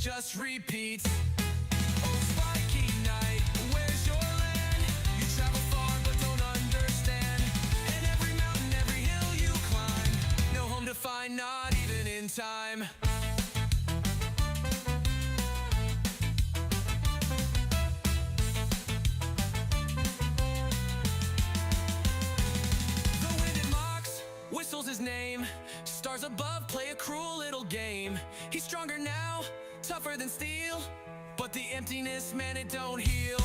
just repeats. Oh, spiky night, where's your land? You travel far but don't understand. And every mountain, every hill you climb, no home to find, not even in time. The wind it mocks, whistles his name. Stars above play a cruel little game. He's stronger now, tougher than steel, but the emptiness, man, it don't heal.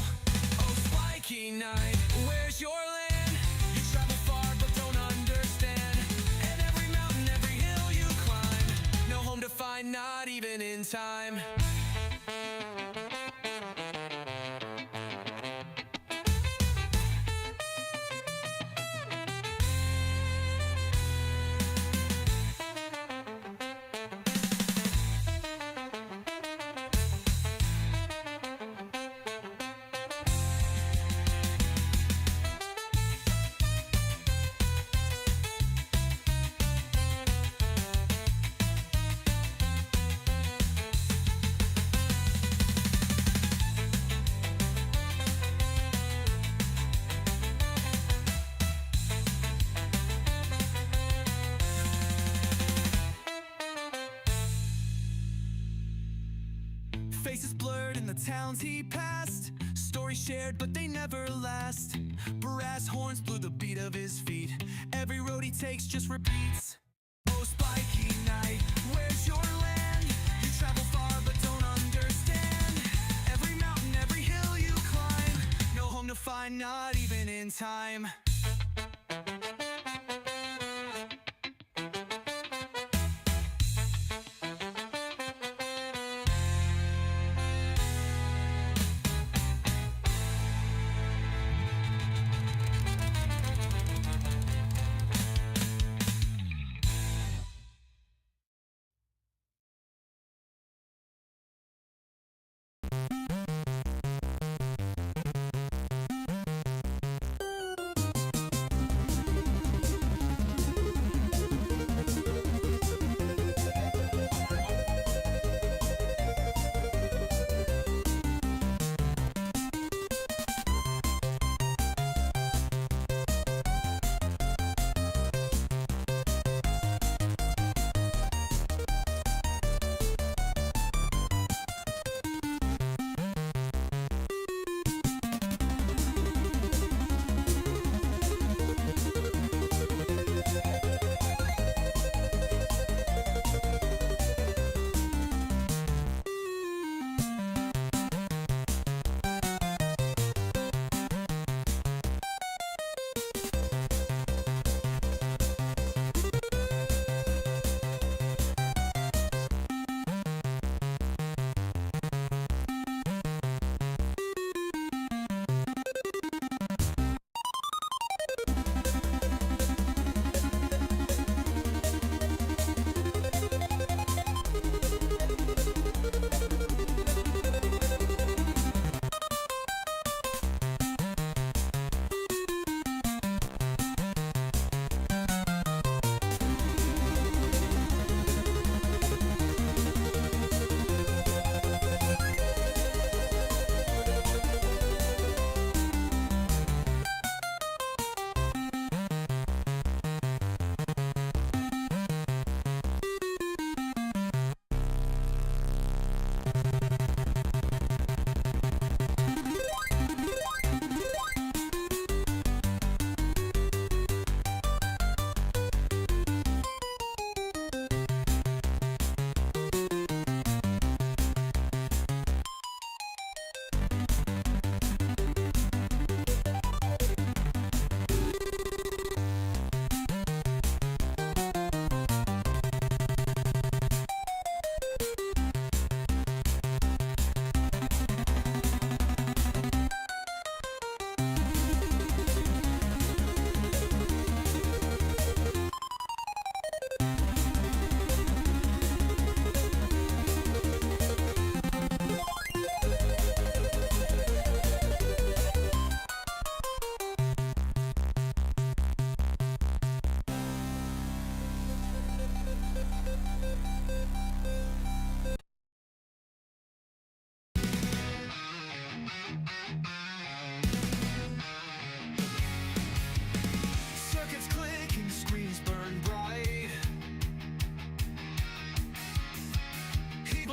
Oh, spiky night, where's your land? You travel far but don't understand. And every mountain, every hill you climb, no home to find, not even in time. Faces blurred in the towns he passed, stories shared but they never last. Brass horns blew the beat of his feet, every road he takes just repeats. Oh, spiky night, where's your land? You travel far but don't understand. Every mountain, every hill you climb, no home to find, not even in time.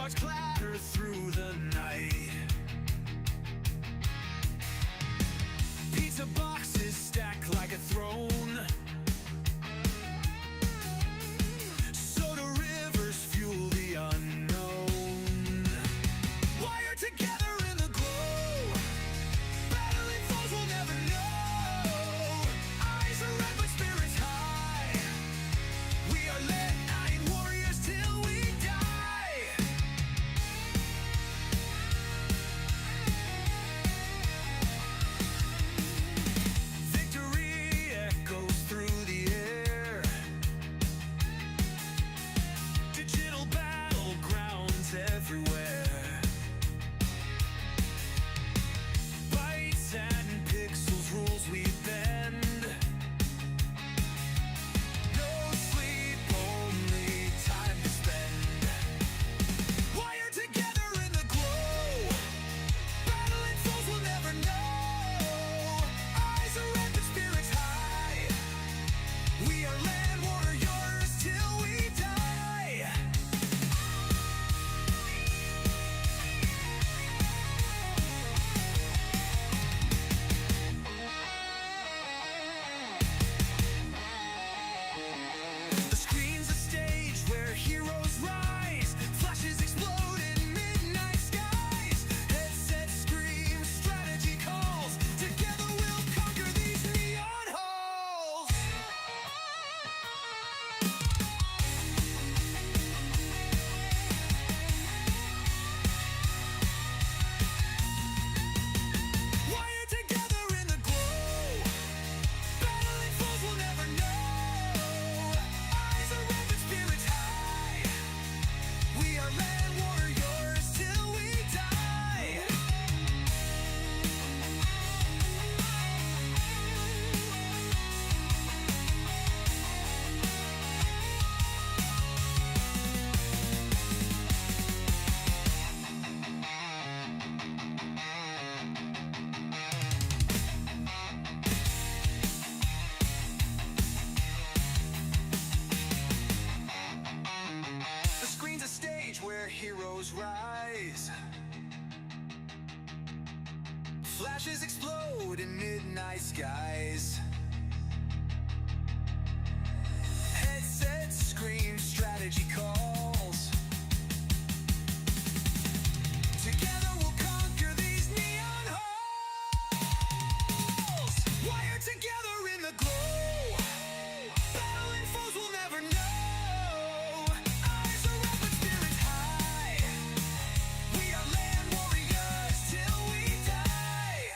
sparks clatter through the night. Pizza boxes stack like a throne. Soda rivers fuel the unknown. Wired together in the glow. Battling foes will never know. Eyes are red but spirits high. We are led night warriors till we die. Victory echoes through the air. Digital battlegrounds everywhere. Bytes and pixels rules we bend. No sleep, only time to spend. Wired together in the glow. Battling foes will never know. Eyes are red but spirits high. We are land warriors till we die. The screen's a stage where heroes rise. Flashes explode in midnight skies. Headsets scream, strategy calls. Together we'll conquer these neon halls. Wired together in the glow. Battling foes will never know. Eyes are red but spirits high. We are land warriors till we die. The screen's a stage where heroes rise. Flashes explode in midnight skies. Headsets scream, strategy calls. Together we'll conquer these neon halls. Wired together in the glow. Battling foes will never know. Eyes are red but spirits high. We are land warriors till we die.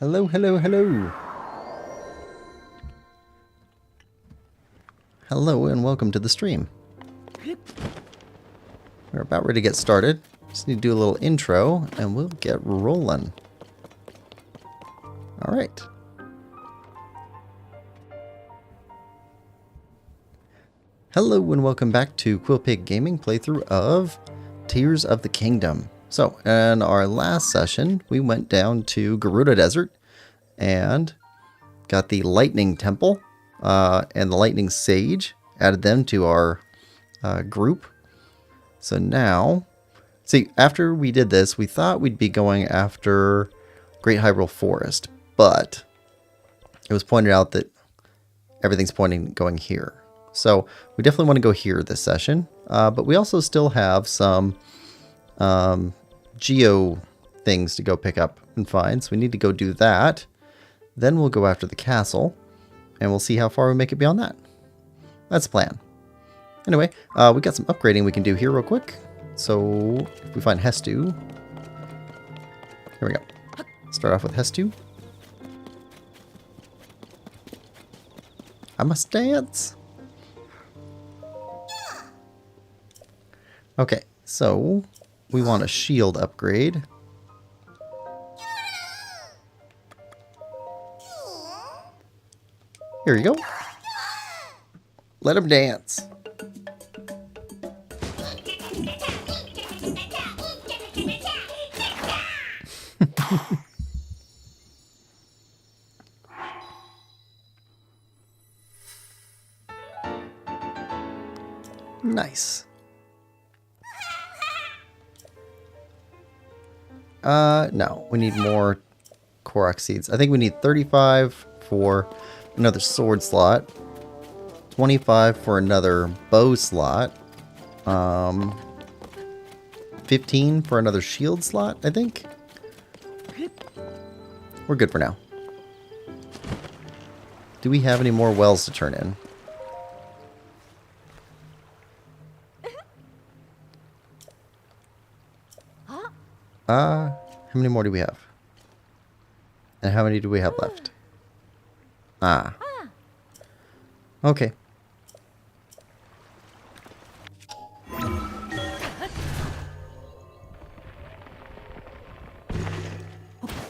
Hello, hello, hello. Hello and welcome to the stream. We're about ready to get started. Just need to do a little intro and we'll get rolling. Alright. Hello and welcome back to Quillpig Gaming playthrough of Tears of the Kingdom. So, in our last session, we went down to Garuda Desert and got the Lightning Temple and the Lightning Sage. Added them to our group. So now, see, after we did this, we thought we'd be going after Great Hyrule Forest, but it was pointed out that everything's pointing going here. So we definitely want to go here this session, but we also still have some geo things to go pick up and find, so we need to go do that. Then we'll go after the castle, and we'll see how far we make it beyond that. That's the plan. Anyway, we got some upgrading we can do here real quick. So if we find Hestu, here we go. Start off with Hestu. I must dance. Okay, so we want a shield upgrade. Here you go. Let him dance. Nice. No, we need more Korok seeds. I think we need 35 for another sword slot, 25 for another bow slot, 15 for another shield slot, I think. We're good for now. Do we have any more wells to turn in? How many more do we have? And how many do we have left? Okay.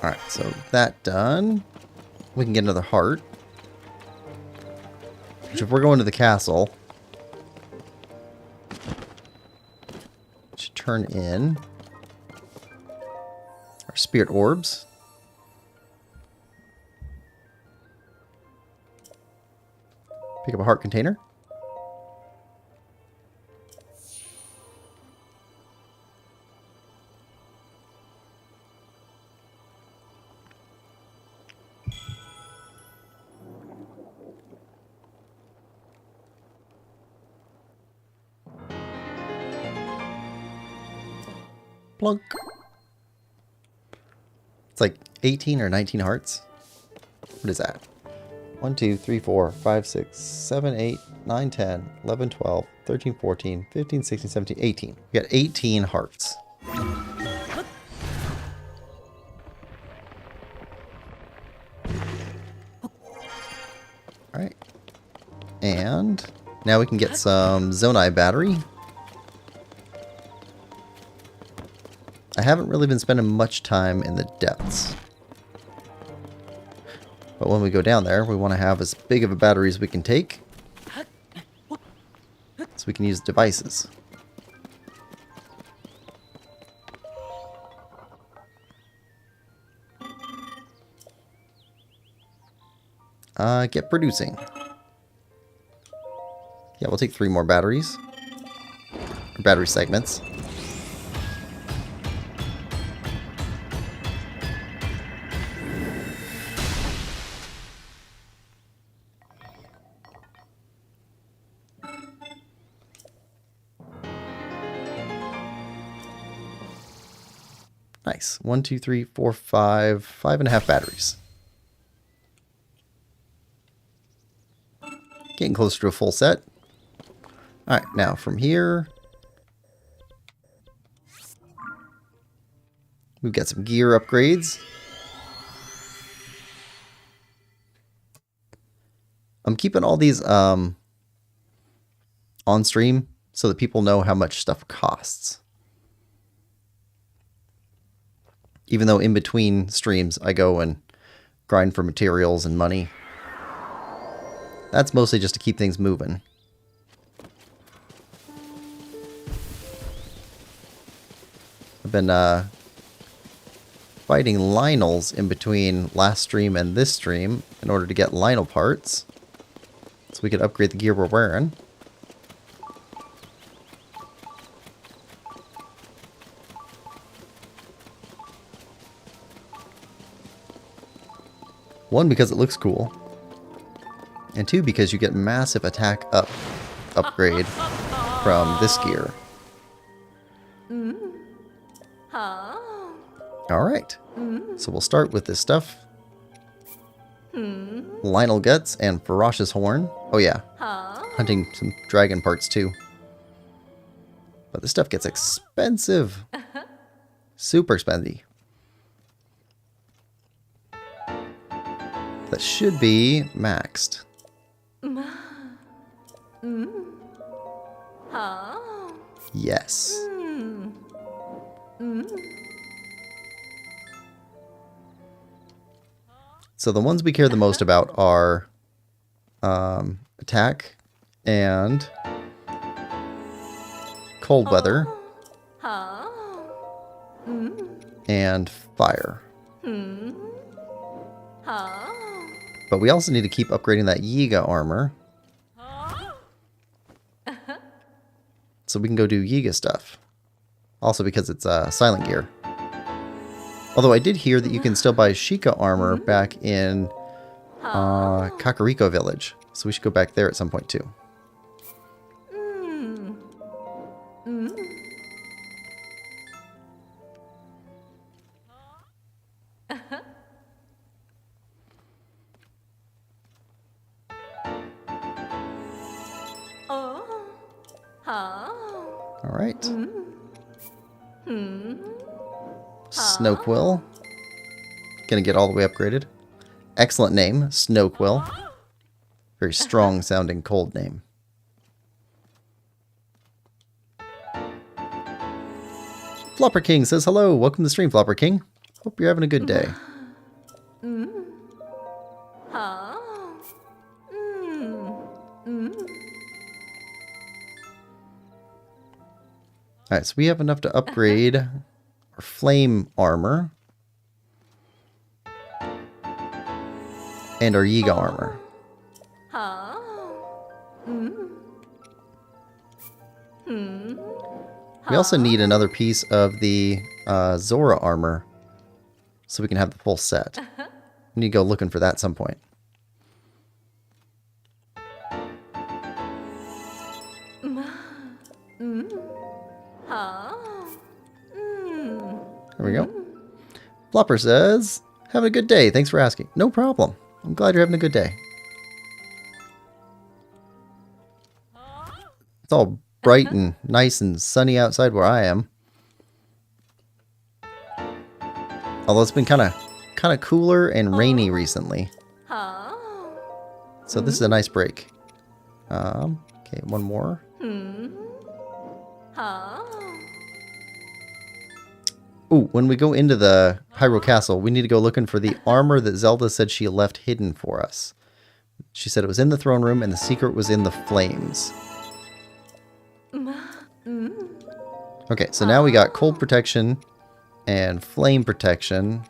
Alright, so that done. We can get another heart. Which if we're going to the castle, should turn in our spirit orbs. Pick up a heart container. Plunk. It's like 18 or 19 hearts. What is that? 1, 2, 3, 4, 5, 6, 7, 8, 9, 10, 11, 12, 13, 14, 15, 16, 17, 18. We got 18 hearts. Alright. And now we can get some Zonai battery. I haven't really been spending much time in the depths. But when we go down there, we want to have as big of a battery as we can take, so we can use devices. Get producing. Yeah, we'll take 3 more batteries. Or battery segments. Nice. 1, 2, 3, 4, 5. 5.5 batteries. Getting closer to a full set. Alright, now from here, we've got some gear upgrades. I'm keeping all these on stream so that people know how much stuff costs. Even though in between streams I go and grind for materials and money. That's mostly just to keep things moving. I've been fighting Lionels in between last stream and this stream in order to get Lionel parts so we could upgrade the gear we're wearing. One, because it looks cool. And two, because you get massive attack upgrade from this gear. Alright. So we'll start with this stuff. Lionel Guts and Ferocious Horn. Oh yeah. Hunting some dragon parts too. But this stuff gets expensive. Super expensive. That should be maxed. Yes. So the ones we care the most about are attack and cold weather and fire. But we also need to keep upgrading that Yiga armor. So we can go do Yiga stuff. Also because it's silent gear. Although I did hear that you can still buy Sheikah armor back in Kakariko Village. So we should go back there at some point too. Alright. Snowquill. Gonna get all the way upgraded. Excellent name, Snowquill. Very strong sounding cold name. Flopper King says hello. Welcome to the stream, Flopper King. Hope you're having a good day. Alright, so we have enough to upgrade our flame armor and our Yiga armor. We also need another piece of the Zora armor so we can have the full set. We need to go looking for that at some point. There we go. Flopper says, having a good day. Thanks for asking. No problem. I'm glad you're having a good day. It's all bright and nice and sunny outside where I am. Although it's been kind of cooler and rainy recently. So this is a nice break. Okay, one more. Ooh, when we go into the Hyrule Castle, we need to go looking for the armor that Zelda said she left hidden for us. She said it was in the throne room and the secret was in the flames. Okay, so now we got cold protection and flame protection.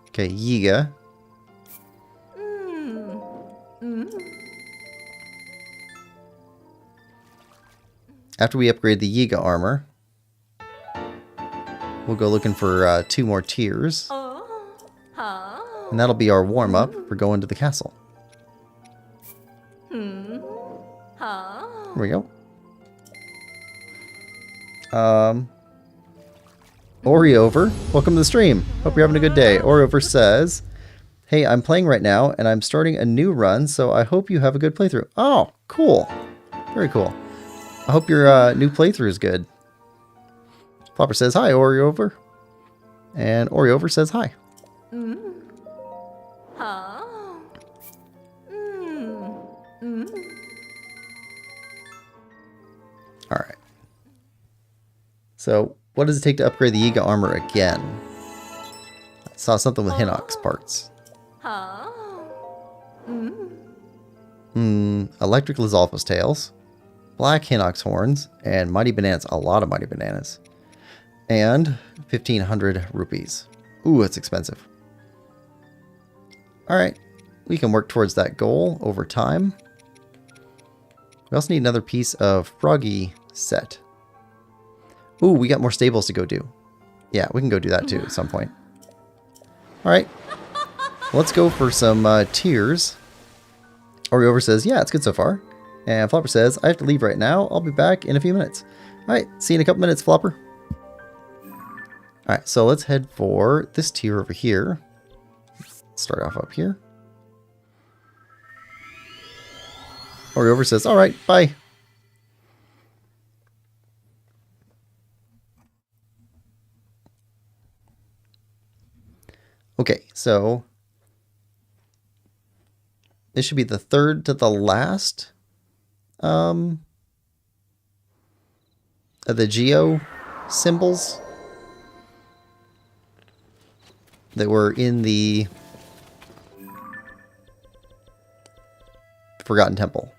Okay, Yiga. After we upgrade the Yiga armor, we'll go looking for 2 more tiers. And that'll be our warm-up for going to the castle. Here we go. Oriover, welcome to the stream. Hope you're having a good day. Oriover says, hey, I'm playing right now, and I'm starting a new run, so I hope you have a good playthrough. Oh, cool. Very cool. I hope your new playthrough is good. Flopper says hi, Oriover. And Oriover says hi. So, what does it take to upgrade the Yiga armor again? I saw something with Hinox parts. Electric Lizalfa's tails, black Hinox horns, and mighty bananas. A lot of mighty bananas. And 1,500 rupees. Ooh, it's expensive. Alright, we can work towards that goal over time. We also need another piece of Froggy set. Ooh, we got more stables to go do. Yeah, we can go do that too at some point. Alright, let's go for some tiers. Oriover says, yeah, it's good so far. And Flopper says, I have to leave right now. I'll be back in a few minutes. Alright, see you in a couple minutes, Flopper. Alright, so let's head for this tier over here. Let's start off up here. Oriover says, alright, bye. Okay, so this should be the third to the last of the geo symbols that were in the Forgotten Temple.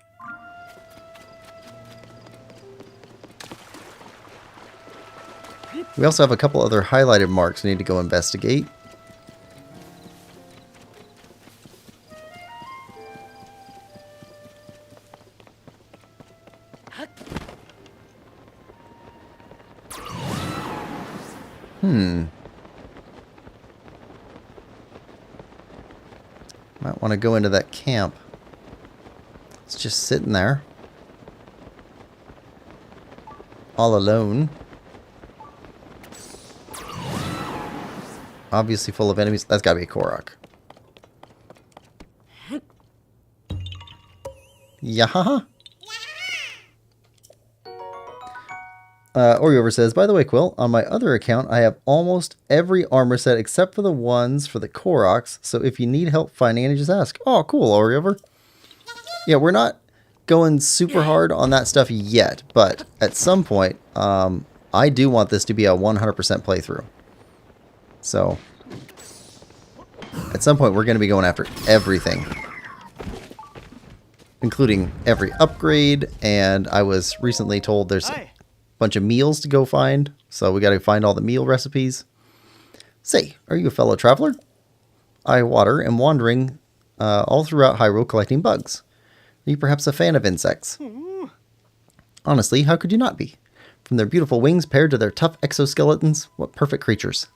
We also have a couple other highlighted marks we need to go investigate. Might want to go into that camp. It's just sitting there. All alone. Obviously full of enemies. That's got to be a Korok. Yahaha. Oriover says, by the way, Quill, on my other account, I have almost every armor set except for the ones for the Koroks, so if you need help finding any, just ask. Oh, cool, Oriover. Yeah, we're not going super hard on that stuff yet, but at some point, I do want this to be a 100% playthrough. So, at some point, we're going to be going after everything, including every upgrade, and I was recently told there's a bunch of meals to go find, so we got to find all the meal recipes. Say, are you a fellow traveler? I, Water, am wandering all throughout Hyrule collecting bugs. Are you perhaps a fan of insects? Honestly, how could you not be? From their beautiful wings paired to their tough exoskeletons, what perfect creatures.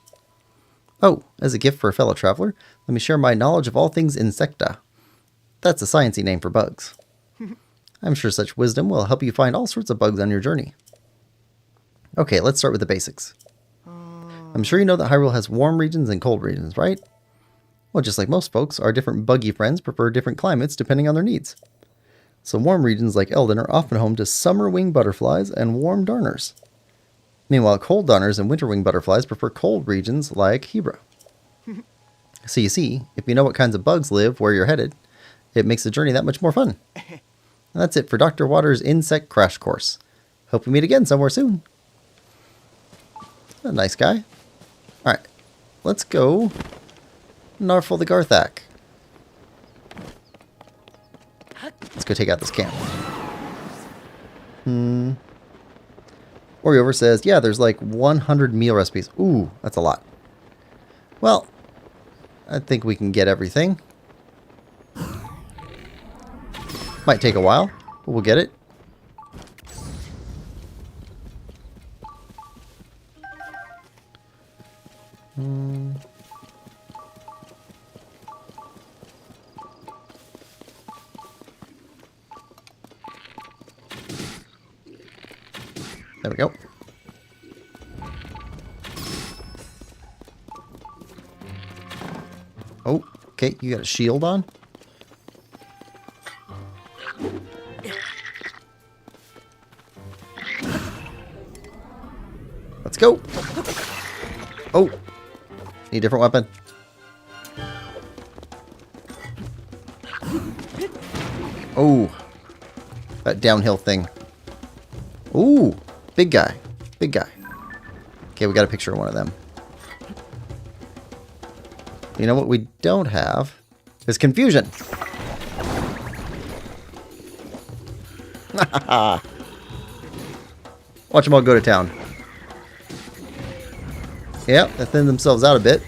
Oh, as a gift for a fellow traveler, let me share my knowledge of all things insecta. That's a sciencey name for bugs. I'm sure such wisdom will help you find all sorts of bugs on your journey. Okay, let's start with the basics. I'm sure you know that Hyrule has warm regions and cold regions, right? Well, just like most folks, our different buggy friends prefer different climates depending on their needs. So warm regions like Eldin are often home to summer wing butterflies and warm darners. Meanwhile, cold darners and winter wing butterflies prefer cold regions like Hebra. So you see, if you know what kinds of bugs live where you're headed, it makes the journey that much more fun. And that's it for Dr. Water's Insect Crash Course. Hope we meet again somewhere soon. A nice guy. Alright, let's go Narful the Garthak. Let's go take out this camp. Oriover says, yeah, there's like 100 meal recipes. Ooh, that's a lot. Well, I think we can get everything. Might take a while, but we'll get it. There we go. Oh, okay, you got a shield on? Let's go. Oh, need a different weapon. Oh, that downhill thing. Ooh, big guy, big guy. Okay, we got a picture of one of them. You know what we don't have is confusion. Watch them all go to town. Yep, they thin themselves out a bit.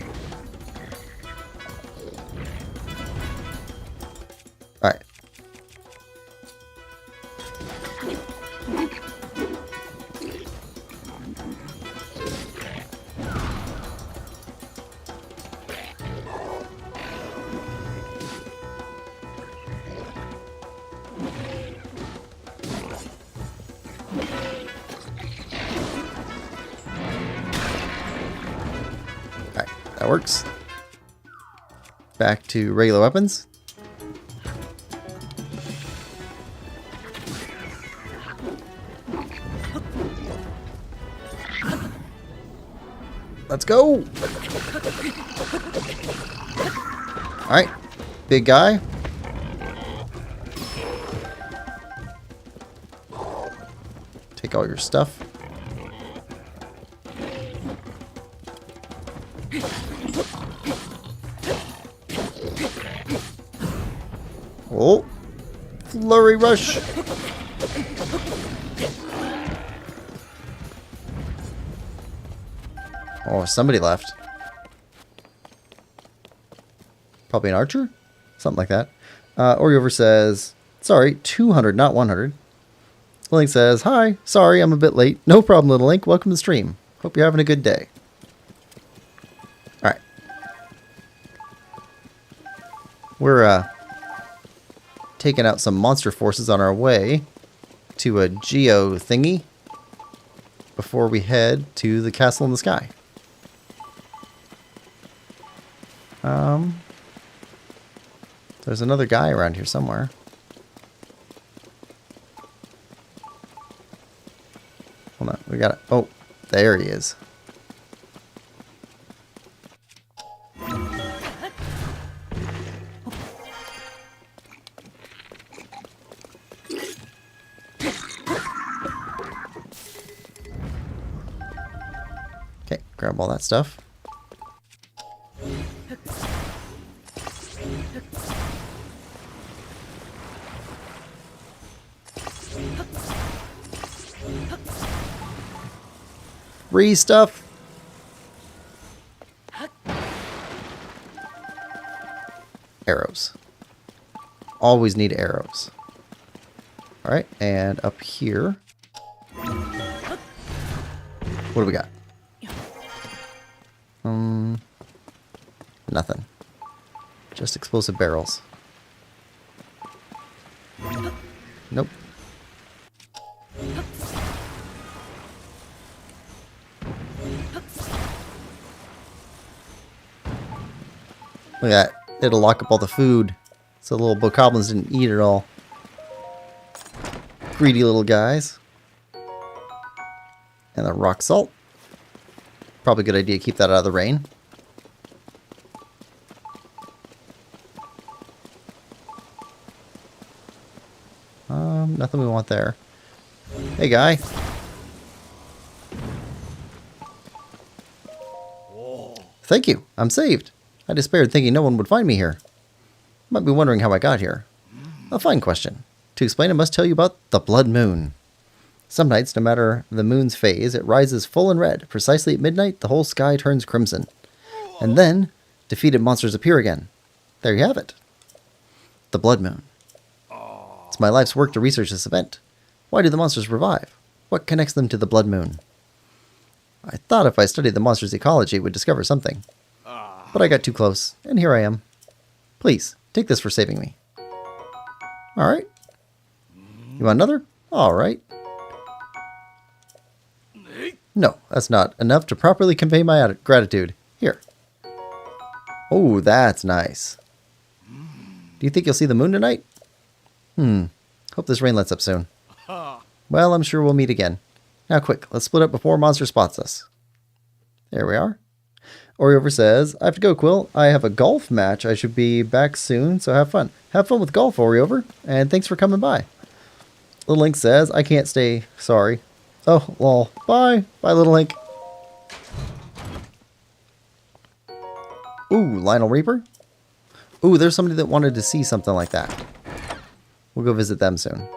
Alright. Alright, that works. Back to regular weapons. Let's go! Alright, big guy. Take all your stuff. Oh, flurry rush. Oh, somebody left. Probably an archer? Something like that. Oriover says, sorry, 200, not 100. Little Link says, hi, sorry, I'm a bit late. No problem, Little Link. Welcome to the stream. Hope you're having a good day. Alright. We're, taking out some monster forces on our way to a geo thingy before we head to the castle in the sky. There's another guy around here somewhere. Hold on, we got it. Oh, there he is. Okay, grab all that stuff. Free stuff. Arrows. Always need arrows. Alright, and up here. What do we got? Nothing. Just explosive barrels. Nope. Look at that. It'll lock up all the food. So the little bokoblins didn't eat it all. Greedy little guys. And the rock salt. Probably a good idea to keep that out of the rain. Nothing we want there. Hey, guy. Thank you. I'm saved. I despaired thinking no one would find me here. You might be wondering how I got here. A fine question. To explain, I must tell you about the blood moon. Some nights, no matter the moon's phase, it rises full and red. Precisely at midnight, the whole sky turns crimson. And then, defeated monsters appear again. There you have it. The blood moon. It's my life's work to research this event. Why do the monsters revive? What connects them to the blood moon? I thought if I studied the monster's ecology, it would discover something. But I got too close, and here I am. Please, take this for saving me. Alright. You want another? Alright. No, that's not enough to properly convey my gratitude. Here. Oh, that's nice. Do you think you'll see the moon tonight? Hope this rain lets up soon. Well, I'm sure we'll meet again. Now quick, let's split up before monster spots us. There we are. Oriover says, I have to go, Quill. I have a golf match. I should be back soon, so have fun. Have fun with golf, Oriover, and thanks for coming by. Little Link says, I can't stay. Sorry. Oh, lol. Bye. Bye, Little Link. Ooh, Lionel Reaper. Ooh, there's somebody that wanted to see something like that. We'll go visit them soon.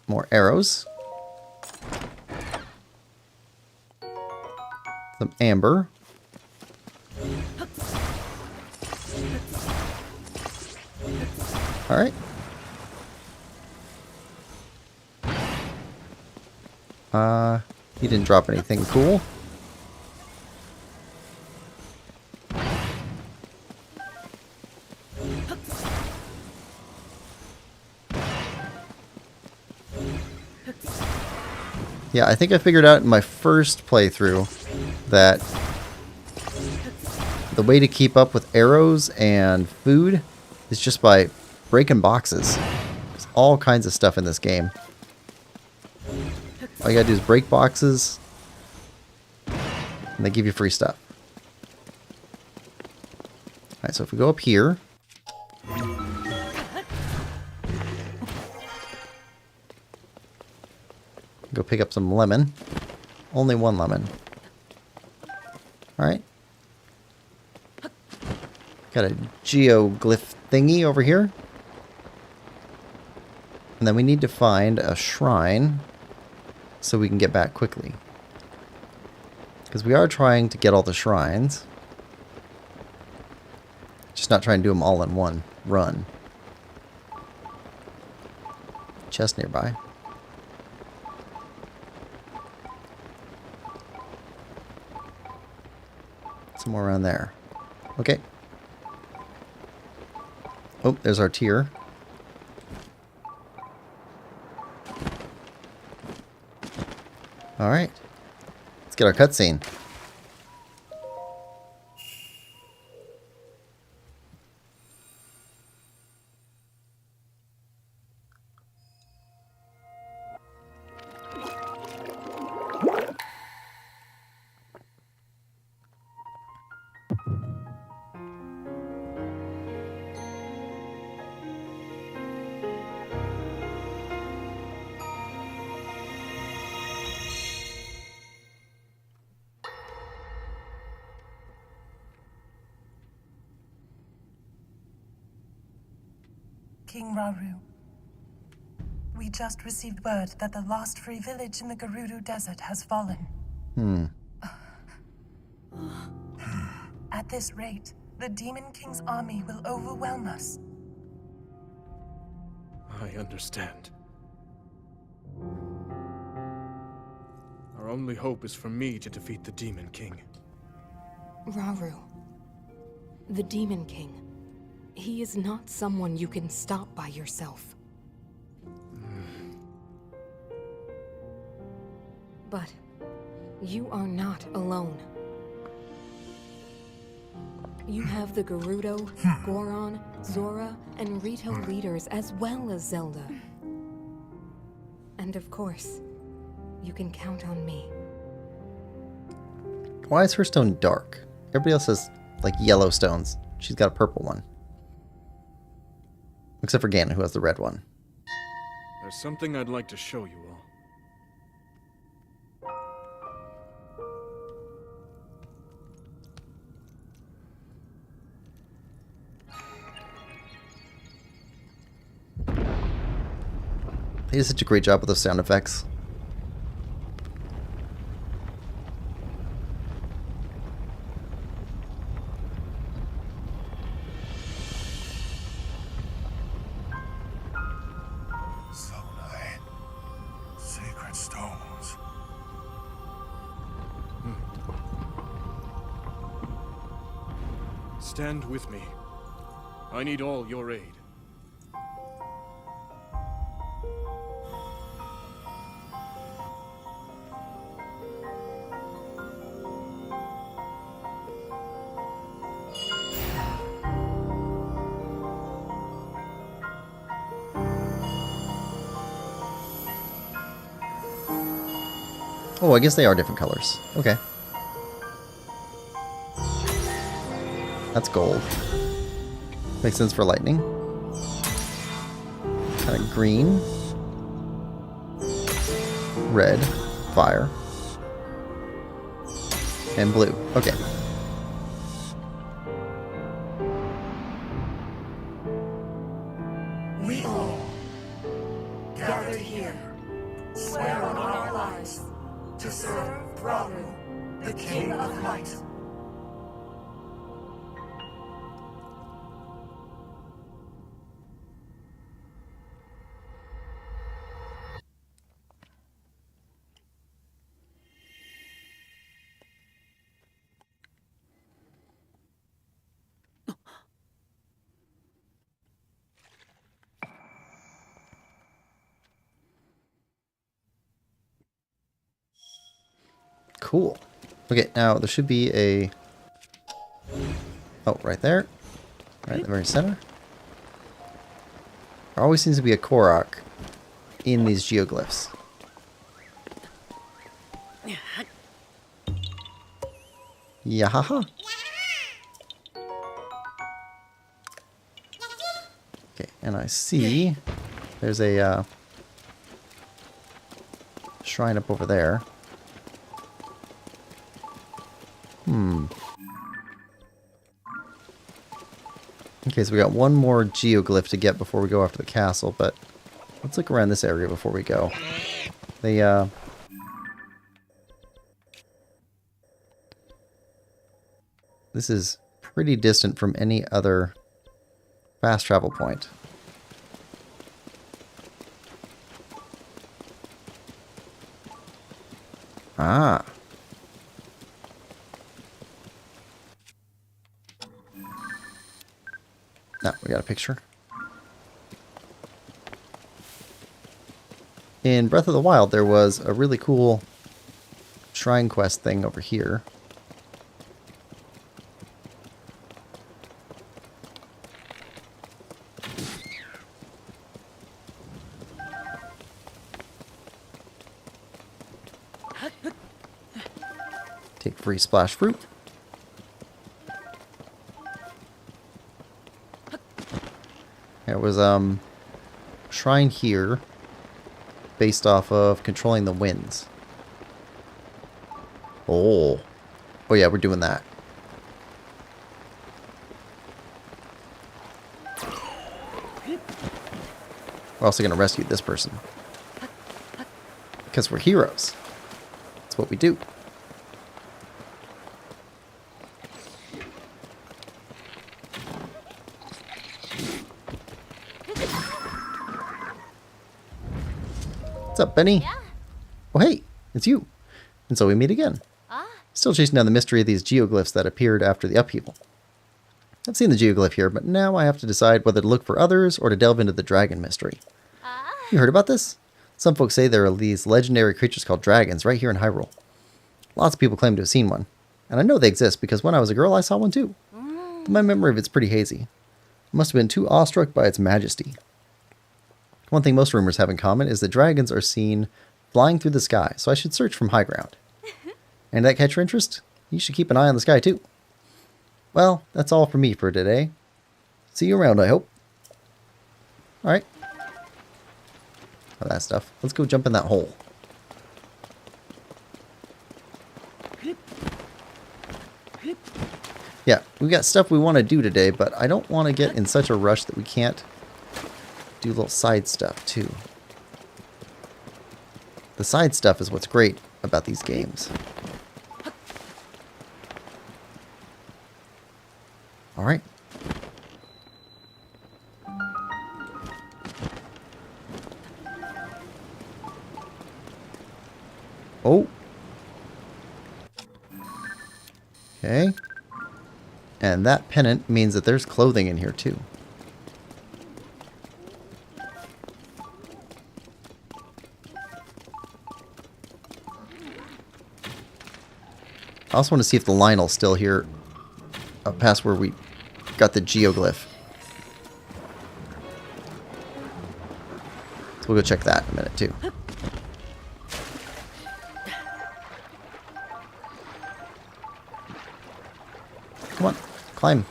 More arrows. Some amber. Alright. He didn't drop anything cool. Yeah, I think I figured out in my first playthrough that the way to keep up with arrows and food is just by breaking boxes. There's all kinds of stuff in this game. All you gotta do is break boxes, and they give you free stuff. Alright, so if we go up here, go pick up some lemon. Only one lemon. Alright. Got a geoglyph thingy over here. And then we need to find a shrine so we can get back quickly. Because we are trying to get all the shrines. Just not trying to do them all in one run. Chest nearby. Somewhere around there. Okay. Oh, there's our tier. Alright. Let's get our cutscene. King Rauru, we just received word that the last free village in the Gerudo Desert has fallen. At this rate, the Demon King's army will overwhelm us. I understand. Our only hope is for me to defeat the Demon King. Rauru, the Demon King. He is not someone you can stop by yourself. But you are not alone. You have the Gerudo, Goron, Zora, and Rito leaders as well as Zelda. And of course, you can count on me. Why is her stone dark? Everybody else has, like, yellow stones. She's got a purple one. Except for Ganon, who has the red one. There's something I'd like to show you all. They did such a great job with those sound effects. Sacred stones. Stand with me. I need all your aid. Oh, I guess they are different colors. Okay. That's gold. Makes sense for lightning. Kind of green. Red. Fire. And blue. Okay. We all, gathered here, swear on our lives to serve Raru, the King of Light. Cool. Okay, now there should be a... Oh, right there. Right in the very center. There always seems to be a Korok in these geoglyphs. Yahaha. Okay, and I see there's a shrine up over there. Okay, so we got one more geoglyph to get before we go after the castle, but let's look around this area before we go. This is pretty distant from any other fast travel point. Ah. Ah, we got a picture. In Breath of the Wild, there was a really cool shrine quest thing over here. Take free splash fruit. There was shrine here based off of controlling the winds. Oh yeah, we're doing that. We're also going to rescue this person. Because we're heroes. That's what we do. What's up, Benny? Yeah. Oh, hey, it's you. And so we meet again. Still chasing down the mystery of these geoglyphs that appeared after the upheaval. I've seen the geoglyph here, but now I have to decide whether to look for others or to delve into the dragon mystery. You heard about this? Some folks say there are these legendary creatures called dragons right here in Hyrule. Lots of people claim to have seen one. And I know they exist because when I was a girl I saw one too. But my memory of it's pretty hazy. I must have been too awestruck by its majesty. One thing most rumors have in common is that dragons are seen flying through the sky, so I should search from high ground. And that catch your interest? You should keep an eye on the sky too. Well, that's all for me for today. See you around, I hope. Alright. All that stuff. Let's go jump in that hole. Yeah, we got stuff we want to do today, but I don't want to get in such a rush that we can't do little side stuff too. The side stuff is what's great about these games. Alright. Oh. Okay. And that pennant means that there's clothing in here too. I also want to see if the Lionel's still here up past where we got the geoglyph. So we'll go check that in a minute too. Come on, climb.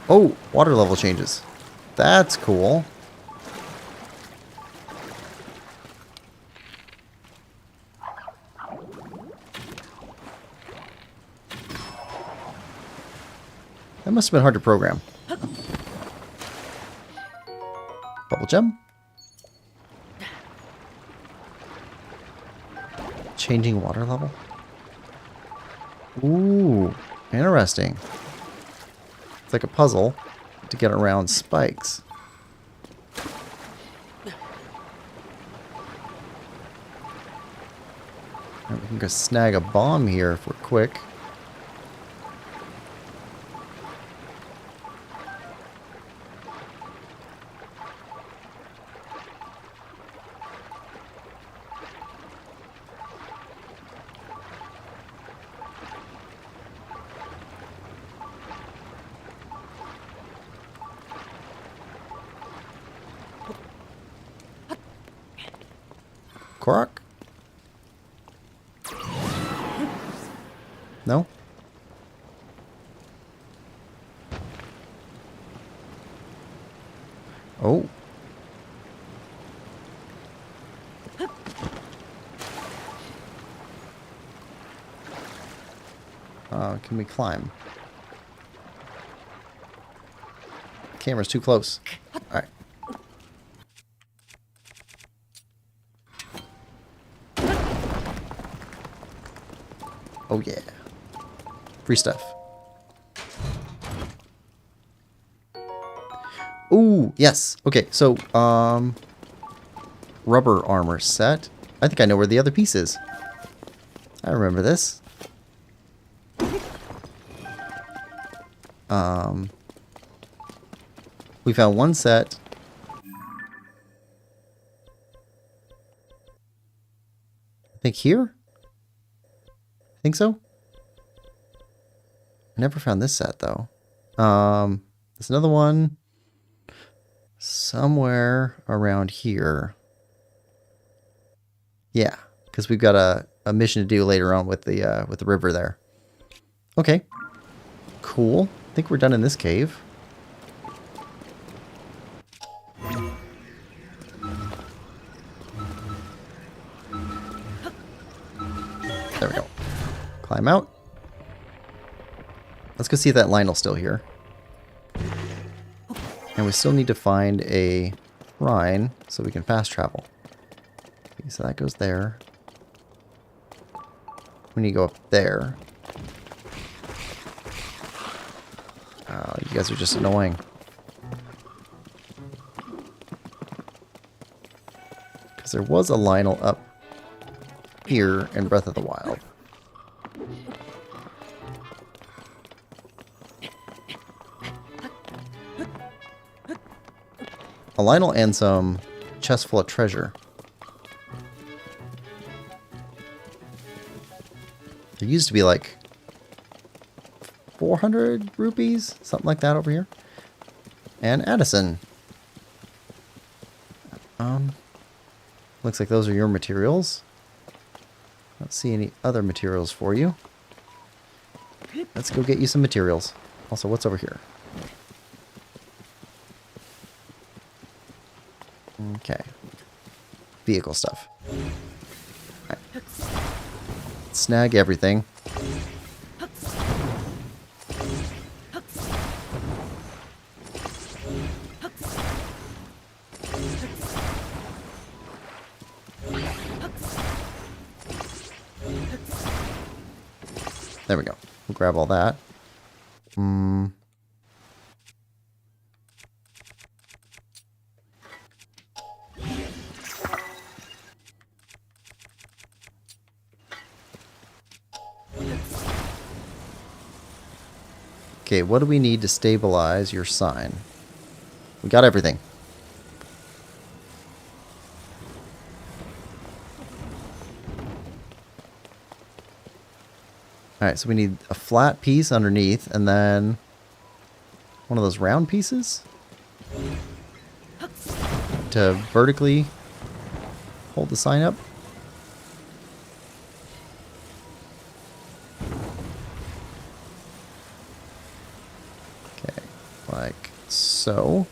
Oh, water level changes. That's cool. That must have been hard to program. Bubble gem. Changing water level. Ooh, interesting. It's like a puzzle to get around spikes. And we can go snag a bomb here if we're quick. Korok? No? Oh. Can we climb? Camera's too close. Alright. Oh yeah. Free stuff. Ooh, yes. Okay, so, rubber armor set. I think I know where the other piece is. I remember this. We found one set. I think here? I think so. I never found this set though. There's another one somewhere around here. Yeah, because we've got a mission to do later on with the river there. Okay, cool. I think we're done in this cave. There we go. Climb out. Let's go see if that Lionel's still here. And we still need to find a shrine so we can fast travel. Okay, so that goes there. We need to go up there. Oh, you guys are just annoying. Because there was a Lionel up here in Breath of the Wild. A Lionel and some chest full of treasure. There used to be like 400 rupees, something like that over here. And Addison. Looks like those are your materials. I don't see any other materials for you. Let's go get you some materials. Also, what's over here? Okay. Vehicle stuff. Right. Snag everything. There we go. We'll grab all that. Okay, what do we need to stabilize your sign? We got everything. Alright, so we need a flat piece underneath, and then one of those round pieces to vertically hold the sign up. Okay, like so.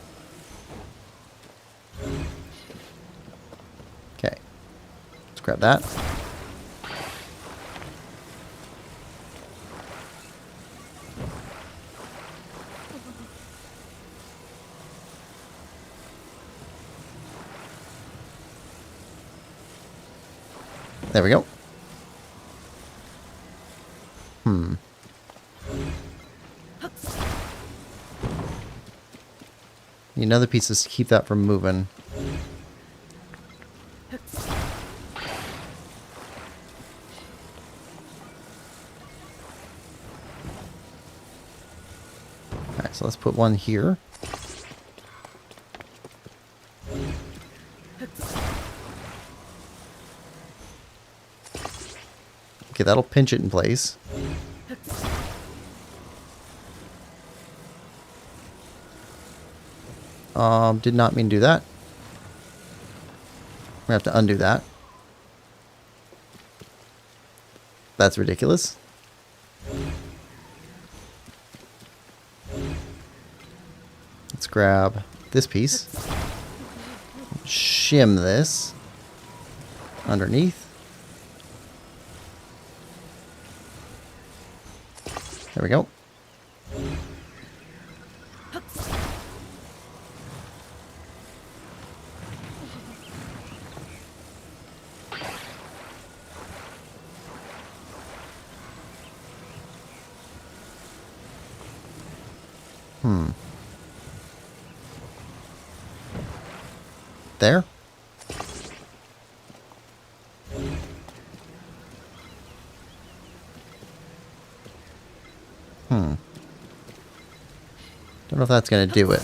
Okay, let's grab that. There we go. Need another piece to keep that from moving. Alright, so let's put one here. Okay, that'll pinch it in place. Did not mean to do that. We have to undo that. That's ridiculous. Let's grab this piece. Shim this underneath. There we go. There. Don't know if that's going to do it.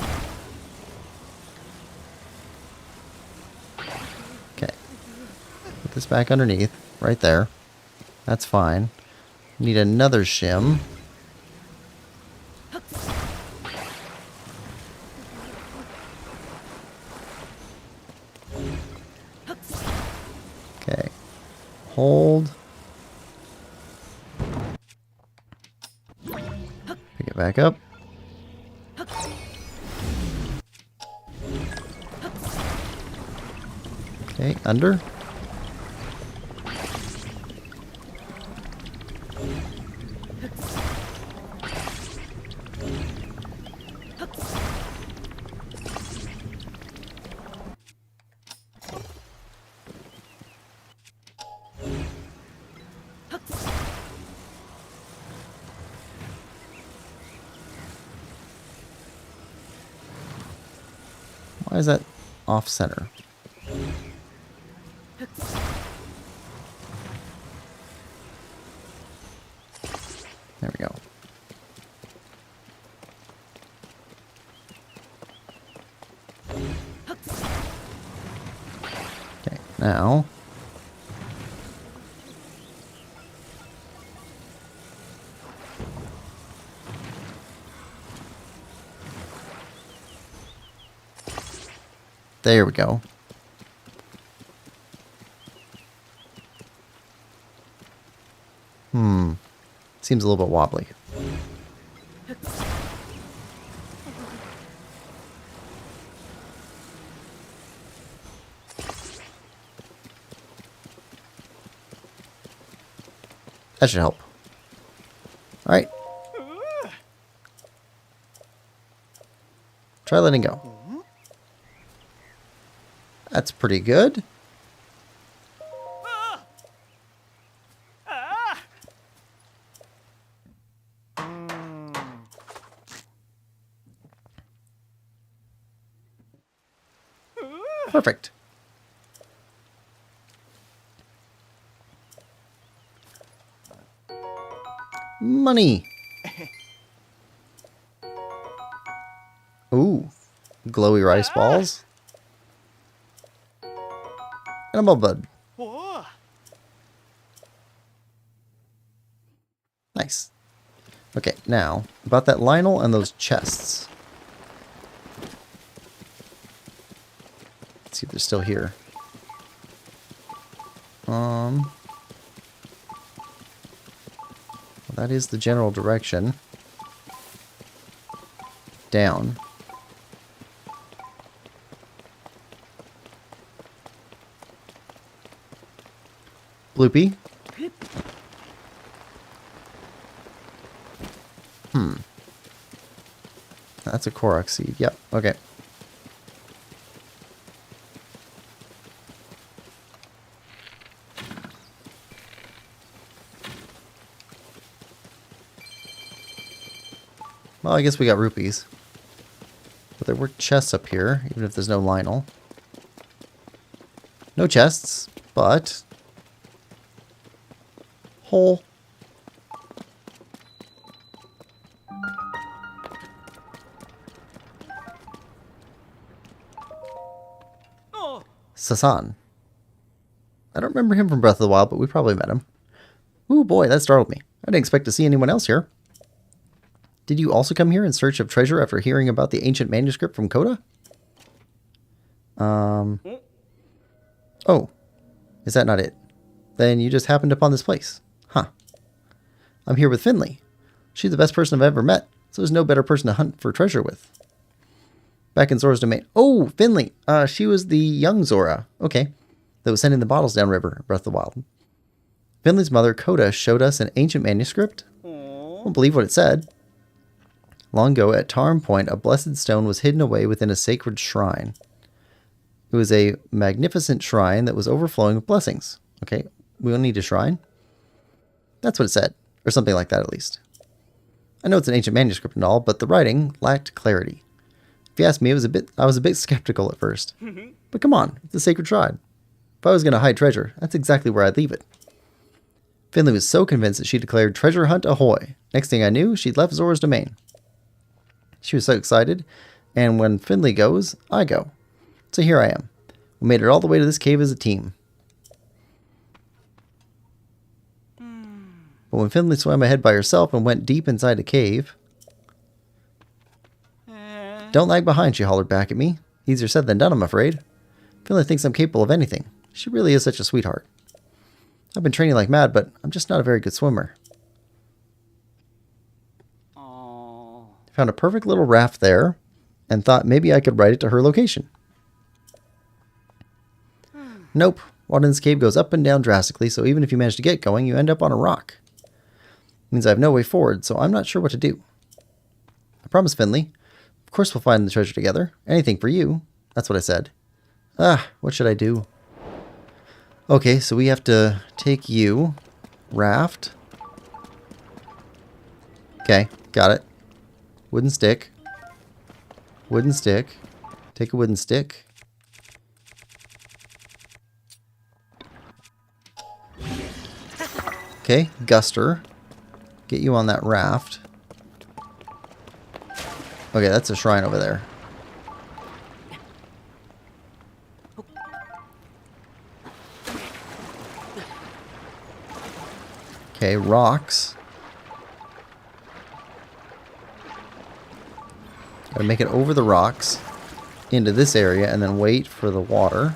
Okay. Put this back underneath. Right there. That's fine. Need another shim. Okay. Hold. Pick it back up. Okay, under. Why is that off center? There we go. Okay, now there we go. Seems a little bit wobbly. That should help. All right. Try letting go. That's pretty good. Perfect. Money. Ooh. Glowy rice balls. And a bulb bud. Nice. Okay, now, about that Lionel and those chests. Let's see if they're still here. Well, that is the general direction. Down. Bloopy. That's a Korok seed. Yep. Okay. Well, I guess we got rupees. But there were chests up here, even if there's no Lionel. No chests, but... hole. Sasan. I don't remember him from Breath of the Wild, but we probably met him. Ooh, boy, that startled me. I didn't expect to see anyone else here. Did you also come here in search of treasure after hearing about the ancient manuscript from Coda? Oh. Is that not it? Then you just happened upon this place. Huh. I'm here with Finley. She's the best person I've ever met, so there's no better person to hunt for treasure with. Back in Zora's domain. Oh, Finley. She was the young Zora. Okay. That was sending the bottles downriver, Breath of the Wild. Finley's mother, Coda, showed us an ancient manuscript. Won't believe what it said. Long ago, at Tarn Point, a blessed stone was hidden away within a sacred shrine. It was a magnificent shrine that was overflowing with blessings. Okay, we don't need a shrine. That's what it said. Or something like that, at least. I know it's an ancient manuscript and all, but the writing lacked clarity. If you ask me, I was a bit skeptical at first. But come on, it's a sacred shrine. If I was going to hide treasure, that's exactly where I'd leave it. Finley was so convinced that she declared treasure hunt ahoy. Next thing I knew, she'd left Zora's domain. She was so excited, and when Finley goes, I go. So here I am. We made it all the way to this cave as a team. But when Finley swam ahead by herself and went deep inside the cave... Don't lag behind, she hollered back at me. Easier said than done, I'm afraid. Finley thinks I'm capable of anything. She really is such a sweetheart. I've been training like mad, but I'm just not a very good swimmer. Found a perfect little raft there, and thought maybe I could ride it to her location. Nope. Water in this cave goes up and down drastically, so even if you manage to get going, you end up on a rock. It means I have no way forward, so I'm not sure what to do. I promised Finley. Of course we'll find the treasure together. Anything for you. That's what I said. What should I do? Okay, so we have to take you. Raft. Okay, got it. Wooden stick. Wooden stick. Take a wooden stick. Okay, Guster. Get you on that raft. Okay, that's a shrine over there. Okay, rocks. Gotta make it over the rocks into this area and then wait for the water.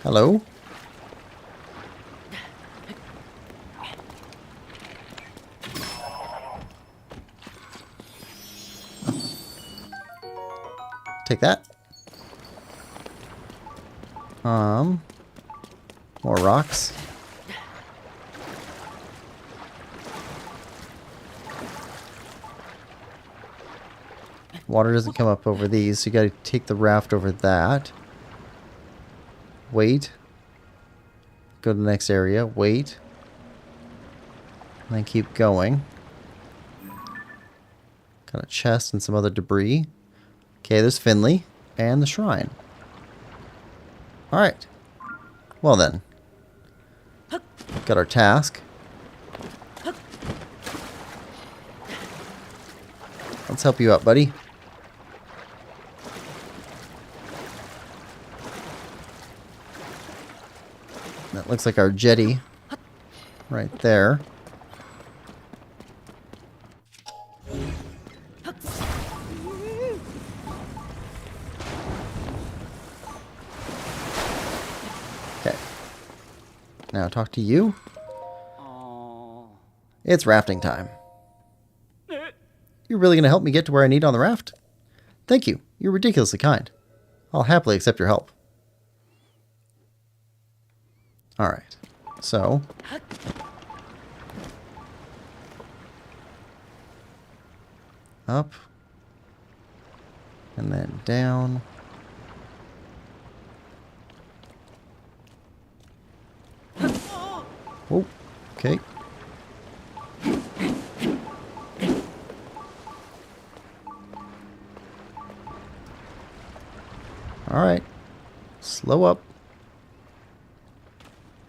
Hello? Take that. More rocks. Water doesn't come up over these, so you gotta take the raft over that. Wait. Go to the next area. Wait. And then keep going. Got a chest and some other debris. Okay, there's Finley and the shrine. Alright. Well then. Got our task. Let's help you out, buddy. That looks like our jetty right there. Okay. Now talk to you. It's rafting time. You're really going to help me get to where I need on the raft? Thank you. You're ridiculously kind. I'll happily accept your help. Alright. So. Up. And then down. Oh, okay. Alright. Slow up.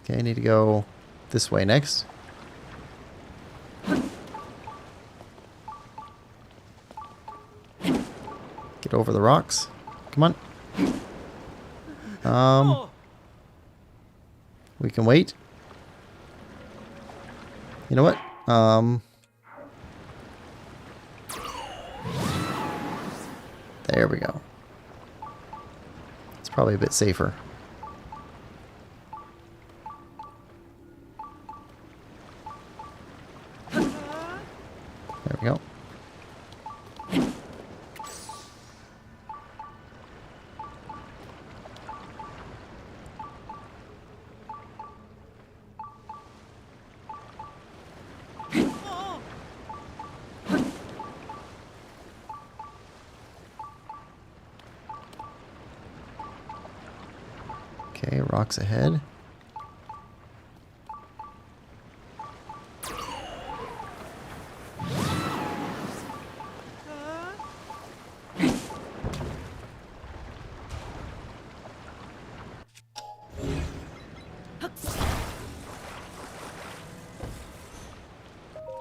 Okay, I need to go this way next. Get over the rocks. Come on. We can wait. You know what? There we go. It's probably a bit safer. There we go. Okay, rocks ahead.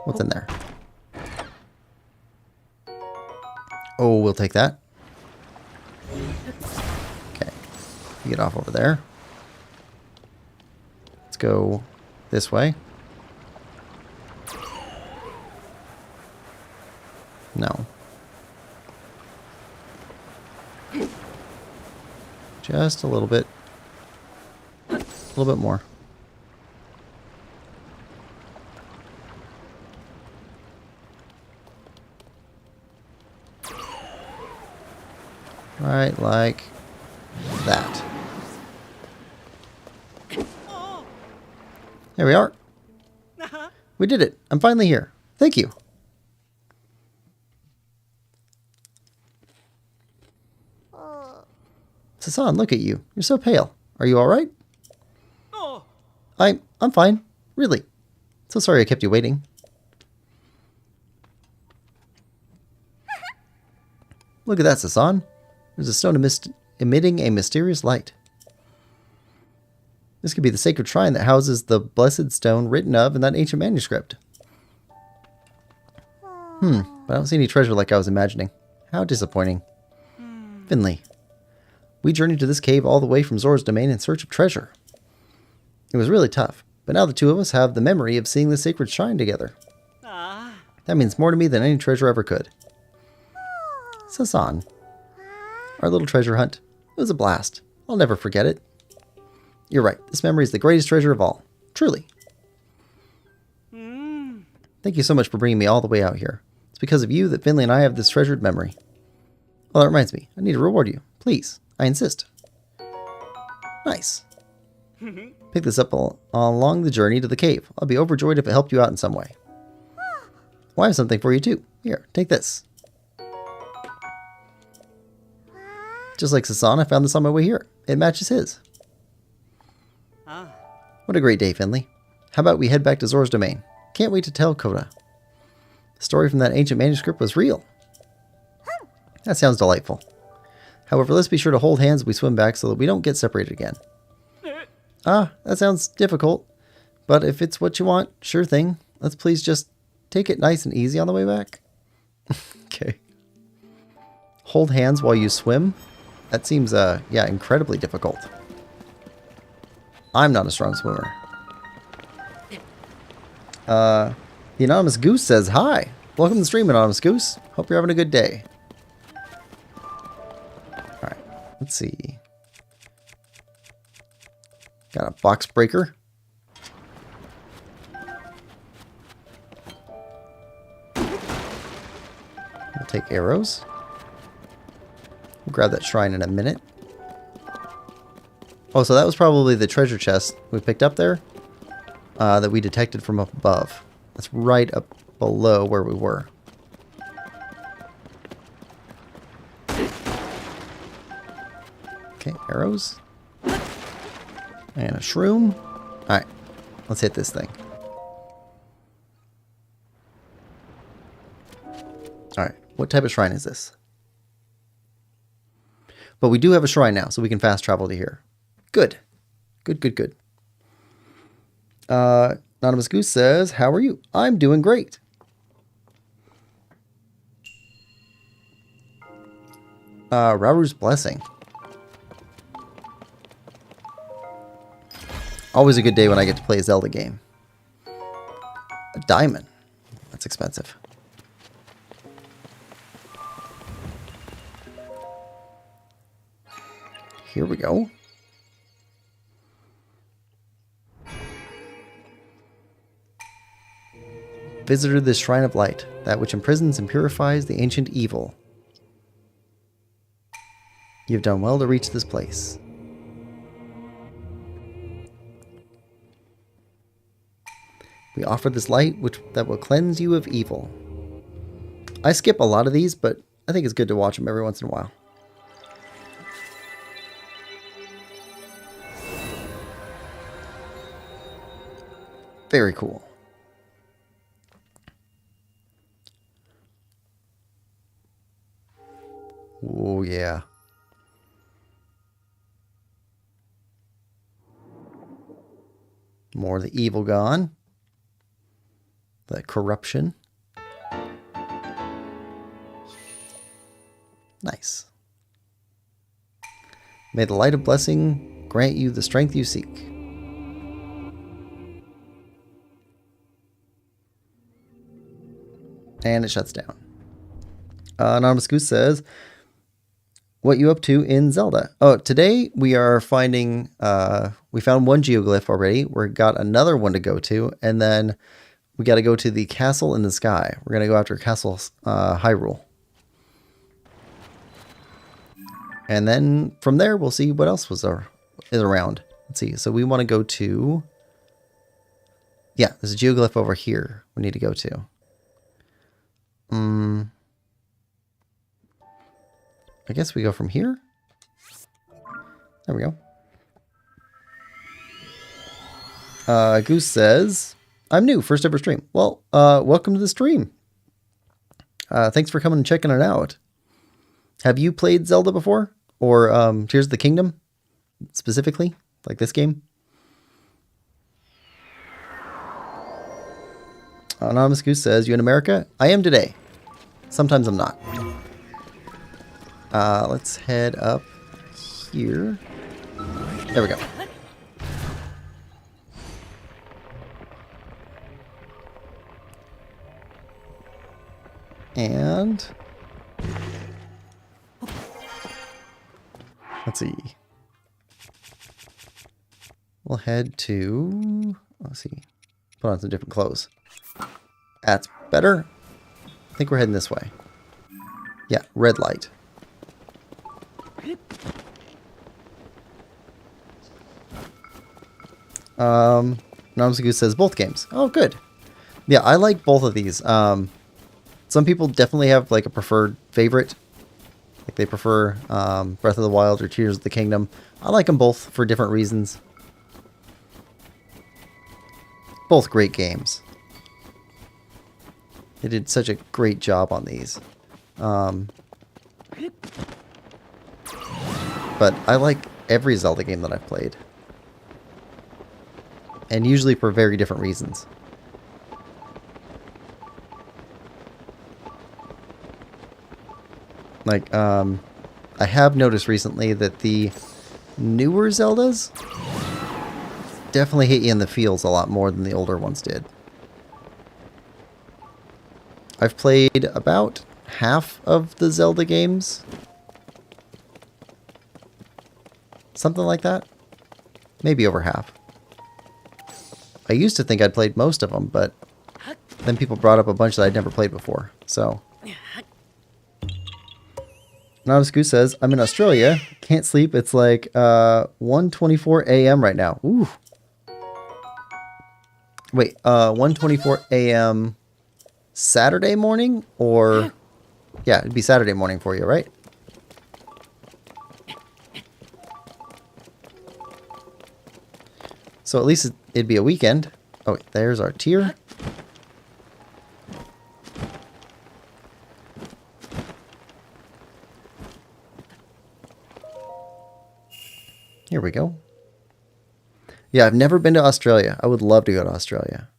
What's in there? Oh, we'll take that. Okay. You get off over there. Let's go this way. No. Just a little bit. A little bit more. Right, like that. There we are. We did it. I'm finally here. Thank you. Sasan, look at you. You're so pale. Are you all right? I'm fine. Really. So sorry I kept you waiting. Look at that, Sasan. There's a stone emitting a mysterious light. This could be the sacred shrine that houses the blessed stone written of in that ancient manuscript. But I don't see any treasure like I was imagining. How disappointing. Finley. We journeyed to this cave all the way from Zora's domain in search of treasure. It was really tough, but now the two of us have the memory of seeing the sacred shrine together. That means more to me than any treasure ever could. Sasan. Our little treasure hunt. It was a blast. I'll never forget it. You're right. This memory is the greatest treasure of all. Truly. Thank you so much for bringing me all the way out here. It's because of you that Finley and I have this treasured memory. Well, that reminds me. I need to reward you. Please. I insist. Nice. Pick this up along the journey to the cave. I'll be overjoyed if it helped you out in some way. Well, I have something for you too. Here, take this. Just like Sasan, I found this on my way here. It matches his. What a great day, Finley. How about we head back to Zora's domain? Can't wait to tell Koda. The story from that ancient manuscript was real. That sounds delightful. However, let's be sure to hold hands as we swim back so that we don't get separated again. That sounds difficult. But if it's what you want, sure thing. Let's please just take it nice and easy on the way back. Okay. Hold hands while you swim? That seems, yeah, incredibly difficult. I'm not a strong swimmer. The Anonymous Goose says, hi. Welcome to the stream, Anonymous Goose. Hope you're having a good day. Alright, let's see. Got a box breaker. We'll take arrows. We'll grab that shrine in a minute. Oh, so that was probably the treasure chest we picked up there that we detected from above. That's right up below where we were. arrows. And a shroom. Alright, let's hit this thing. Alright, what type of shrine is this? But we do have a shrine now, so we can fast travel to here. Good. Good, good, good. Anonymous Goose says, how are you? I'm doing great. Raru's Blessing. Always a good day when I get to play a Zelda game. A diamond. That's expensive. Here we go. Visitor the Shrine of Light, that which imprisons and purifies the ancient evil. You've done well to reach this place. We offer this light that will cleanse you of evil. I skip a lot of these, but I think it's good to watch them every once in a while. Very cool. Oh, yeah. More of the evil gone. The corruption. Nice. May the light of blessing grant you the strength you seek. And it shuts down. Anonymous Goose says, what you up to in Zelda? Oh, today we are finding, we found one geoglyph already. We've got another one to go to. And then we got to go to the castle in the sky. We're going to go after Castle Hyrule. And then from there, we'll see what else is around. Let's see. So we want to go to, yeah, there's a geoglyph over here we need to go to. I guess we go from here. There we go. Goose says, I'm new, first ever stream. Well, welcome to the stream. Thanks for coming and checking it out. Have you played Zelda before? Or Tears of the Kingdom, specifically? Like this game? Anonymous Goose says, you in America? I am today. Sometimes I'm not. Let's head up here. There we go. And let's see. We'll head to, let's see, put on some different clothes. That's better. I think we're heading this way. Yeah, red light. Anonymous Goose says both games. Oh, good. Yeah, I like both of these. Some people definitely have like a preferred favorite. Like they prefer Breath of the Wild or Tears of the Kingdom. I like them both for different reasons. Both great games. They did such a great job on these. But I like every Zelda game that I've played. And usually for very different reasons. Like, I have noticed recently that the newer Zeldas definitely hit you in the feels a lot more than the older ones did. I've played about half of the Zelda games. Something like that. Maybe over half. I used to think I'd played most of them, but then people brought up a bunch that I'd never played before. So, Anonymous Goose says, I'm in Australia. Can't sleep. It's like 1:24 a.m. right now. Ooh. Wait, 1:24 a.m. Saturday morning? Or, yeah, it'd be Saturday morning for you, right? So at least it'd be a weekend. Oh, wait, there's our tier. Here we go. Yeah, I've never been to Australia. I would love to go to Australia.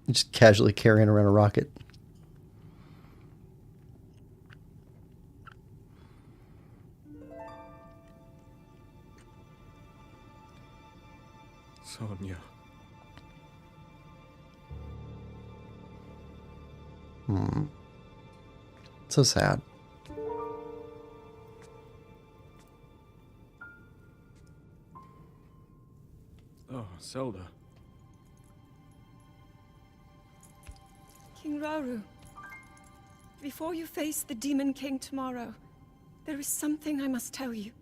Just casually carrying around a rocket. Sonia. So sad. Oh, Zelda. King Rauru, before you face the Demon King tomorrow, there is something I must tell you.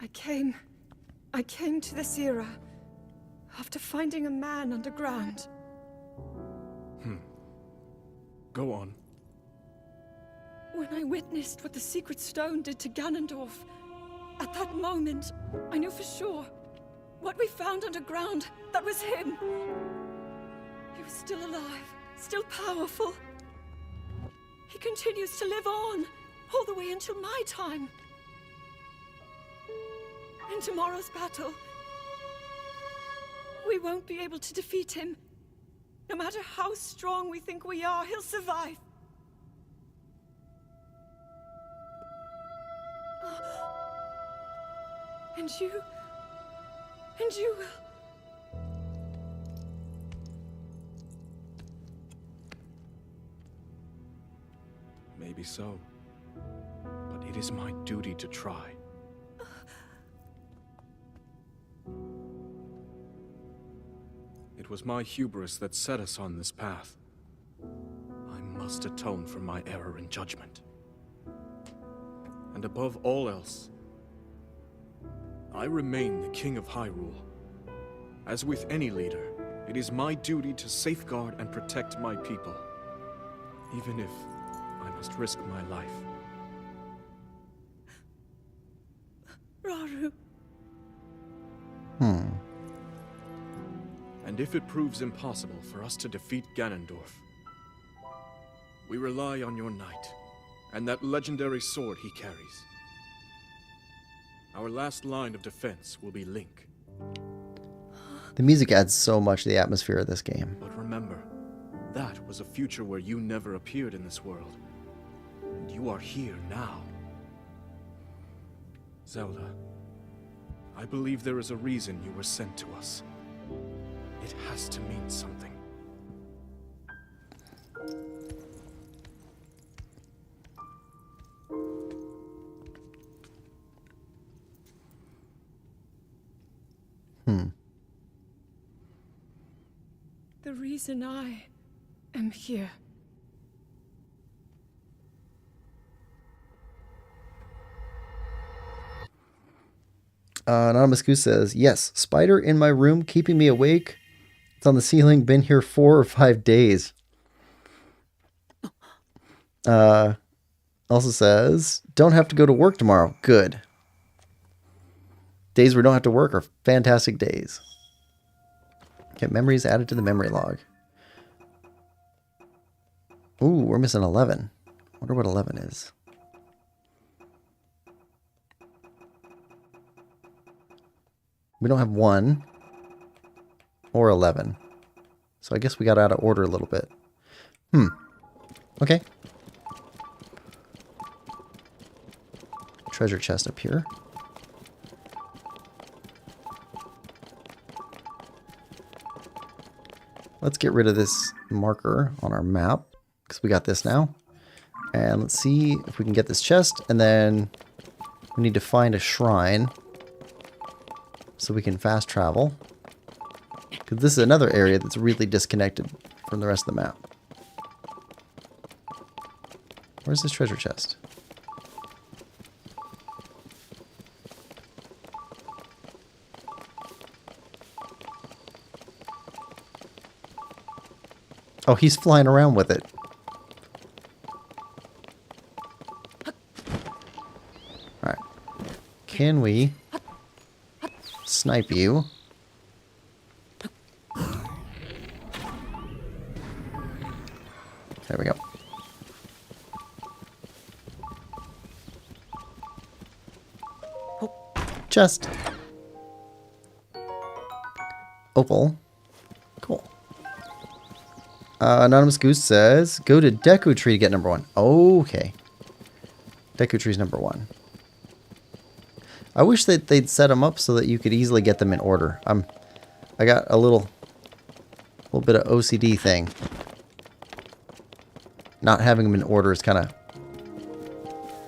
I came to this era after finding a man underground. Go on. When I witnessed what the Secret Stone did to Ganondorf, at that moment, I knew for sure what we found underground, that was him. He was still alive, still powerful. He continues to live on, all the way until my time. In tomorrow's battle, we won't be able to defeat him. No matter how strong we think we are, he'll survive. And you will. Maybe so. But it is my duty to try. It was my hubris that set us on this path. I must atone for my error in judgment. And above all else, I remain the King of Hyrule. As with any leader, it is my duty to safeguard and protect my people, even if I must risk my life. Rauru. And if it proves impossible for us to defeat Ganondorf, we rely on your knight, and that legendary sword he carries. Our last line of defense will be Link. The music adds so much to the atmosphere of this game. But remember, that was a future where you never appeared in this world. And you are here now. Zelda, I believe there is a reason you were sent to us. It has to mean something. The reason I am here. Anonymous Goose says, yes, spider in my room, keeping me awake. It's on the ceiling, been here 4 or 5 days. Also says, don't have to go to work tomorrow. Good. Days where we don't have to work are fantastic days. Get memories added to the memory log. Ooh, we're missing 11. Wonder what 11 is. We don't have 1 or 11. So I guess we got out of order a little bit. Okay. Treasure chest up here. Let's get rid of this marker on our map, because we got this now. And let's see if we can get this chest, and then we need to find a shrine so we can fast travel. Because this is another area that's really disconnected from the rest of the map. Where's this treasure chest? Oh, he's flying around with it. Alright. Can we snipe you? There we go. Chest. Opal. Cool. Anonymous Goose says, go to Deku Tree to get number 1. Okay. Deku Tree's number 1. I wish that they'd set them up so that you could easily get them in order. I got a little bit of OCD thing. Not having them in order is kind of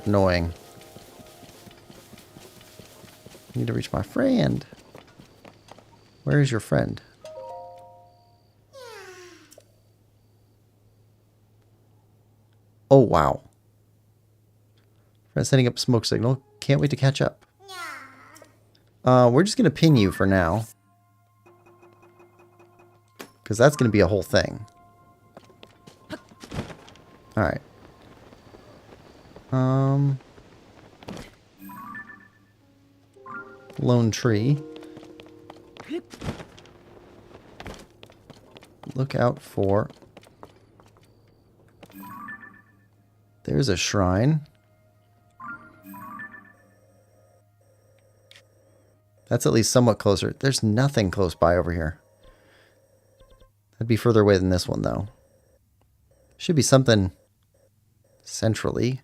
annoying. I need to reach my friend. Where is your friend? Oh, wow. Friend setting up smoke signal. Can't wait to catch up. We're just going to pin you for now. Because that's going to be a whole thing. Alright. Lone tree. Look out for... There's a shrine. That's at least somewhat closer. There's nothing close by over here. That'd be further away than this one, though. Should be something centrally.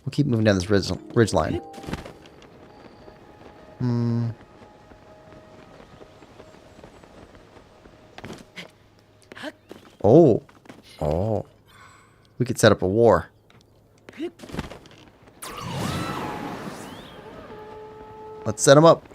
We'll keep moving down this ridge line. Oh. Oh. We could set up a war. Let's set them up.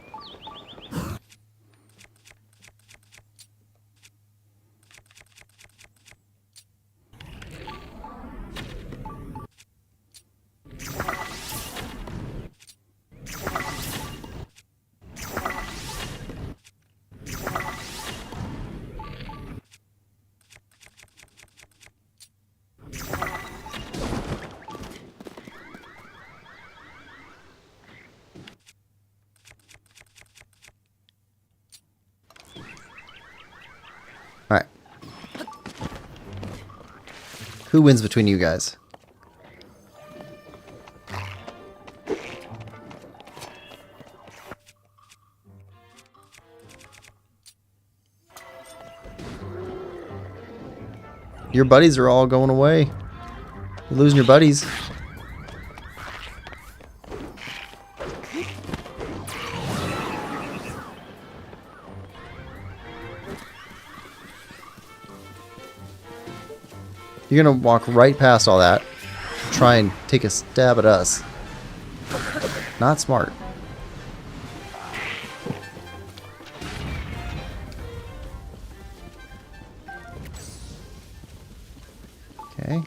Alright. Who wins between you guys? Your buddies are all going away. You're losing your buddies. You're going to walk right past all that. Try and take a stab at us. Not smart. Okay.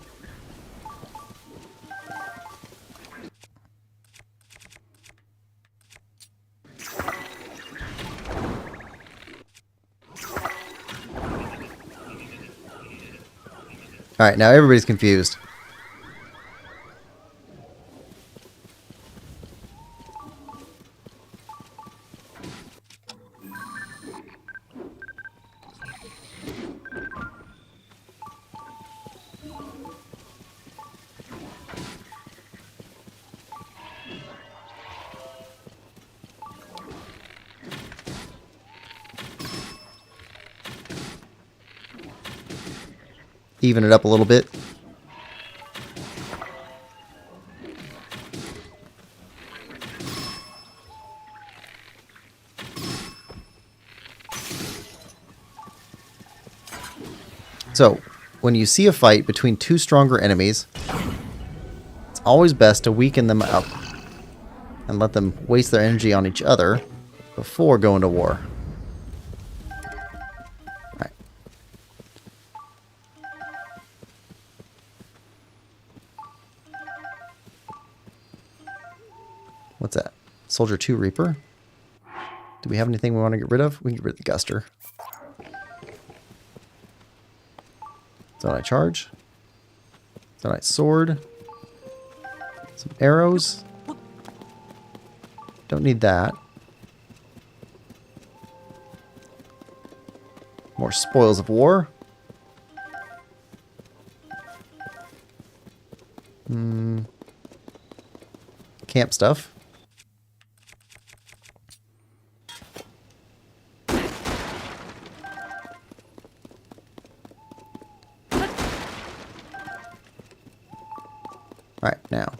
Alright, now everybody's confused. Even it up a little bit. So, when you see a fight between two stronger enemies, it's always best to weaken them up and let them waste their energy on each other before going to war. What's that? Soldier 2 Reaper. Do we have anything we want to get rid of? We can get rid of the Guster. Zonite Charge. Zonite Sword. Some arrows. Don't need that. More Spoils of War. Camp stuff. Alright, now.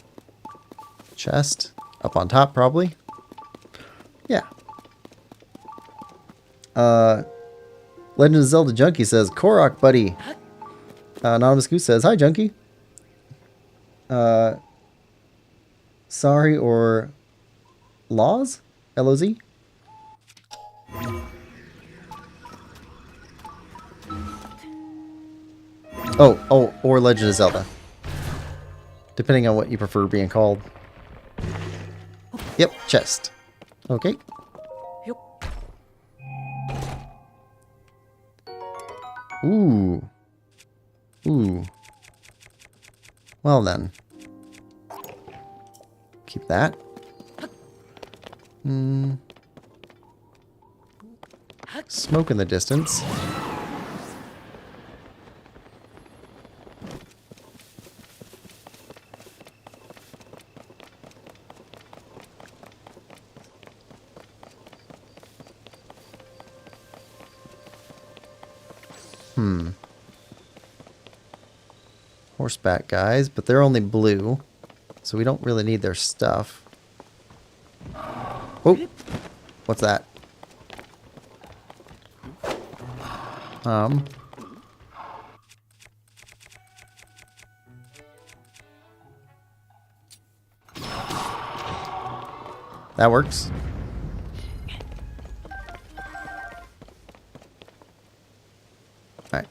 Chest. Up on top, probably. Yeah. Legend of Zelda Junkie says, Korok, buddy. Anonymous Goose says, hi, Junkie. Sorry or Laws? L-O-Z? Oh, or Legend of Zelda. Depending on what you prefer being called. Yep, chest. Okay. Ooh. Ooh. Well then. Keep that. Smoke in the distance. Horseback guys, but they're only blue, so we don't really need their stuff. Oh, what's that? That works. Alright.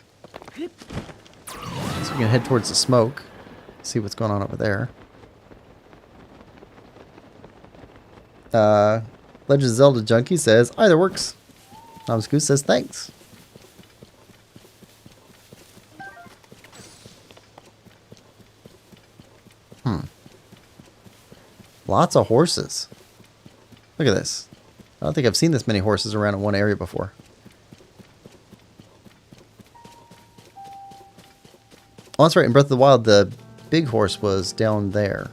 So we can head towards the smoke. See what's going on over there. Legend of Zelda Junkie says, either works. Thomas Goose says, thanks. Lots of horses. Look at this. I don't think I've seen this many horses around in one area before. Oh, that's right. In Breath of the Wild, the big horse was down there.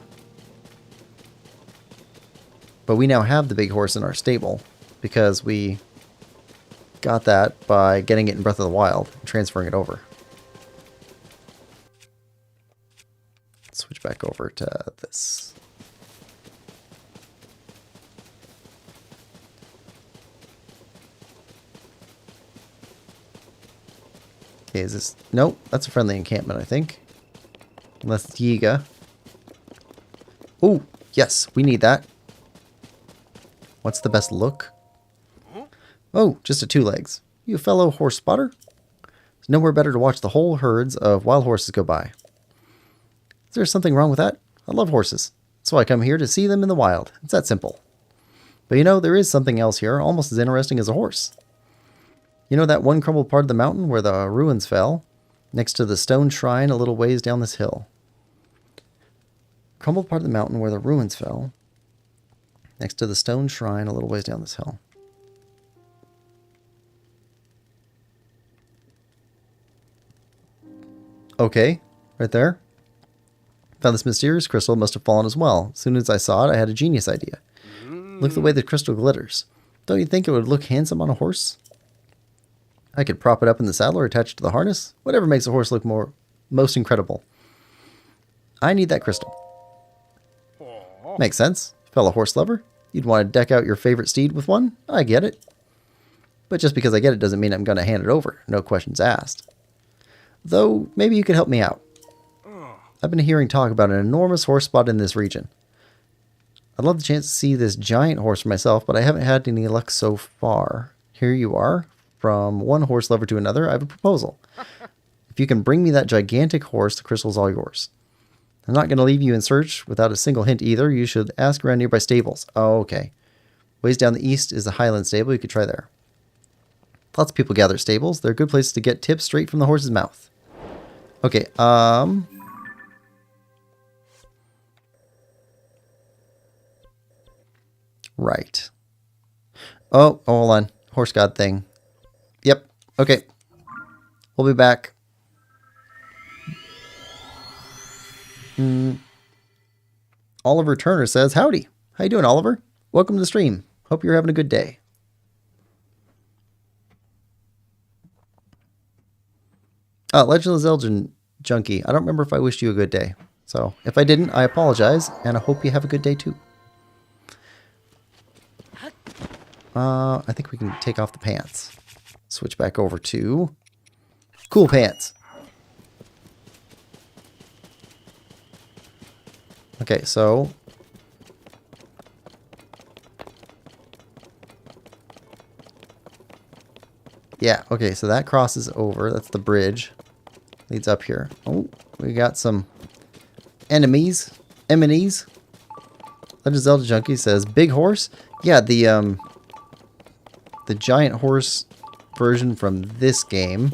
But we now have the big horse in our stable because we got that by getting it in Breath of the Wild and transferring it over. Switch back over to this. Okay, is this... Nope, that's a friendly encampment, I think. Unless it's Yiga. Oh, yes, we need that. What's the best look? Oh, just a 2 legs. You a fellow horse spotter? There's nowhere better to watch the whole herds of wild horses go by. Is there something wrong with that? I love horses. So I come here to see them in the wild. It's that simple. But you know, there is something else here, almost as interesting as a horse. You know that one crumbled part of the mountain where the ruins fell? Next to the stone shrine a little ways down this hill. Crumbled part of the mountain where the ruins fell. Next to the stone shrine a little ways down this hill. Okay, right there. Found this mysterious crystal. It must have fallen as well. As soon as I saw it, I had a genius idea. Look at the way the crystal glitters. Don't you think it would look handsome on a horse? I could prop it up in the saddle or attach it to the harness. Whatever makes a horse look most incredible. I need that crystal. Makes sense. Fellow horse lover. You'd want to deck out your favorite steed with one? I get it. But just because I get it doesn't mean I'm going to hand it over. No questions asked. Though, maybe you could help me out. I've been hearing talk about an enormous horse spot in this region. I'd love the chance to see this giant horse for myself, but I haven't had any luck so far. Here you are. From one horse lover to another, I have a proposal. If you can bring me that gigantic horse, the crystal's all yours. I'm not going to leave you in search without a single hint either. You should ask around nearby stables. Oh, okay. Ways down the east is the Highland stable. You could try there. Lots of people gather at stables. They're good places to get tips straight from the horse's mouth. Okay, right. Oh, hold on. Horse god thing. Yep. Okay. We'll be back. Oliver Turner says, howdy. How you doing, Oliver? Welcome to the stream. Hope you're having a good day. Legend of Zelda Junkie. I don't remember if I wished you a good day. So if I didn't, I apologize. And I hope you have a good day too. I think we can take off the pants. Switch back over to cool pants. Okay, so yeah, okay, so that crosses over. That's the bridge. Leads up here. Oh, we got some enemies. Legend of Zelda Junkie says, big horse? Yeah, the giant horse version from this game.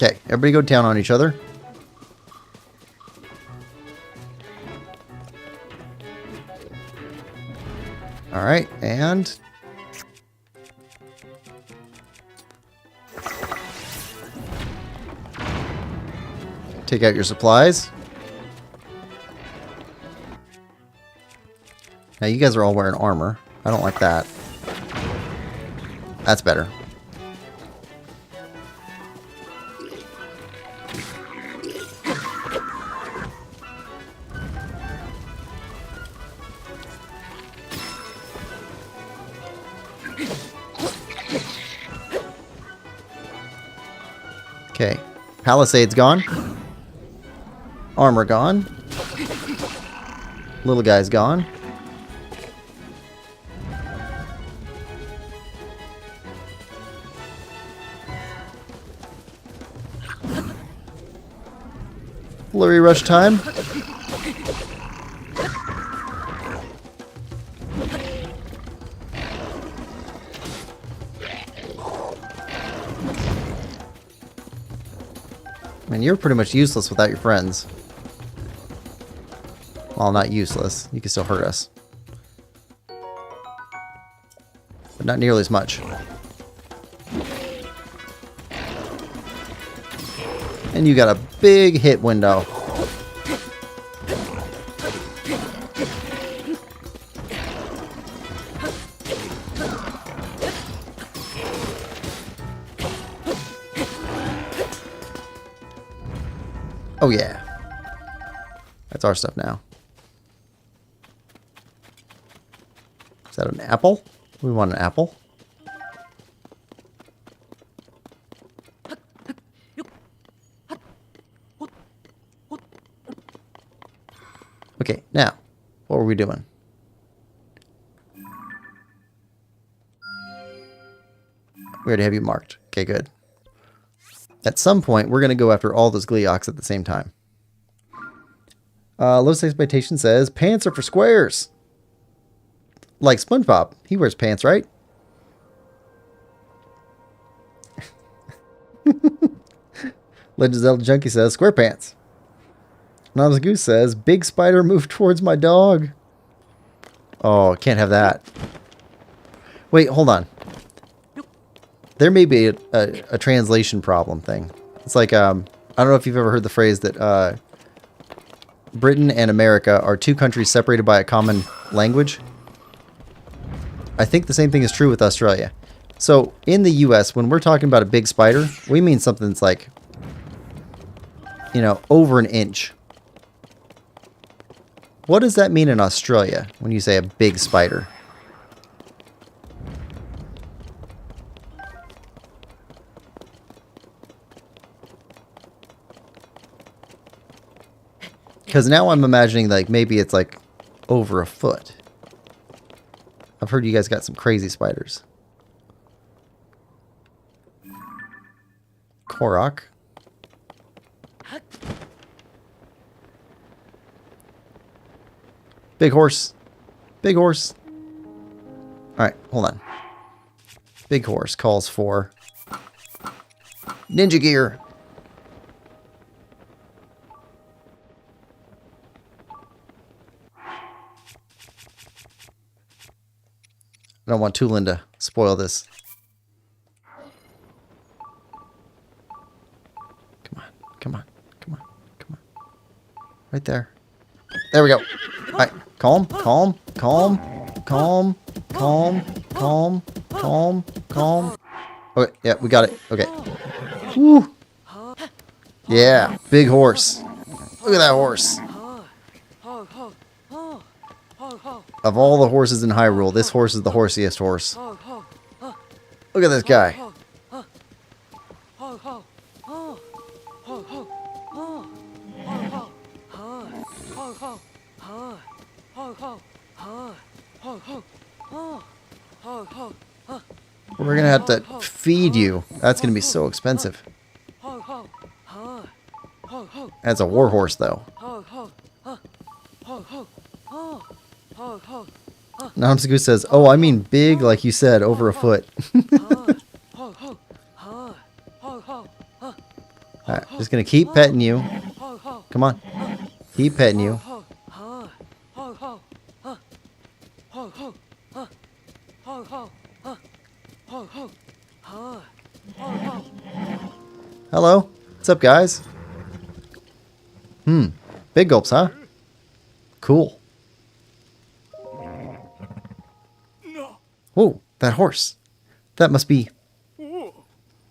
Okay, everybody go down on each other. All right, and take out your supplies. Now you guys are all wearing armor. I don't like that. That's better. Okay, Palisade's gone. Armor gone. Little guy's gone. Flurry rush time. And you're pretty much useless without your friends. Well, not useless. You can still hurt us. But not nearly as much. And you got a big hit window. Oh yeah. That's our stuff now. Is that an apple? We want an apple. Okay, now, what were we doing? We already have you marked. Okay, good. At some point, we're going to go after all those Gleeoks at the same time. Lowest Expectation says, pants are for squares. Like SpongeBob. He wears pants, right? Legend of Zelda Junkie says, square pants. Anonymous Goose says, big spider moved towards my dog. Oh, can't have that. Wait, hold on. There may be a translation problem thing. It's like, I don't know if you've ever heard the phrase that Britain and America are two countries separated by a common language. I think the same thing is true with Australia. So in the US, when we're talking about a big spider, we mean something that's like, you know, over an inch. What does that mean in Australia when you say a big spider? Because now I'm imagining like maybe it's like over a foot. I've heard you guys got some crazy spiders. Korok. Big horse. Big horse. Alright, hold on. Big horse calls for ninja gear. I don't want Tulin to spoil this. Come on, come on, come on, come on. Right there. There we go. All right, calm, calm, calm, calm, calm, calm, calm, calm. Okay, yeah, we got it. Okay. Woo. Yeah, big horse. Look at that horse. Of all the horses in Hyrule, this horse is the horsiest horse. Look at this guy. We're gonna have to feed you. That's gonna be so expensive. That's a war horse, though. Namsaku says, "Oh, I mean big, like you said, over a foot." Alright, just gonna keep petting you. Come on. Keep petting you. Hello. What's up, guys? Big gulps, huh? Cool. Whoa, that horse. That must be...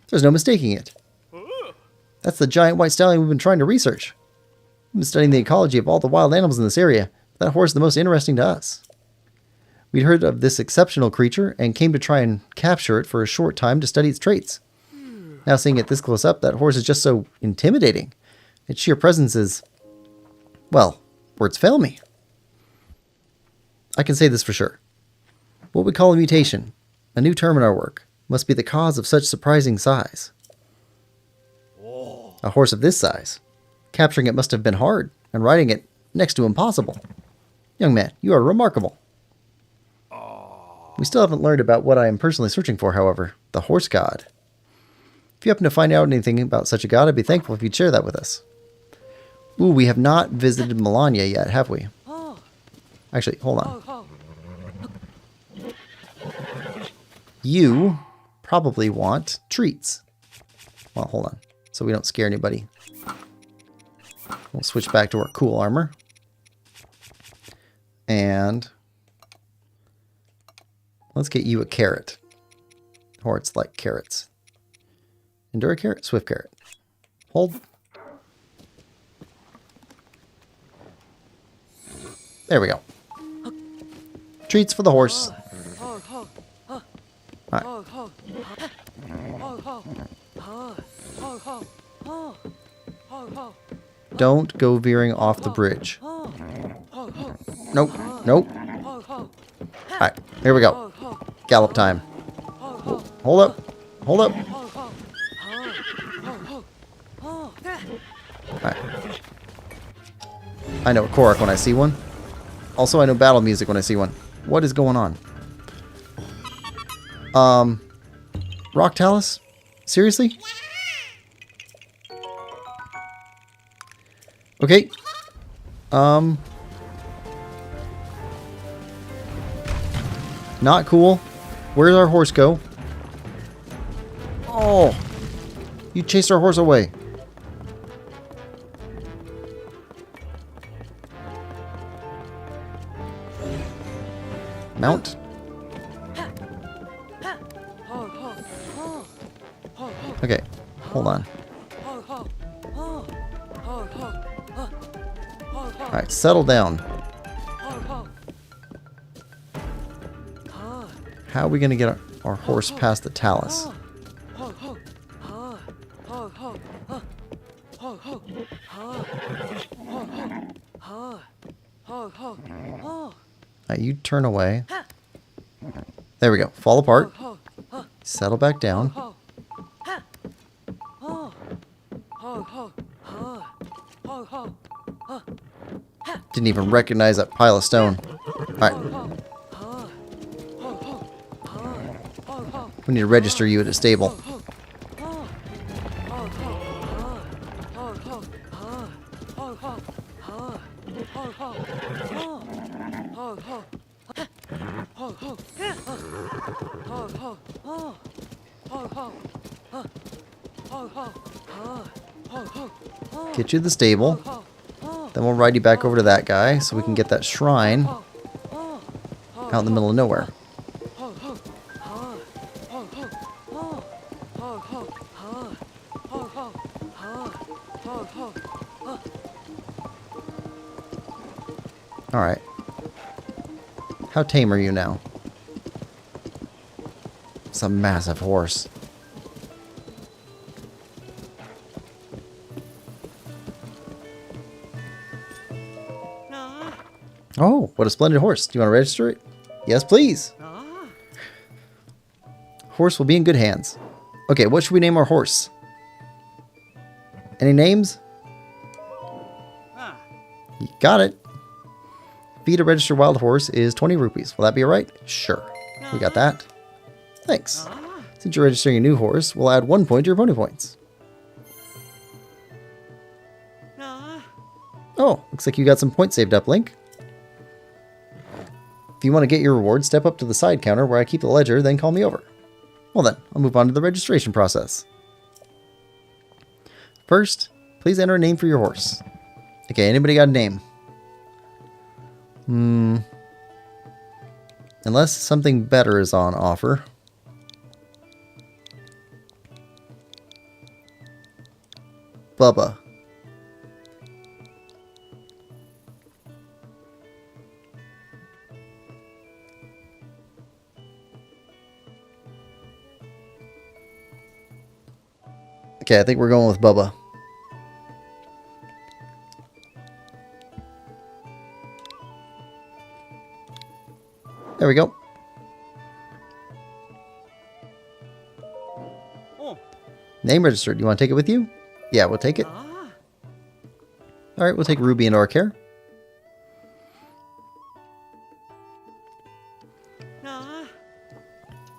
There's no mistaking it. That's the giant white stallion we've been trying to research. We've been studying the ecology of all the wild animals in this area. That horse is the most interesting to us. We'd heard of this exceptional creature and came to try and capture it for a short time to study its traits. Now seeing it this close up, that horse is just so intimidating. Its sheer presence is... Well, words fail me. I can say this for sure. What we call a mutation, a new term in our work, must be the cause of such surprising size. A horse of this size. Capturing it must have been hard, and riding it next to impossible. Young man, you are remarkable. We still haven't learned about what I am personally searching for, however, the horse god. If you happen to find out anything about such a god, I'd be thankful if you'd share that with us. Ooh, we have not visited Melania yet, have we? Actually, hold on. You probably want treats. Well, hold on. So we don't scare anybody. We'll switch back to our cool armor. And let's get you a carrot. Or it's like carrots. Endura carrot, swift carrot. Hold. There we go. Treats for the horse. Right. Don't go veering off the bridge. Nope. Nope. Alright, here we go. Gallop time. Hold up. Hold up. Alright. I know a Korok when I see one. Also, I know battle music when I see one. What is going on? Rock Talus? Seriously? Okay. Not cool. Where'd our horse go? Oh! You chased our horse away. Mount. Okay, hold on. Alright, settle down. How are we going to get our horse past the talus? Now you turn away. There we go. Fall apart. Settle back down. Didn't even recognize that pile of stone. Alright. We need to register you at a stable. Get you to the stable. Then we'll ride you back over to that guy so we can get that shrine out in the middle of nowhere. Alright. How tame are you now? It's a massive horse. Oh, what a splendid horse. Do you want to register it? Yes, please. Horse will be in good hands. Okay, what should we name our horse? Any names? You got it. Fee to register wild horse is 20 rupees. Will that be alright? Sure. We got that. Thanks. Since you're registering a new horse, we'll add 1 point to your pony points. Oh, looks like you got some points saved up, Link. If you want to get your reward, step up to the side counter where I keep the ledger, then call me over. Well then, I'll move on to the registration process. First, please enter a name for your horse. Okay, anybody got a name? Unless something better is on offer. Bubba. Okay, I think we're going with Bubba. There we go. Name registered. You want to take it with you? Yeah, we'll take it. Alright, we'll take Ruby into our care.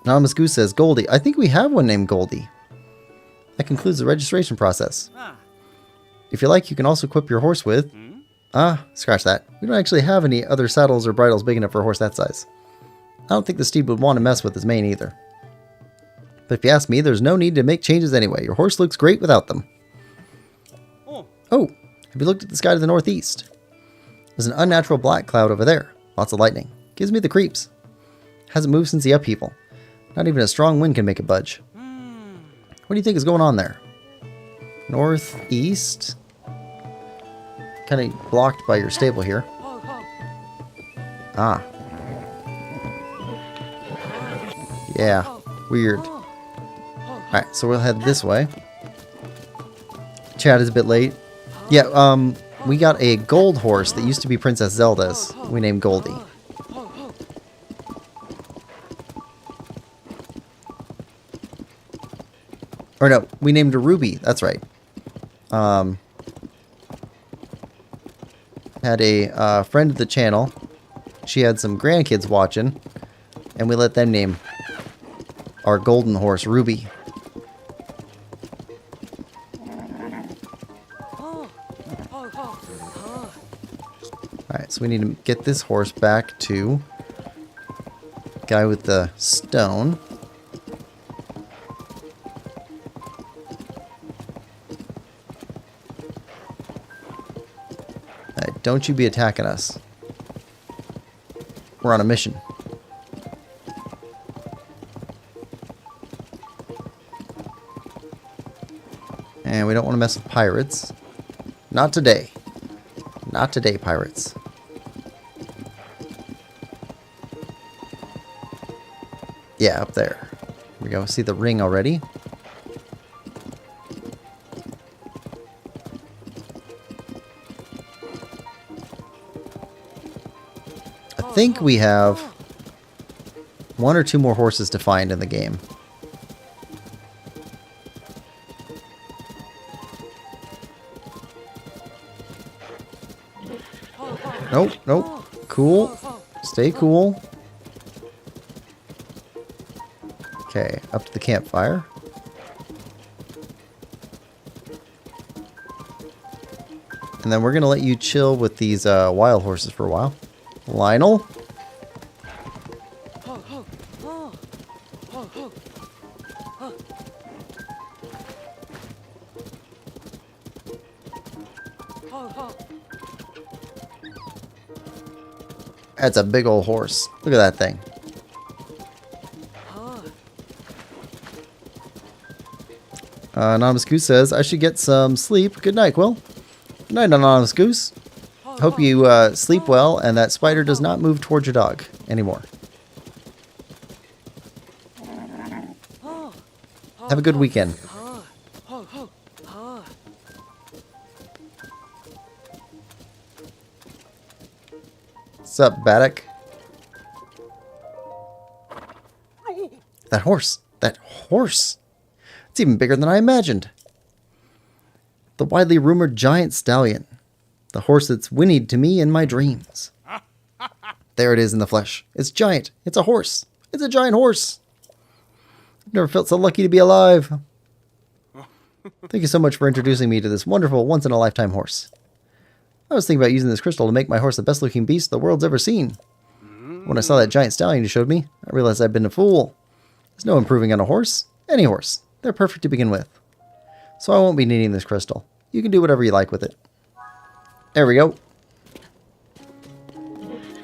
Anonymous Goose says, Goldie. I think we have one named Goldie. That concludes the registration process. If you like, you can also equip your horse with... scratch that. We don't actually have any other saddles or bridles big enough for a horse that size. I don't think the steed would want to mess with his mane either. But if you ask me, there's no need to make changes anyway. Your horse looks great without them. Oh, have you looked at the sky to the northeast? There's an unnatural black cloud over there. Lots of lightning. Gives me the creeps. Hasn't moved since the upheaval. Not even a strong wind can make it budge. What do you think is going on there? Northeast? Kind of blocked by your stable here. Ah. Yeah, weird. Alright, so we'll head this way. Chat is a bit late. Yeah, we got a gold horse that used to be Princess Zelda's. We named Goldie. Or no, we named her Ruby. That's right. Had a friend of the channel. She had some grandkids watching. And we let them name our golden horse Ruby. Alright, so we need to get this horse back to the guy with the stone. Alright, don't you be attacking us. We're on a mission. And we don't want to mess with pirates. Not today. Not today, pirates. Yeah, up there. Here we go. See the ring already. I think we have 1 or 2 more horses to find in the game. Nope, nope. Cool. Stay cool. Okay, up to the campfire. And then we're going to let you chill with these wild horses for a while. Lionel? That's a big old horse. Look at that thing. Anonymous Goose says, I should get some sleep. Good night, Quill. Good night, Anonymous Goose. Hope you sleep well and that spider does not move towards your dog anymore. Have a good weekend. What's up, Baddock? That horse. That horse. It's even bigger than I imagined. The widely rumored giant stallion. The horse that's whinnied to me in my dreams. There it is in the flesh. It's giant. It's a horse. It's a giant horse. I've never felt so lucky to be alive. Thank you so much for introducing me to this wonderful once-in-a-lifetime horse. I was thinking about using this crystal to make my horse the best-looking beast the world's ever seen. When I saw that giant stallion you showed me, I realized I'd been a fool. There's no improving on a horse. Any horse. They're perfect to begin with. So I won't be needing this crystal. You can do whatever you like with it. There we go.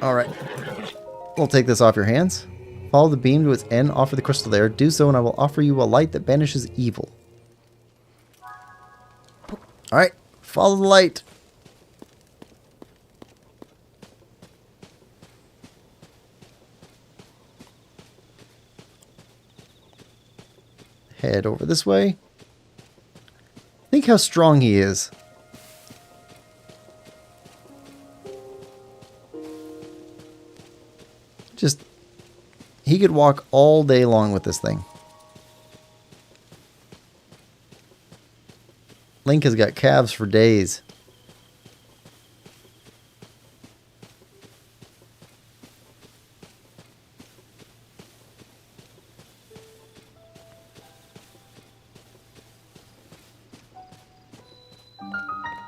Alright. We'll take this off your hands. Follow the beam to its end, offer the crystal there. Do so and I will offer you a light that banishes evil. Alright. Follow the light. Head over this way. Think how strong he is. Just, he could walk all day long with this thing. Link has got calves for days.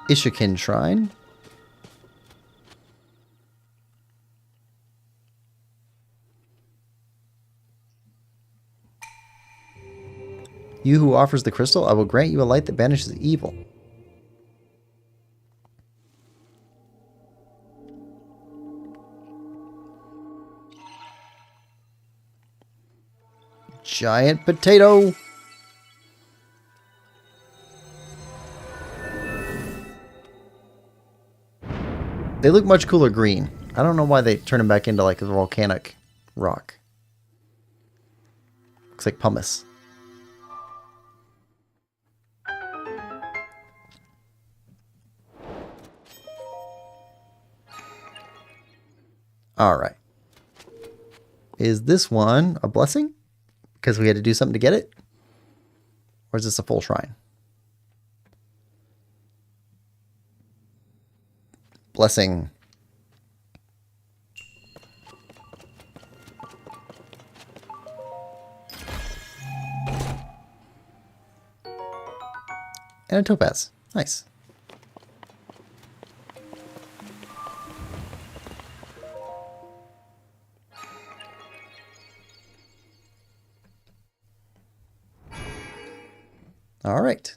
Ishikin Shrine. You who offers the crystal, I will grant you a light that banishes evil. Giant potato. They look much cooler green. I don't know why they turn them back into like a volcanic rock. Looks like pumice. Alright. Is this one a blessing? Because we had to do something to get it? Or is this a full shrine? Blessing. And a topaz. Nice. All right.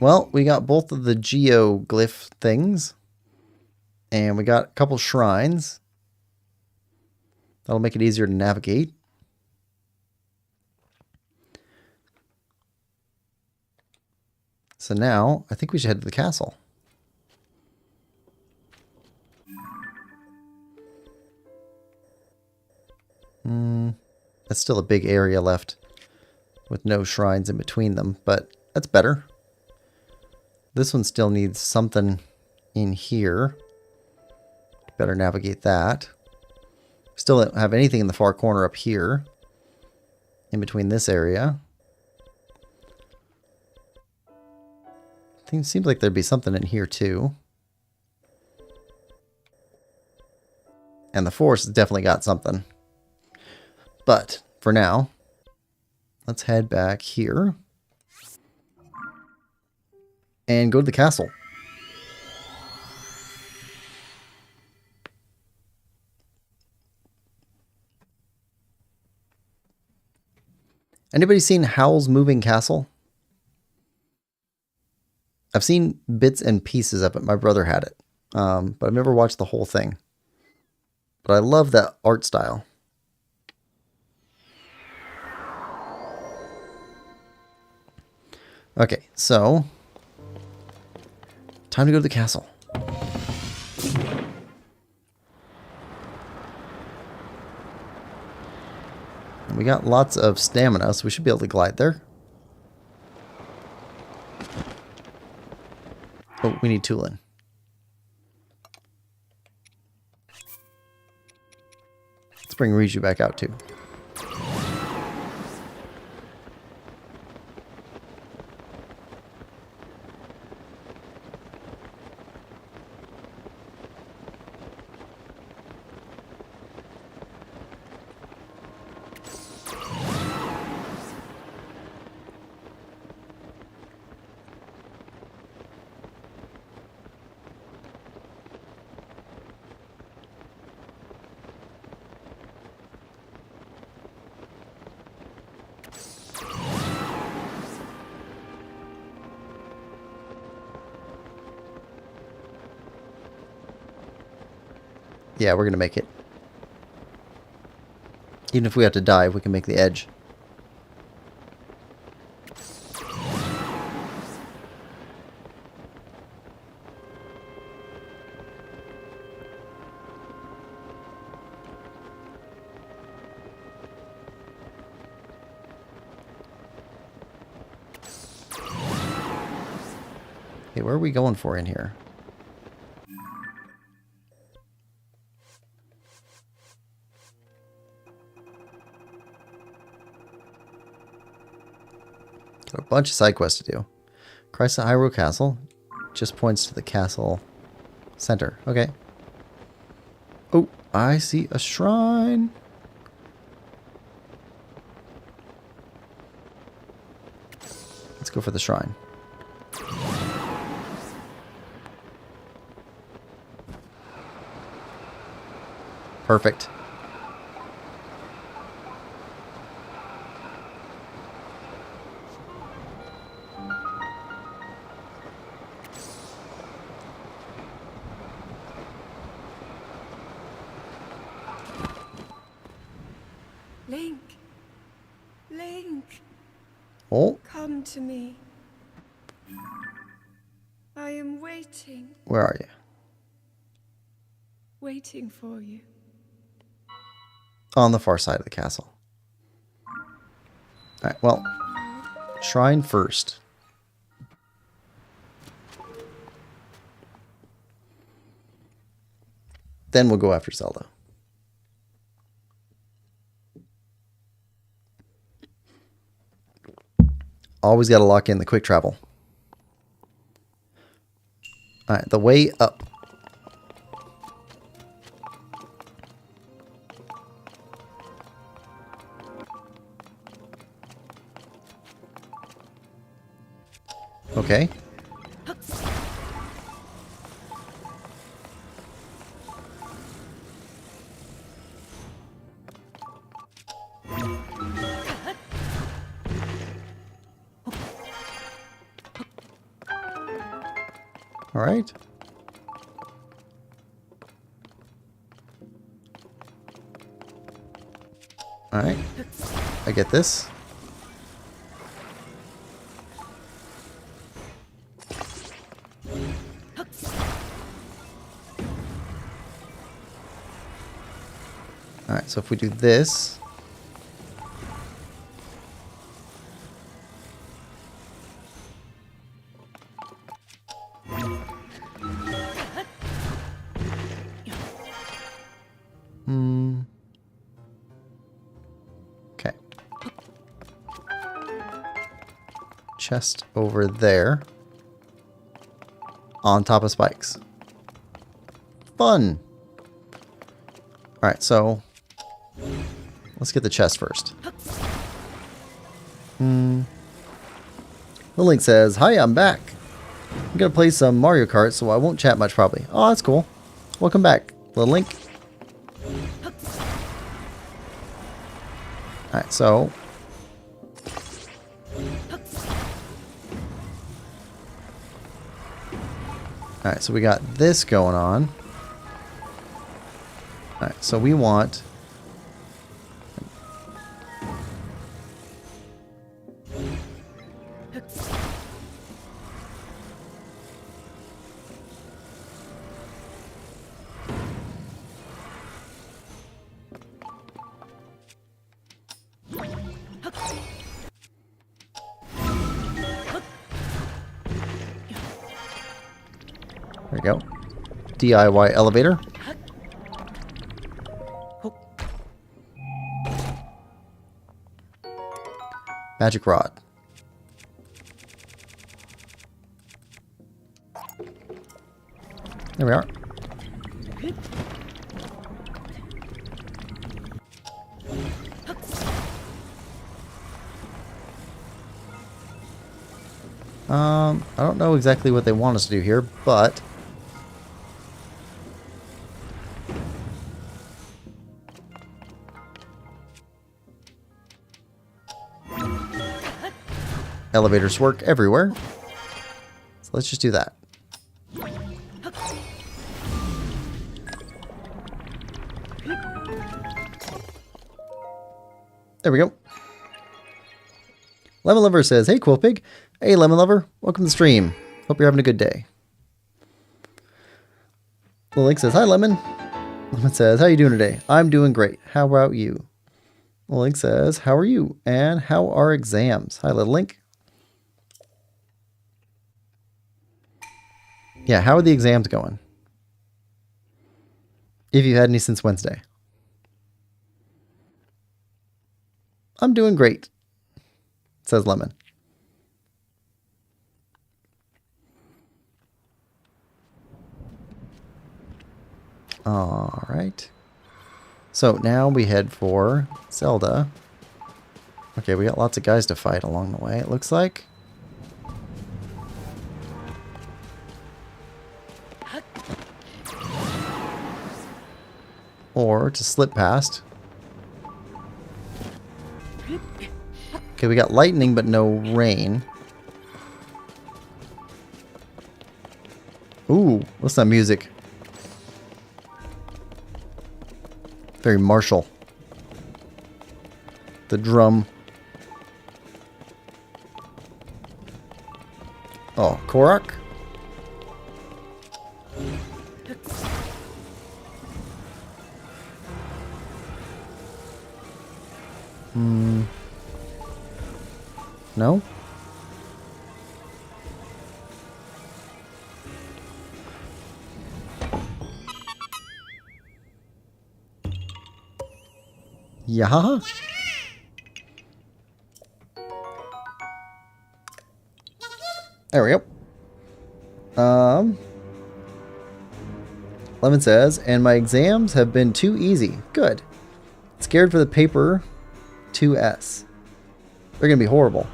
Well, we got both of the geoglyph things. And we got a couple shrines. That'll make it easier to navigate. So now, I think we should head to the castle. That's still a big area left with no shrines in between them, but that's better. This one still needs something in here. Better navigate that. Still don't have anything in the far corner up here. In between this area. Seems like there'd be something in here too. And the forest has definitely got something. But for now, let's head back here. And go to the castle. Anybody seen Howl's Moving Castle? I've seen bits and pieces of it. My brother had it. But I've never watched the whole thing. But I love that art style. Okay, so time to go to the castle. And we got lots of stamina, so we should be able to glide there. Oh, we need Tulin. Let's bring Riju back out too. Yeah, we're going to make it. Even if we have to dive, we can make the edge. Okay, where are we going for in here? Got a bunch of side quests to do. Crisis at Hyrule Castle just points to the castle center. Okay. Oh, I see a shrine. Let's go for the shrine. Perfect. Link. Link. Oh, Come to me. I am waiting. where are you? Waiting for you. On the far side of the castle. Alright, well, shrine first. Then we'll go after Zelda. Always got to lock in the quick travel. Alright, the way up. Okay. All right. All right. I get this. All right, so if we do this, chest over there. On top of spikes. Fun! Alright, so let's get the chest first. The link says, "Hi, I'm back. I'm gonna play some Mario Kart, so I won't chat much probably." Oh, that's cool. Welcome back, little link. Alright, so alright, so we got this going on. Alright, so we want there we go. DIY elevator. Magic rod. There we are. I don't know exactly what they want us to do here, but elevators work everywhere. So let's just do that. There we go. Lemon Lover says, "Hey, Quillpig." Hey, Lemon Lover. Welcome to the stream. Hope you're having a good day. The link says, "Hi, Lemon." Lemon says, "How you doing today?" "I'm doing great. How about you?" The link says, "How are you? And how are exams?" Hi, little link. Yeah, how are the exams going? If you had any since Wednesday. "I'm doing great," says Lemon. All right. So now we head for Zelda. Okay, we got lots of guys to fight along the way, it looks like. Or to slip past. Okay, we got lightning but no rain. Ooh, what's that music? Very martial. The drum. Oh, Korok? No? Yeah. There we go. Lemon says, "And my exams have been too easy." Good. Scared for the paper 2S. They're gonna be horrible.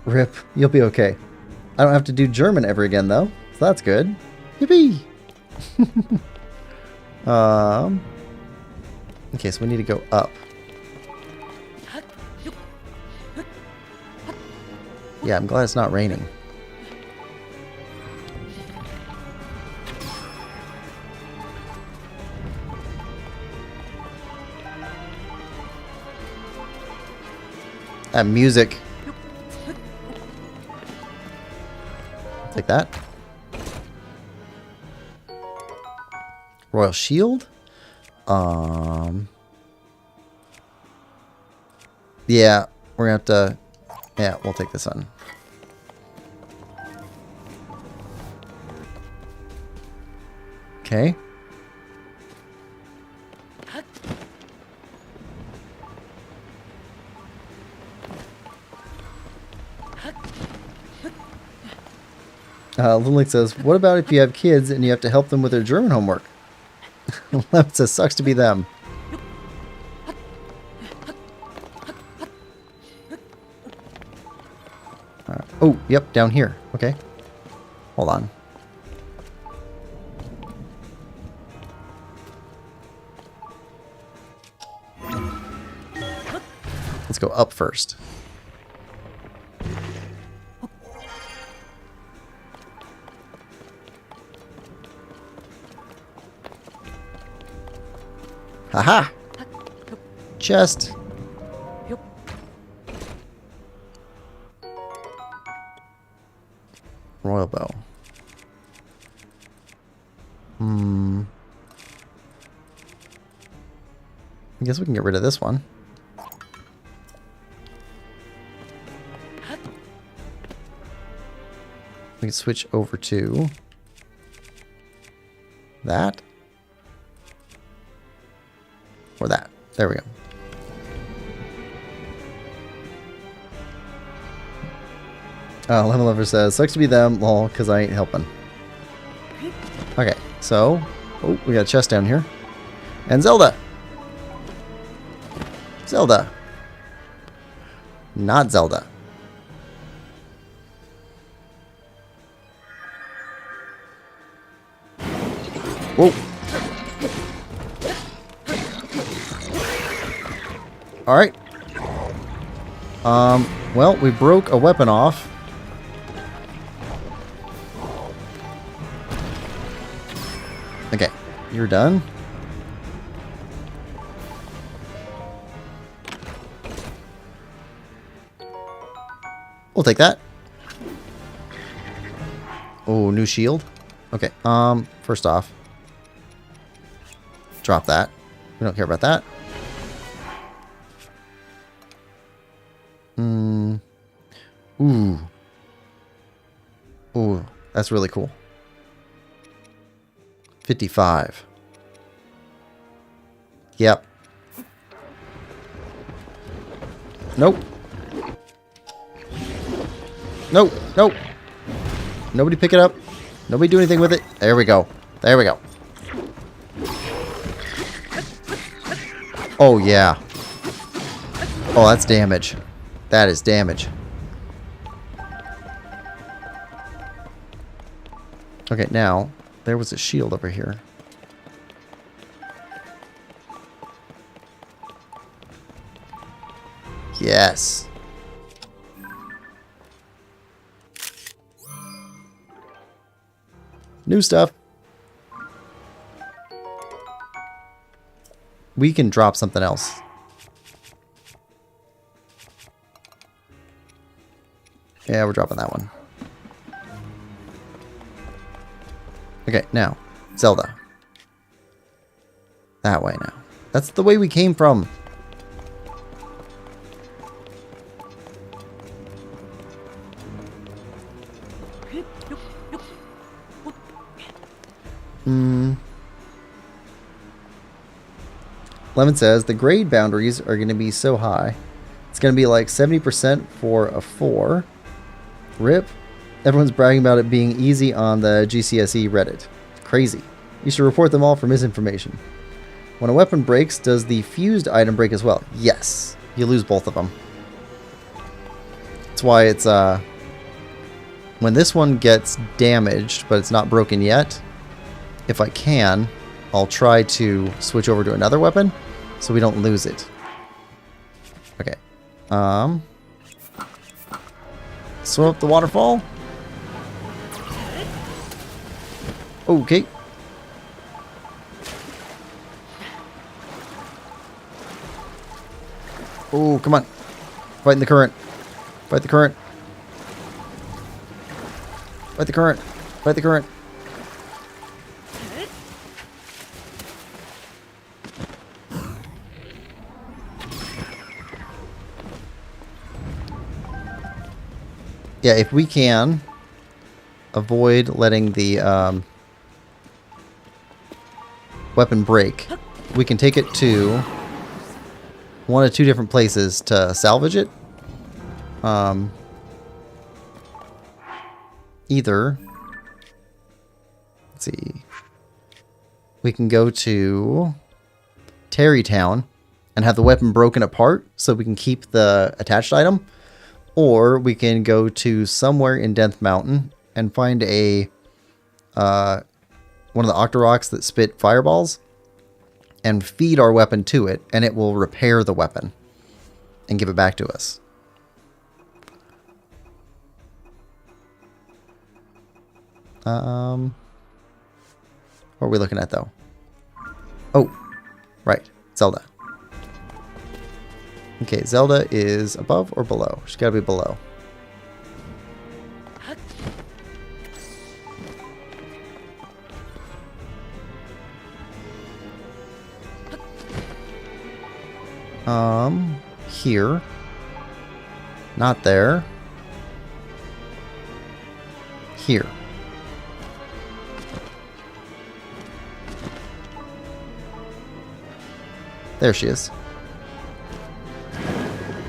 Rip, you'll be okay. I don't have to do German ever again though, so that's good. Yippee! Okay, so we need to go up. Yeah, I'm glad it's not raining. That music. Like that. Royal Shield? Yeah, we're gonna have to... Yeah, we'll take this one. Okay. Lilink says, what about if you have kids and you have to help them with their German homework? Lemon says, sucks to be them. Oh, yep, down here. Okay. Hold on. Let's go up first. Haha! Chest. Royal bow. I guess we can get rid of this one. We can switch over to that. Or that. There we go. Lemon Lover says, sucks to be them, lol, because I ain't helping. Okay, so... Oh, we got a chest down here. And Zelda! Zelda! Not Zelda. Whoa! Alright. Well, we broke a weapon off. Okay, you're done. We'll take that. Oh, new shield. Okay, first off, drop that. We don't care about that. Ooh. Ooh, that's really cool. 55. Yep. Nope. Nope. Nope. Nobody pick it up. Nobody do anything with it. There we go. There we go. Oh, yeah. Oh, that's damage. That is damage. Okay, now, there was a shield over here. Yes. New stuff. We can drop something else. Yeah, we're dropping that one. Okay, now, Zelda. That way now. That's the way we came from. Lemon says the grade boundaries are going to be so high. It's going to be like 70% for a 4. RIP. Everyone's bragging about it being easy on the GCSE Reddit. Crazy. You should report them all for misinformation. When a weapon breaks, does the fused item break as well? Yes. You lose both of them. That's why it's, when this one gets damaged, but it's not broken yet, if I can, I'll try to switch over to another weapon so we don't lose it. Okay. Swim up the waterfall. Okay. Oh, come on. Fight in the current. Fight the current. Fight the current. Fight the current. Yeah, if we can avoid letting the weapon break, we can take it to one of 2 different places to salvage it. Either see. We can go to Terrytown and have the weapon broken apart so we can keep the attached item. Or we can go to somewhere in Death Mountain and find a one of the Octoroks that spit fireballs and feed our weapon to it, and it will repair the weapon and give it back to us. What are we looking at, though? Oh, right. Zelda. Okay, Zelda is above or below? She's got to be below. Here. Not there. Here. There she is.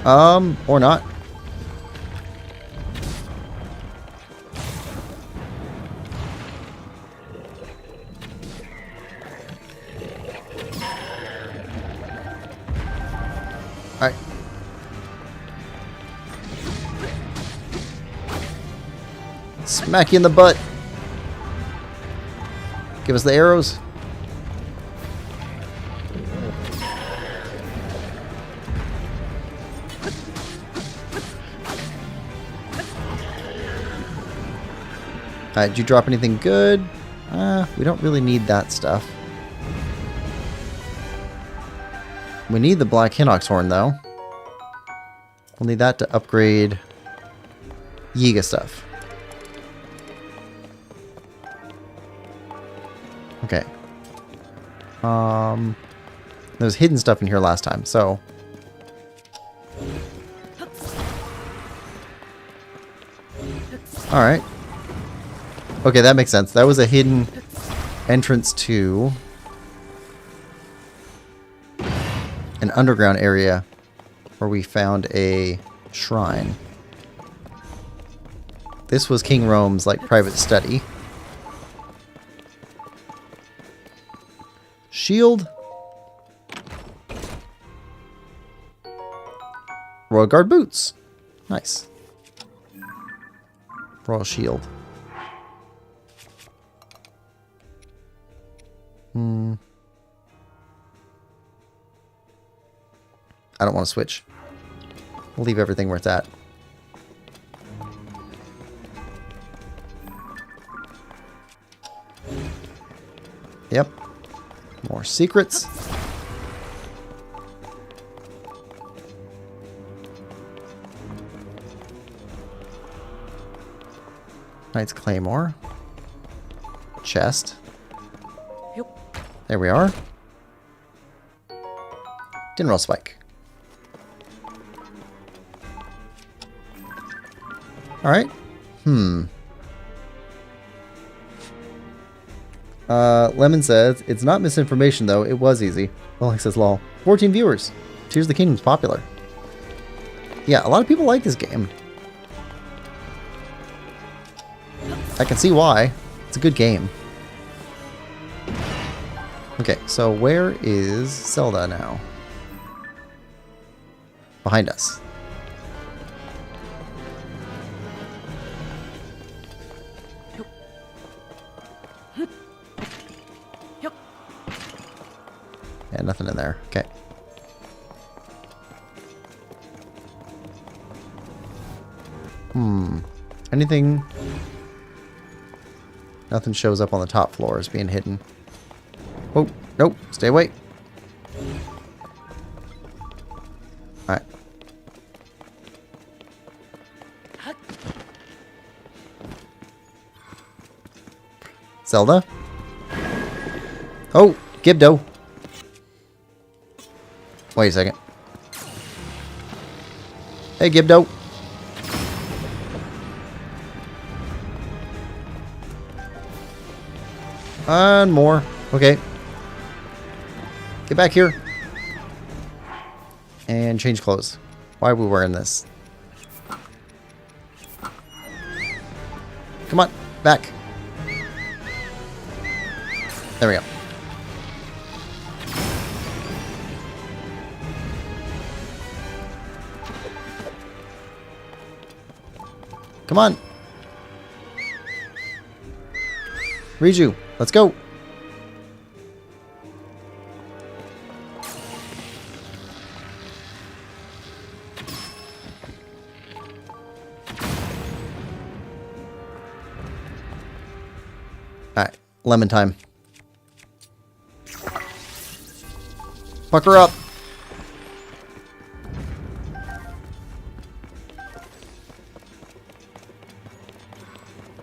Or not. Alright. Smack you in the butt. Give us the arrows. Alright, did you drop anything good? We don't really need that stuff. We need the Black Hinox Horn, though. We'll need that to upgrade Yiga stuff. Okay. There was hidden stuff in here last time, so... Alright. Okay, that makes sense. That was a hidden entrance to an underground area where we found a shrine. This was King Rome's, like, private study. Shield. Royal Guard boots. Nice. Royal shield. I don't want to switch. We'll leave everything where it's at. Yep. More secrets. Knight's Claymore. Chest. There we are. Dinner Spike. Alright. Lemon says, it's not misinformation though, it was easy. Well, he says lol. 14 viewers. Tears of the Kingdom's popular. Yeah, a lot of people like this game. I can see why. It's a good game. Okay, so where is Zelda now? Behind us. Yeah, nothing in there. Okay. Anything? Nothing shows up on the top floor as being hidden. Oh, nope. Stay away. Alright. Zelda? Oh, Gibdo. Wait a second. Hey, Gibdo. And more. Okay. Get back here. And change clothes. Why are we wearing this? Come on. Back. There we go. Come on. Riju, let's go. Alright, lemon time. Pucker up.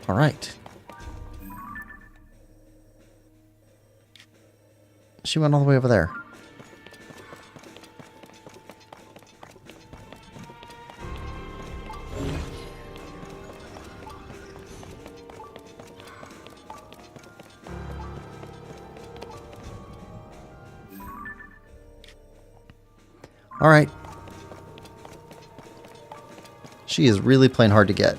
Alright. She went all the way over there. All right. She is really playing hard to get.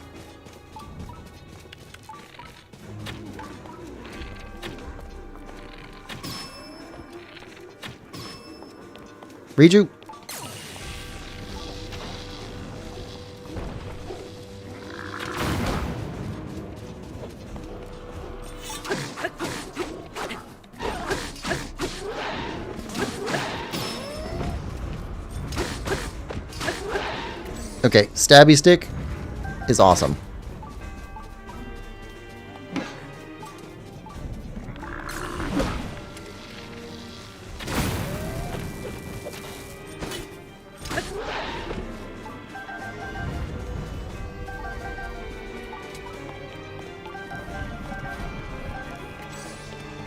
Riju. Okay, stabby stick is awesome.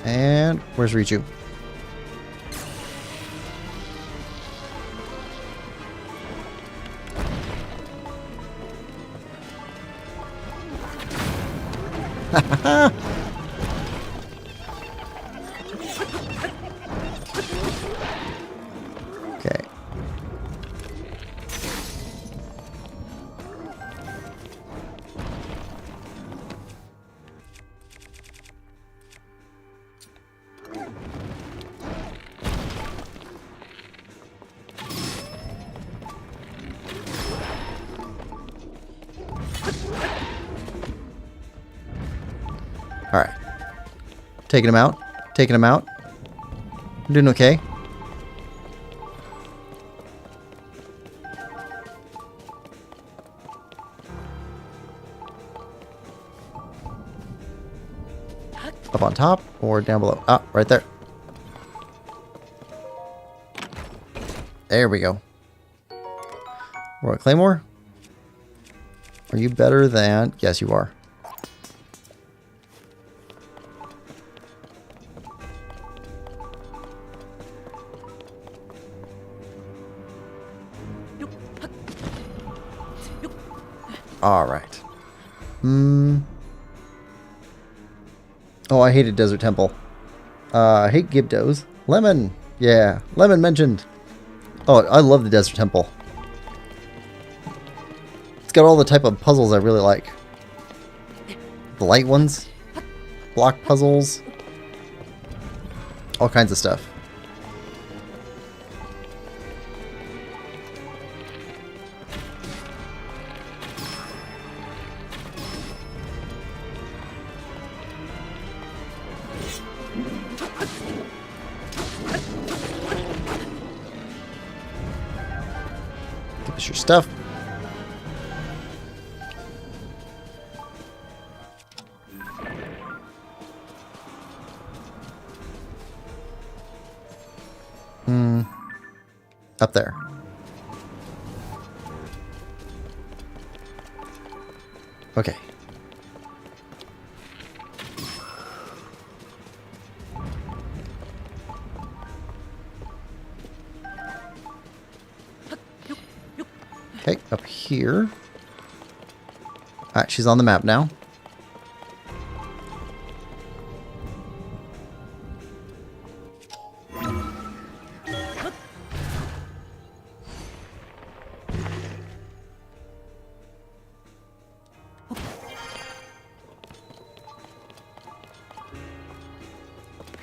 And where's Riju? Okay. All right. Taking him out. Taking him out. I'm doing okay. Up on top or down below? Ah, right there. There we go. Roy Claymore? Are you better than... Yes, you are. All right. Oh, I hated Desert Temple. I hate Gibdos. Lemon. Yeah, Lemon mentioned. Oh, I love the Desert Temple. It's got all the type of puzzles I really like. The light ones. Block puzzles. All kinds of stuff. Give us your stuff. Up there. Okay. Okay, up here. Alright, she's on the map now.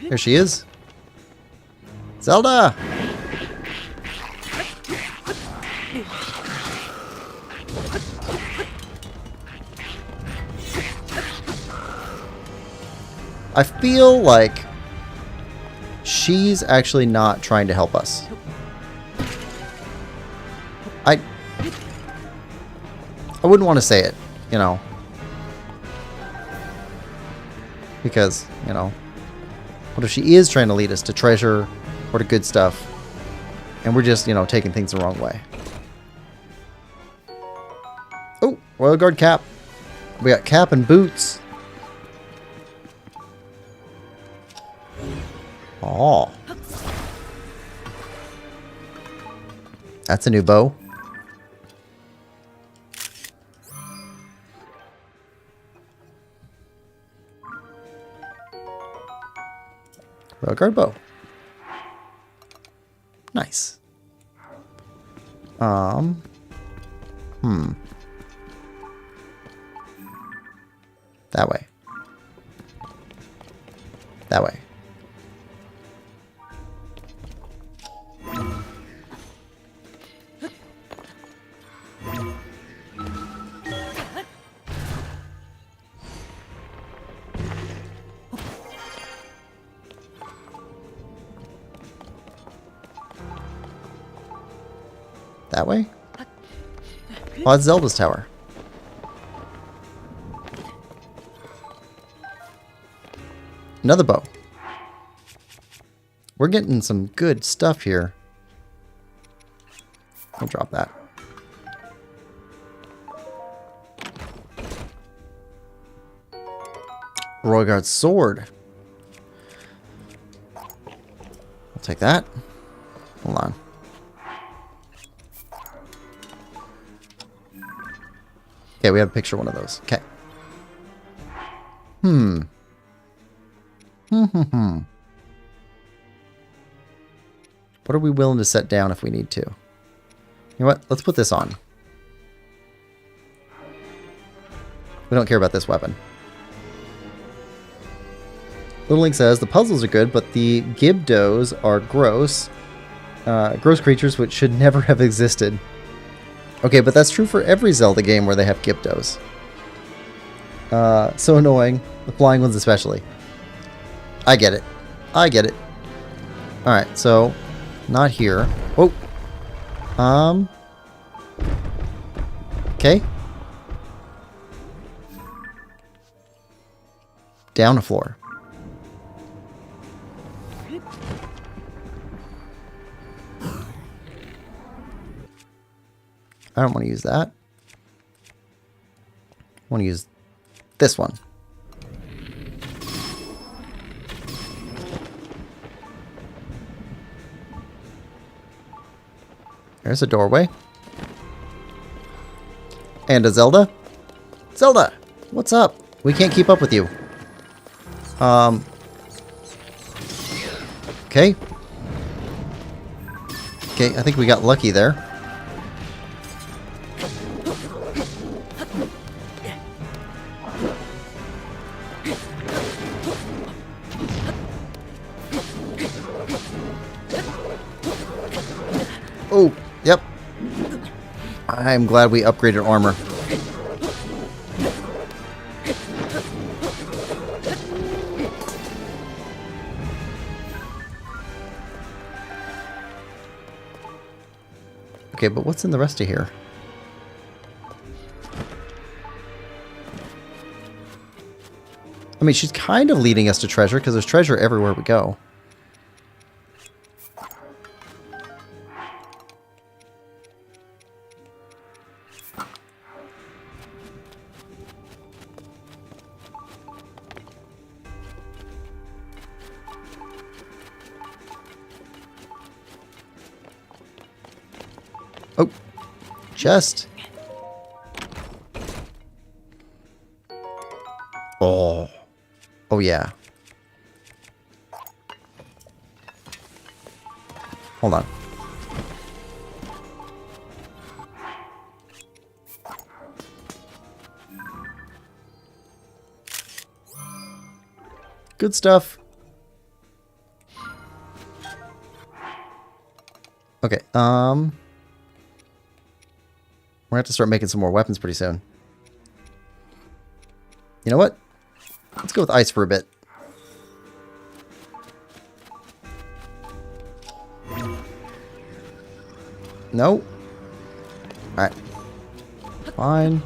There she is. Zelda! I feel like she's actually not trying to help us. I wouldn't want to say it, you know. Because, you know, what if she is trying to lead us to treasure or to good stuff, and we're just, you know, taking things the wrong way. Oh, Royal Guard cap. We got cap and boots. Oh. That's a new bow. Royal Guard bow. Nice. That way. That way. That way? Oh, that's Zelda's tower. Another bow. We're getting some good stuff here. I'll drop that. Royal Guard sword. I'll take that. Hold on. Okay, we have a picture of one of those. Okay. What are we willing to set down if we need to? You know what? Let's put this on. We don't care about this weapon. Little Link says, the puzzles are good, but the Gibdos are gross. Gross creatures which should never have existed. Okay, but that's true for every Zelda game where they have Gibdos. So annoying. The flying ones especially. I get it. I get it. Alright, so... not here. Oh! Okay. Down a floor. I don't want to use that. I want to use this one. There's a doorway. And a Zelda. Zelda! What's up? We can't keep up with you. Okay. Okay, I think we got lucky there. Oh, yep. I'm glad we upgraded armor. Okay, but what's in the rest of here? I mean, she's kind of leading us to treasure because there's treasure everywhere we go. Oh, chest. Oh. Oh, yeah. Hold on. Good stuff. Okay, we're gonna have to start making some more weapons pretty soon. You know what? Let's go with ice for a bit. No. Alright. Fine.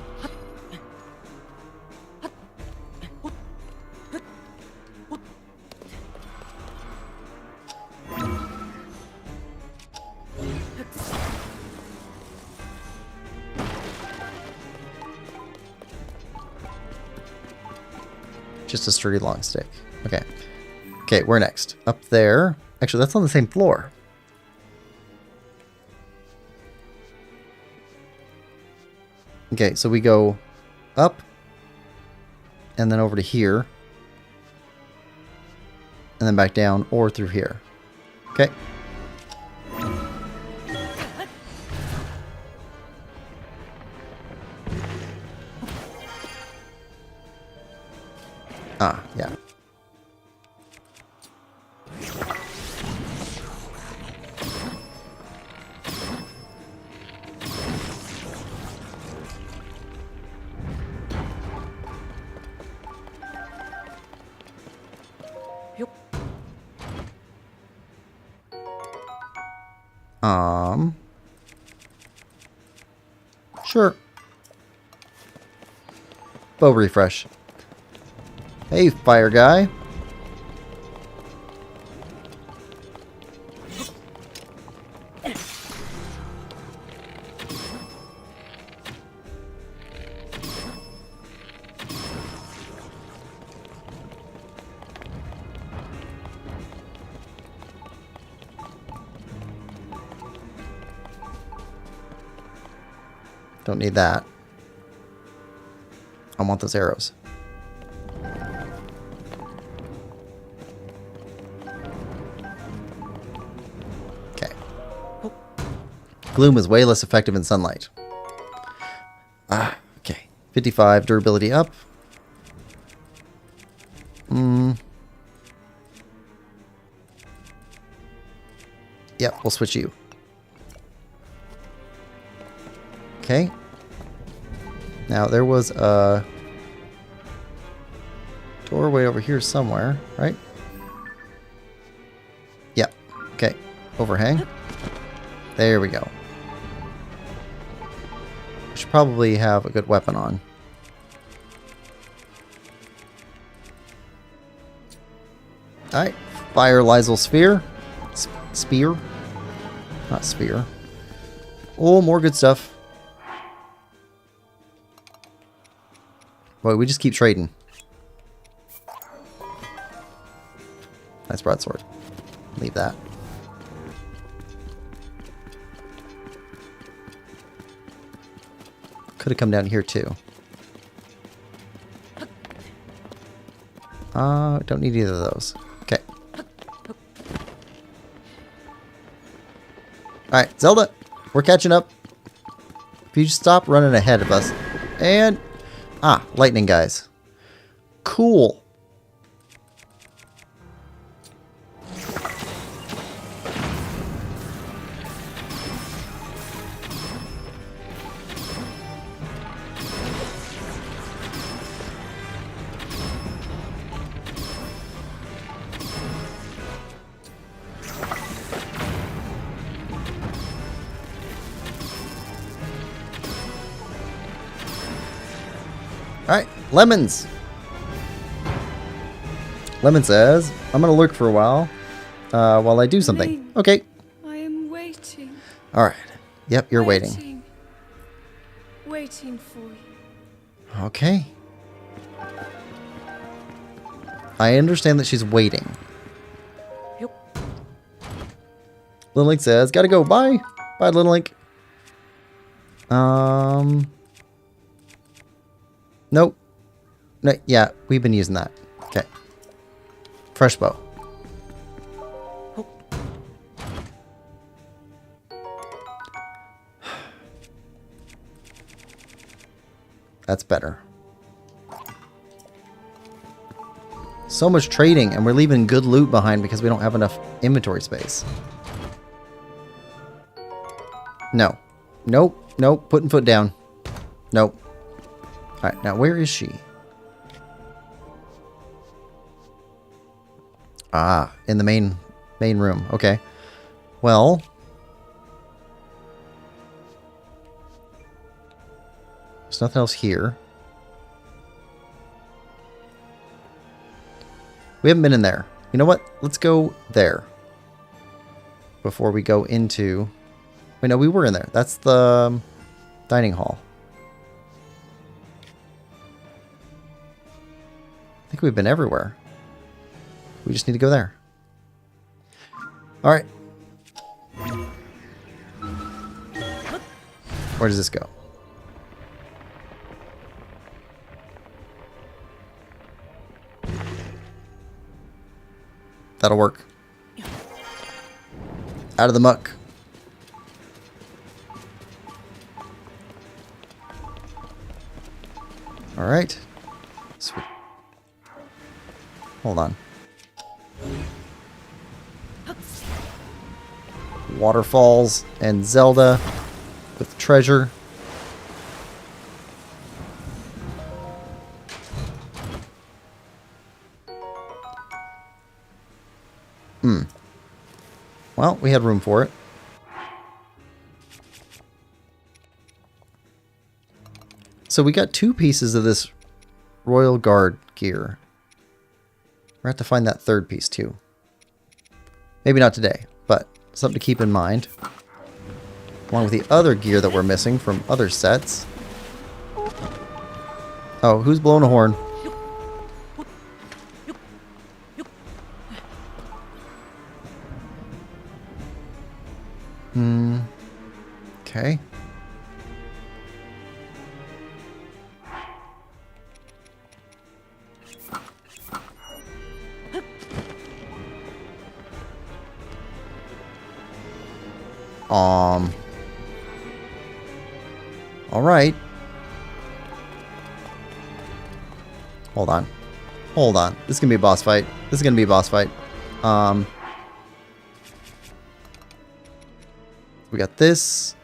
Just a sturdy long stick. Okay. Okay, where next? Up there. Actually, that's on the same floor. Okay, so we go up and then over to here and then back down or through here. Okay. Ah, yeah. Sure. Bow refresh. Hey, fire guy. Don't need that. I want those arrows. Okay. Gloom is way less effective in sunlight. Ah, okay. 55 durability up. Yep, we'll switch you. Okay. Now, there was a doorway over here somewhere, right? Yep. Okay. Overhang. There we go. We should probably have a good weapon on. Alright. Fire Lysel Sphere. Spear. Not spear. Oh, more good stuff. Boy, we just keep trading. Nice broadsword. Leave that. Could have come down here too. Don't need either of those. Okay. Alright, Zelda, we're catching up. If you just stop running ahead of us. And... ah, lightning guys. Cool. Alright, Lemons. Lemon says, I'm going to lurk for a while I do something. Link, Okay. I am waiting. Alright. Yep, you're waiting. Waiting for you. Okay. I understand that she's waiting. Little Link says, gotta go. Bye. Bye, Little Link. Nope. No, yeah, we've been using that. Okay. Fresh bow. That's better. So much trading, and we're leaving good loot behind because we don't have enough inventory space. No. Nope. Nope. Putting foot down. Nope. Alright, now where is she? Ah, in the main room. Okay. Well, there's nothing else here. We haven't been in there. You know what? Let's go there. Before we go into... Wait, no, we were in there. That's the dining hall. I think we've been everywhere. We just need to go there. Alright. Where does this go? That'll work. Out of the muck. Alright. Sweet. Hold on. Waterfalls and Zelda with treasure. Well, we had room for it. So we got 2 pieces of this Royal Guard gear. We're going to have to find that 3rd piece too. Maybe not today, but something to keep in mind. Along with the other gear that we're missing from other sets. Oh, who's blowing a horn? Okay. All right. Hold on. Hold on. This is going to be a boss fight. This is going to be a boss fight. We got this.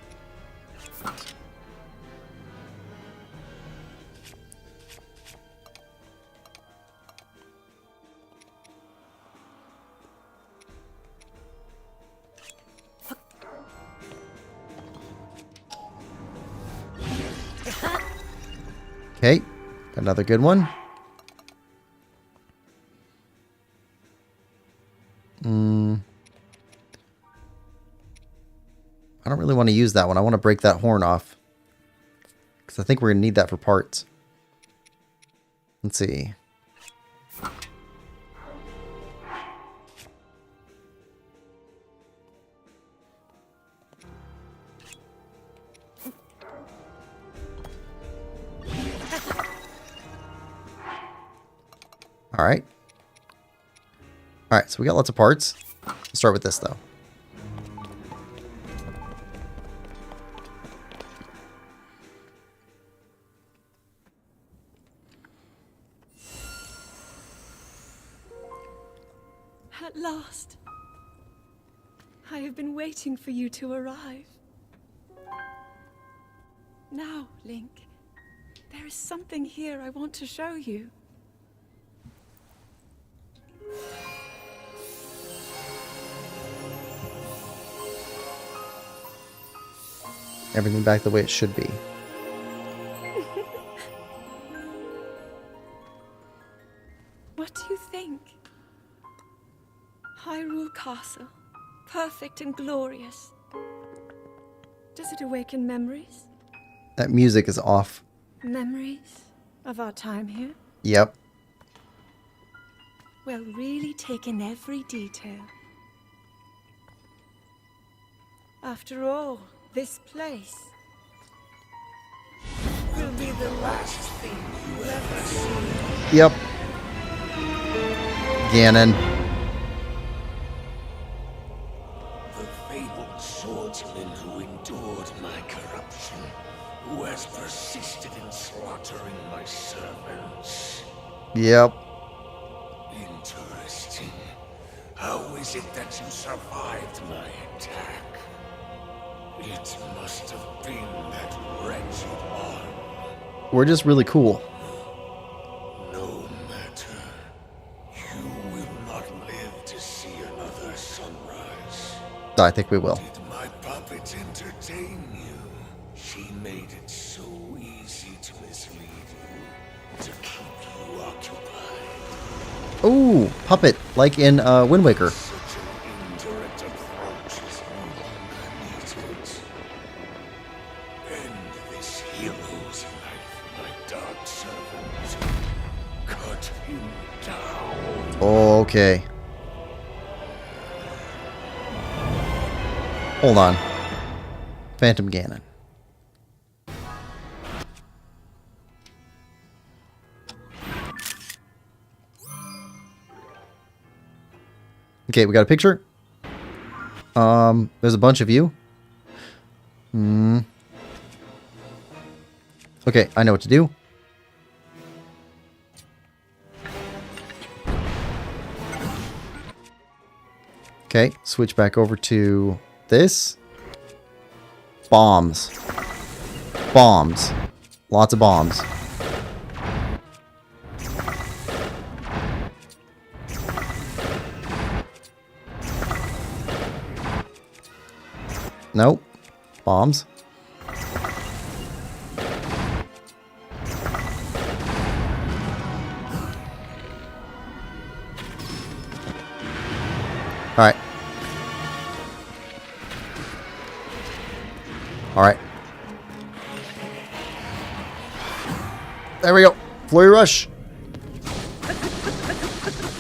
Okay, another good one. I don't really want to use that one. I want to break that horn off. Because I think we're going to need that for parts. Let's see. Alright. Alright, so we got lots of parts. Let's start with this, though. At last. I have been waiting for you to arrive. Now, Link, there is something here I want to show you. Everything back the way it should be. What do you think? Hyrule Castle, perfect and glorious. Does it awaken memories? That music is off. Memories of our time here? Yep. Well, really take in every detail. After all, this place Will be the last thing you ever see. Yep. Ganon. The fabled swordsman who endured my corruption, who has persisted in slaughtering my servants. Yep. Interesting. How is it that you survived my attack? It must have been that wretched arm. We're just really cool. No matter. You will not live to see another sunrise. I think we will. Did my puppet entertain you? She made it so easy to mislead you, to keep you occupied. Ooh, puppet, like in Wind Waker. Such an indirect approach is no longer needed. End this hero's life, my dark servant. Cut him down. Okay. Hold on. Phantom Ganon. Okay, we got a picture. There's a bunch of you. Okay, I know what to do. Okay, switch back over to this. Bombs. Bombs. Lots of bombs. Nope. Bombs. Alright. Alright. There we go. Flurry rush.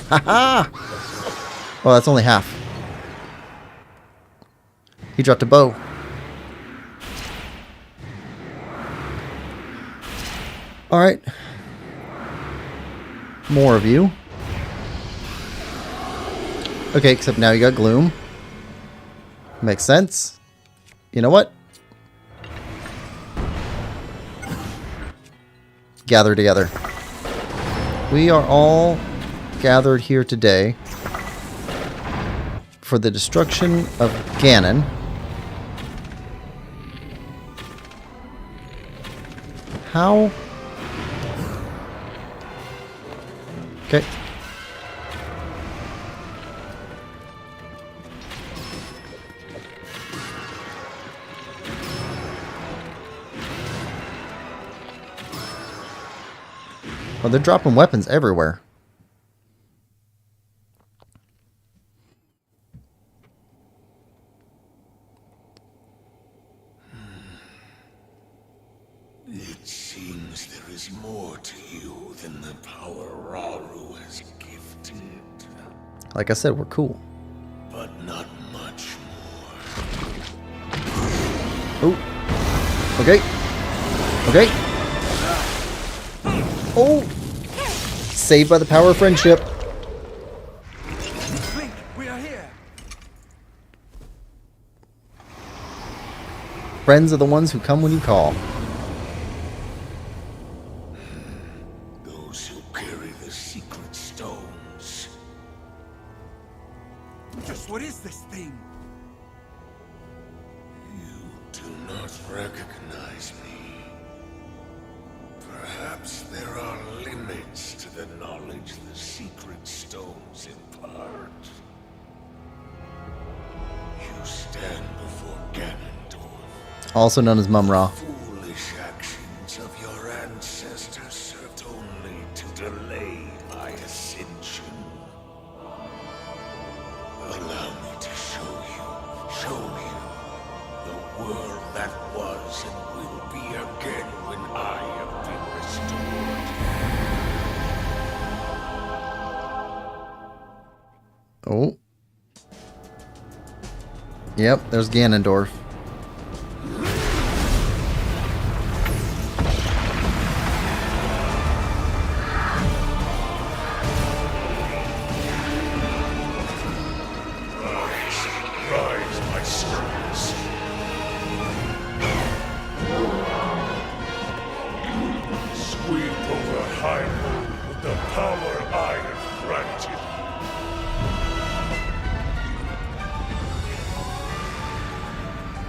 Haha. Oh, that's only half. He dropped a bow. Alright. More of you. Okay, except now you got Gloom. Makes sense. You know what? Gather together. We are all gathered here today for the destruction of Ganon. How? Okay. Well, they're dropping weapons everywhere. It seems there is more to you than the power Rauru has gifted. Like I said, we're cool. But not much more. Oh. Okay. Okay. Oh. Saved by the power of friendship. Link, we are here. Friends are the ones who come when you call. Those who carry the secret stones. Just what is this thing? You do not recognize me. Perhaps there are limits to the knowledge the secret stones impart. You stand before Ganondorf. Also known as Mumra. Foolish actions of your ancestors served only to delay my ascension. Allow me to show you the world that was and will be again when I have been restored. Oh. Yep, there's Ganondorf. Rise, my servants. Sweep over Hyrule with the power I have granted.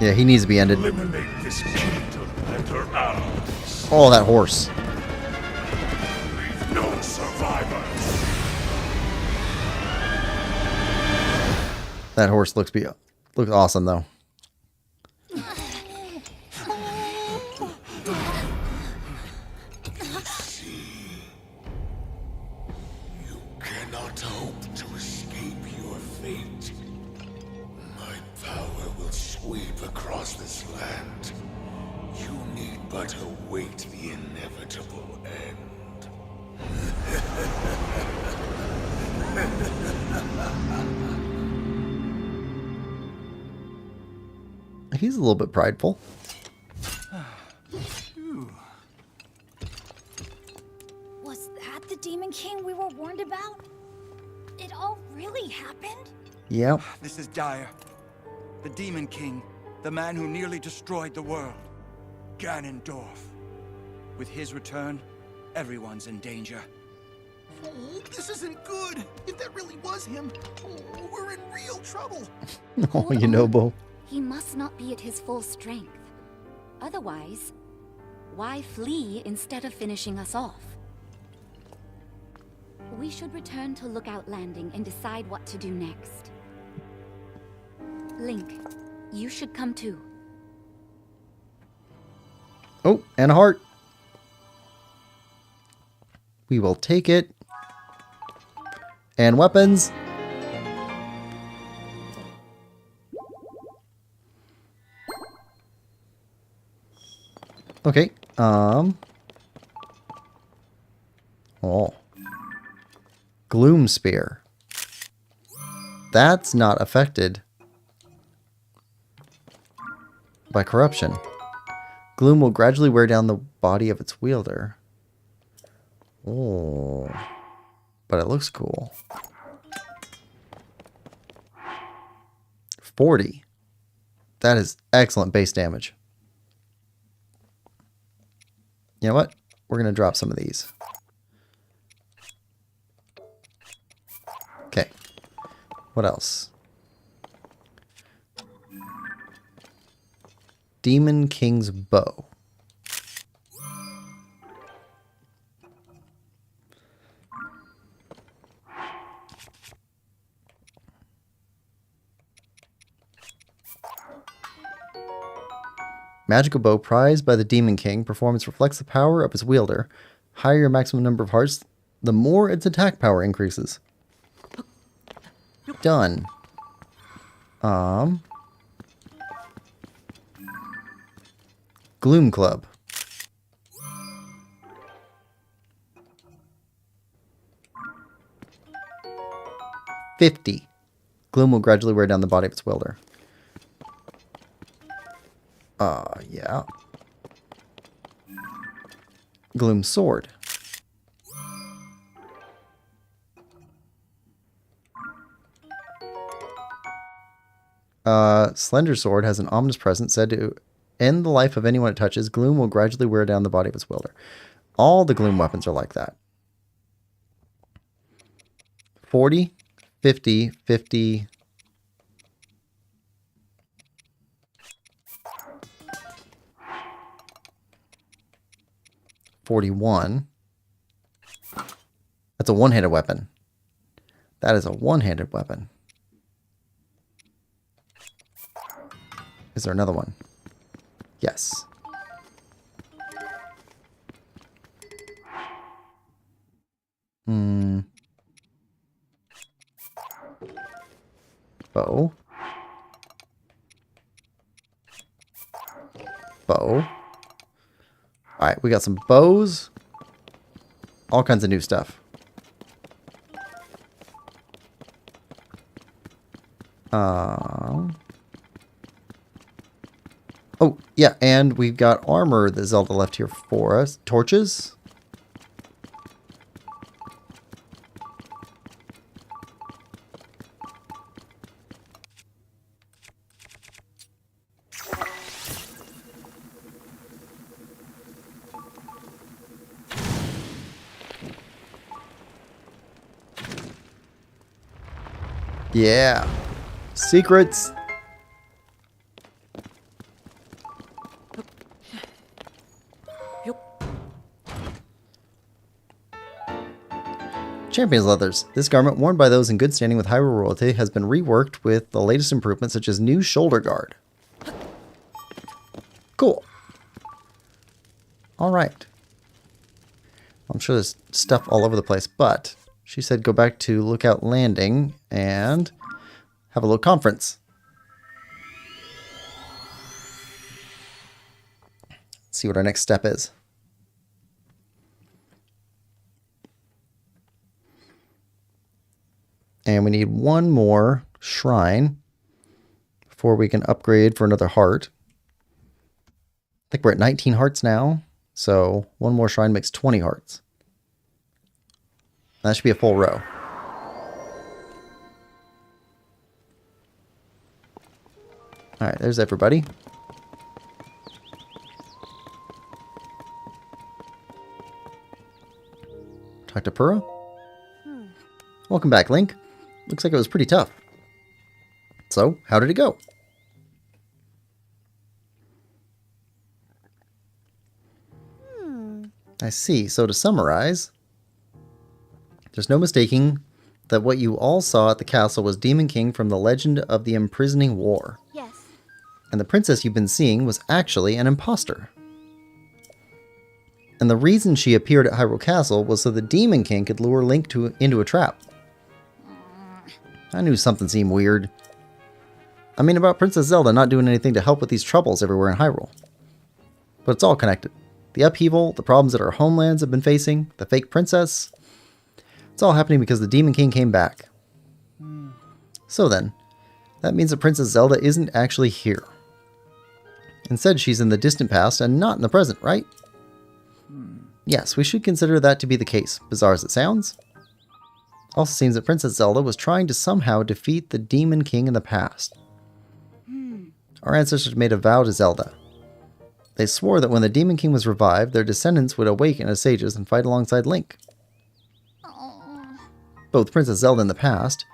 Yeah, he needs to be ended. Eliminate this kingdom and her allies. Oh, that horse. Leave no survivors. That horse looks awesome though. You cannot hope to escape your fate. My power will sweep across this land. You need but await the inevitable end. He's a little bit prideful. Was that the Demon King we were warned about? It all really happened? Yep. This is dire. The Demon King, the man who nearly destroyed the world. Ganondorf. With his return, everyone's in danger. Oh, this isn't good. If that really was him, oh, we're in real trouble. Oh, you know, Bo. He must not be at his full strength. Otherwise, why flee instead of finishing us off? We should return to Lookout Landing and decide what to do next. Link, you should come too. Oh, and a heart. We will take it. And weapons. Okay. Oh. Gloom Spear. That's not affected by corruption. Gloom will gradually wear down the body of its wielder. Oh. But it looks cool. 40. That is excellent base damage. You know what? We're going to drop some of these. Okay. What else? Demon King's Bow. Magical bow prized by the Demon King. Performance reflects the power of his wielder. Higher your maximum number of hearts, the more its attack power increases. Done. Gloom Club. $50. Gloom will gradually wear down the body of its wielder. Yeah. Gloom Sword. Slender Sword has an ominous presence said to end the life of anyone it touches. Gloom will gradually wear down the body of its wielder. All the Gloom weapons are like that. 40, 50, 50... 41. That's a one-handed weapon. That is a one-handed weapon. Is there another one? Yes. Bow. Bow. Alright, we got some bows. All kinds of new stuff. Oh, yeah, and we've got armor that Zelda left here for us. Torches. Yeah. Secrets. Champion's leathers. This garment, worn by those in good standing with Hyrule royalty, has been reworked with the latest improvements such as new shoulder guard. Cool. Alright. I'm sure there's stuff all over the place, but she said go back to Lookout Landing and have a little conference. Let's see what our next step is. And we need one more shrine before we can upgrade for another heart. I think we're at 19 hearts now, so one more shrine makes 20 hearts. That should be a full row. Alright, there's everybody. Talk to Purah. Welcome back, Link. Looks like it was pretty tough. So, how did it go? I see. So to summarize, there's no mistaking that what you all saw at the castle was Demon King from the Legend of the Imprisoning War. Yes. And the princess you've been seeing was actually an imposter. And the reason she appeared at Hyrule Castle was so the Demon King could lure Link into a trap. I knew something seemed weird. I mean about Princess Zelda not doing anything to help with these troubles everywhere in Hyrule. But it's all connected. The upheaval, the problems that our homelands have been facing, the fake princess. It's all happening because the Demon King came back. So then, that means that Princess Zelda isn't actually here. Instead, she's in the distant past and not in the present, right? Yes, we should consider that to be the case, bizarre as it sounds. Also seems that Princess Zelda was trying to somehow defeat the Demon King in the past. Our ancestors made a vow to Zelda. They swore that when the Demon King was revived, their descendants would awaken as sages and fight alongside Link. But with Princess Zelda in the past,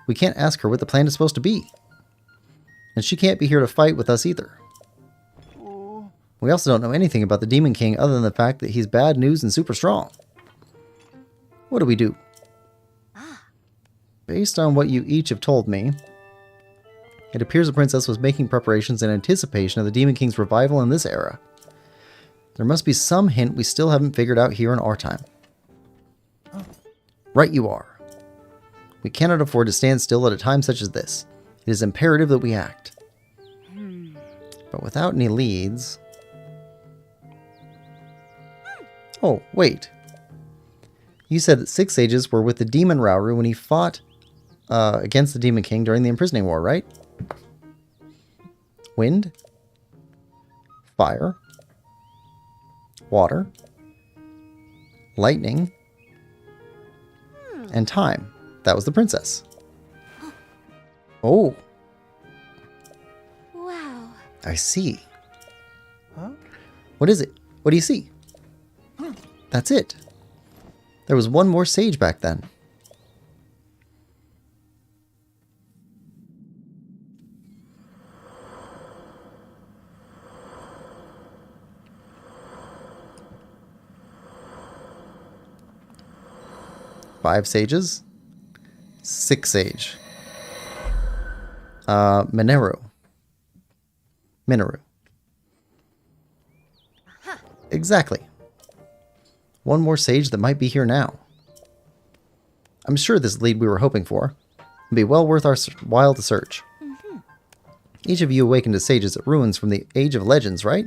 we can't ask her what the plan is supposed to be. And she can't be here to fight with us either. We also don't know anything about the Demon King other than the fact that he's bad news and super strong. What do we do? Based on what you each have told me, it appears the princess was making preparations in anticipation of the Demon King's revival in this era. There must be some hint we still haven't figured out here in our time. Right you are. We cannot afford to stand still at a time such as this. It is imperative that we act. But without any leads... Oh, wait. You said that 6 sages were with the demon Rauru when he fought against the Demon King during the Imprisoning War, right? Wind, fire, water, lightning, and time. That was the princess. Oh. Wow. I see. What is it? What do you see? That's it. There was one more sage back then. Five sages. 6 sage. Minoru. Exactly. One more sage that might be here now. I'm sure this lead we were hoping for would be well worth our while to search. Each of you awakened as sages at ruins from the Age of Legends, right?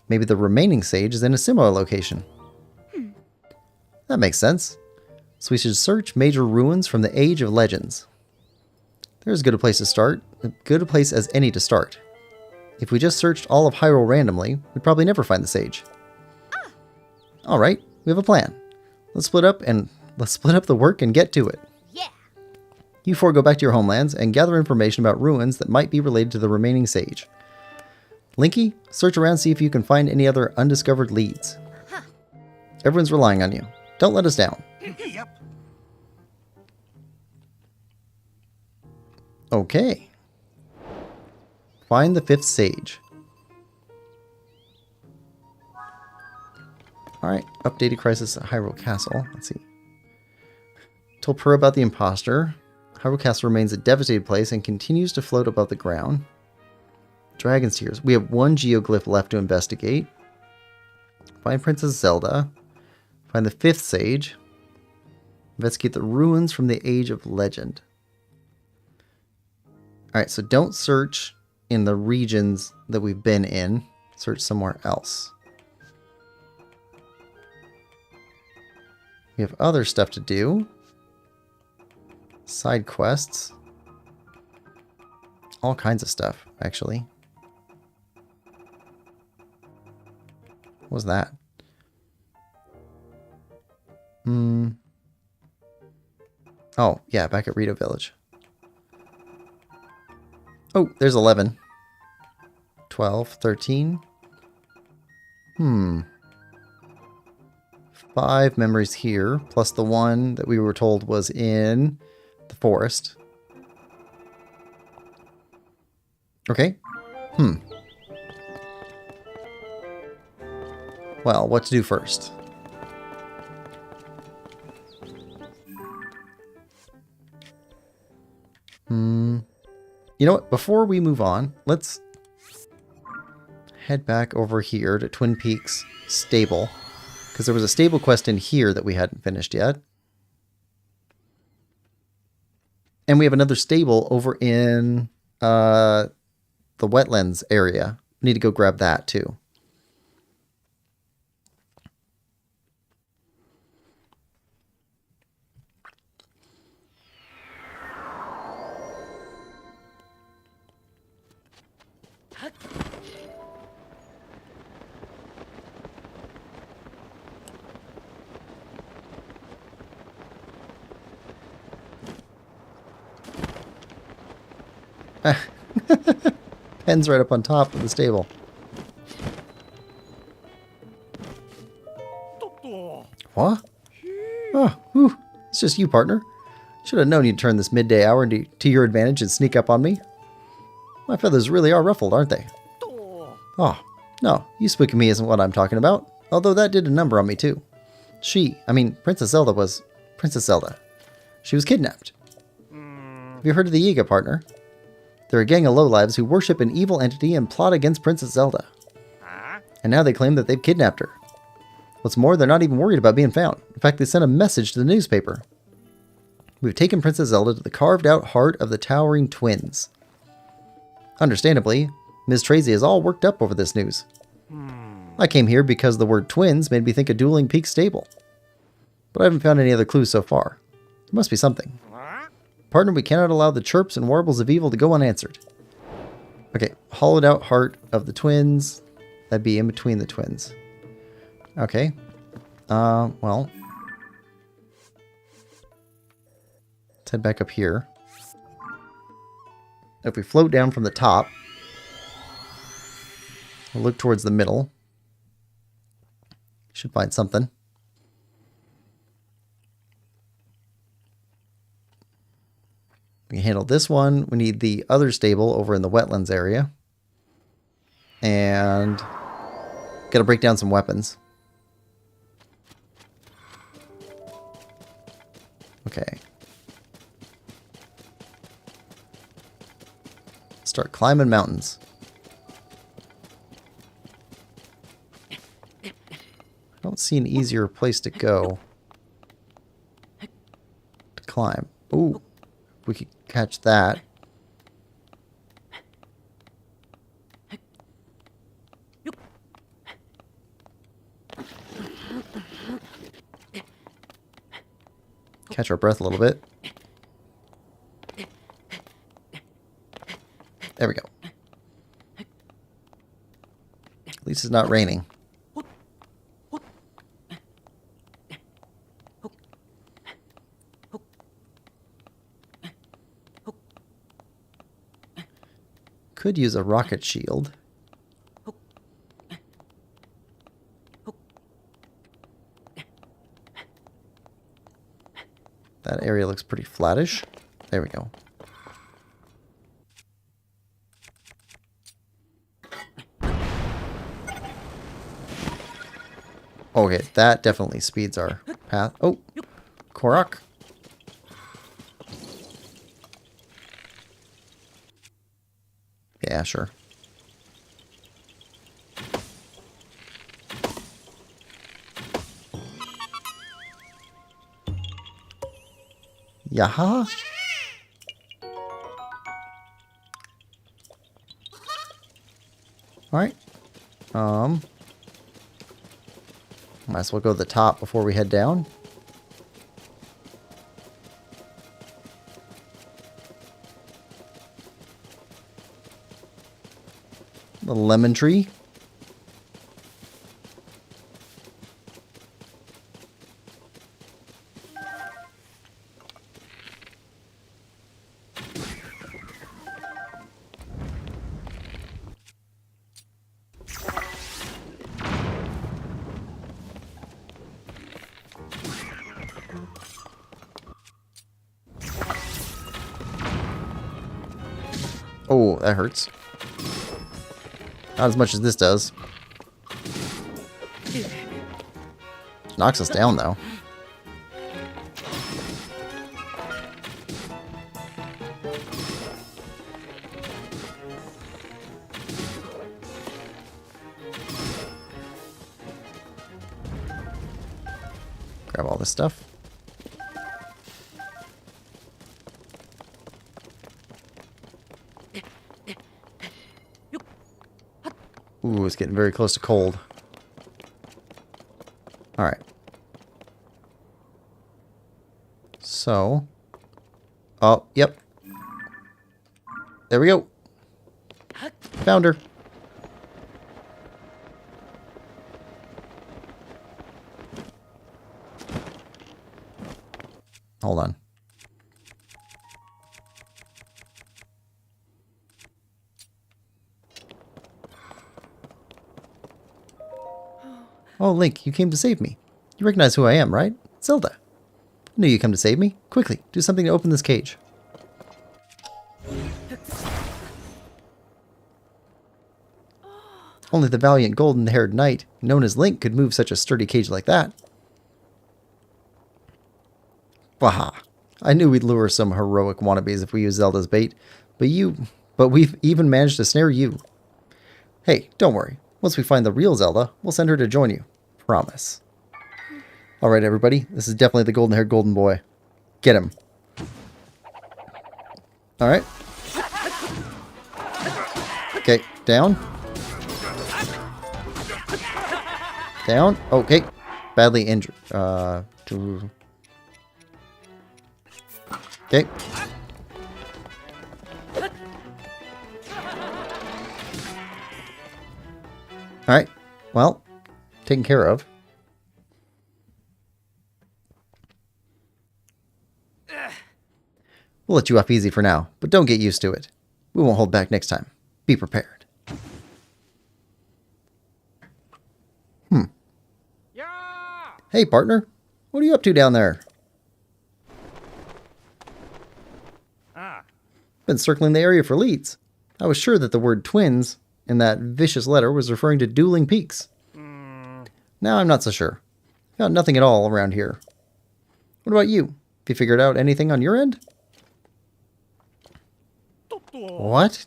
Maybe the remaining sage is in a similar location. That makes sense. So we should search major ruins from the Age of Legends. There's as good a place to start, as good a place as any to start. If we just searched all of Hyrule randomly, we'd probably never find the sage. Alright, we have a plan. Let's split up the work and get to it. Yeah. You four go back to your homelands and gather information about ruins that might be related to the remaining sage. Linky, search around, see if you can find any other undiscovered leads. Everyone's relying on you. Don't let us down. Yep. Okay. Find the 5th sage. Alright, updated crisis at Hyrule Castle. Let's see. Told Pearl about the imposter. Hyrule Castle remains a devastated place and continues to float above the ground. Dragon's Tears. We have one geoglyph left to investigate. Find Princess Zelda. Find the 5th Sage. Investigate the ruins from the Age of Legend. Alright, so don't search in the regions that we've been in. Search somewhere else. We have other stuff to do. Side quests. All kinds of stuff, actually. What was that? Oh, yeah, back at Rito Village. Oh, there's 11. 12, 13. 5 memories here, plus the one that we were told was in the forest. Okay. Well, what to do first? You know what? Before we move on, let's head back over here to Twin Peaks Stable. Because there was a stable quest in here that we hadn't finished yet. And we have another stable over in the wetlands area. We need to go grab that too. Pen's right up on top of the stable. What? Oh, whew. It's just you, partner. Should have known you'd turn this midday hour to your advantage and sneak up on me. My feathers really are ruffled, aren't they? Oh, no, you spooking me isn't what I'm talking about. Although that did a number on me, too. Princess Zelda was Princess Zelda. She was kidnapped. Have you heard of the Yiga, partner? They're a gang of lowlives who worship an evil entity and plot against Princess Zelda. And now they claim that they've kidnapped her. What's more, they're not even worried about being found. In fact, they sent a message to the newspaper. We've taken Princess Zelda to the carved-out heart of the Towering Twins. Understandably, Ms. Tracy is all worked up over this news. I came here because the word twins made me think of Dueling Peak Stable. But I haven't found any other clues so far. There must be something. Partner, we cannot allow the chirps and warbles of evil to go unanswered. Okay, hollowed out heart of the twins. That'd be in between the twins. Okay. Well. Let's head back up here. If we float down from the top, we'll look towards the middle. Should find something. We can handle this one. We need the other stable over in the wetlands area. And gotta break down some weapons. Okay. Start climbing mountains. I don't see an easier place to go to climb. Ooh, we could catch that. Catch our breath a little bit. There we go. At least it's not raining. Could use a rocket shield. That area looks pretty flattish. There we go. Okay, that definitely speeds our path. Oh, Korok. Yeah, sure. Yaha. Alright. Might as well go to the top before we head down. The lemon tree. Oh, that hurts. Not as much as this does. Knocks us down, though. Grab all this stuff. Ooh, it's getting very close to cold. Alright. So. Oh, yep. There we go. Found her. Hold on. Oh, Link, you came to save me. You recognize who I am, right? Zelda. I knew you'd come to save me. Quickly, do something to open this cage. Only the valiant golden-haired knight, known as Link, could move such a sturdy cage like that. Waha. I knew we'd lure some heroic wannabes if we used Zelda's bait, but we've even managed to snare you. Hey, don't worry. Once we find the real Zelda, we'll send her to join you. Promise. Alright, everybody. This is definitely the golden-haired golden boy. Get him. Alright. Okay, down. Down. Okay. Badly injured. Okay. Alright. Well, taken care of. We'll let you off easy for now, but don't get used to it. We won't hold back next time. Be prepared. Hey, partner. What are you up to down there? Been circling the area for leads. I was sure that the word twins in that vicious letter was referring to dueling peaks. Now I'm not so sure. Got nothing at all around here. What about you? Have you figured out anything on your end? What?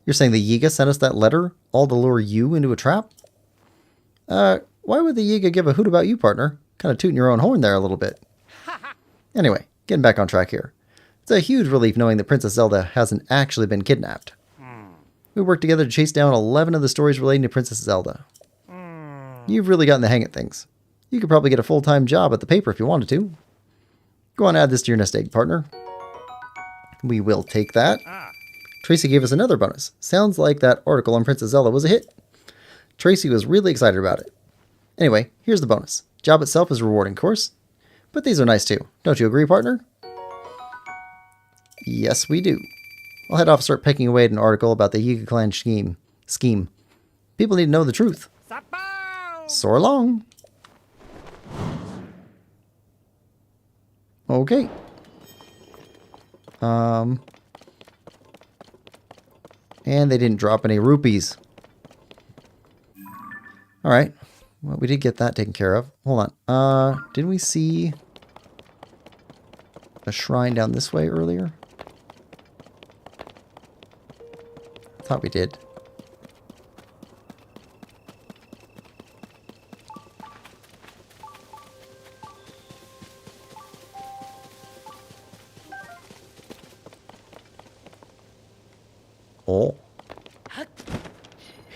You're saying the Yiga sent us that letter all to lure you into a trap? Why would the Yiga give a hoot about you, partner? Kind of tooting your own horn there a little bit. Anyway, getting back on track here. It's a huge relief knowing that Princess Zelda hasn't actually been kidnapped. We worked together to chase down 11 of the stories relating to Princess Zelda. You've really gotten the hang of things. You could probably get a full-time job at the paper if you wanted to. Go on, add this to your nest egg, partner. We will take that. Tracy gave us another bonus. Sounds like that article on Princess Zelda was a hit. Tracy was really excited about it. Anyway, here's the bonus. Job itself is rewarding, of course. But these are nice too. Don't you agree, partner? Yes, we do. I'll head off and start pecking away at an article about the Yiga clan scheme. People need to know the truth. Soar long. Okay. And they didn't drop any rupees. Alright. Well, we did get that taken care of. Hold on. Didn't we see a shrine down this way earlier? thought we did. Oh.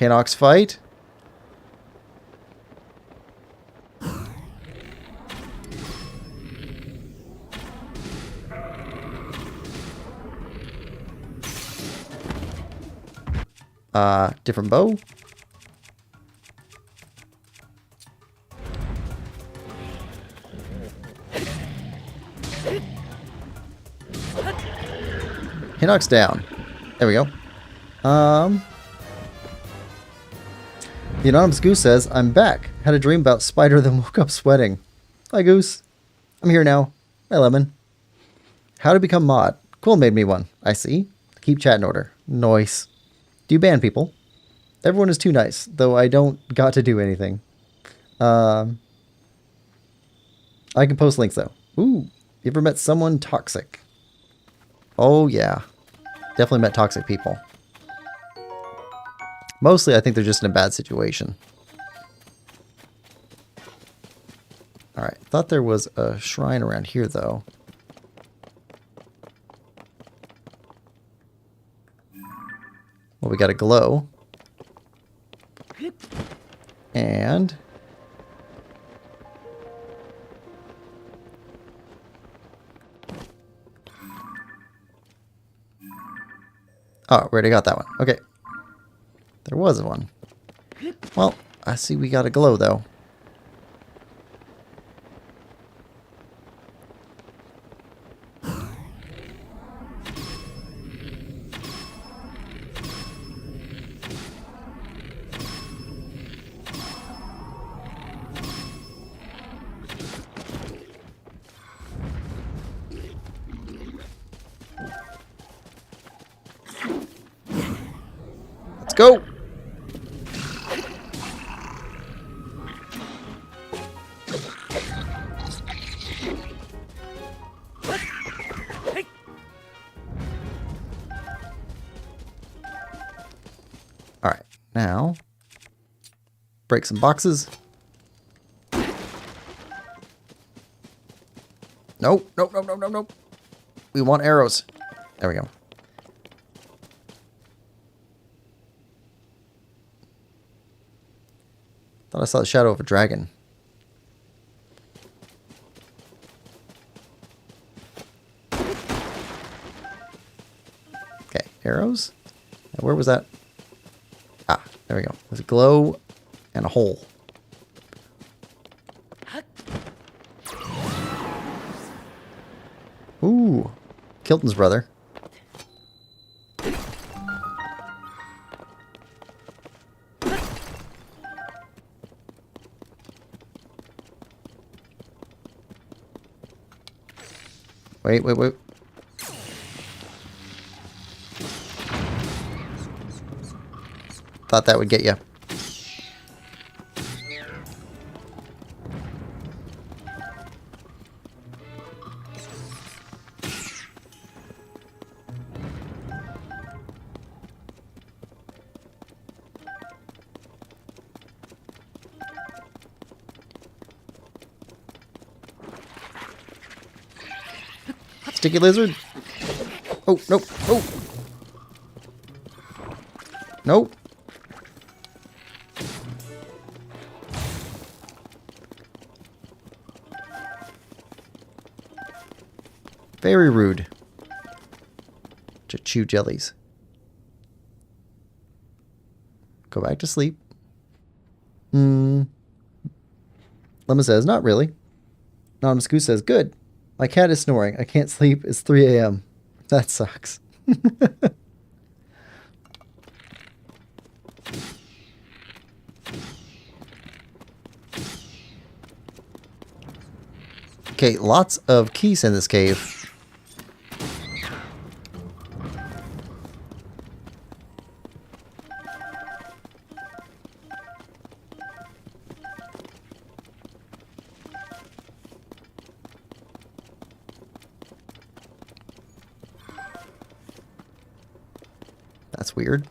Hinox fight. Different bow. Hinox down. There we go. The anonymous goose says, I'm back. Had a dream about Spider, then woke up sweating. Hi, Goose. I'm here now. Hi, Lemon. How to become mod. Quill made me one. I see. Keep chat in order. Nice. Do you ban people? Everyone is too nice, though I don't got to do anything. I can post links, though. Ooh. You ever met someone toxic? Oh, yeah. Definitely met toxic people. Mostly, I think they're just in a bad situation. Alright, thought there was a shrine around here, though. Well, we got a glow. And... oh, we already got that one. Okay. There was one. Well, I see we got a glow, though. Let's go! Alright, now break some boxes. Nope, nope, nope, nope, nope, nope. We want arrows. There we go. Thought I saw the shadow of a dragon. Okay, arrows. Now, where was that? Ah, there we go. There's a glow and a hole. Ooh, Kilton's brother. Wait, wait, wait. Thought that would get you. Sticky lizard. Oh, nope. Oh. Nope. Very rude. To chew jellies. Go back to sleep. Lemon says, not really. Anonymous Goose says, good. My cat is snoring. I can't sleep. It's 3 a.m. That sucks. Okay, lots of keys in this cave. That's weird.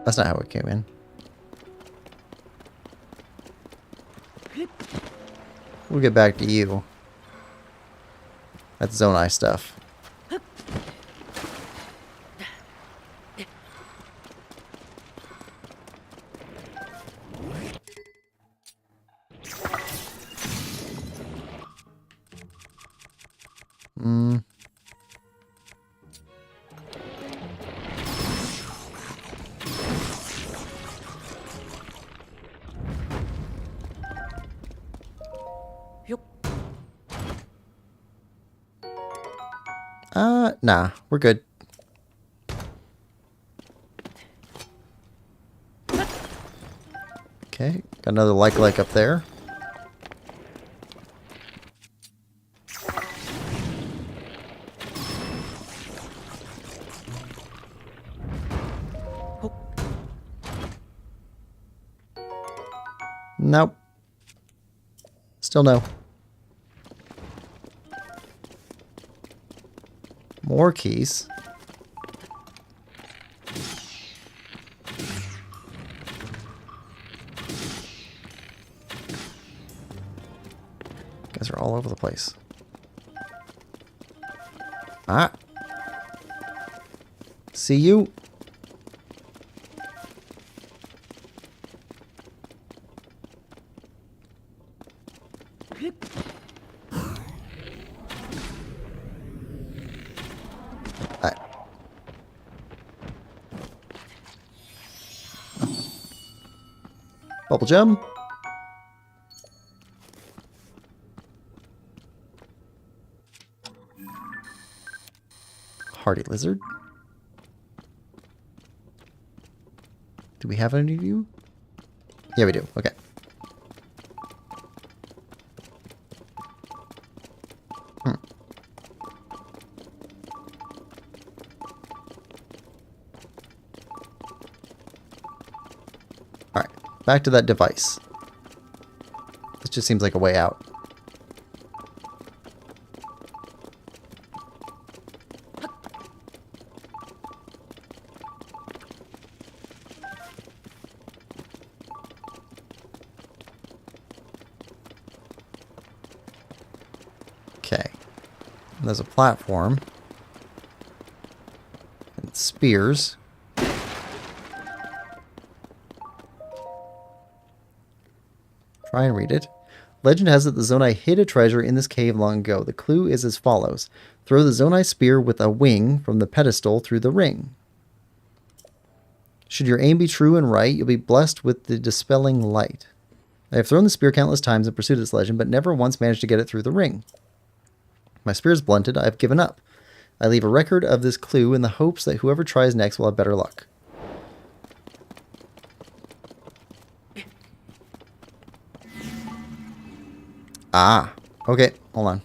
That's not how it came in. We'll get back to you. That's Zonai stuff. Nah, we're good. Okay, got another like up there. Nope. Still no. More keys. Guys are all over the place. Ah. See you. Bubble gem. Hardy lizard. Do we have any of you? Yeah, we do. Okay. Alright, back to that device. This just seems like a way out. Okay. There's a platform. And spears. Try and read it. Legend has it the Zonai hid a treasure in this cave long ago. The clue is as follows. Throw the Zonai spear with a wing from the pedestal through the ring. Should your aim be true and right, you'll be blessed with the dispelling light. I have thrown the spear countless times in pursuit of this legend, but never once managed to get it through the ring. My spear is blunted. I have given up. I leave a record of this clue in the hopes that whoever tries next will have better luck. Ah, okay, hold on.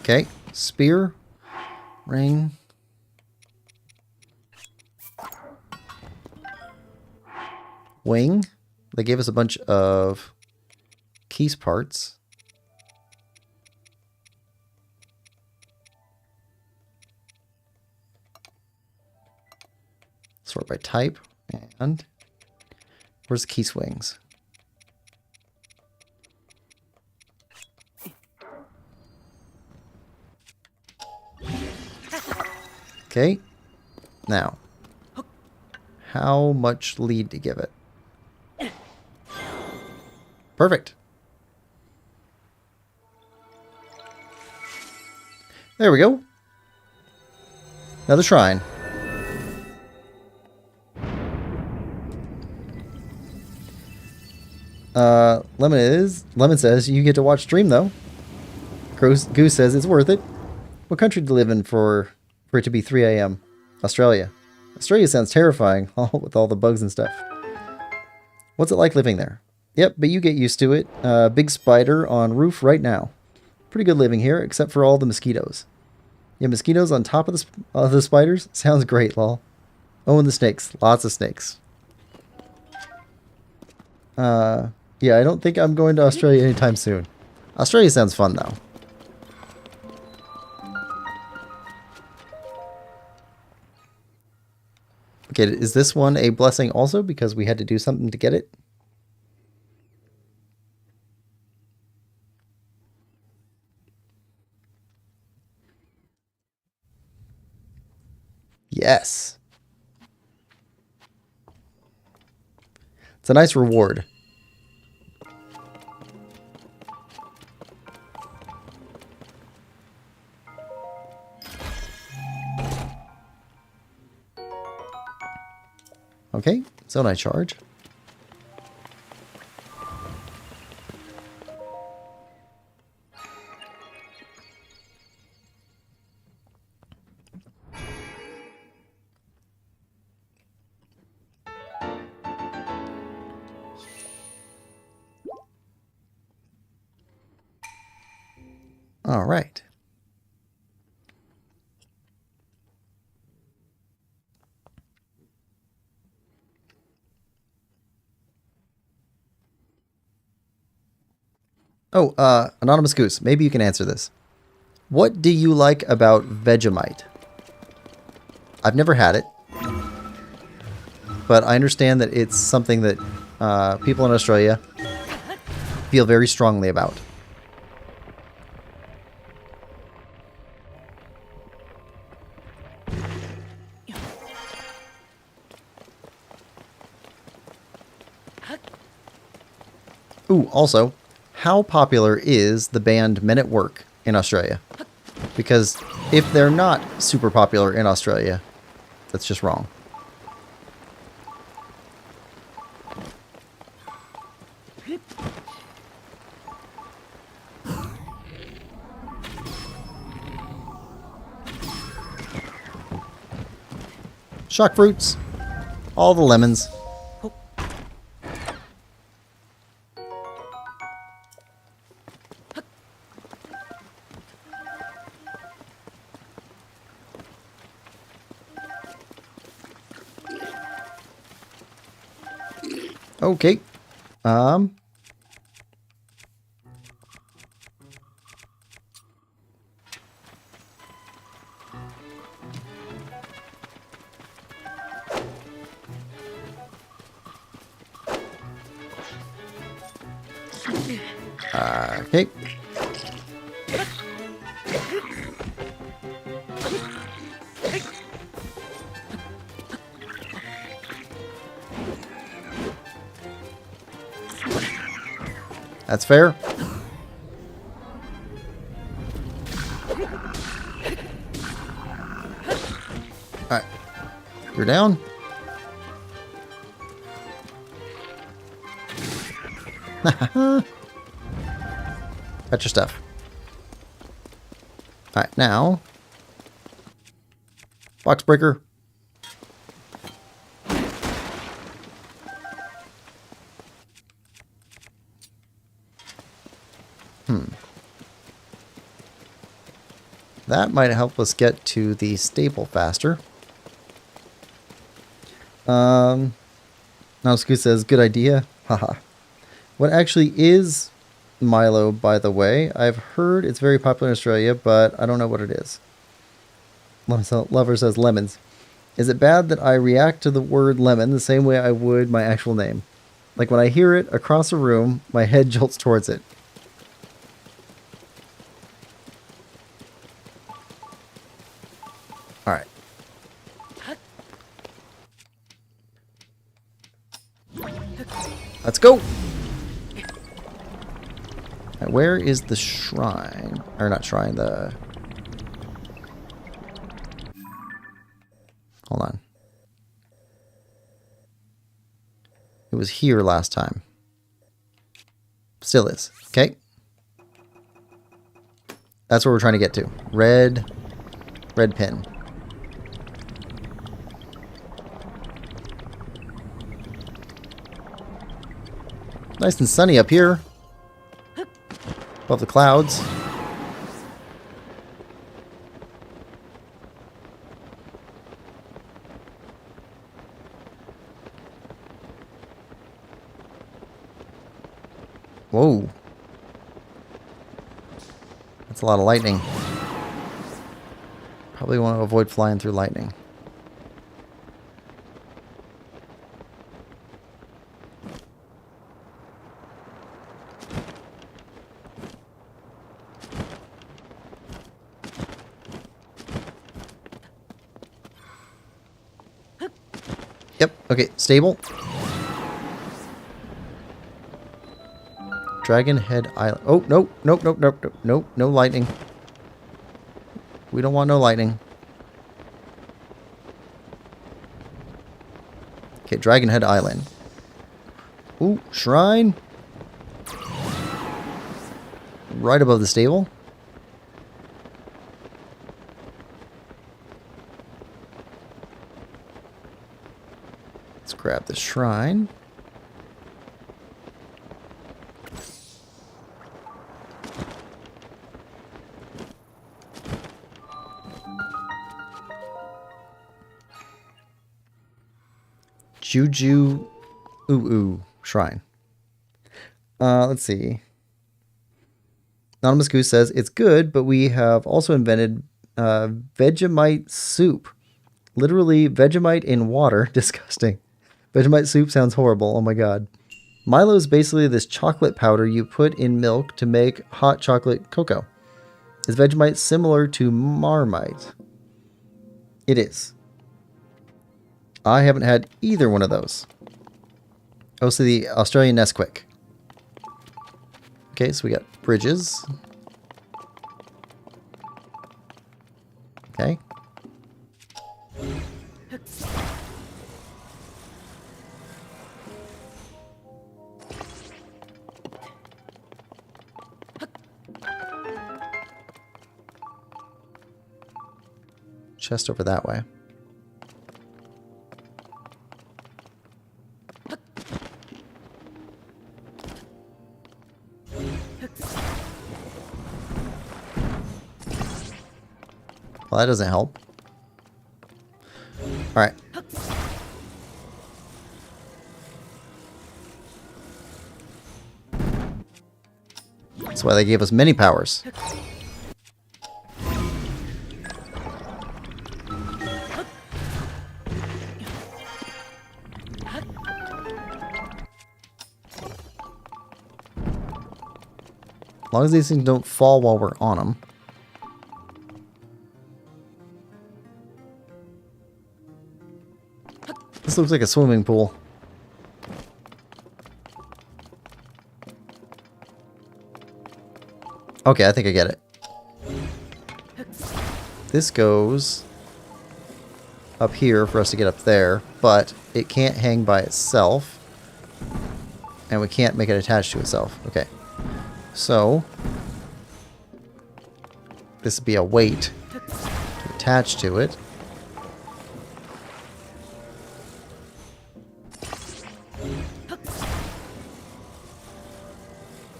Okay, spear, ring. Wing. They gave us a bunch of keys parts. Sort by type. And where's the key swings? Okay. Now, how much lead to give it? Perfect. There we go. Another shrine. Lemon says you get to watch stream though. Goose says it's worth it. What country do you live in for it to be 3 a.m.? Australia. Australia sounds terrifying, with all the bugs and stuff. What's it like living there? Yep, but you get used to it. Big spider on roof right now. Pretty good living here, except for all the mosquitoes. Yeah, mosquitoes on top of the spiders? Sounds great, lol. Oh, and the snakes. Lots of snakes. Yeah, I don't think I'm going to Australia anytime soon. Australia sounds fun, though. Okay, is this one a blessing also because we had to do something to get it? Yes. It's a nice reward. Okay, Zonai charge. All right. Oh, Anonymous Goose, maybe you can answer this. What do you like about Vegemite? I've never had it, but I understand that it's something that people in Australia feel very strongly about. Ooh, also, how popular is the band Men at Work in Australia? Because if they're not super popular in Australia, that's just wrong. Shock fruits. All the lemons. Okay. Okay. That's fair. Alright. You're down. Got your stuff. Alright, now. Box breaker. That might help us get to the stable faster. Now Scoot says, good idea. Haha. What actually is Milo, by the way? I've heard it's very popular in Australia, but I don't know what it is. Lover says lemons. Is it bad that I react to the word lemon the same way I would my actual name? Like when I hear it across a room, my head jolts towards it. Alright. Let's go! Right, where is the shrine? Or not shrine, the... Hold on. It was here last time. Still is. Okay. That's where we're trying to get to. Red pin. Nice and sunny up here. Above the clouds. Whoa. That's a lot of lightning. Probably want to avoid flying through lightning. Okay, stable. Dragon Head Island. Oh, nope, nope, nope, nope, nope, nope, no lightning. We don't want no lightning. Okay, Dragon Head Island. Ooh, shrine. Right above the stable. Let's grab the shrine. Juju Ooh Shrine. Let's see. Anonymous Goose says, it's good, but we have also invented Vegemite soup. Literally Vegemite in water. Disgusting. Vegemite soup sounds horrible. Oh my god. Milo is basically this chocolate powder you put in milk to make hot chocolate cocoa. Is Vegemite similar to Marmite? It is. I haven't had either one of those. Oh, so the Australian Nesquik. Okay, so we got bridges. Okay. Chest over that way. Well, that doesn't help. Alright. That's why they gave us many powers. As long as these things don't fall while we're on them. This looks like a swimming pool. Okay, I think I get it. This goes up here for us to get up there, but it can't hang by itself. And we can't make it attached to itself. Okay. So, this would be a weight to attach to it.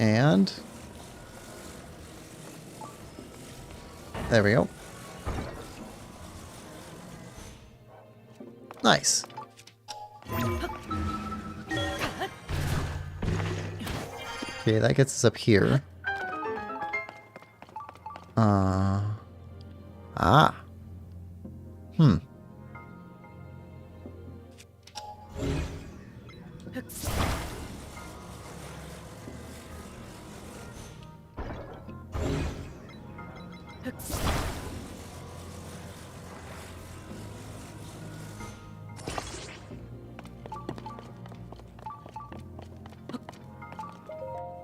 And there we go. Nice. Okay, that gets us up here.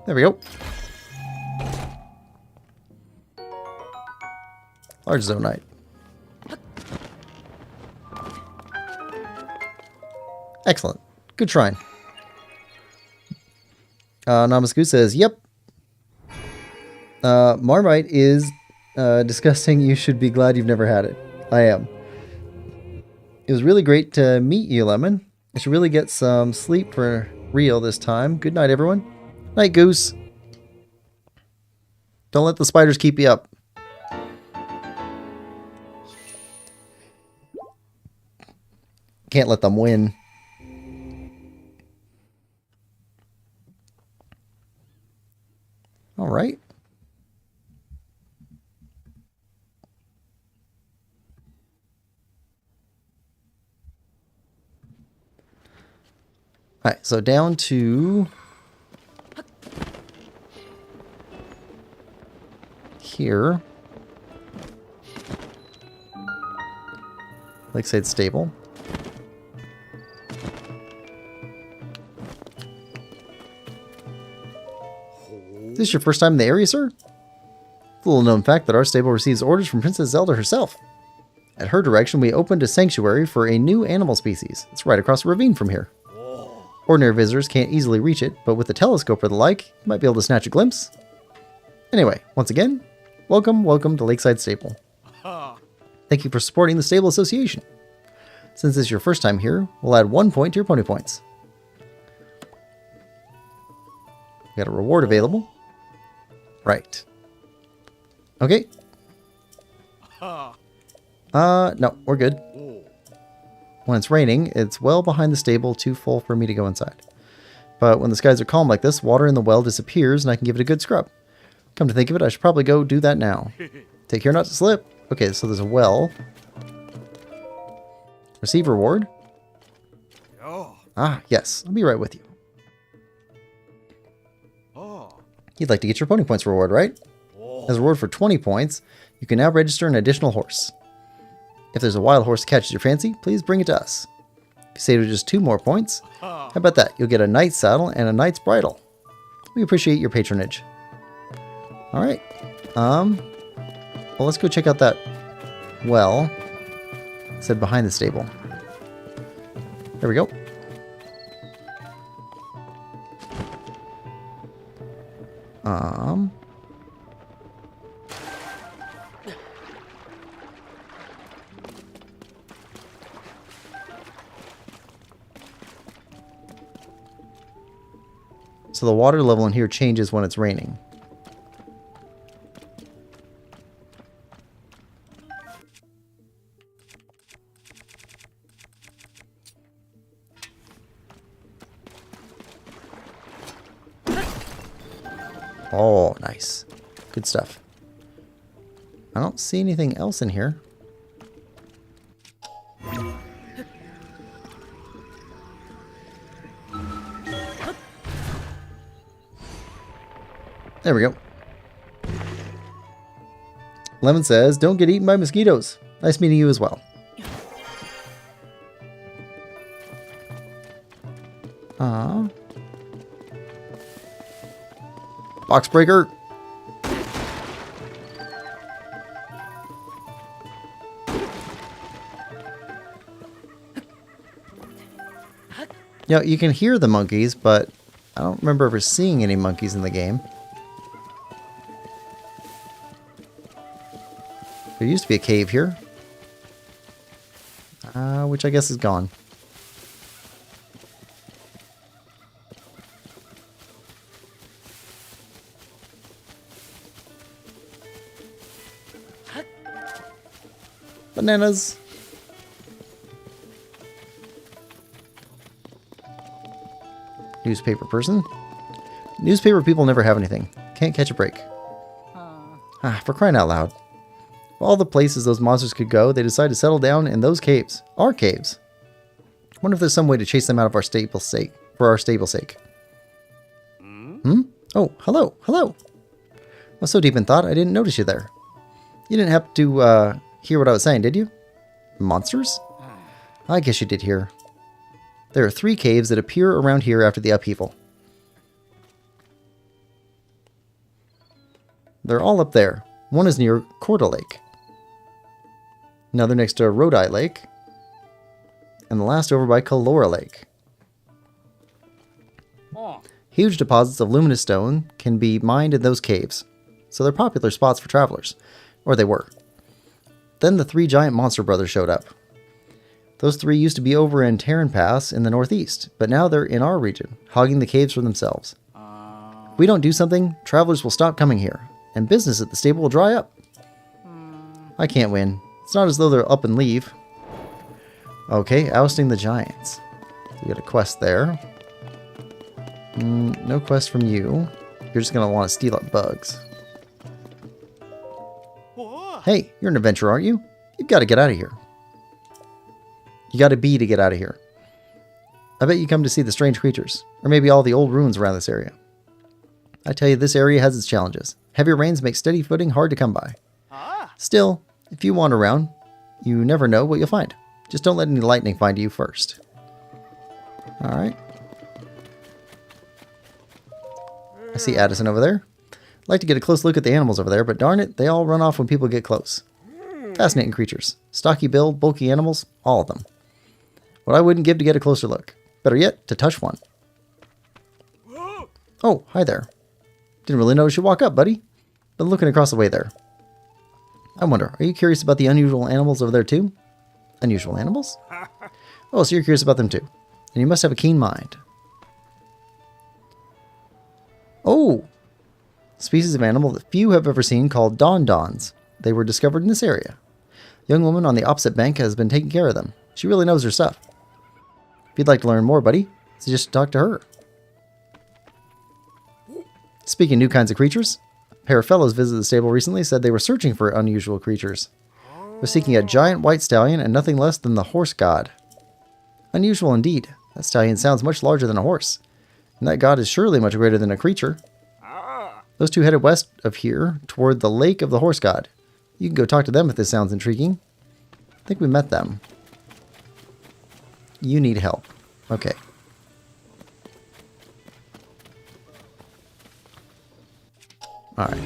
There we go. Large Zonite. Excellent. Good shrine. Namaskoo says, yep. Marmite is disgusting. You should be glad you've never had it. I am. It was really great to meet you, Lemon. I should really get some sleep for real this time. Good night, everyone. Night, Goose. Don't let the spiders keep you up. Can't let them win. All right. All right, so down to here. Lakeside Stable. Is this your first time in the area, sir? It's a little known fact that our stable receives orders from Princess Zelda herself. At her direction, we opened a sanctuary for a new animal species. It's right across the ravine from here. Ordinary visitors can't easily reach it, but with a telescope or the like, you might be able to snatch a glimpse. Anyway, once again, welcome to Lakeside Stable. Thank you for supporting the Stable Association. Since this is your first time here, we'll add 1 point to your pony points. We got a reward available. Right. Okay. No, we're good. When it's raining, it's well behind the stable, too full for me to go inside. But when the skies are calm like this, water in the well disappears and I can give it a good scrub. Come to think of it, I should probably go do that now. Take care not to slip. Okay, so there's a well. Receive reward. Ah, yes. I'll be right with you. You'd like to get your pony points reward, right? As a reward for 20 points, you can now register an additional horse. If there's a wild horse that catches your fancy, please bring it to us. If you save just 2 more points, how about that? You'll get a knight's saddle and a knight's bridle. We appreciate your patronage. Alright. Well, let's go check out that well. It said behind the stable. There we go. So the water level in here changes when it's raining. Oh, nice. Good stuff. I don't see anything else in here. There we go. Lemon says, don't get eaten by mosquitoes. Nice meeting you as well. Box breaker. Yeah, you can hear the monkeys, but I don't remember ever seeing any monkeys in the game. There used to be a cave here, which I guess is gone. Bananas. Newspaper person. Newspaper people never have anything. Can't catch a break. For crying out loud. Of all the places those monsters could go, they decided to settle down in those caves. Our caves. I wonder if there's some way to chase them out of our stable's sake. For our stable's sake. Oh, hello. Hello. I was so deep in thought, I didn't notice you there. You didn't have to hear what I was saying, did you? Monsters? I guess you did hear. There are 3 caves that appear around here after the upheaval. They're all up there. One is near Corda Lake. Another next to Rodai Lake. And the last over by Kalora Lake. Huge deposits of luminous stone can be mined in those caves, so they're popular spots for travelers. Or they were. Then the 3 giant monster brothers showed up. Those 3 used to be over in Terran Pass in the northeast, but now they're in our region, hogging the caves for themselves. If we don't do something, travelers will stop coming here, and business at the stable will dry up. I can't win. It's not as though they're up and leave. Okay, ousting the giants. We got a quest there. No quest from you. You're just going to want to steal up bugs. Hey, you're an adventurer, aren't you? You've got to get out of here. You got to be to get out of here. I bet you come to see the strange creatures, or maybe all the old ruins around this area. I tell you, this area has its challenges. Heavy rains make steady footing hard to come by. Still, if you wander around, you never know what you'll find. Just don't let any lightning find you first. Alright. I see Addison over there. I'd like to get a close look at the animals over there, but darn it, they all run off when people get close. Fascinating creatures. Stocky build, bulky animals, all of them. What I wouldn't give to get a closer look. Better yet, to touch one. Oh, hi there. Didn't really notice you walk up, buddy. Been looking across the way there. I wonder, are you curious about the unusual animals over there too? Unusual animals? Oh, so you're curious about them too. And you must have a keen mind. Oh! Species of animal that few have ever seen called don-dons. They were discovered in this area. A young woman on the opposite bank has been taking care of them. She really knows her stuff. If you'd like to learn more, buddy, suggest talk to her. Speaking of new kinds of creatures, a pair of fellows visited the stable recently said they were searching for unusual creatures. They're seeking a giant white stallion and nothing less than the horse god. Unusual indeed. That stallion sounds much larger than a horse. And that god is surely much greater than a creature. Those two headed west of here toward the lake of the horse god. You can go talk to them if this sounds intriguing. I think we met them. You need help. Okay. Alright.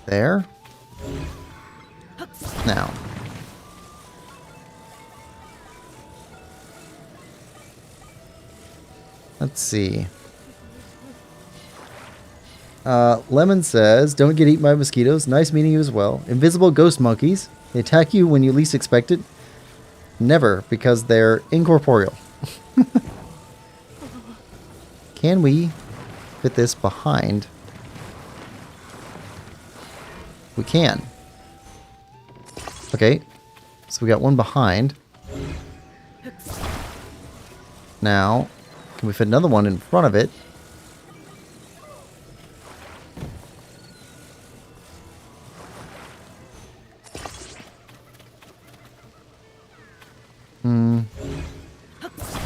There. Now. Let's see. Lemon says, don't get eaten by mosquitoes. Nice meeting you as well. Invisible ghost monkeys. They attack you when you least expect it. Never, because they're incorporeal. Can we fit this behind? We can. Okay. So we got one behind. Now, can we fit another one in front of it?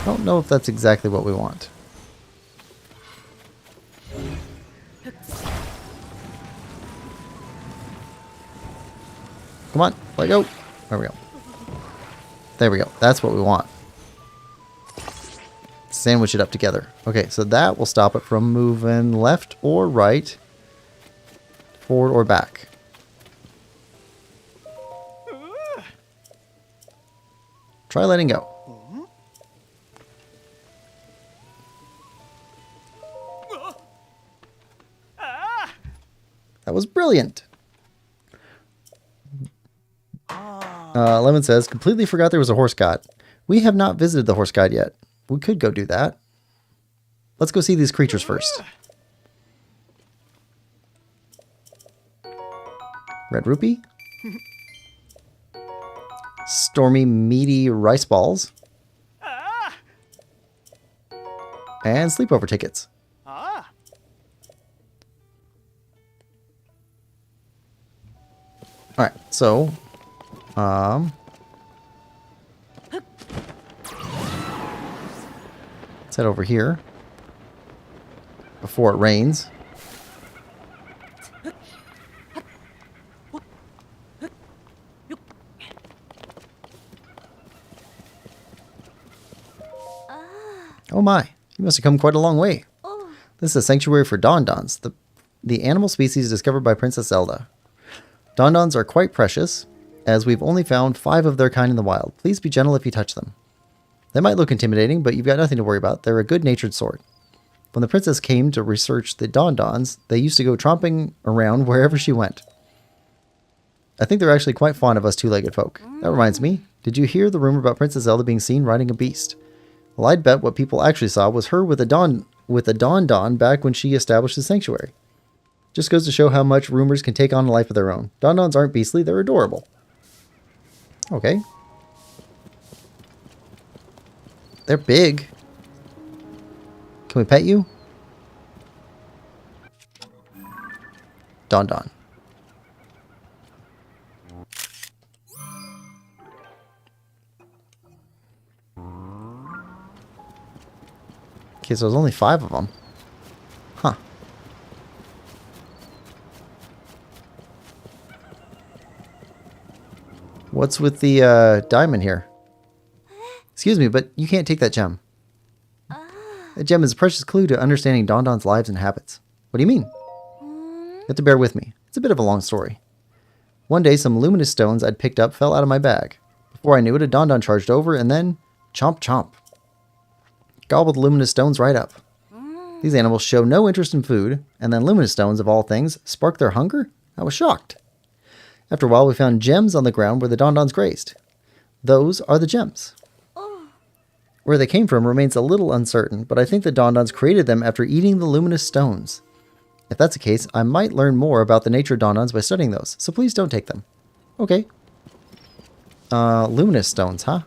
Don't know if that's exactly what we want. Come on, let go. There we go. There we go. That's what we want. Sandwich it up together. Okay, so that will stop it from moving left or right, forward or back. Try letting go. That was brilliant. Lemon says, completely forgot there was a horse god. We have not visited the horse god yet. We could go do that. Let's go see these creatures first. Red rupee. Stormy meaty rice balls. And sleepover tickets. Alright, so let's head over here before it rains. Oh my, you must have come quite a long way. This is a sanctuary for don-dons, the animal species discovered by Princess Zelda. Don-dons are quite precious, as we've only found 5 of their kind in the wild. Please be gentle if you touch them. They might look intimidating, but you've got nothing to worry about. They're a good-natured sort. When the princess came to research the don-dons, they used to go tromping around wherever she went. I think they're actually quite fond of us two-legged folk. That reminds me, did you hear the rumor about Princess Zelda being seen riding a beast? Well, I'd bet what people actually saw was her with a don-don back when she established the sanctuary. Just goes to show how much rumors can take on a life of their own. Don-dons aren't beastly, they're adorable. Okay. They're big. Can we pet you? Don-don. Okay, so there's only 5 of them. Huh. What's with the diamond here? Excuse me, but you can't take that gem. That gem is a precious clue to understanding Don-Don's lives and habits. What do you mean? You have to bear with me. It's a bit of a long story. One day, some luminous stones I'd picked up fell out of my bag. Before I knew it, a Don-Don charged over, and then... chomp chomp. Gobbled the luminous stones right up. These animals show no interest in food, and then luminous stones, of all things, sparked their hunger? I was shocked. After a while, we found gems on the ground where the Don-Dons grazed. Those are the gems. Where they came from remains a little uncertain, but I think the Don-Dons created them after eating the luminous stones. If that's the case, I might learn more about the nature of Don-Dons by studying those, so please don't take them. Okay. Luminous stones, huh?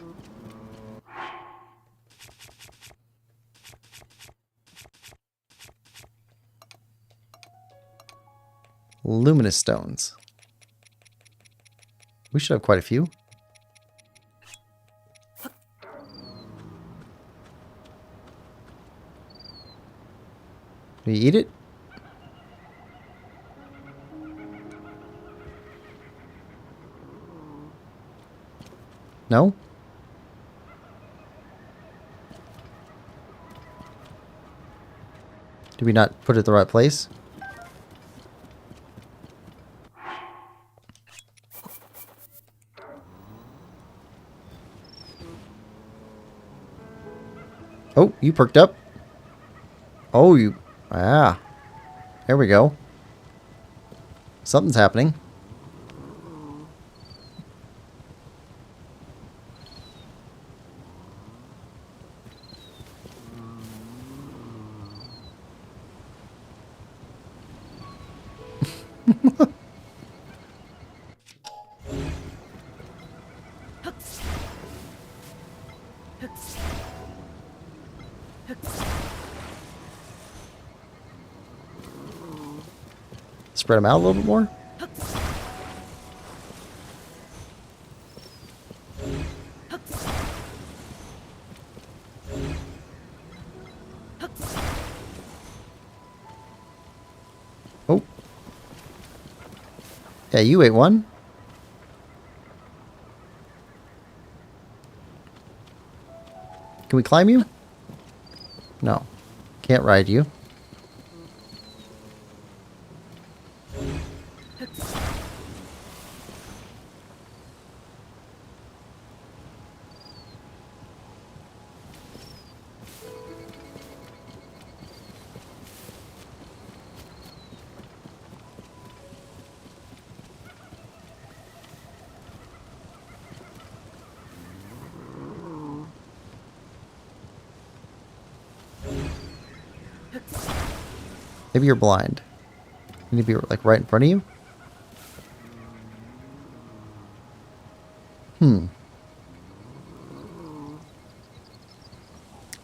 Luminous stones. We should have quite a few. Do you eat it? No? Did we not put it in the right place? Oh, you perked up. Oh, you... Ah. There we go. Something's happening. Spread them out a little bit more. Oh. Yeah, you ate one. Can we climb you? No. Can't ride you. Maybe you're blind. You need to be like right in front of you.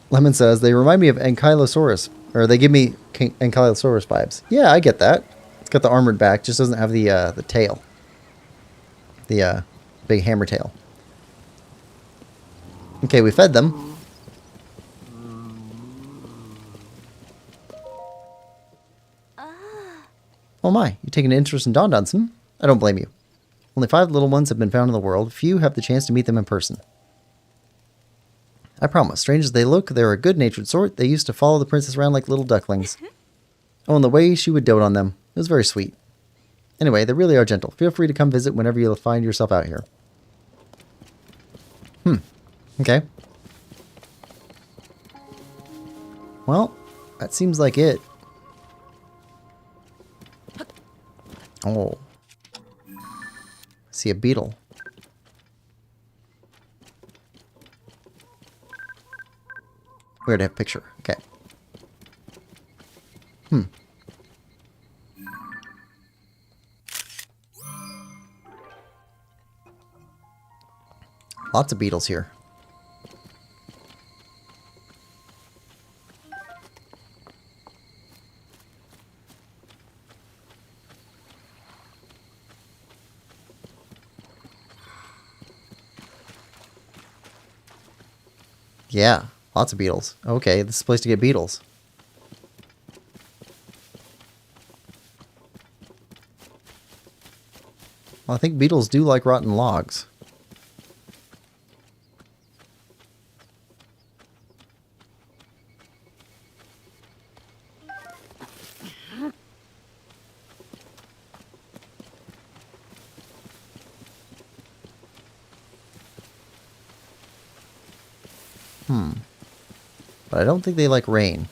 Lemon says they remind me of Ankylosaurus, or they give me Ankylosaurus vibes. Yeah, I get that. It's got the armored back, just doesn't have the tail, the big hammer tail. Okay, we fed them. Oh my, you taking an interest in Don-Dons, hmm? I don't blame you. Only 5 little ones have been found in the world. Few have the chance to meet them in person. I promise, strange as they look, they're a good-natured sort. They used to follow the princess around like little ducklings. Oh, and the way she would dote on them. It was very sweet. Anyway, they really are gentle. Feel free to come visit whenever you'll find yourself out here. Okay. Well, that seems like it. Oh. See a beetle. We already have a picture. Okay. Lots of beetles here. Yeah, lots of beetles. Okay, this is a place to get beetles. Well, I think beetles do like rotten logs. But I don't think they like rain.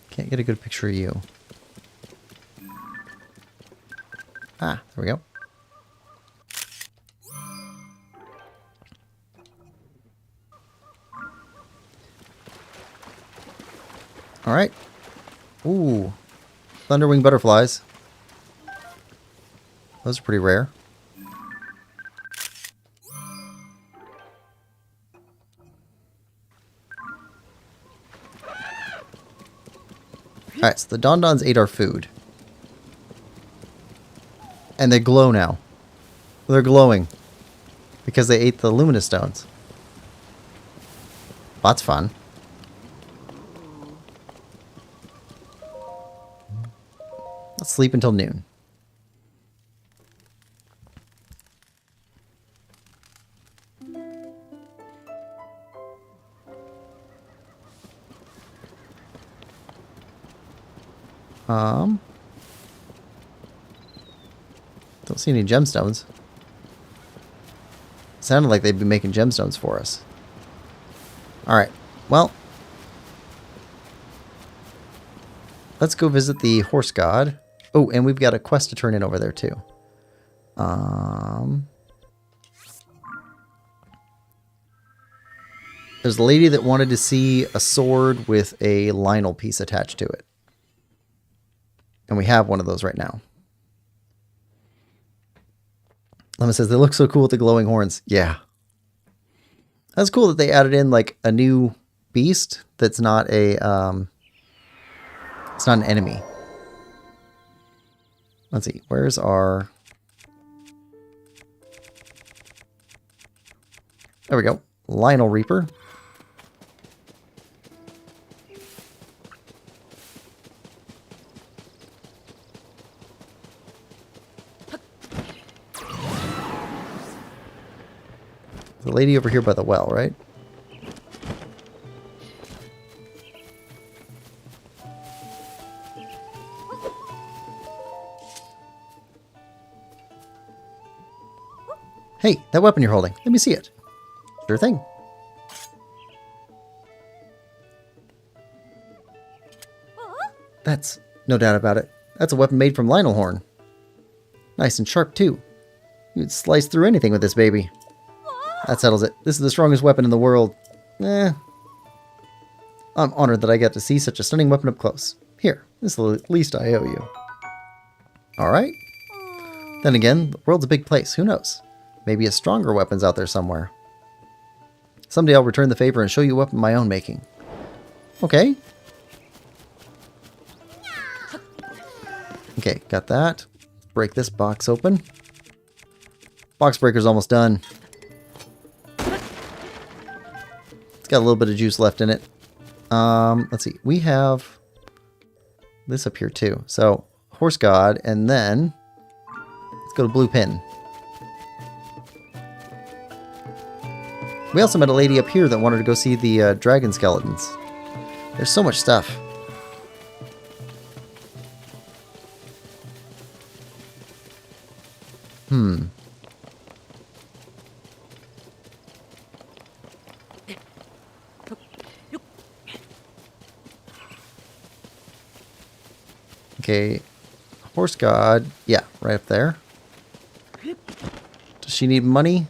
Can't get a good picture of you. Ah, there we go. Alright. Ooh. Thunderwing butterflies. Those are pretty rare. Alright, so the Dondons ate our food. And they glow now. They're glowing. Because they ate the luminous stones. That's fun. Let's sleep until noon. Don't see any gemstones. Sounded like they'd be making gemstones for us. Alright, well. Let's go visit the horse god. Oh, and we've got a quest to turn in over there too. There's a lady that wanted to see a sword with a Lionel piece attached to it. And we have one of those right now. Lemma says, they look so cool with the glowing horns. Yeah. That's cool that they added in like a new beast that's not a, it's not an enemy. Let's see, where's our... There we go. Lionel Reaper. The lady over here by the well, right? Hey, that weapon you're holding. Let me see it. Sure thing. That's no doubt about it. That's a weapon made from Lionel horn. Nice and sharp, too. You'd slice through anything with this baby. That settles it. This is the strongest weapon in the world. I'm honored that I got to see such a stunning weapon up close. Here, this is the least I owe you. Alright. Then again, the world's a big place. Who knows? Maybe a stronger weapon's out there somewhere. Someday I'll return the favor and show you a weapon of my own making. Okay. Okay, got that. Break this box open. Box breaker's almost done. It's got a little bit of juice left in it. Let's see. We have this up here too. So, horse god, and then let's go to blue pin. We also met a lady up here that wanted to go see the dragon skeletons. There's so much stuff. Okay, horse god, yeah, right up there. Does she need money?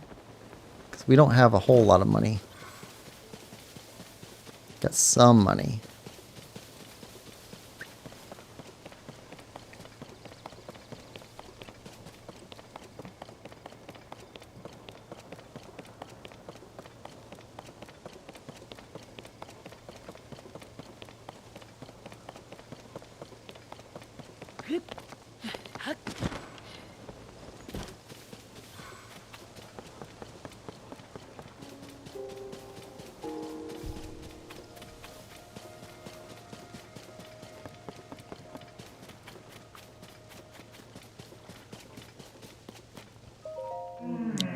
Because we don't have a whole lot of money. Got some money.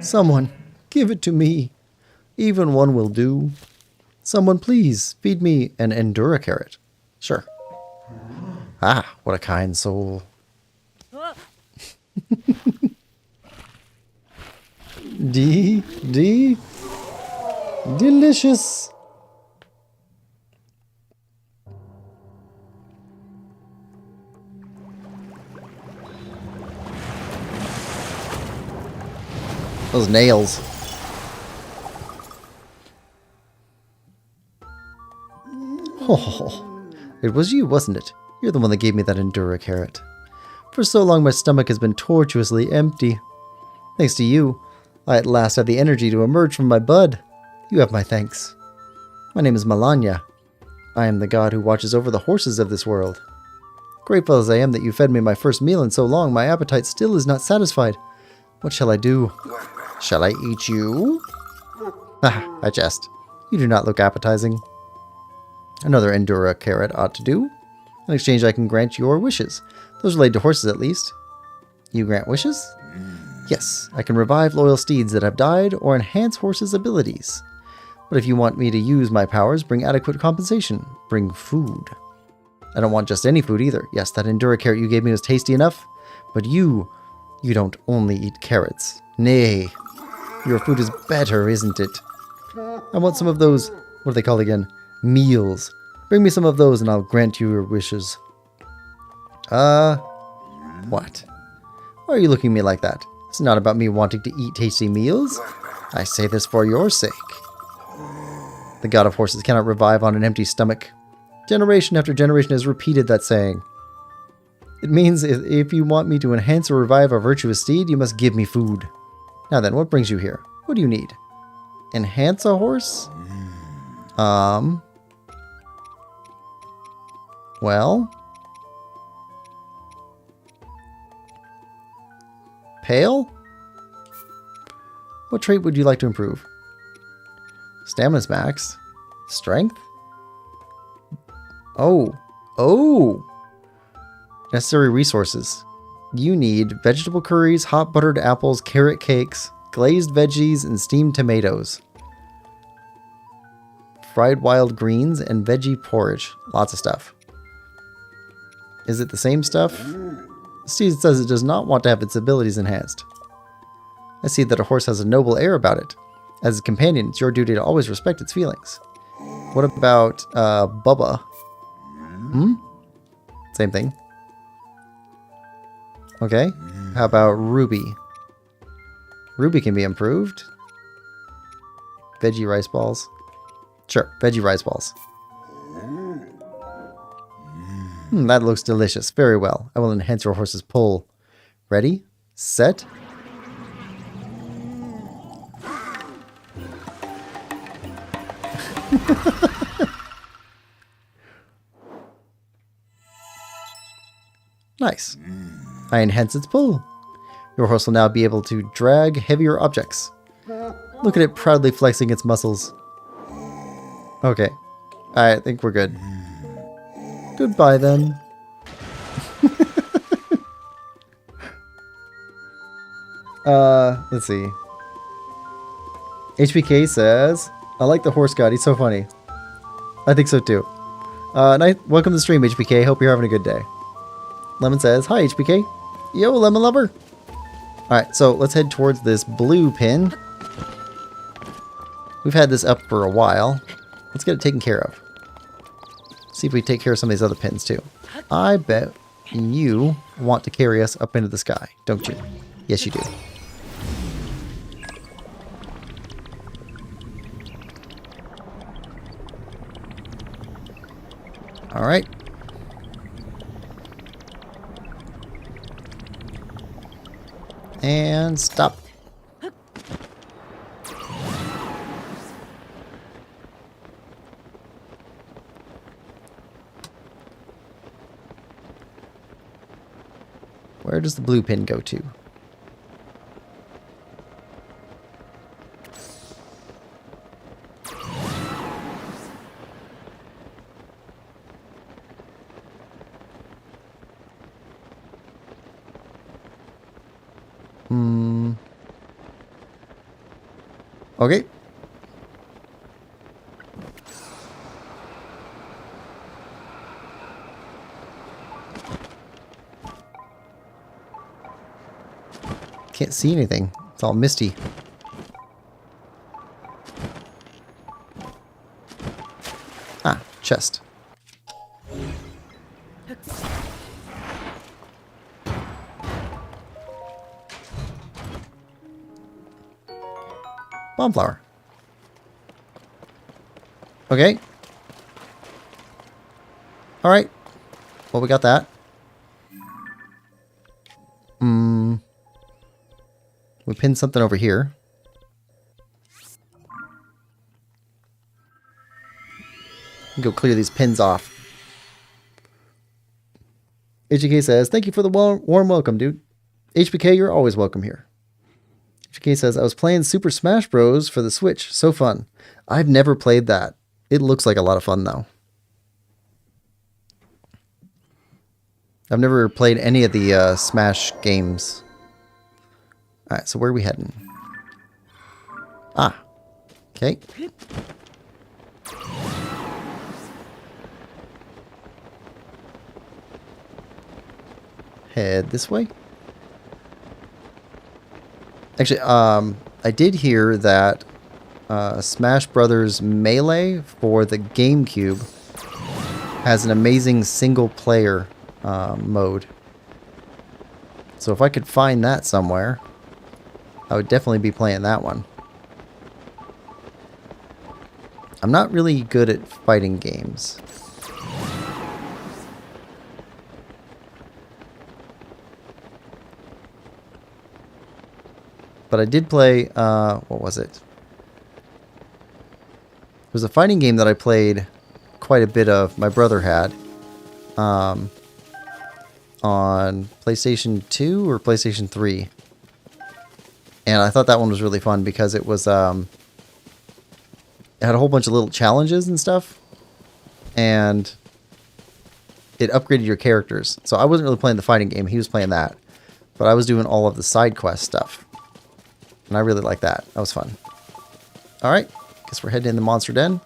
Someone, give it to me. Even one will do. Someone please feed me an Endura carrot. Sure. Ah, what a kind soul. Delicious. Those nails. Oh, it was you, wasn't it? You're the one that gave me that Endura carrot. For so long my stomach has been tortuously empty. Thanks to you, I at last had the energy to emerge from my bud. You have my thanks. My name is Malanya. I am the god who watches over the horses of this world. Grateful as I am that you fed me my first meal in so long, my appetite still is not satisfied. What shall I do? Shall I eat you? Ah, I jest. You do not look appetizing. Another Endura carrot ought to do. In exchange, I can grant your wishes. Those relate to horses, at least. You grant wishes? Yes, I can revive loyal steeds that have died or enhance horses' abilities. But if you want me to use my powers, bring adequate compensation. Bring food. I don't want just any food either. Yes, that Endura carrot you gave me was tasty enough. But you don't only eat carrots. Nay, your food is better, isn't it? I want some of those, what are they called again? Meals. Bring me some of those and I'll grant you your wishes. What? Why are you looking at me like that? It's not about me wanting to eat tasty meals. I say this for your sake. The god of horses cannot revive on an empty stomach. Generation after generation has repeated that saying. It means if you want me to enhance or revive a virtuous steed, you must give me food. Now then, what brings you here? What do you need? Enhance a horse? Well? Pale? What trait would you like to improve? Stamina's max. Strength? Oh. Necessary resources. You need vegetable curries, hot buttered apples, carrot cakes, glazed veggies, and steamed tomatoes. Fried wild greens and veggie porridge. Lots of stuff. Is it the same stuff? Steed says it does not want to have its abilities enhanced. I see that a horse has a noble air about it. As a companion, it's your duty to always respect its feelings. What about, Bubba? Same thing. Okay. How about Ruby? Ruby can be improved. Veggie rice balls. Sure, veggie rice balls. That looks delicious. Very well. I will enhance your horse's pull. Ready? Set? Nice. I enhance its pull. Your horse will now be able to drag heavier objects. Look at it proudly flexing its muscles. Okay. I think we're good. Goodbye then. Let's see. HBK says, I like the horse god. He's so funny. I think so too. Welcome to the stream, HBK. Hope you're having a good day. Lemon says, hi, HBK. Yo, Lemon Lover. Alright, so let's head towards this blue pin. We've had this up for a while. Let's get it taken care of. See if we take care of some of these other pins too. I bet you want to carry us up into the sky, don't you? Yes, you do. Alright. And stop. Where does the blue pin go to? Okay. Can't see anything. It's all misty. Ah, chest. Bomb flower. Okay. Alright. Well, we got that. We pinned something over here. Go clear these pins off. HBK says, thank you for the warm welcome, dude. HBK, you're always welcome here. HBK says, I was playing Super Smash Bros. For the Switch. So fun. I've never played that. It looks like a lot of fun, though. I've never played any of the Smash games. Alright, so where are we heading? Ah. Okay. Head this way. Actually, I did hear that Smash Brothers Melee for the GameCube has an amazing single-player mode. So if I could find that somewhere, I would definitely be playing that one. I'm not really good at fighting games. But I did play, what was it? It was a fighting game that I played quite a bit of. My brother had. On PlayStation 2 or PlayStation 3. And I thought that one was really fun because it was, it had a whole bunch of little challenges and stuff. And it upgraded your characters. So I wasn't really playing the fighting game. He was playing that. But I was doing all of the side quest stuff. And I really liked that. That was fun. Alright. Guess we're heading in the Monster Den.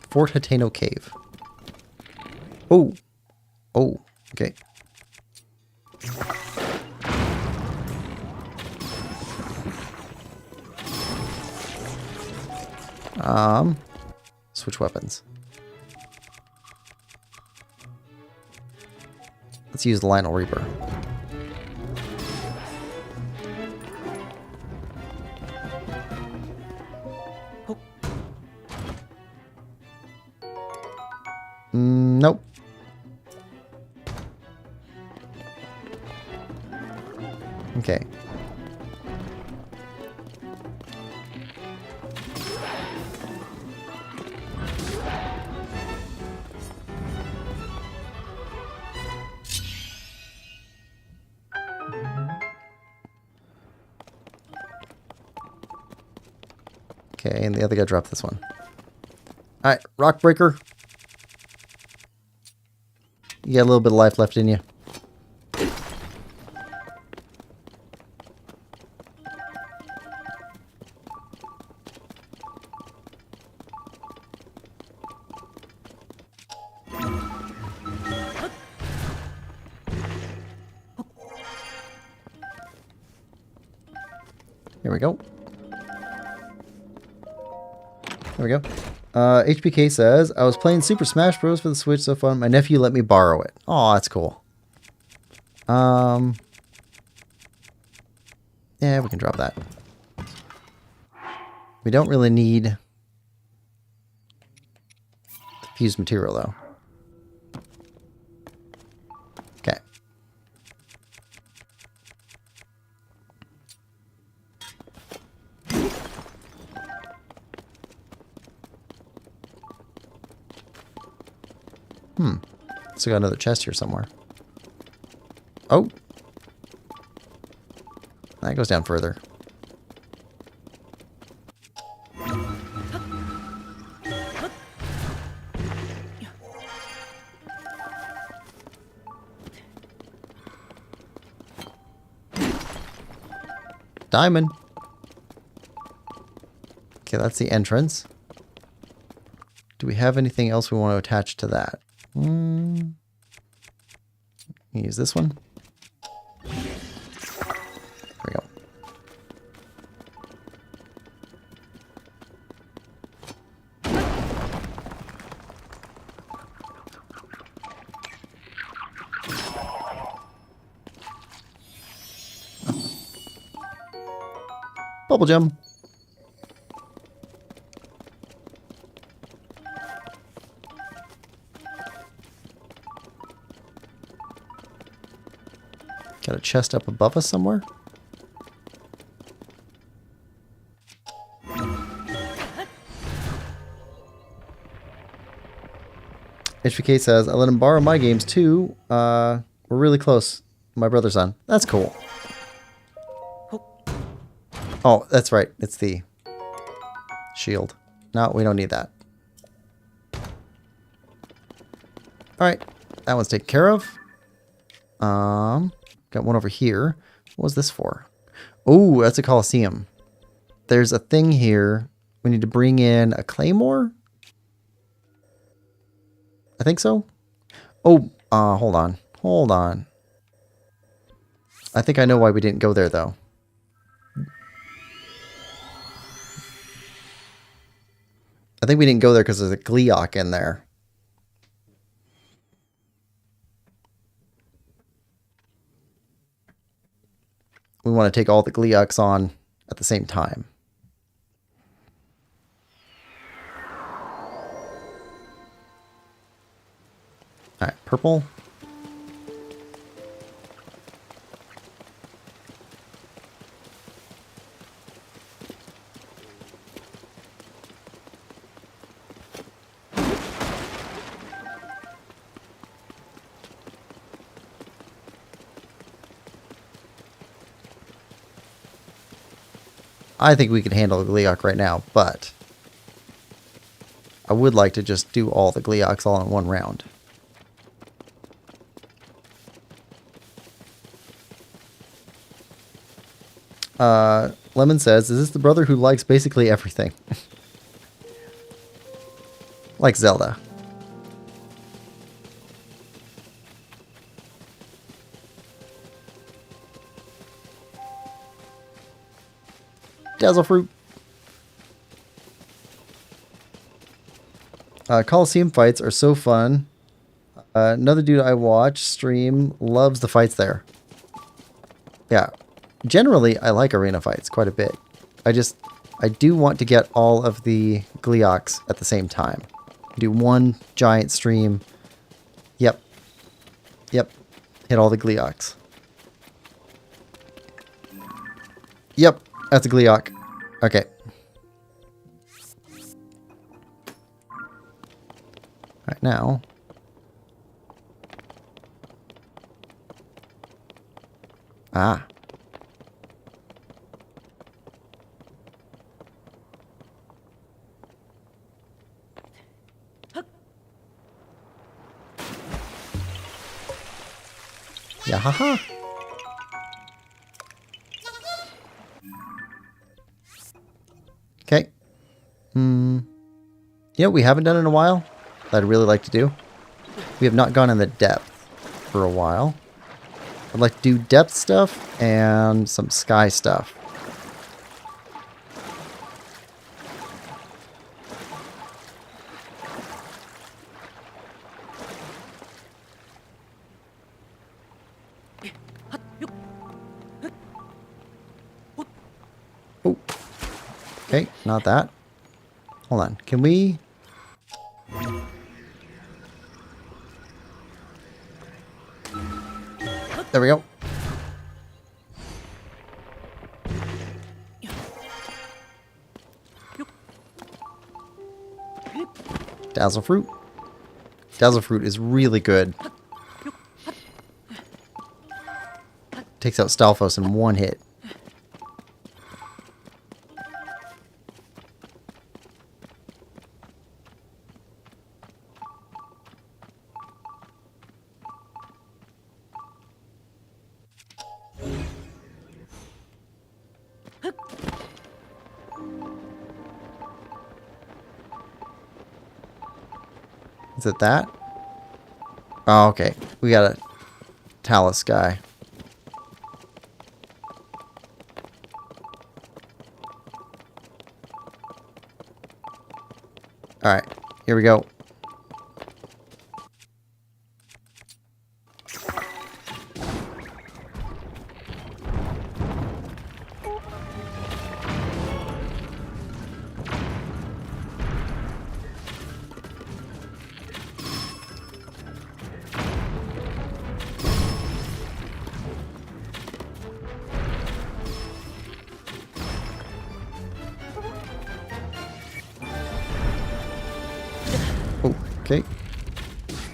Fort Hateno Cave. Oh. Oh. Okay. Switch weapons. Let's use the Lionel Reaper. Nope. Okay. Okay, and the other guy dropped this one. Alright, Rock Breaker. You got a little bit of life left in you. Here we go. There we go. HBK says, I was playing Super Smash Bros. For the Switch so fun. My nephew let me borrow it. Oh, that's cool. Yeah, we can drop that. We don't really need the fused material, though. Okay. Still got another chest here somewhere. Oh. That goes down further. diamond. Okay, that's the entrance. Do we have anything else we want to attach to that? Use this one. There we go. Bubble gem. Got a chest up above us somewhere? HBK says, I let him borrow my games too. We're really close. My brother's son. That's cool. Oh, that's right. It's the shield. No, we don't need that. Alright. That one's taken care of. Got one over here. What was this for? Oh, that's a Coliseum. There's a thing here. We need to bring in a claymore? I think so. Oh, hold on. Hold on. I think I know why we didn't go there, though. I think we didn't go there because there's a Gleeok in there. We want to take all the Gleeoks on at the same time. Alright, purple. I think we could handle the Gleeok right now, but I would like to just do all the Gleeoks all in one round. Lemon says, is this the brother who likes basically everything? Like Zelda. Dazzle fruit. Coliseum fights are so fun. Another dude I watch stream loves the fights there. Yeah. Generally, I like arena fights quite a bit. I do want to get all of the Gleeoks at the same time. Do one giant stream. Yep. Yep. Hit all the Gleeoks. Yep. That's a Gleeok. Okay. Alright, now. Ah. Yeah, haha. Okay. You know what we haven't done in a while that I'd really like to do? We have not gone in the depth for a while. I'd like to do depth stuff and some sky stuff. Oh. Okay, not that. Hold on. Can we... There we go. Dazzle fruit. Dazzle fruit is really good. Takes out Stalfos in one hit. Is it that? Oh, okay. We got a Talus guy. Alright, here we go. Okay.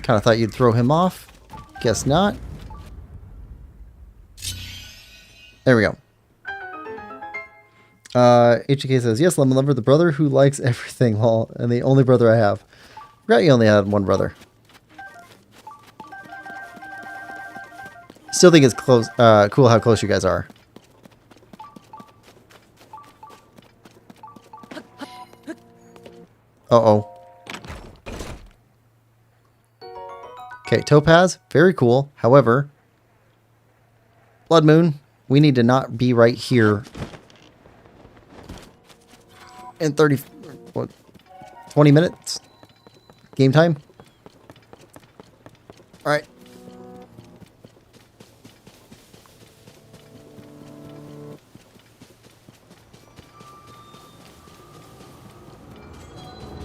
Kind of thought you'd throw him off. Guess not. There we go. HK says, yes, Lemon Lover, the brother who likes everything, lol, and the only brother I have. Forgot you only had one brother. Still think it's close, cool how close you guys are. Uh-oh. Okay, Topaz, very cool. However, Blood Moon, we need to not be right here in 20 minutes. Game time. All right.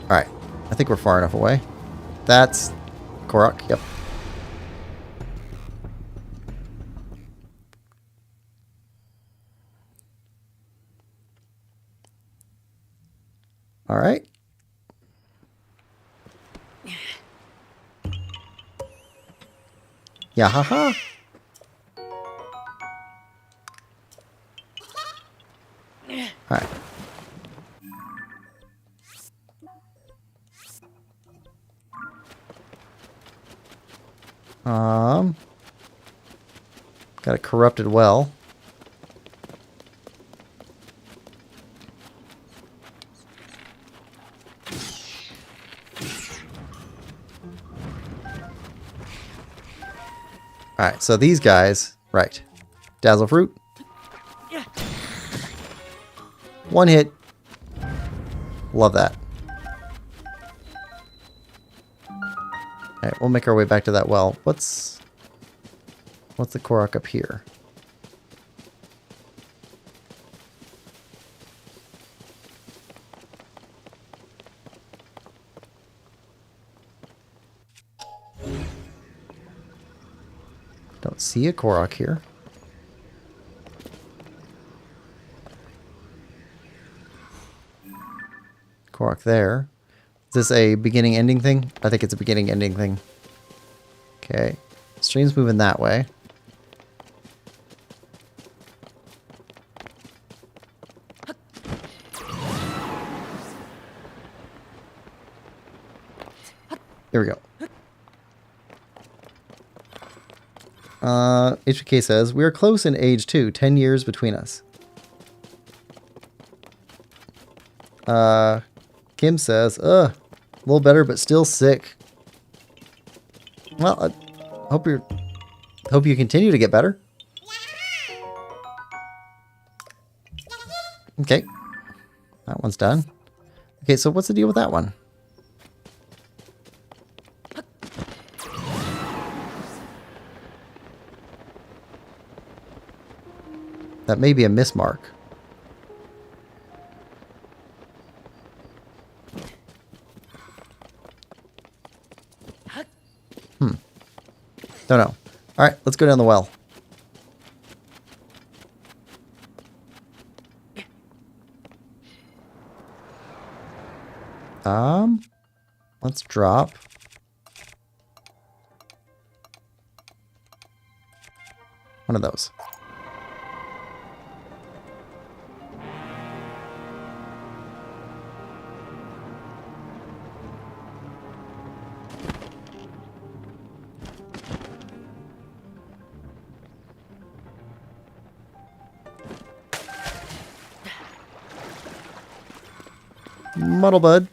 All right. I think we're far enough away. That's Korok. Yep. All right. Yeah, haha. All right. Got a corrupted well. Alright, so these guys, right. Dazzle Fruit. One hit. Love that. Alright, we'll make our way back to that well. What's the Korok up here? Don't see a Korok here. Korok there. Is this a beginning-ending thing? I think it's a beginning-ending thing. Okay. Stream's moving that way. There we go. HK says, we are close in age too. 10 years between us. Kim says, a little better, but still sick. Well, I hope you continue to get better. Okay. That one's done. Okay, so what's the deal with that one? That may be a miss mark. Don't know. Alright, let's go down the well. Let's drop. One of those. Muddlebud.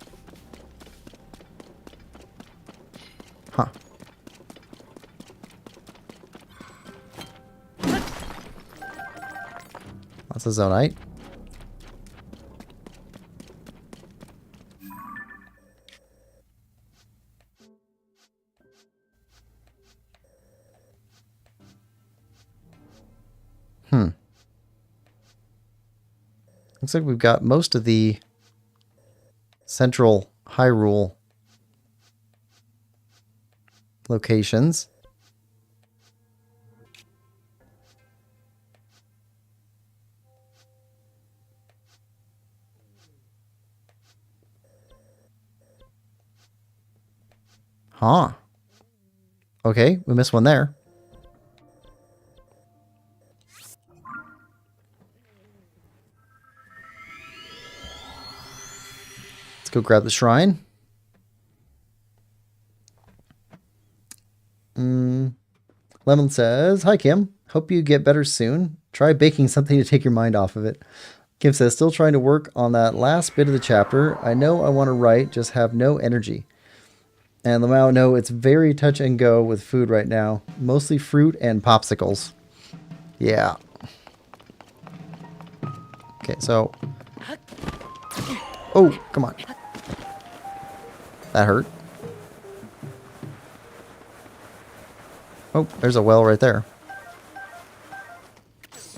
That's a Zonite. Looks like we've got most of the central Hyrule locations. Huh. Okay, we missed one there. Let's go grab the shrine. Lemon says, "Hi Kim, hope you get better soon. Try baking something to take your mind off of it." Kim says, "Still trying to work on that last bit of the chapter. I know I want to write, just have no energy." And Lamau, no, it's very touch and go with food right now. Mostly fruit and popsicles. Yeah. Okay, so... Oh, come on. That hurt. Oh, there's a well right there.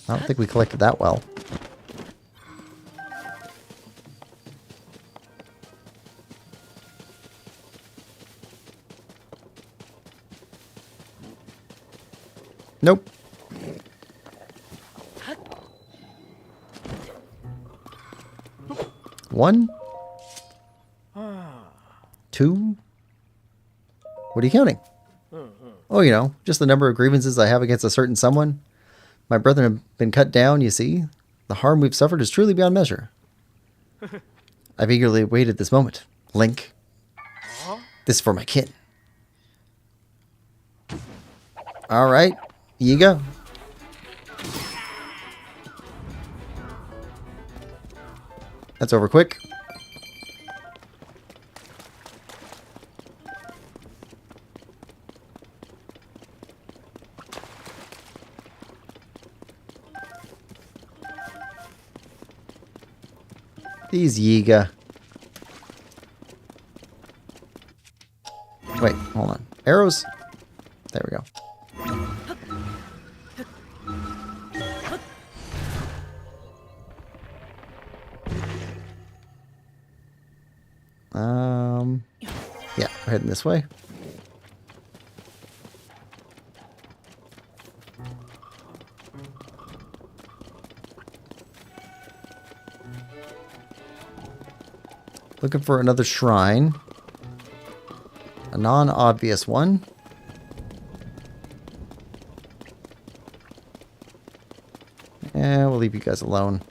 I don't think we collected that well. Nope. One. Two. What are you counting? Oh, you know, just the number of grievances I have against a certain someone. My brethren have been cut down, you see. The harm we've suffered is truly beyond measure. I've eagerly awaited this moment. Link. This is for my kin. Alright. You go. That's over quick. These Yiga. Wait, hold on. Arrows? There we go. Yeah, we're heading this way. Looking for another shrine. A non-obvious one. Yeah, we'll leave you guys alone.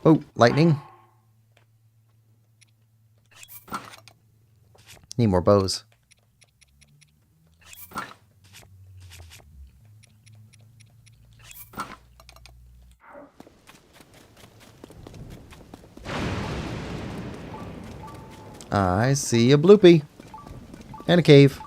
Oh, lightning. Need more bows. I see a bloopy. And a cave.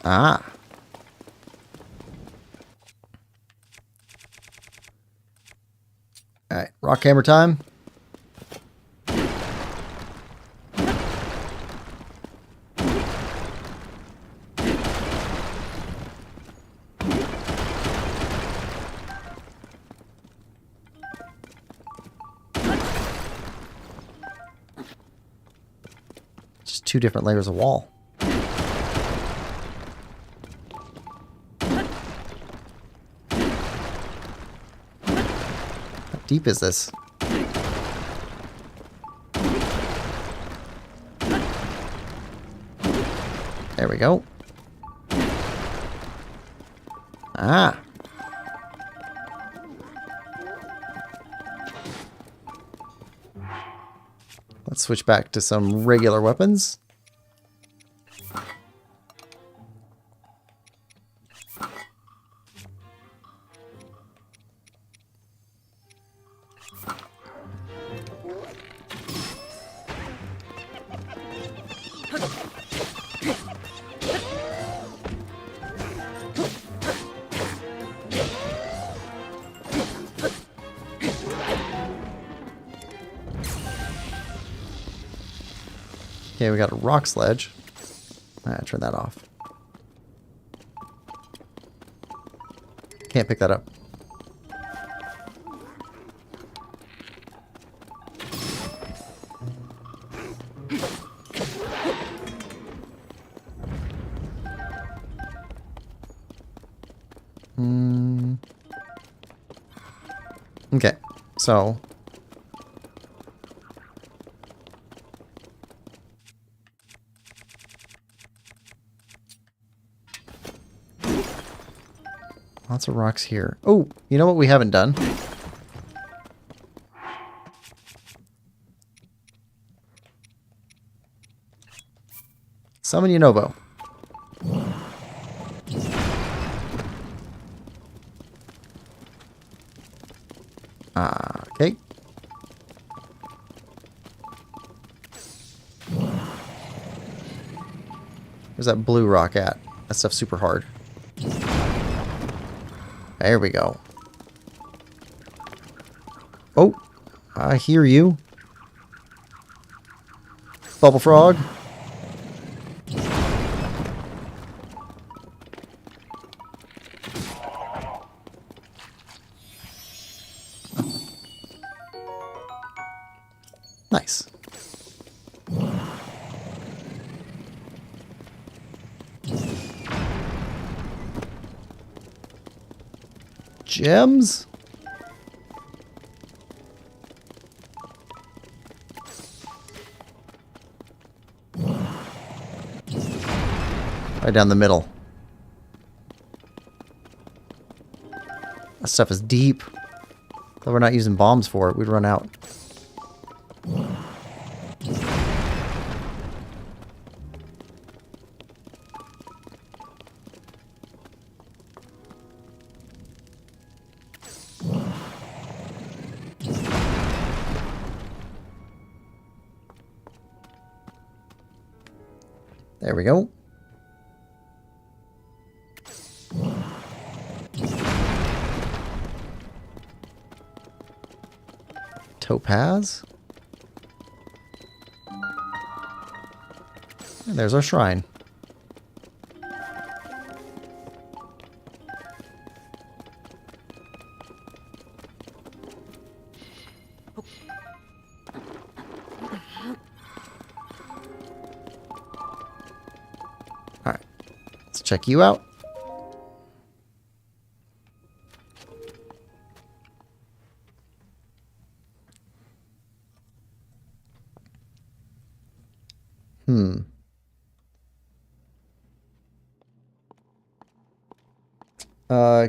Ah. Alright, rock hammer time. Just two different layers of wall. deep is this? There we go. Ah. Let's switch back to some regular weapons. Okay, we got a rock sledge. Turn that off. Can't pick that up. Okay, so lots of rocks here. Oh, you know what we haven't done? Summon Yunobo. Okay. Where's that blue rock at? That stuff's super hard. There we go. Oh, I hear you. Bubble frog. Nice. Gems? Right down the middle. That stuff is deep. Though we're not using bombs for it, we'd run out. There we go. Topaz. And there's our shrine. All right, let's check you out.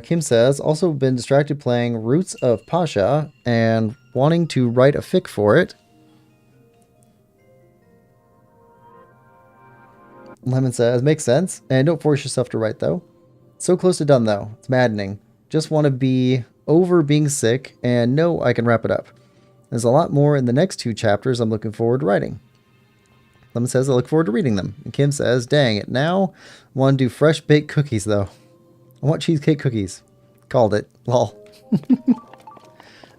Kim says, also been distracted playing Roots of Pasha and wanting to write a fic for it. Lemon says, makes sense. And don't force yourself to write, though. So close to done, though. It's maddening. Just want to be over being sick and know I can wrap it up. There's a lot more in the next 2 chapters I'm looking forward to writing. Lemon says, I look forward to reading them. And Kim says, dang it, now I want to do fresh baked cookies, though. I want cheesecake cookies. Called it. Lol.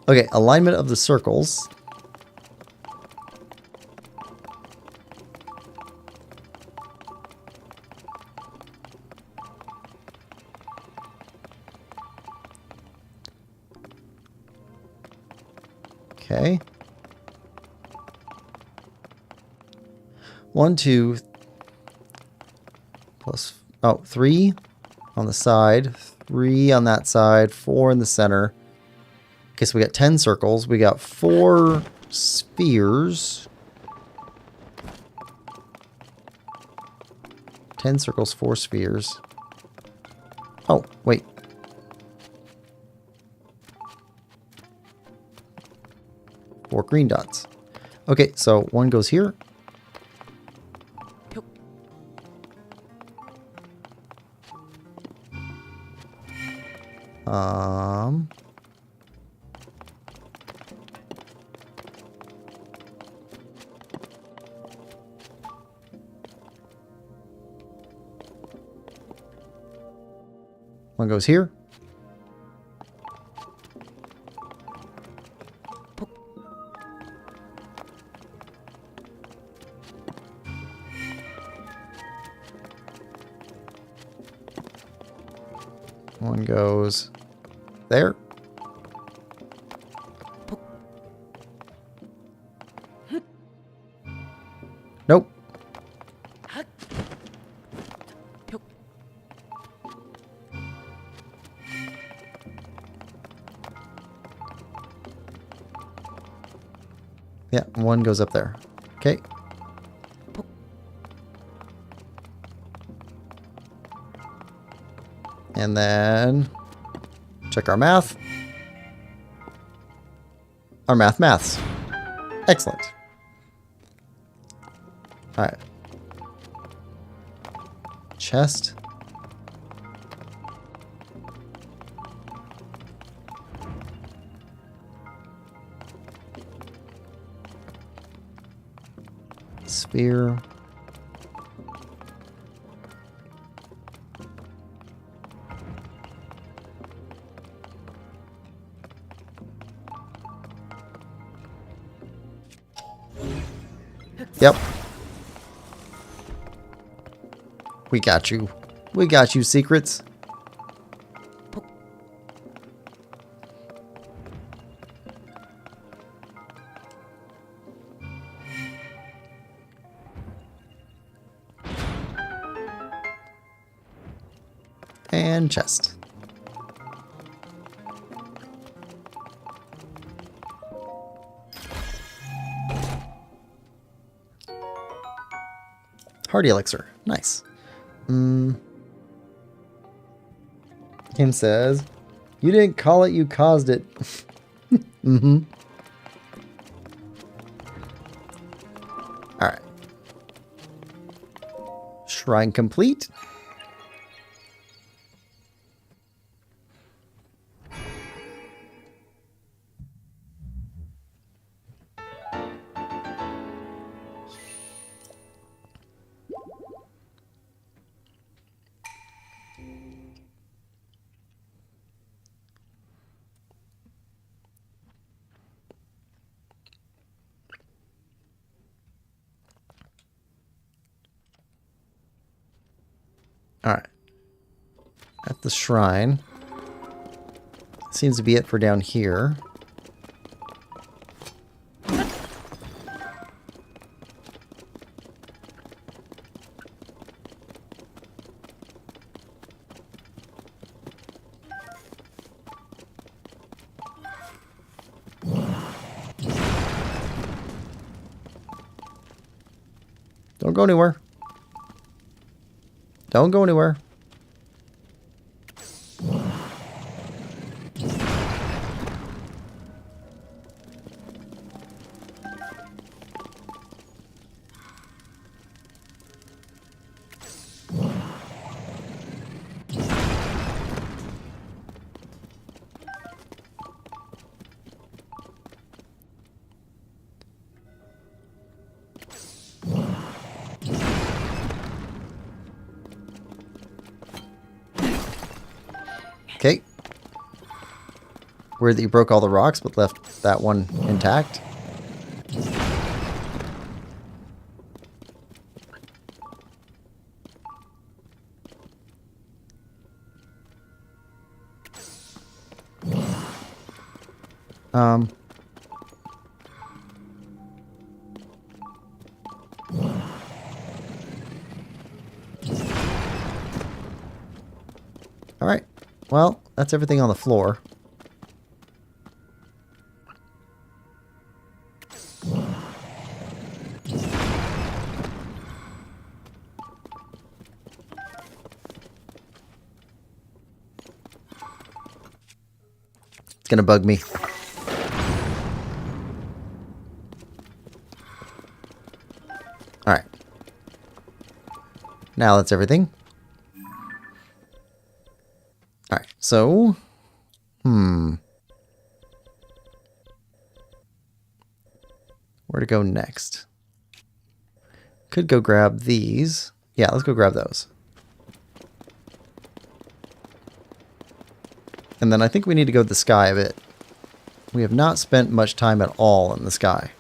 Okay, alignment of the circles. Okay. 1, 2, plus, 3 on the side, 3 on that side, 4 in the center. Okay, so we got 10 circles. We got 4 spheres. 10 circles, 4 spheres. Oh, wait. Four green dots. Okay, so one goes here. One goes here. One goes there. Nope. Yeah, one goes up there. Okay. And then check our math. Our maths. Excellent. All right. Chest. Sphere. Yep. We got you. We got you, secrets. And chest. Hardy elixir. Nice. Kim says, you didn't call it, you caused it. Mm-hmm. Alright. Shrine complete. Alright. At the shrine. Seems to be it for down here. Don't go anywhere. Don't go anywhere. Okay. Weird that you broke all the rocks but left that one intact. All right. Well, that's everything on the floor. It's gonna bug me. Alright. Now that's everything. Alright, so... Where to go next? Could go grab these. Yeah, let's go grab those. And then I think we need to go to the sky a bit. We have not spent much time at all in the sky.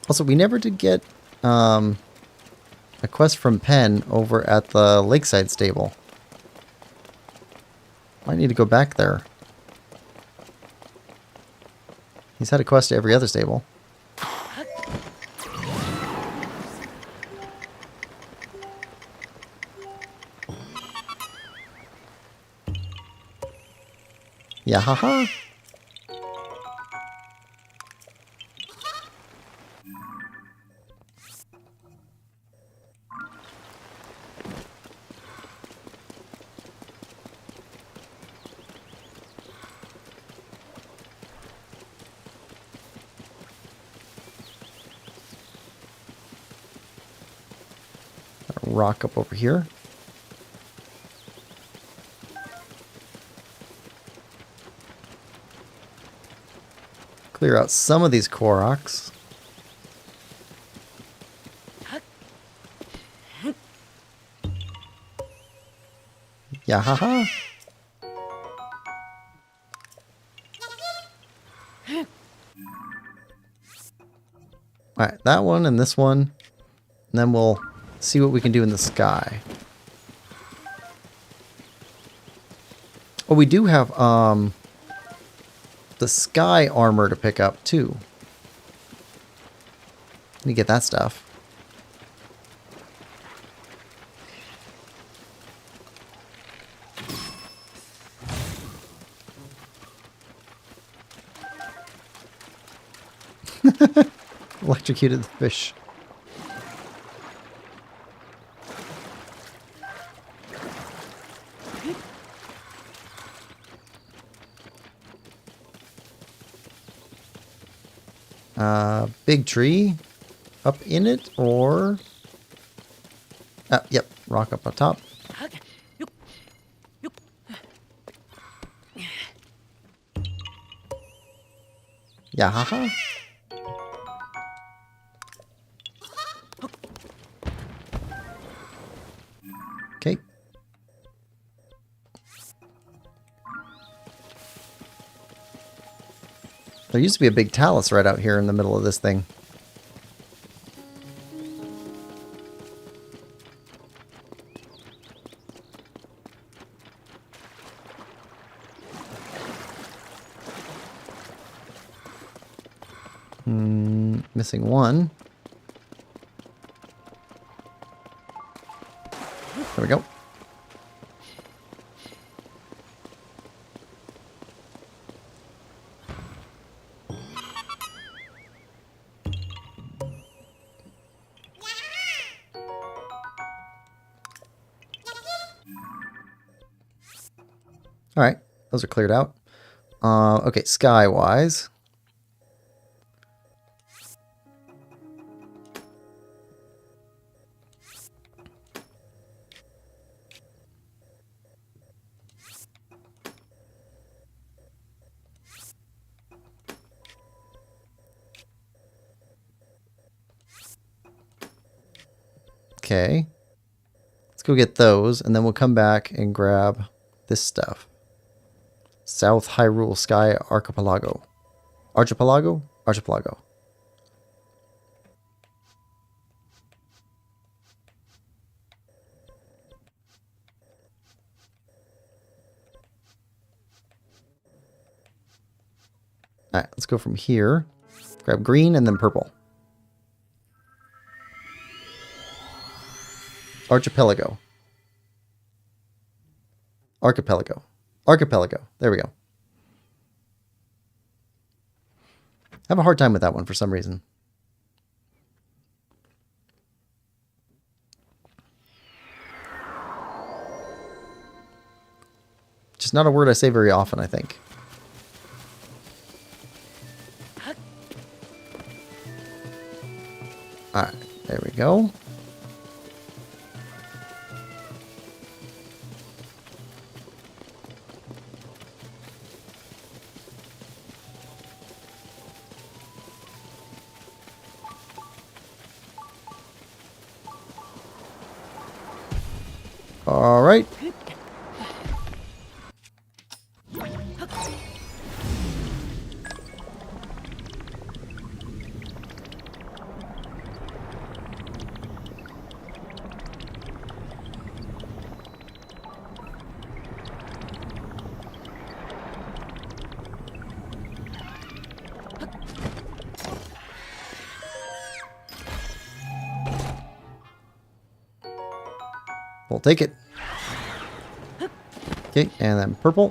Also, we never did get a quest from Penn over at the Lakeside Stable. I need to go back there. He's had a quest to every other stable. Yeah, haha. Rock up over here. Clear out some of these Koroks. Yeah, haha. Alright, that one and this one. And then we'll see what we can do in the sky. Oh, we do have the sky armor to pick up too. Let me get that stuff. Electrocuted the fish. Big tree up in it, or yep, rock up on top. Yeah, haha. Okay. There used to be a big talus right out here in the middle of this thing. Missing one. There we go. All right, those are cleared out. Okay, sky-wise. Okay. Let's go get those, and then we'll come back and grab this stuff. South Hyrule Sky Archipelago. Archipelago? Archipelago. Alright, let's go from here. Grab green and then purple. Archipelago. Archipelago. Archipelago. There we go. I have a hard time with that one for some reason. Just not a word I say very often, I think. Alright, there we go. Alright. We'll take it. Okay, and then purple.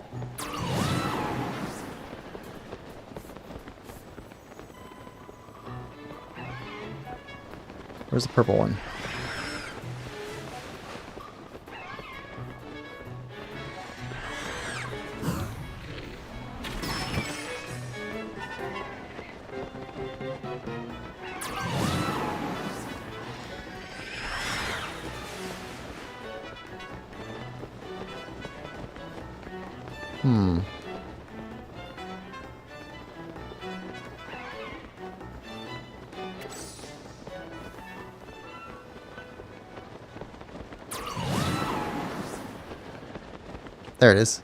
Where's the purple one? There it is.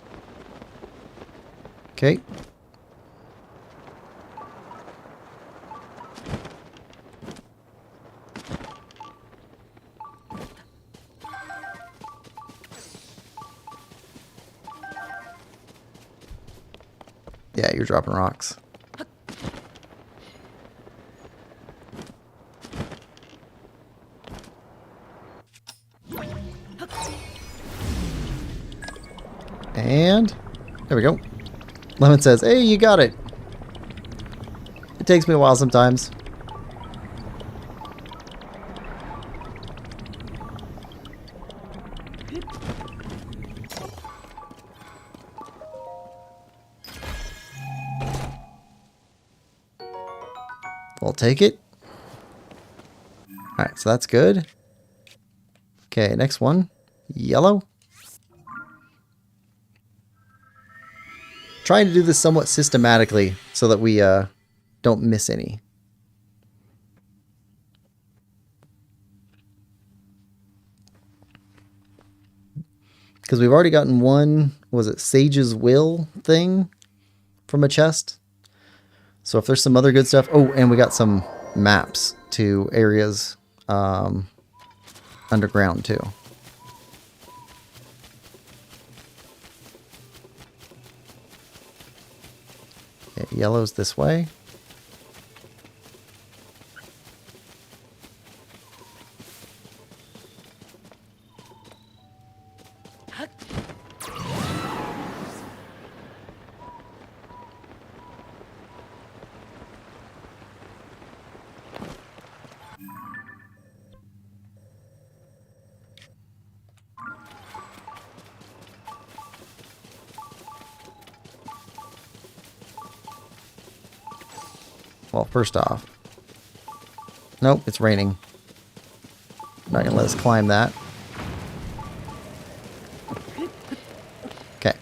Okay. Yeah, you're dropping rocks. And there we go. Lemon says, hey, you got it. It takes me a while sometimes. We'll take it. Alright, so that's good. Okay, next one. Yellow. Trying to do this somewhat systematically so that we don't miss any. Because we've already gotten one, was it Sage's Will thing from a chest? So if there's some other good stuff. Oh, and we got some maps to areas underground too. Okay, yellow's this way. Well, first off, nope, it's raining. I'm not gonna let us climb that. Okay.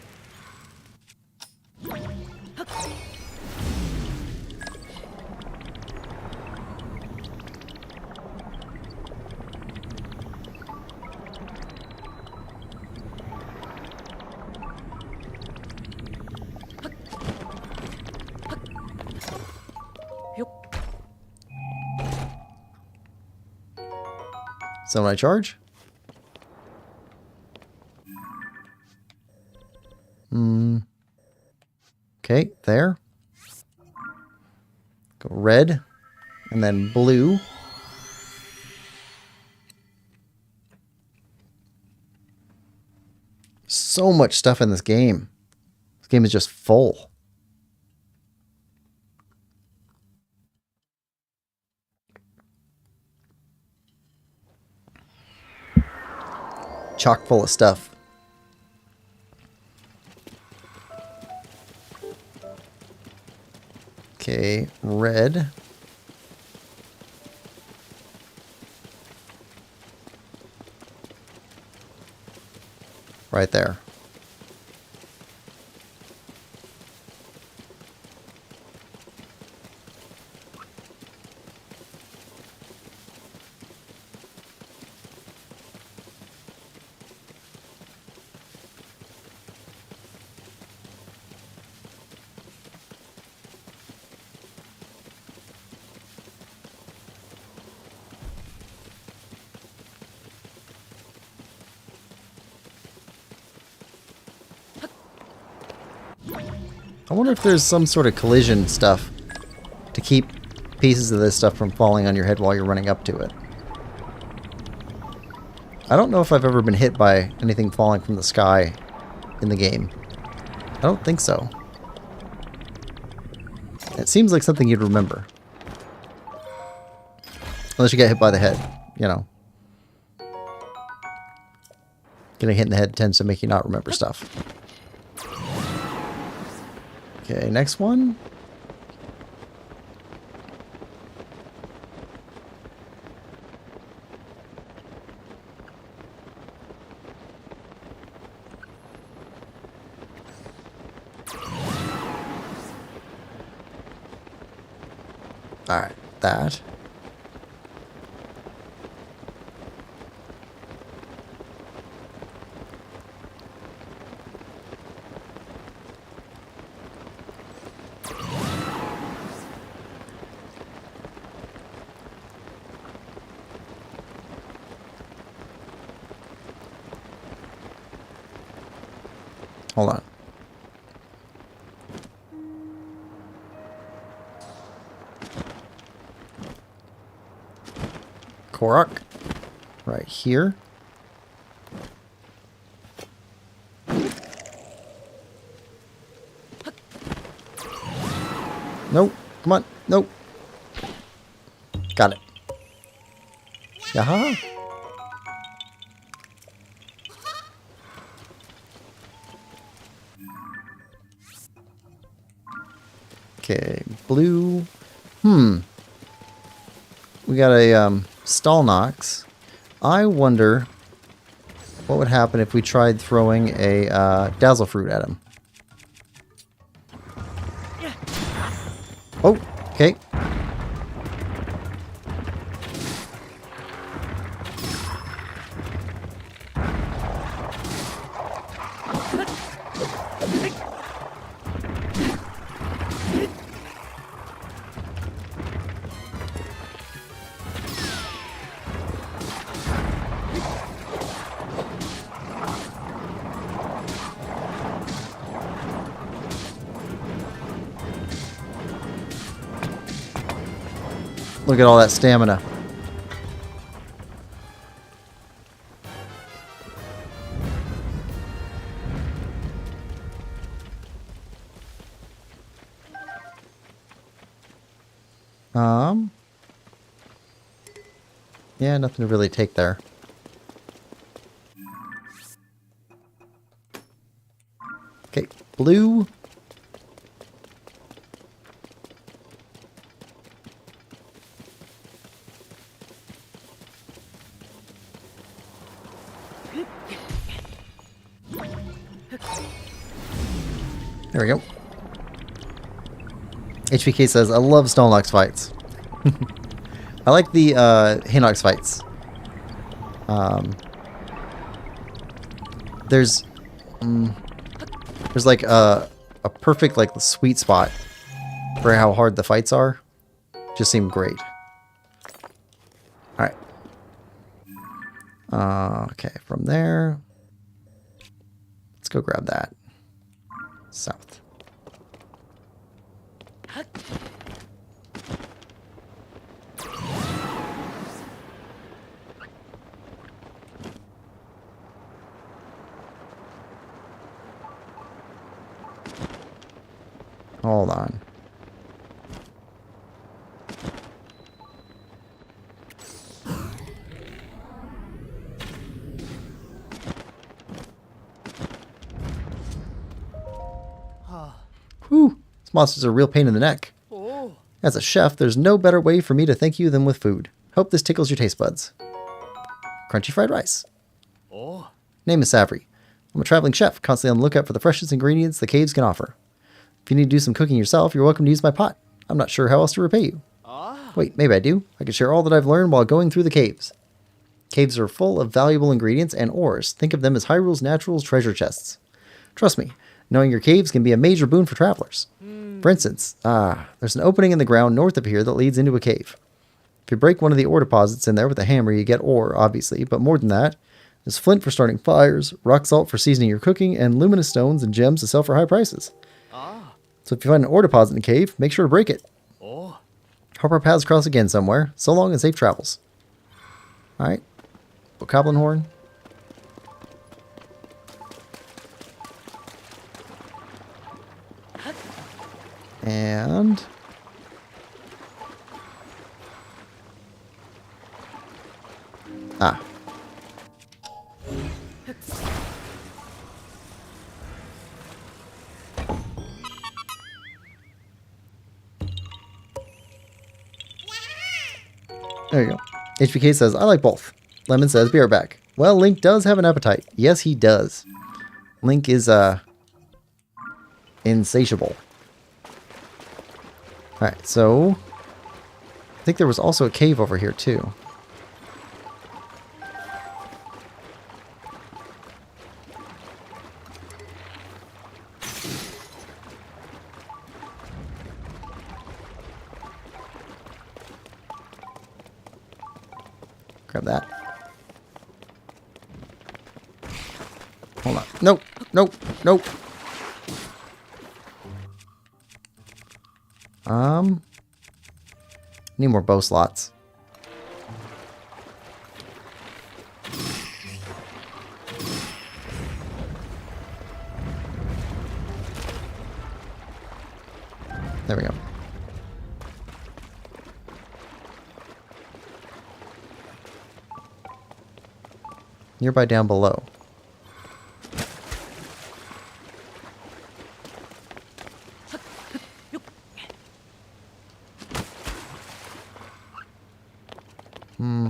So when I charge? Okay, there. Go red, and then blue. So much stuff in this game. game is just full. Chock full of stuff. Okay, red. Right there. I wonder if there's some sort of collision stuff to keep pieces of this stuff from falling on your head while you're running up to it. I don't know if I've ever been hit by anything falling from the sky in the game. I don't think so. It seems like something you'd remember. Unless you get hit by the head, you know. Getting hit in the head tends to make you not remember stuff. Okay, next one. Alright, that. Hold on. Korok. Right here. Nope. Come on. Nope. Got it. Yaha. Okay, blue. We got a stall knocks. I wonder what would happen if we tried throwing a dazzle fruit at him. Oh, okay. Look at all that stamina. Yeah, nothing to really take there. Okay, blue. There we go. HVK says, I love Stalnox fights. I like the Hinox fights. There's like a perfect like sweet spot for how hard the fights are. Just seem great. All right. Okay, from there, let's go grab that. South. Hold on. Whew. This monster's a real pain in the neck. As a chef, there's no better way for me to thank you than with food. Hope this tickles your taste buds. Crunchy fried rice. Name is Savory. I'm a traveling chef, constantly on the lookout for the freshest ingredients the caves can offer. If you need to do some cooking yourself, you're welcome to use my pot. I'm not sure how else to repay you. Wait, maybe I do. I can share all that I've learned while going through the caves. Caves are full of valuable ingredients and ores. Think of them as Hyrule's natural treasure chests. Trust me, knowing your caves can be a major boon for travelers. For instance, there's an opening in the ground north of here that leads into a cave. If you break one of the ore deposits in there with a hammer, you get ore, obviously, but more than that, there's flint for starting fires, rock salt for seasoning your cooking, and luminous stones and gems to sell for high prices. So if you find an ore deposit in a cave, make sure to break it. Hope our paths cross again somewhere. So long and safe travels. Alright. Goblin horn. And... there you go. HBK says, I like both. Lemon says, be right back. Well, Link does have an appetite. Yes, he does. Link is, insatiable. Alright, so... I think there was also a cave over here, too. Grab that. Hold on. Nope. Nope. Nope. Need more bow slots. There we go. Nearby down below.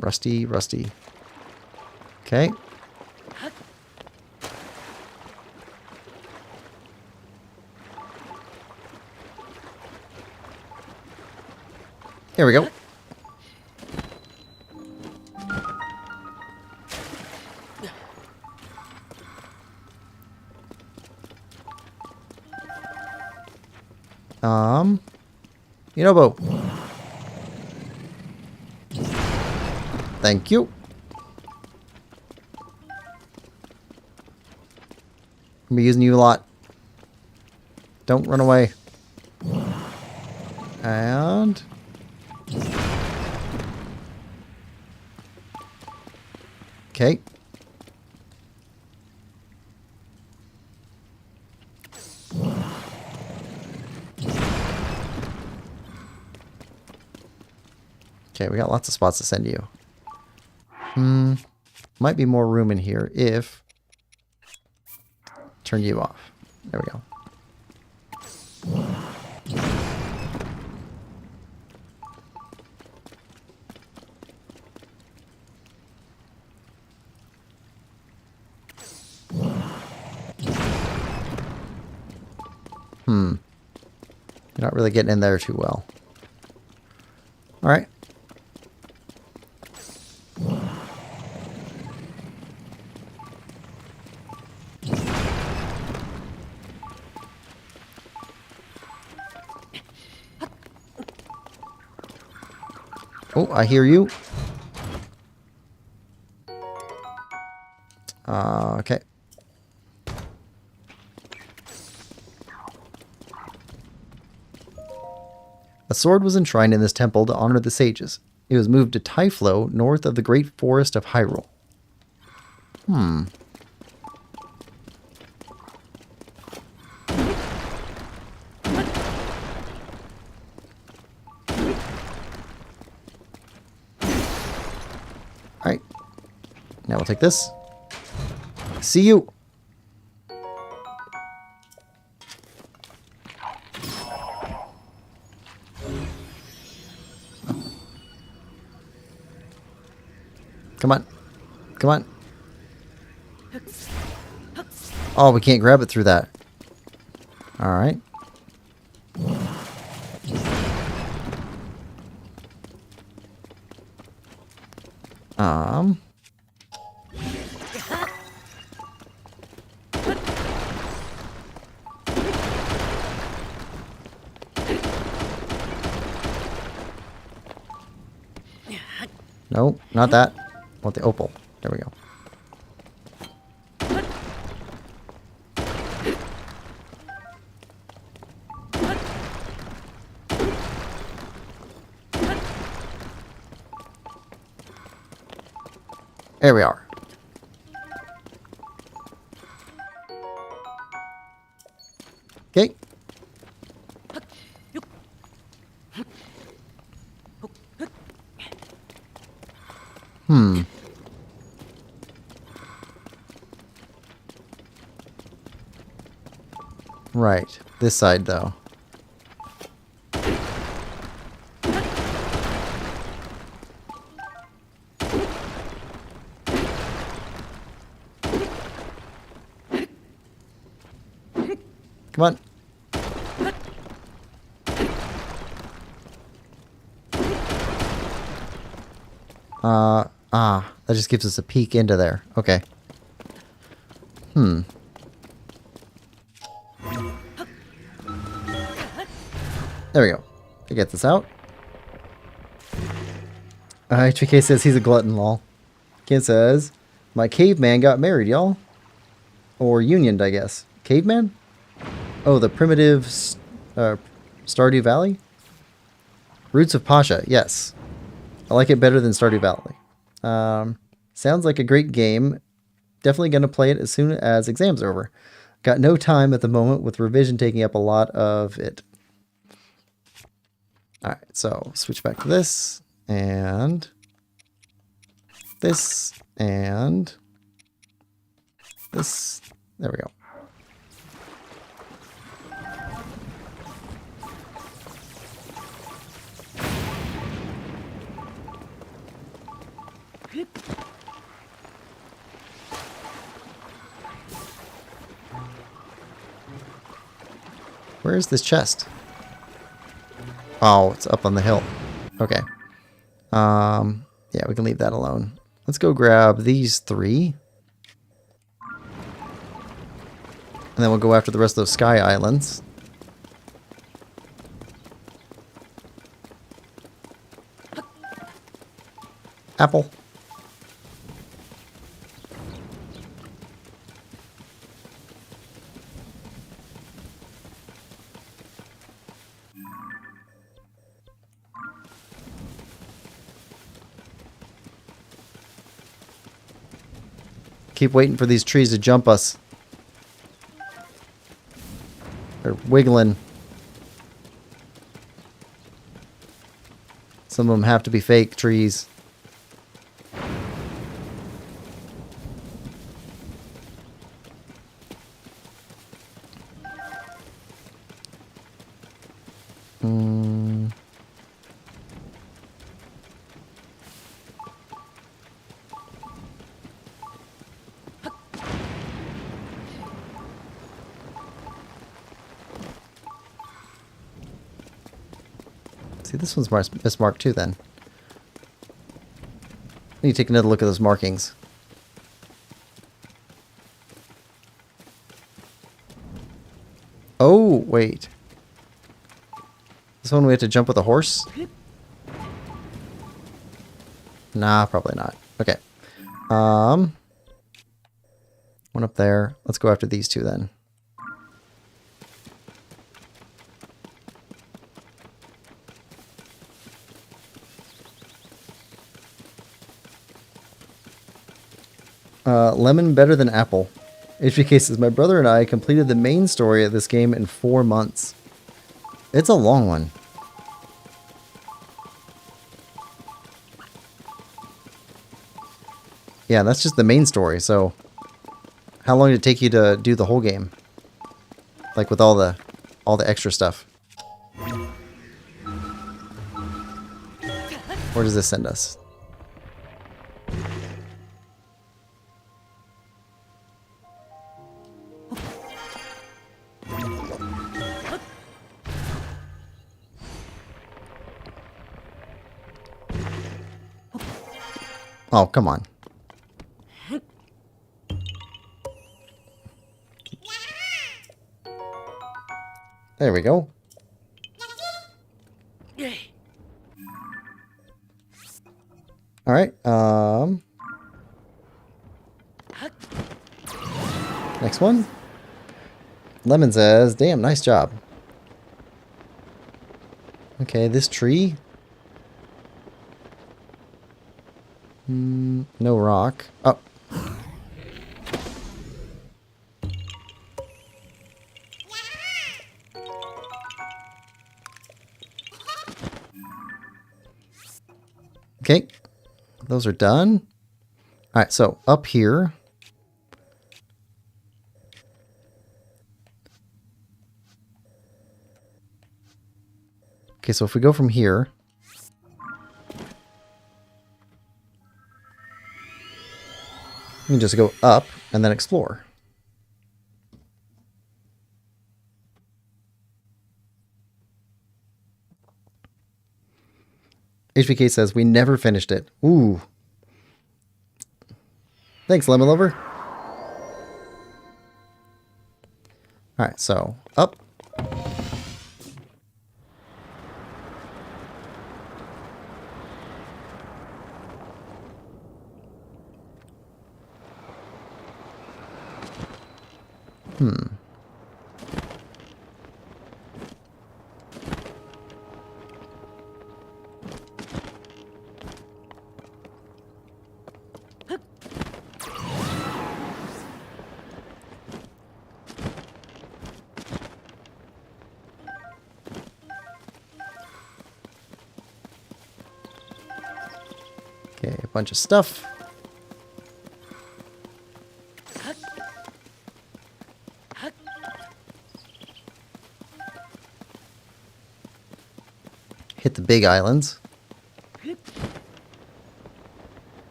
Rusty. Okay. There we go. Bow. Thank you. I'll be using you a lot. Don't run away. And... okay. Okay, we got lots of spots to send you. Might be more room in here if... turn you off. There we go. You're not really getting in there too well. Alright. Oh, I hear you. Okay. A sword was enshrined in this temple to honor the sages. It was moved to Typhlo, north of the great forest of Hyrule. Now we'll take this. See you. Come on. Come on. Oh, we can't grab it through that. Alright. No, not that. I want the opal. There we go. There we are. Okay. Right. This side, though. Come on. That just gives us a peek into there. Okay. There we go. To get this out. HVK says he's a glutton, lol. Ken says, my caveman got married, y'all. Or unioned, I guess. Caveman? Oh, the primitive Stardew Valley? Roots of Pasha, yes. I like it better than Stardew Valley. Sounds like a great game. Definitely going to play it as soon as exams are over. Got no time at the moment with revision taking up a lot of it. Alright, so switch back to this. And this. And this. There we go. Where is this chest? Oh, it's up on the hill. Okay. Yeah, we can leave that alone. Let's go grab these 3. And then we'll go after the rest of those sky islands. Apple. Keep waiting for these trees to jump us. They're wiggling. Some of them have to be fake trees. See, this one's mismarked too, then. I need to take another look at those markings. Oh, wait. This one we have to jump with a horse? Nah, probably not. Okay. One up there. Let's go after these 2 then. Lemon better than apple. HBK says, my brother and I completed the main story of this game in 4 months. It's a long one. Yeah, that's just the main story. So, how long did it take you to do the whole game? Like with all the extra stuff. Where does this send us? Oh, come on. There we go. All right. Next one. Lemon says, "Damn, nice job." Okay, this tree. No rock. Oh. Okay. Those are done. All right, so up here. Okay, so if we go from here. We can just go up and then explore. HBK says, "We never finished it." Ooh. Thanks, Lemon Lover. Alright, so up. Okay, a bunch of stuff. Hit the big islands.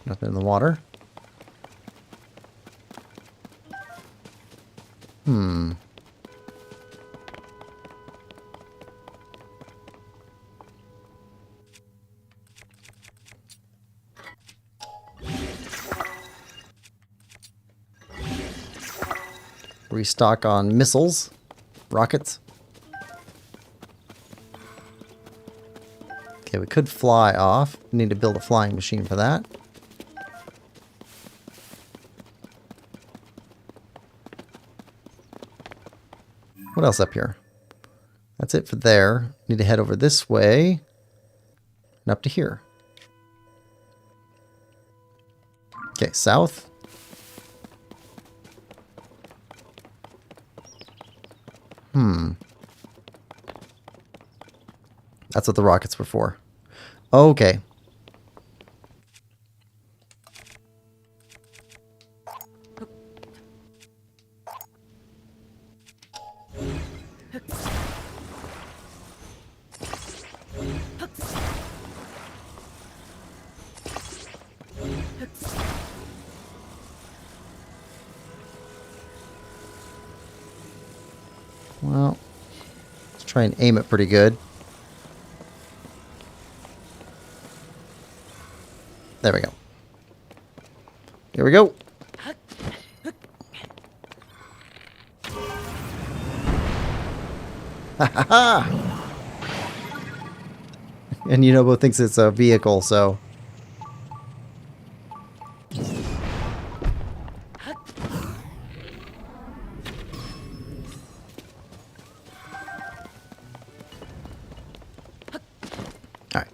Nothing in the water. Restock on missiles, rockets. Okay, we could fly off. We need to build a flying machine for that. What else up here? That's it for there. Need to head over this way and up to here. Okay, south. That's what the rockets were for. Okay. Well, let's try and aim it pretty good. There we go. Here we go. Ha ha ha! And Yunobo thinks it's a vehicle, so. Alright.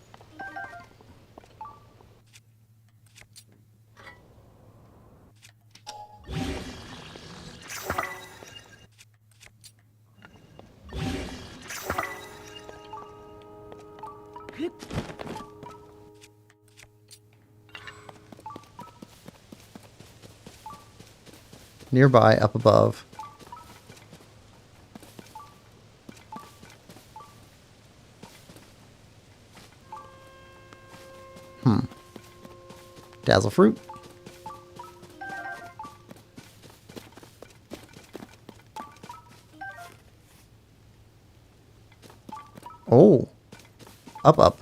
nearby, up above. Dazzle fruit. Oh. Up.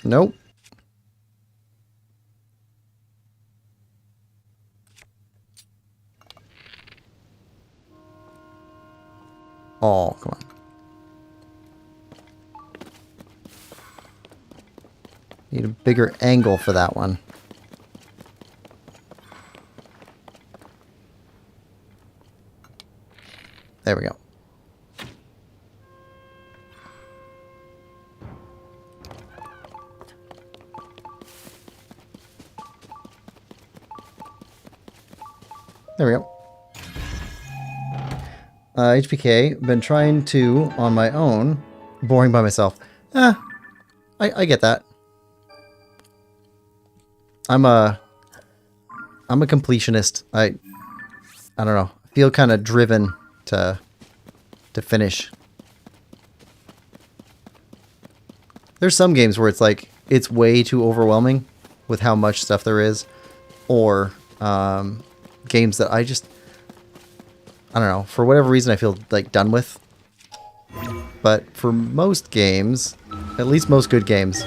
Nope. Oh, come on. Need a bigger angle for that one. There we go. There we go. HPK, been trying to, on my own, boring by myself. I get that. I'm a completionist. I don't know. I feel kind of driven to finish. There's some games where it's like it's way too overwhelming with how much stuff there is, or games that I don't know, for whatever reason I feel like done with. But for most games, at least most good games,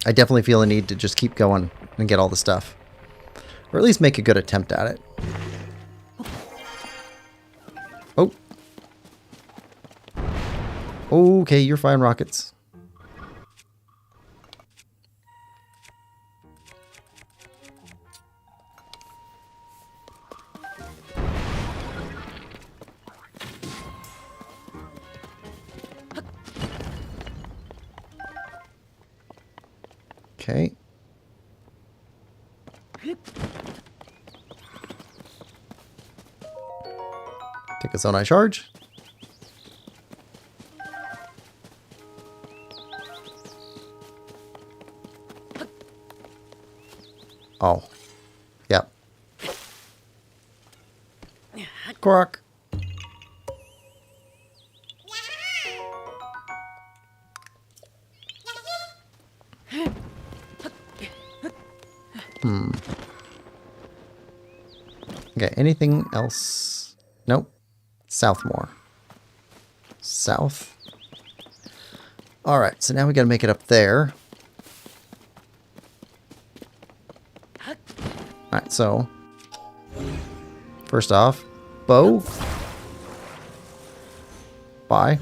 I definitely feel a need to just keep going and get all the stuff. Or at least make a good attempt at it. Oh. Okay, you're firing rockets. Okay. Take a Zonai charge. Oh. Yep. Quark. Okay, anything else? Nope. Southmore. South. Alright, so now we gotta make it up there. Alright, so first off, bow. Bye.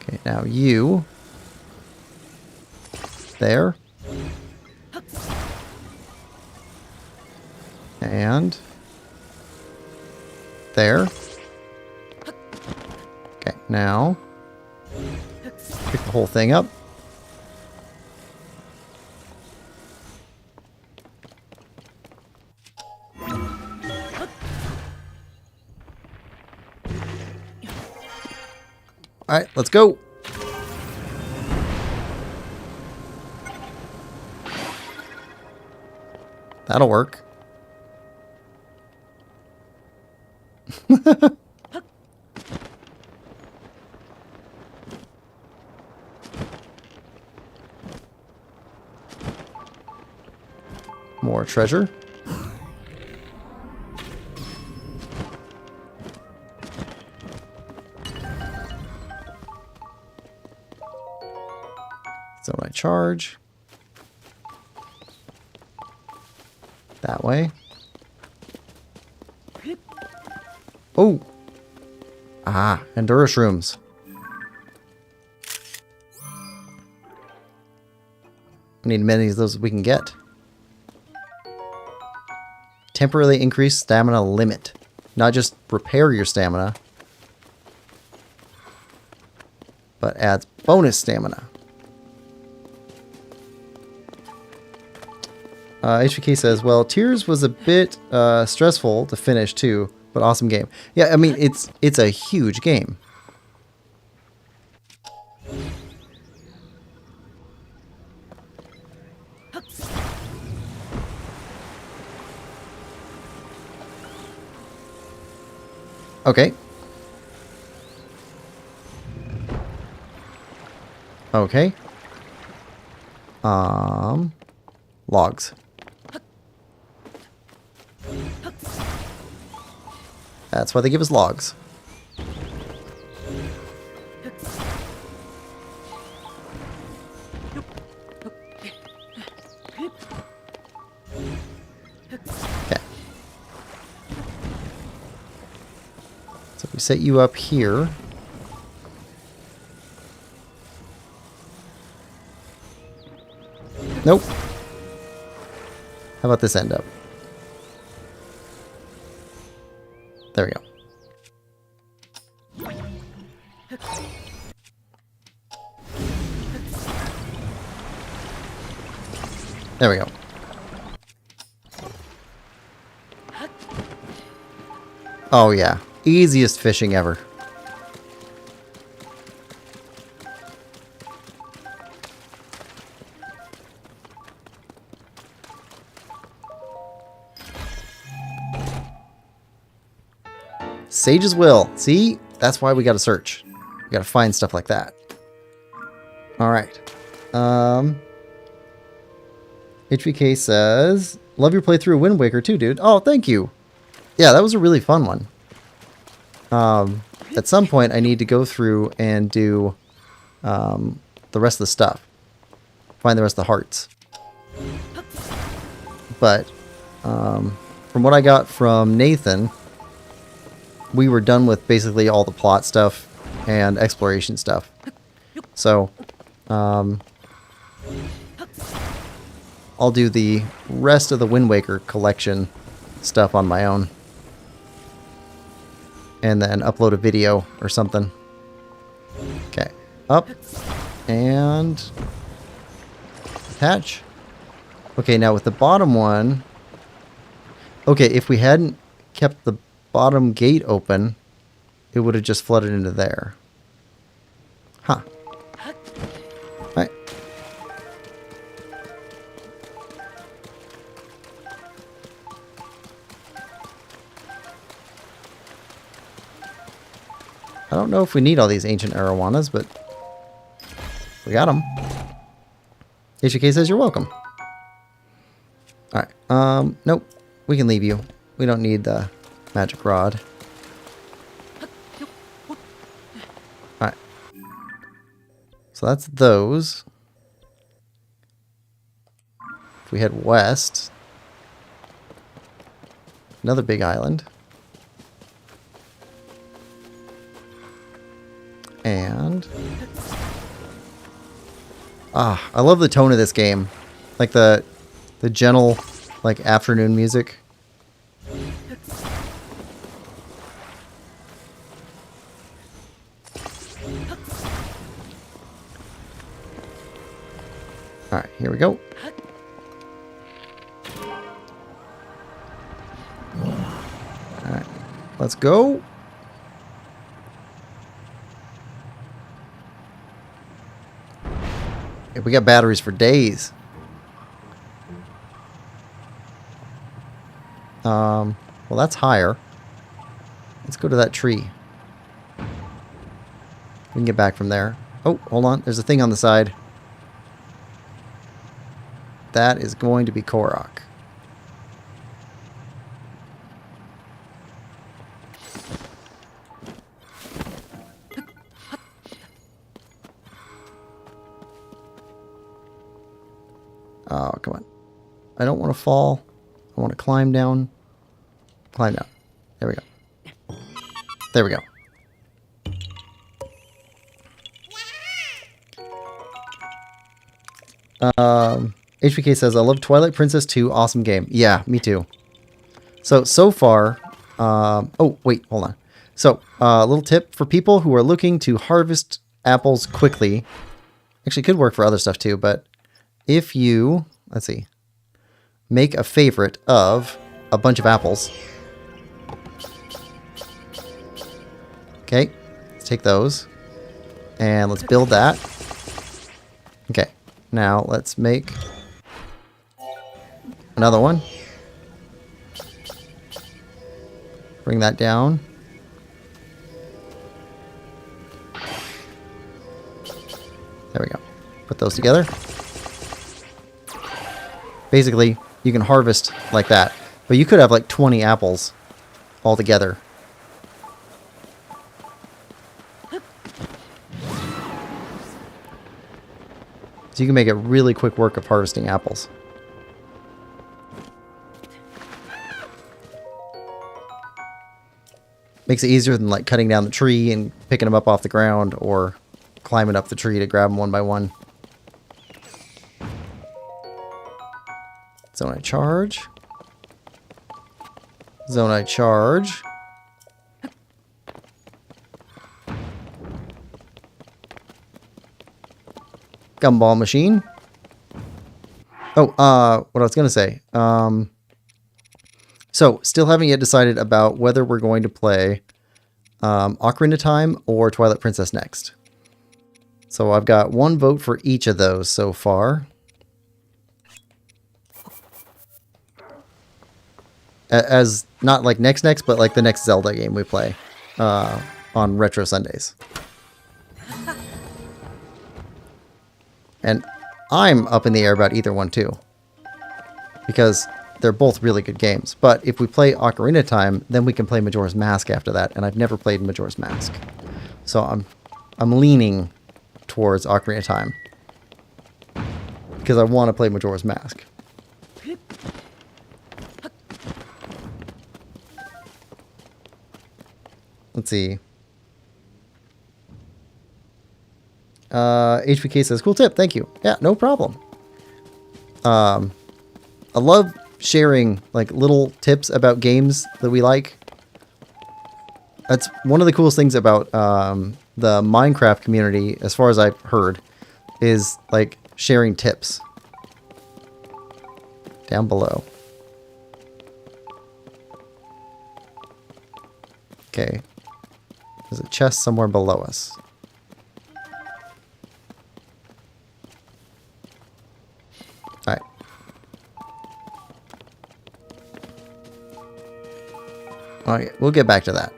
Okay, now you. There. And there. Okay, now pick the whole thing up. All right, let's go. That'll work. More treasure. So I charge that way. Oh. Ah, Endura shrooms. We need as many of those as we can get. Temporarily increase stamina limit. Not just repair your stamina, but adds bonus stamina. HVK says, well, Tears was a bit stressful to finish too, but awesome game. Yeah, I mean, it's a huge game. Okay. Okay. Logs. That's why they give us logs. Okay. So we set you up here. Nope. How about this end up? There we go. There we go. Oh yeah. Easiest fishing ever. Sage's Will. See? That's why we gotta search. We gotta find stuff like that. Alright. HVK says, love your playthrough of Wind Waker too, dude. Oh, thank you. Yeah, that was a really fun one. At some point, I need to go through and do the rest of the stuff. Find the rest of the hearts. But from what I got from Nathan, we were done with basically all the plot stuff and exploration stuff. So, I'll do the rest of the Wind Waker collection stuff on my own. And then upload a video or something. Okay. Up. And attach. Okay, now with the bottom one. Okay, if we hadn't kept the bottom gate open, it would have just flooded into there. Huh. Right. I don't know if we need all these ancient arowanas, but we got them. HK says you're welcome. Alright, nope. We can leave you. We don't need the magic rod. Alright. So that's those. If we head west, another big island. And I love the tone of this game. Like the gentle, like, afternoon music. Alright, here we go. Alright, let's go. Yeah, we got batteries for days. Well, that's higher. Let's go to that tree. We can get back from there. Oh, hold on. There's a thing on the side. That is going to be Korok. Oh, come on. I don't want to fall. I want to climb down. Climb down. There we go. There we go. HVK says, I love Twilight Princess 2. Awesome game. Yeah, me too. So far... oh, wait, hold on. So, a little tip for people who are looking to harvest apples quickly. Actually, it could work for other stuff too, but if you... Let's see. make a favorite of a bunch of apples. Okay, let's take those. And let's build that. Okay, now let's make another one. Bring that down. There we go. Put those together. Basically, you can harvest like that. But you could have like 20 apples all together. So you can make it really quick work of harvesting apples. Makes it easier than like cutting down the tree and picking them up off the ground or climbing up the tree to grab them one by one. Zone I charge. Zone I charge. Gumball machine. Oh, what I was going to say. So, still haven't yet decided about whether we're going to play Ocarina of Time or Twilight Princess next. So, I've got one vote for each of those so far. As not like next, but like the next Zelda game we play on Retro Sundays. And I'm up in the air about either one too. Because they're both really good games. But if we play Ocarina of Time, then we can play Majora's Mask after that. And I've never played Majora's Mask. So I'm leaning towards Ocarina of Time. Because I want to play Majora's Mask. Let's see. HPK says, cool tip, thank you. Yeah, no problem. I love sharing like little tips about games that we like. That's one of the coolest things about the Minecraft community, as far as I've heard, is like sharing tips. Down below. Okay. There's a chest somewhere below us. Alright. Okay, we'll get back to that.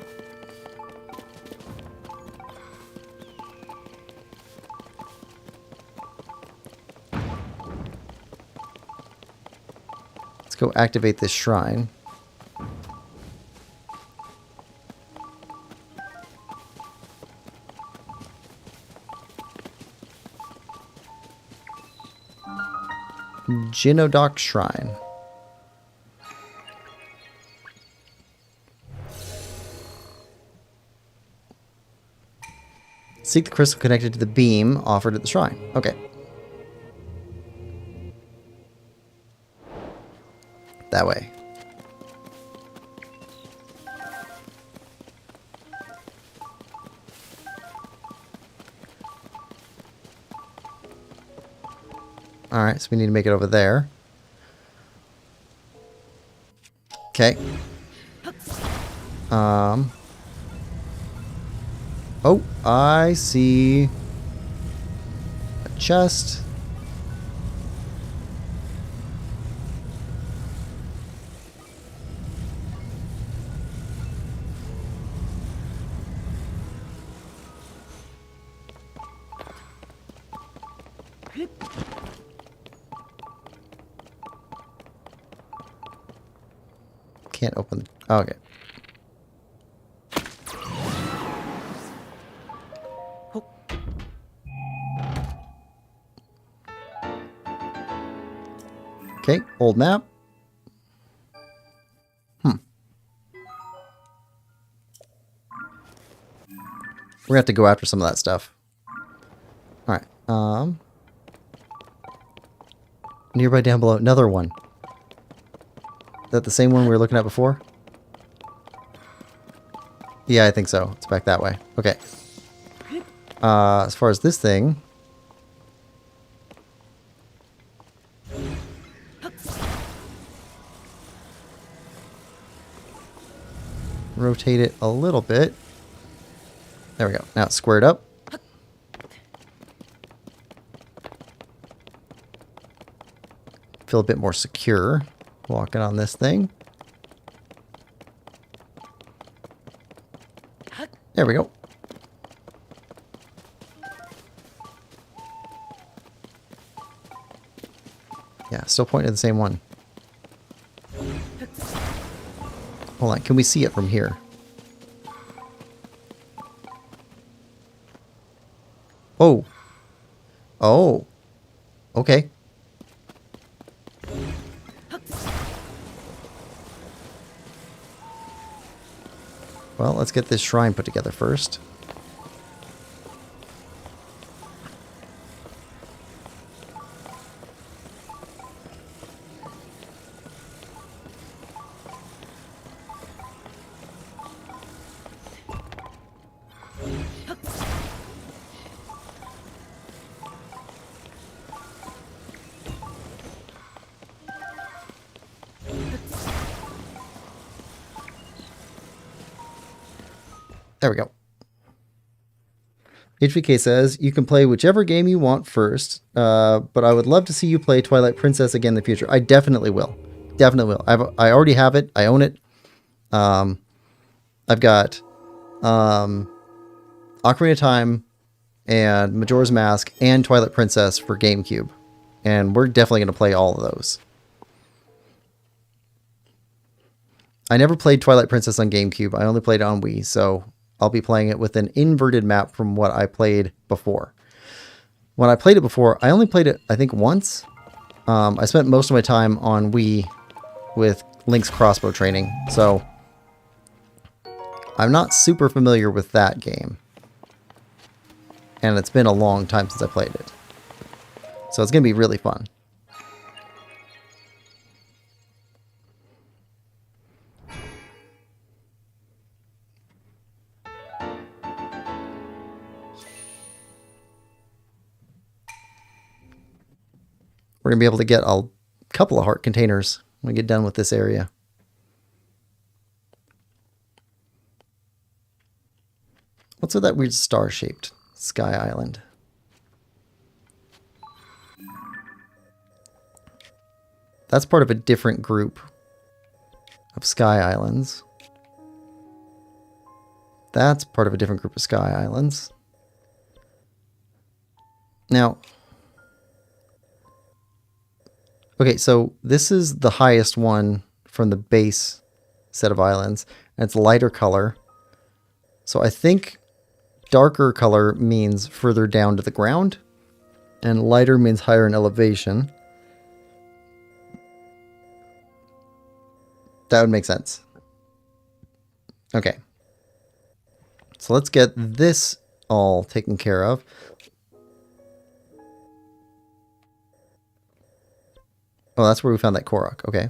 Let's go activate this shrine. Jinodok Shrine. Seek the crystal connected to the beam offered at the shrine. Okay. That way. Alright, so we need to make it over there. Okay. Oh, I see a chest. Can't open. Oh, okay. Okay, old map. We're gonna have to go after some of that stuff. Alright, nearby down below, another one. Is that the same one we were looking at before? Yeah, I think so. It's back that way. Okay. As far as this thing... rotate it a little bit. There we go. Now it's squared up. Feel a bit more secure walking on this thing. There we go. Yeah, still pointing at the same one. Hold on, can we see it from here? Oh. Oh. Okay. Well, let's get this shrine put together first. There we go. HVK says, you can play whichever game you want first, but I would love to see you play Twilight Princess again in the future. I definitely will. Definitely will. I already have it. I own it. I've got Ocarina of Time and Majora's Mask and Twilight Princess for GameCube. And we're definitely going to play all of those. I never played Twilight Princess on GameCube. I only played it on Wii, so I'll be playing it with an inverted map from what I played before. When I played it before, I only played it, I think, once. I spent most of my time on Wii with Link's crossbow training, so I'm not super familiar with that game. And it's been a long time since I played it. So it's going to be really fun. We're going to be able to get a couple of heart containers when we get done with this area. What's with that weird star-shaped sky island? That's part of a different group of sky islands. That's part of a different group of sky islands. Now, okay, so this is the highest one from the base set of islands, and it's lighter color. So I think darker color means further down to the ground, and lighter means higher in elevation. That would make sense. Okay. So let's get this all taken care of. Oh, that's where we found that Korok. Okay.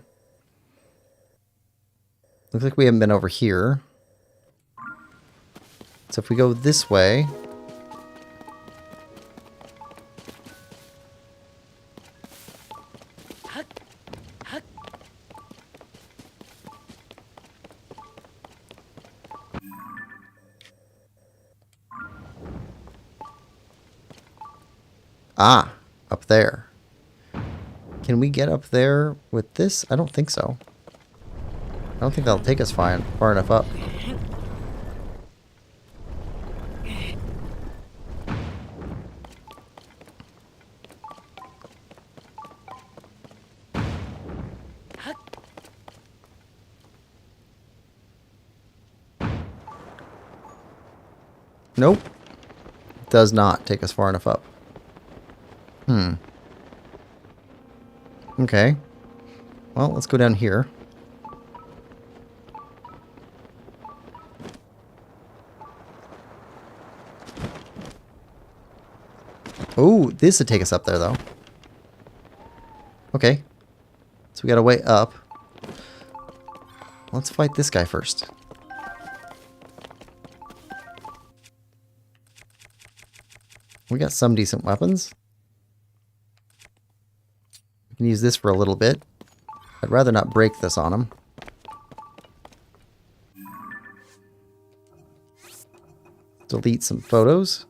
Looks like we haven't been over here. So if we go this way... Ah, up there. Can we get up there with this? I don't think so. I don't think that'll take us far enough up. Nope. Does not take us far enough up. Okay. Well, let's go down here. Oh, this would take us up there, though. Okay. So we got a way up. Let's fight this guy first. We got some decent weapons. We can use this for a little bit. I'd rather not break this on him. delete some photos.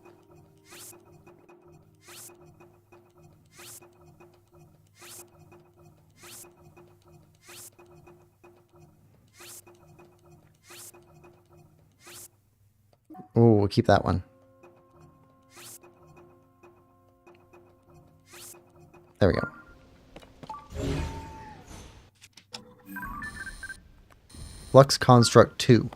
Oh, we'll keep that one. There we go. Flux Construct 2.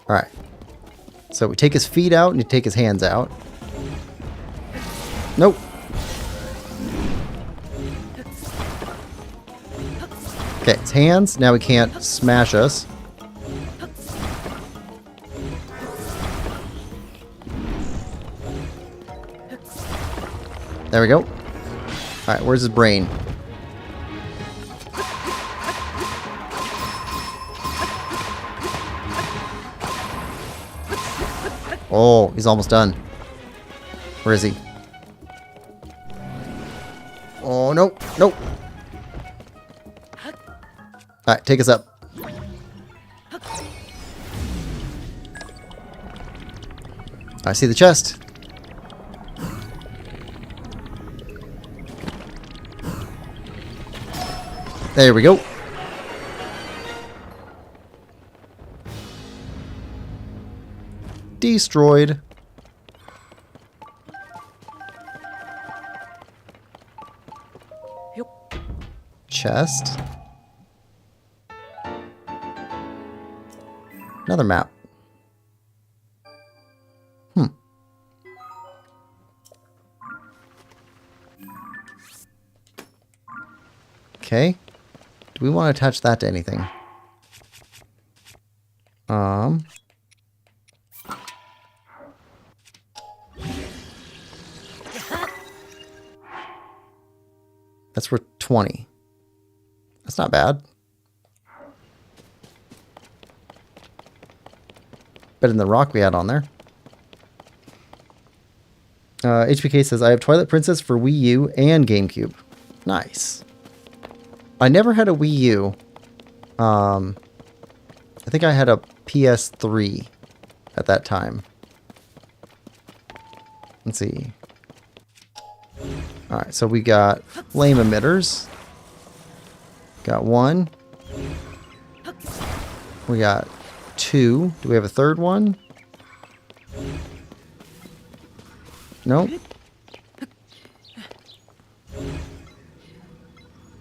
Alright. So we take his feet out and you take his hands out. Nope. Okay, his hands. Now he can't smash us. There we go. Alright, where's his brain? Oh, he's almost done. Where is he? Oh, nope, nope. Alright, take us up. I see the chest. There we go. Destroyed. Chest. Another map. Okay. Do we want to attach that to anything? That's worth 20. That's not bad. Better than the rock we had on there. HPK says, I have Twilight Princess for Wii U and GameCube. Nice. I never had a Wii U. I think I had a PS3 at that time. Let's see. Alright, so we got flame emitters. Got one. We got two. Do we have a third one? Nope.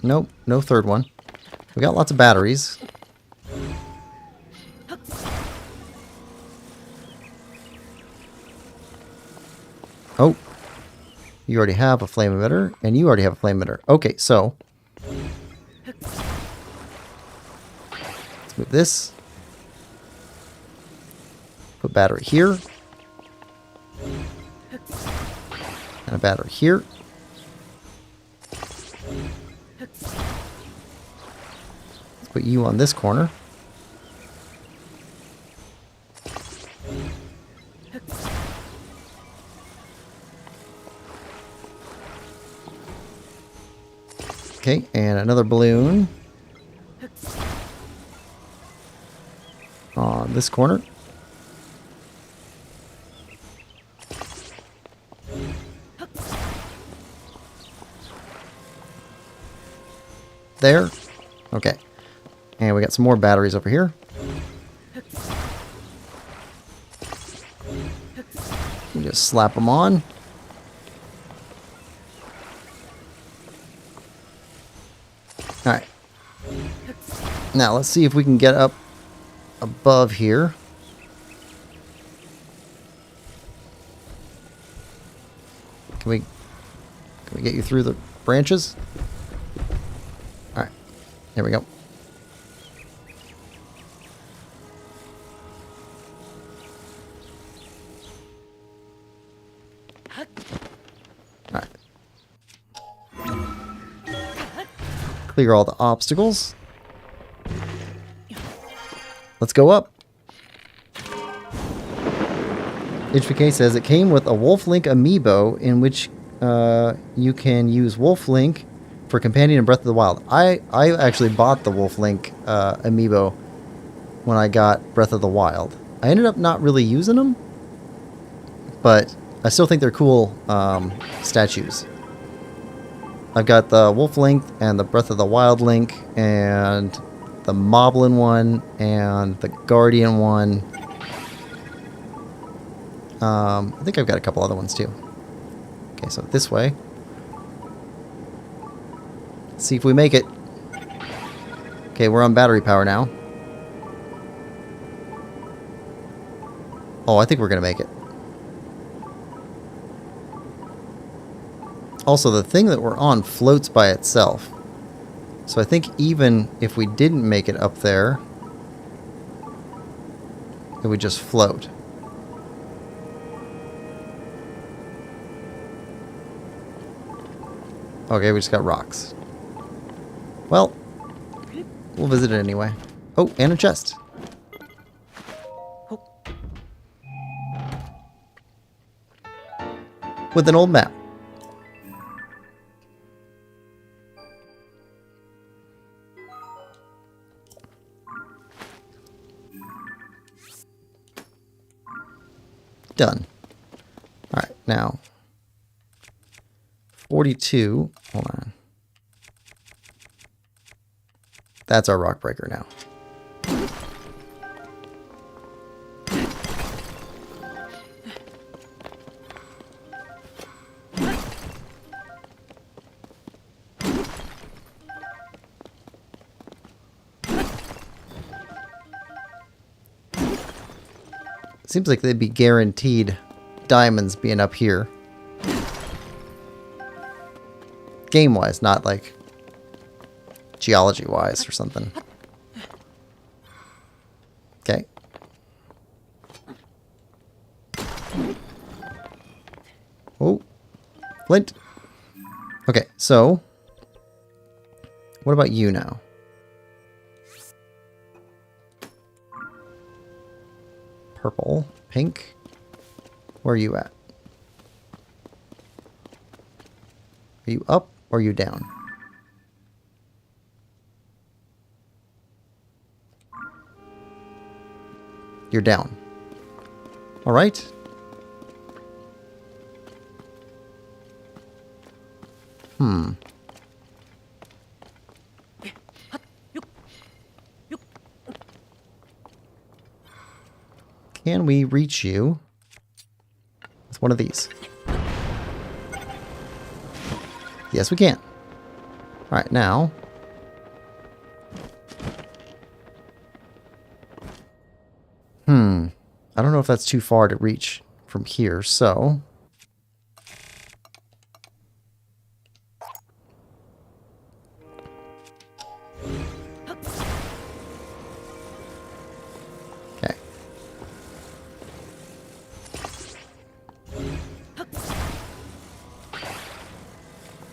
Nope, no third one. We got lots of batteries. Oh. You already have a flame emitter, and you already have a flame emitter. Okay, so let's move this. Put battery here. And a battery here. Let's put you on this corner. Okay, and another balloon on this corner. There. Okay. And we got some more batteries over here. We just slap them on. Alright. Now let's see if we can get up above here. Can we get you through the branches? Alright. There we go. Alright. Clear all the obstacles. Let's go up. HVK says it came with a Wolf Link amiibo in which you can use Wolf Link for for companion in Breath of the Wild. I actually bought the Wolf Link amiibo when I got Breath of the Wild. I ended up not really using them, but I still think they're cool statues. I've got the Wolf Link and the Breath of the Wild Link and the Moblin one and the Guardian one. I think I've got a couple other ones too. Okay, so this way. Let's see if we make it. Okay, we're on battery power now. Oh, I think we're going to make it. Also, the thing that we're on floats by itself. So I think even if we didn't make it up there, it would just float. Okay, we just got rocks. Well, we'll visit it anyway. Oh, and a chest. With an old map. Done. Alright, now 42. Hold on. That's our rock breaker now. Seems like they'd be guaranteed diamonds being up here. Game-wise, not like geology-wise or something. Okay. Oh. Flint. Okay, so what about you now? Purple, pink. Where are you at? Are you up or are you down? You're down. All right. Can we reach you with one of these? Yes, we can. All right, now. I don't know if that's too far to reach from here, so. Okay.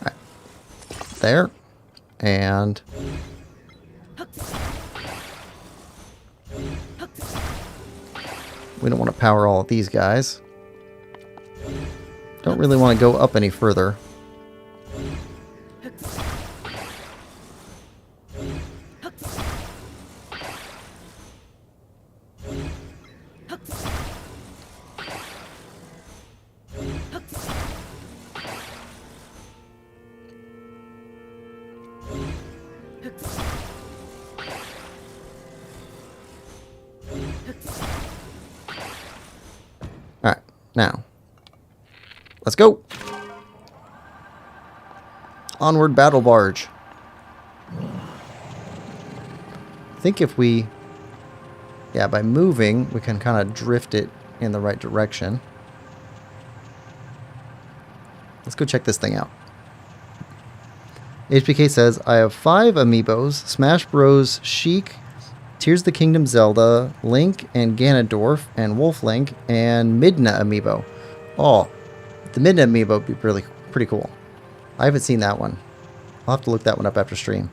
All right. There. And we don't want to power all of these guys. Don't really want to go up any further. Alright, now, let's go! Onward battle barge. I think if we, yeah, by moving, we can kind of drift it in the right direction. Let's go check this thing out. HPK says, I have 5 amiibos, Smash Bros. Sheik, Tears of the Kingdom Zelda, Link and Ganondorf, and Wolf Link, and Midna amiibo. Oh, the Midna amiibo would be really pretty cool. I haven't seen that one. I'll have to look that one up after stream.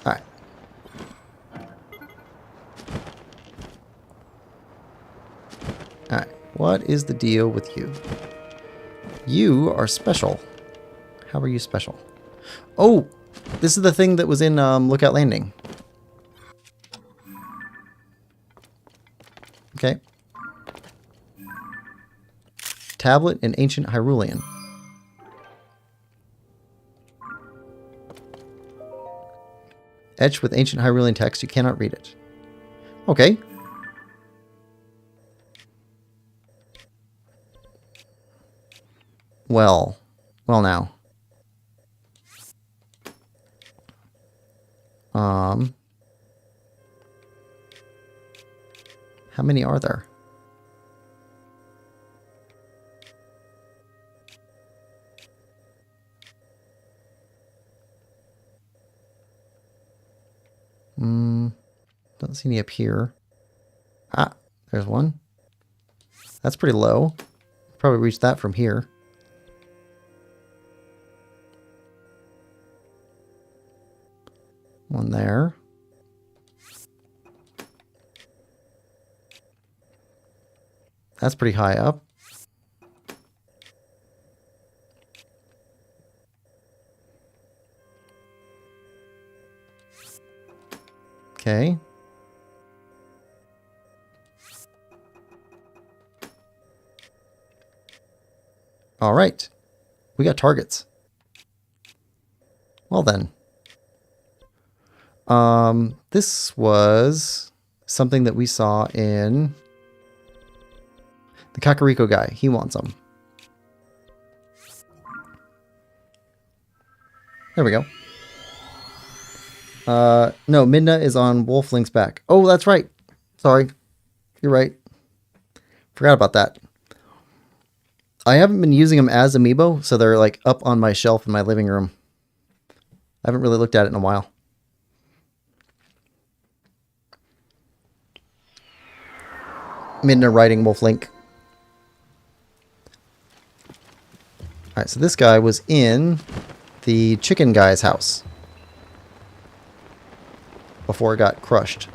Alright. Alright, what what is the deal with you? You are special. How are you special? Oh, this is the thing that was in Lookout Landing. Okay. Tablet in Ancient Hyrulean. Etched with Ancient Hyrulean text, you cannot read it. Okay. Well now. How many are there? Don't see any up here. Ah, there's one. That's pretty low. Probably reach that from here. One there. That's pretty high up. Okay. All right. We got targets. Well then. This was something that we saw in the Kakariko guy. He wants them. There we go. No, Midna is on Wolflink's back. Oh, that's right. Sorry. You're right. Forgot about that. I haven't been using them as amiibo, so they're like up on my shelf in my living room. I haven't really looked at it in a while. Midna riding Wolflink. Alright, so this guy was in the chicken guy's house before it got crushed.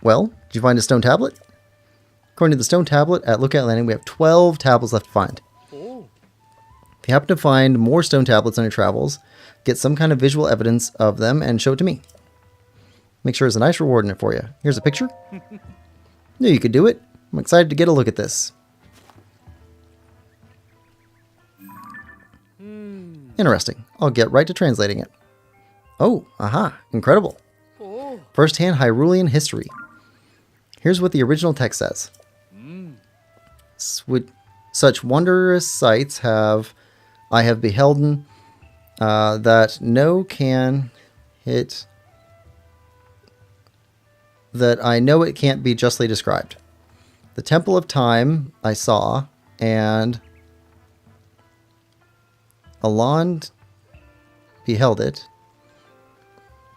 Well, did you find a stone tablet? According to the stone tablet at Lookout Landing, we have 12 tablets left to find. If you happen to find more stone tablets on your travels, get some kind of visual evidence of them and show it to me. Make sure there's a nice reward in it for you. Here's a picture. Knew you could do it. I'm excited to get a look at this. Interesting. I'll get right to translating it. Oh, aha, incredible. First-hand Hyrulean history. Here's what the original text says. Such wondrous sights I have beholden that no can hit, that I know it can't be justly described. The Temple of Time I saw, and Alond beheld it,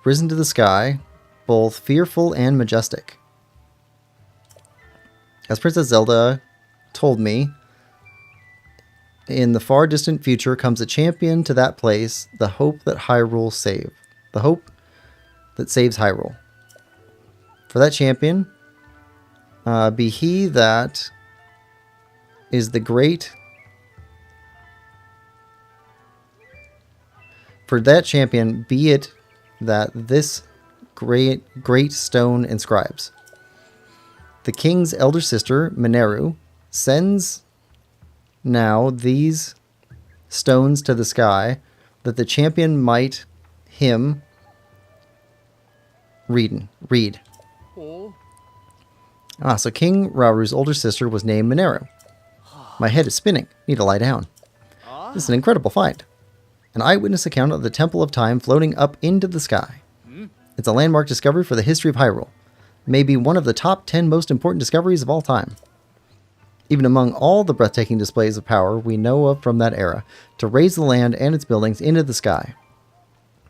risen to the sky, both fearful and majestic. As Princess Zelda told me, in the far distant future comes a champion to that place, the hope that Hyrule save. The hope that saves Hyrule. For that champion, be he that is the great. For that champion, be it that this great stone inscribes. The king's elder sister, Mineru, sends now these stones to the sky, that the champion might him read. So King Rauru's older sister was named Mineru. My head is spinning. Need to lie down. This is an incredible find. An eyewitness account of the Temple of Time floating up into the sky. It's a landmark discovery for the history of Hyrule. Maybe one of the top 10 most important discoveries of all time. Even among all the breathtaking displays of power we know of from that era, to raise the land and its buildings into the sky.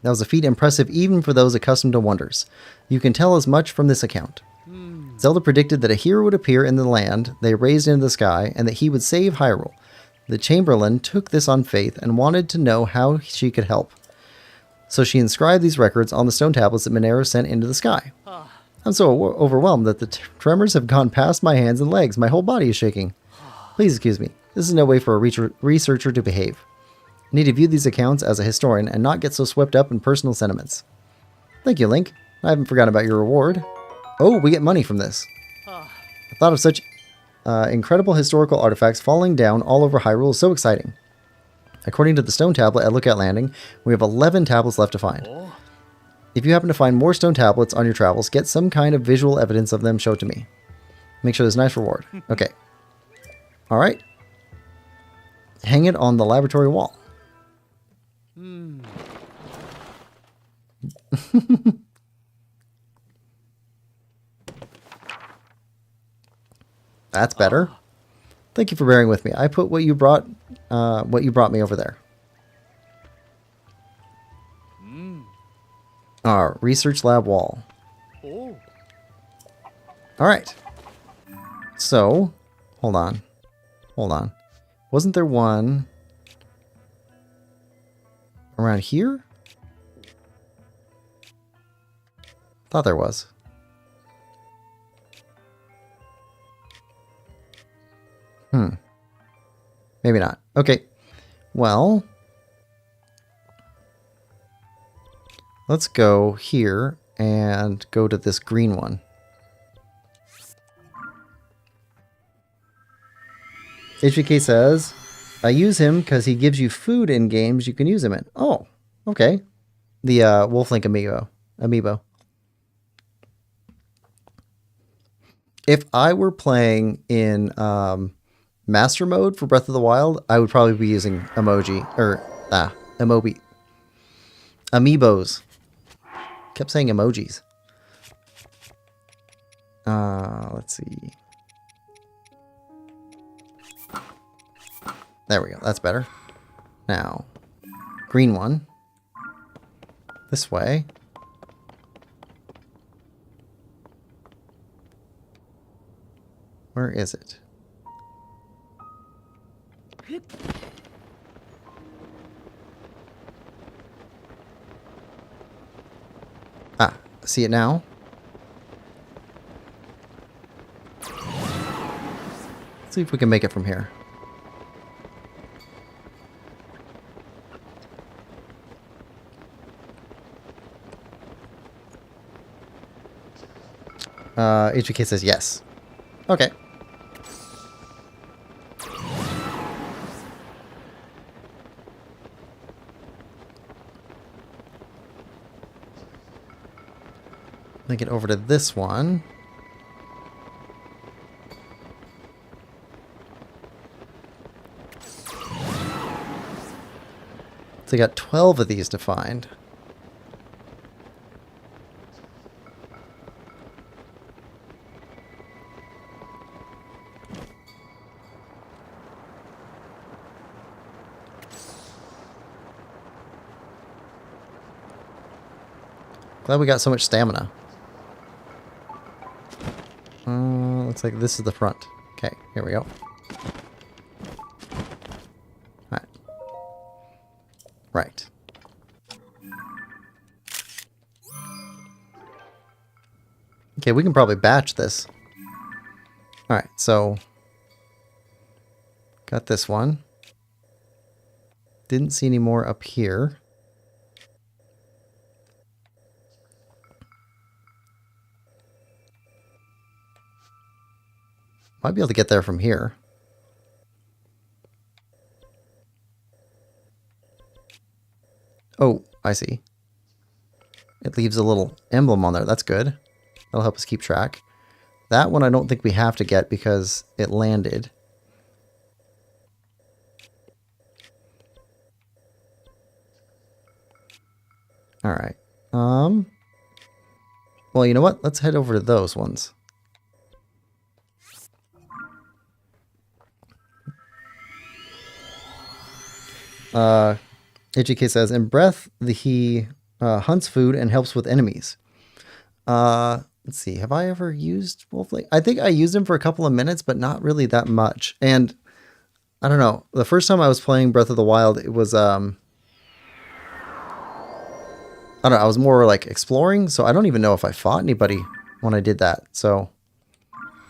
That was a feat impressive even for those accustomed to wonders. You can tell as much from this account. Zelda predicted that a hero would appear in the land they raised into the sky, and that he would save Hyrule. The Chamberlain took this on faith and wanted to know how she could help. So she inscribed these records on the stone tablets that Monero sent into the sky. I'm so overwhelmed that the tremors have gone past my hands and legs. My whole body is shaking. Please excuse me. This is no way for a researcher to behave. I need to view these accounts as a historian and not get so swept up in personal sentiments. Thank you, Link. I haven't forgotten about your reward. Oh, we get money from this. The thought of such incredible historical artifacts falling down all over Hyrule is so exciting. According to the stone tablet at Lookout Landing, we have 11 tablets left to find. If you happen to find more stone tablets on your travels, get some kind of visual evidence of them, show it to me. Make sure there's a nice reward. Okay. Alright. Hang it on the laboratory wall. That's better. Thank you for bearing with me. I put what you brought me over there. Our research lab wall. All right. So, hold on. Wasn't there one around here? Thought there was. Maybe not. Okay. Well, let's go here and go to this green one. HVK says, I use him because he gives you food in games you can use him in. Oh, okay. The Wolflink amiibo. If I were playing in Master Mode for Breath of the Wild, I would probably be using amiibos. Kept saying emojis. Let's see. There we go. That's better. Now, green one. This way. Where is it? Ah, see it now? Let's see if we can make it from here. HBK says yes. Okay. Link it over to this one. So I got 12 of these to find. Glad we got so much stamina. Looks like this is the front. Okay, here we go. Alright. Right. Okay, we can probably batch this. Alright, so got this one. Didn't see any more up here. Might be able to get there from here. Oh, I see. It leaves a little emblem on there. That's good. That'll help us keep track. That one I don't think we have to get because it landed. Alright. Well, you know what? Let's head over to those ones. HGK says, in Breath, he hunts food and helps with enemies. Let's see, have I ever used Wolflink? I think I used him for a couple of minutes, but not really that much. And I don't know, the first time I was playing Breath of the Wild, it was I don't know, I was more like exploring, so I don't even know if I fought anybody when I did that. So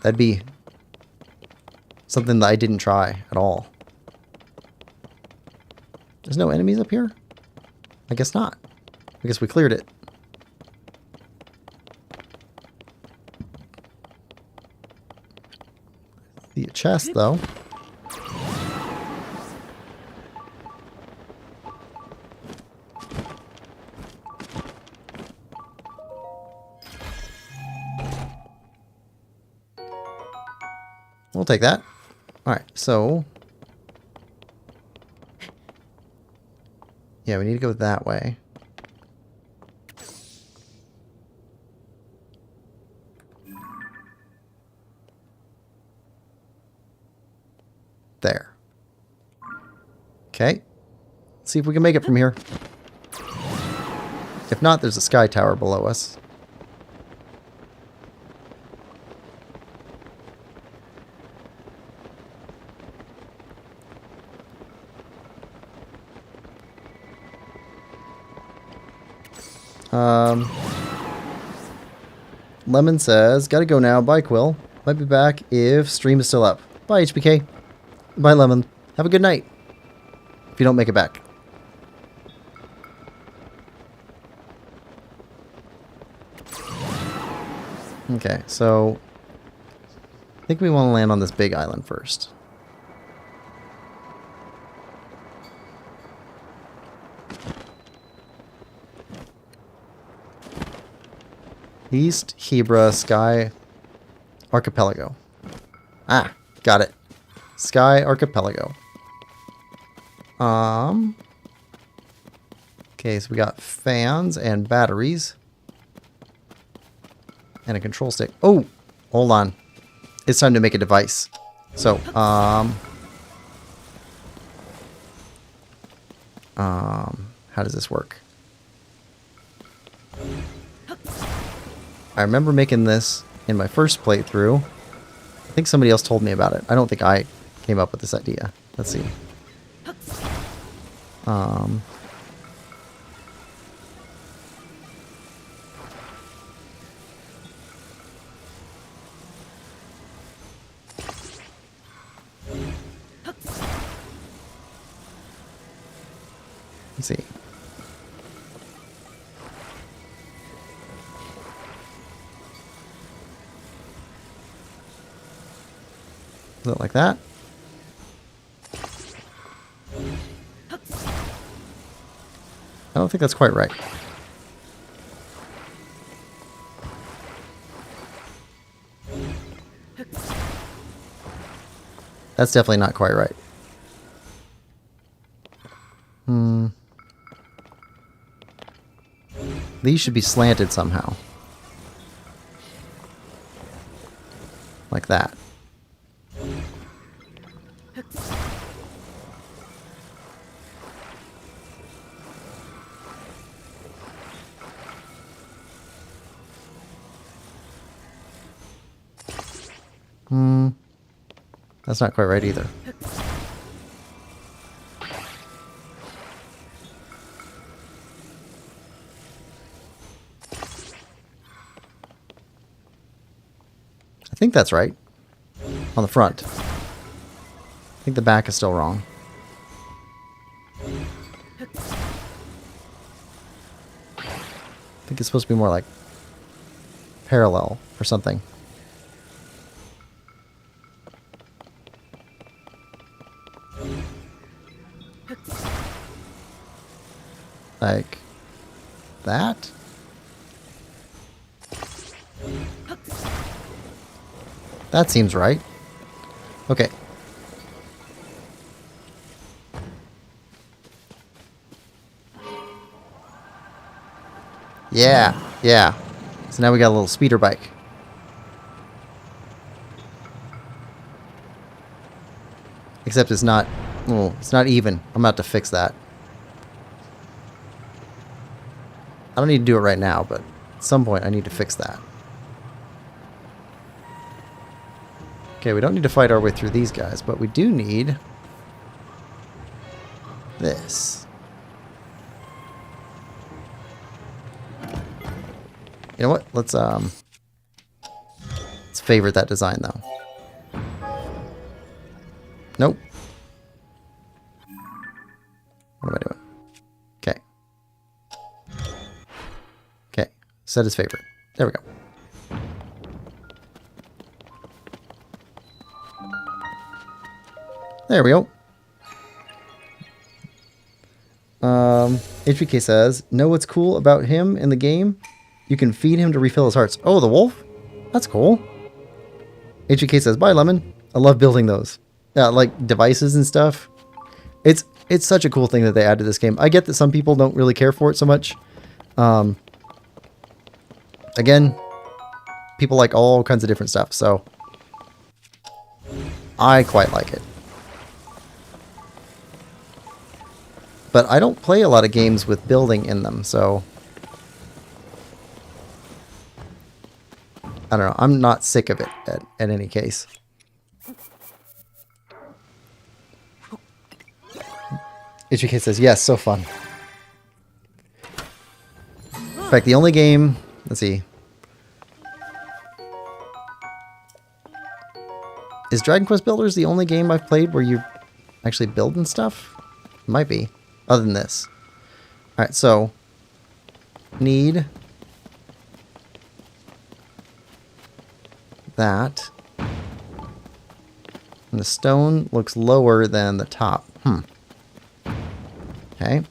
that'd be something that I didn't try at all. There's no enemies up here? I guess not. I guess we cleared it. See a chest, though. We'll take that. Alright, so... yeah, we need to go that way. There. Okay. Let's see if we can make it from here. If not, there's a sky tower below us. Lemon says, gotta go now. Bye, Quill. Might be back if stream is still up. Bye, HBK. Bye, Lemon. Have a good night. If you don't make it back. Okay, so I think we want to land on this big island first. East Hebra Sky Archipelago. Ah, got it. Sky Archipelago. Okay, so we got fans and batteries. And a control stick. Oh, hold on. It's time to make a device. So, how does this work? I remember making this in my first playthrough. I think somebody else told me about it. I don't think I came up with this idea. Let's see. Let's see. Is it like that? I don't think that's quite right. That's definitely not quite right. These should be slanted somehow. Like that. That's not quite right either. I think that's right. On the front. I think the back is still wrong. I think it's supposed to be more like parallel or something. Like that? That seems right. Okay. Yeah, yeah. So now we got a little speeder bike. Except it's not, oh, it's not even. I'm about to fix that. I don't need to do it right now, but at some point I need to fix that. Okay, we don't need to fight our way through these guys, but we do need this. You know what? Let's favorite that design though. Nope. What am I doing? Okay. Okay. Set as favorite. There we go. There we go. HBK says, know what's cool about him in the game? You can feed him to refill his hearts. Oh, the wolf? That's cool. HBK says, bye, Lemon. I love building those. Like devices and stuff. It's such a cool thing that they add to this game. I get that some people don't really care for it so much. Again, people like all kinds of different stuff, so I quite like it. But I don't play a lot of games with building in them, so I don't know. I'm not sick of it at any case. HBK says, yes, so fun. In fact, the only game, let's see. Is Dragon Quest Builders the only game I've played where you actually building stuff? It might be, other than this. Alright, so need that. And the stone looks lower than the top. Okay.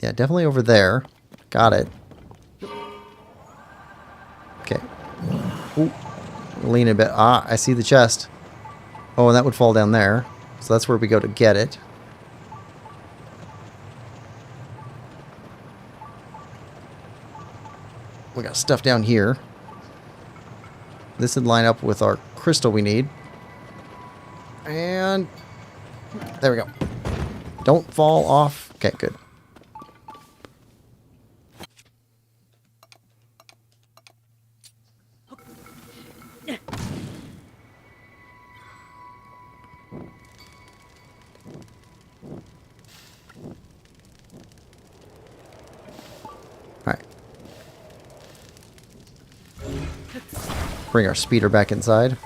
Yeah, definitely over there. Got it. Okay. Ooh. Lean a bit. Ah, I see the chest. Oh, and that would fall down there. So that's where we go to get it. We got stuff down here. This would line up with our crystal we need. And there we go. Don't fall off. Okay, good. Bring our speeder back inside.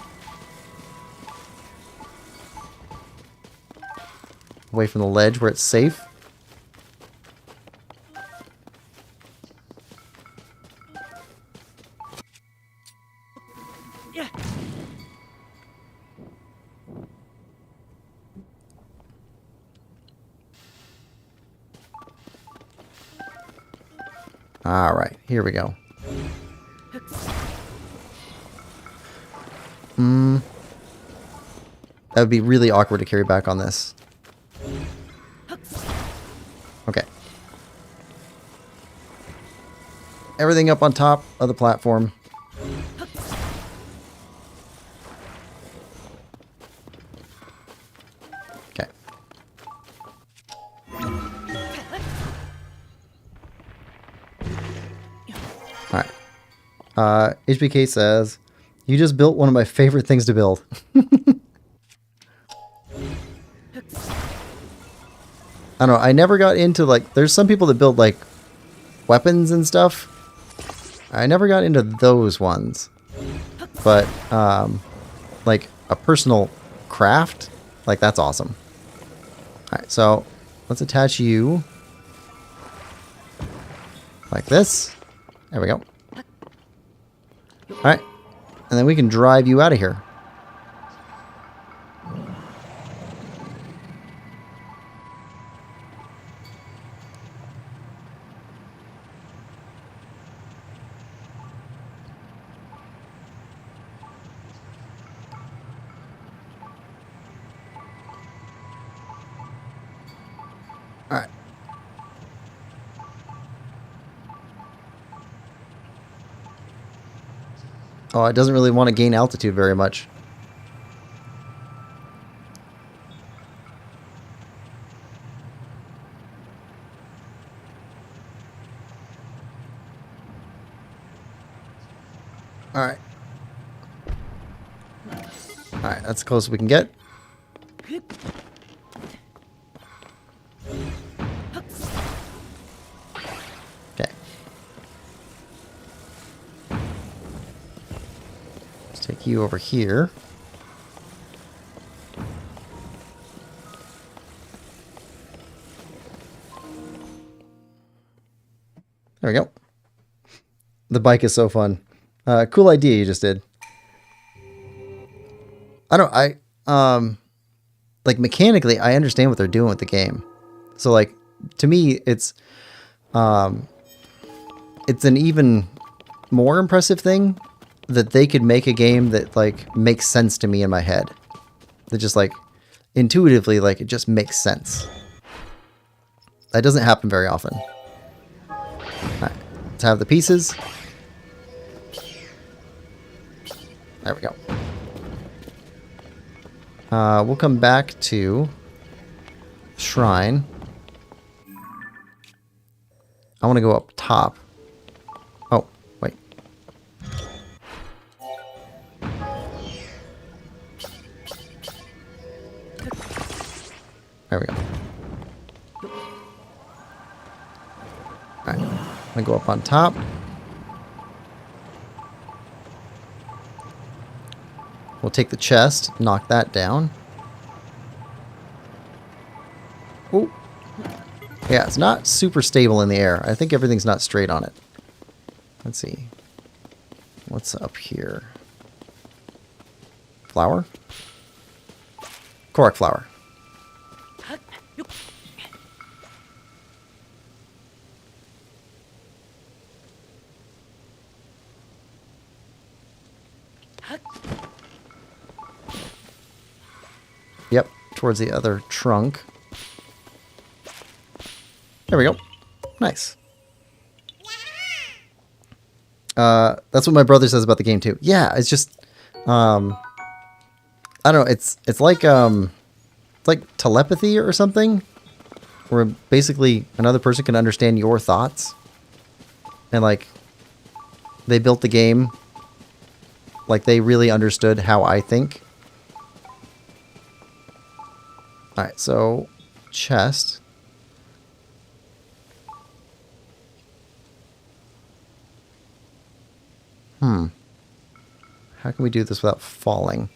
Away from the ledge where it's safe. Yeah. All right, here we go. That would be really awkward to carry back on this. Okay. Everything up on top of the platform. Okay. Alright. HBK says, you just built one of my favorite things to build. I don't know, I never got into, like, there's some people that build, like, weapons and stuff. I never got into those ones. But, like, a personal craft, like, that's awesome. Alright, so, let's attach you. Like this. There we go. Alright. And then we can drive you out of here. Alright. Oh, it doesn't really want to gain altitude very much. Alright. Alright, that's as close as we can get. Okay. Let's take you over here. There we go. The bike is so fun. Cool idea you just did. Like mechanically, I understand what they're doing with the game. So like, to me, it's an even more impressive thing that they could make a game that like makes sense to me in my head. That just like intuitively, like it just makes sense. That doesn't happen very often. Alright, let's have the pieces. There we go. We'll come back to Shrine. I want to go up top. Oh, wait. There we go. Alright, I'm going to go up on top. We'll take the chest, knock that down. Oh. Yeah, it's not super stable in the air. I think everything's not straight on it. Let's see. What's up here? Flower? Korok flower. Yep, towards the other trunk. There we go. Nice. That's what my brother says about the game too. Yeah, it's just I don't know, it's like telepathy or something, where basically another person can understand your thoughts. And like they built the game like they really understood how I think. Alright, so chest. How can we do this without falling?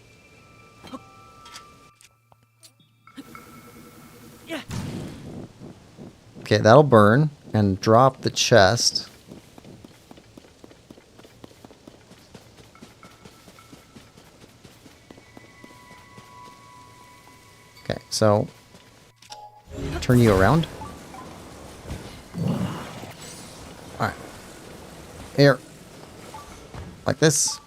Okay, that'll burn and drop the chest. Okay, so turn you around. Alright. Here. Like this.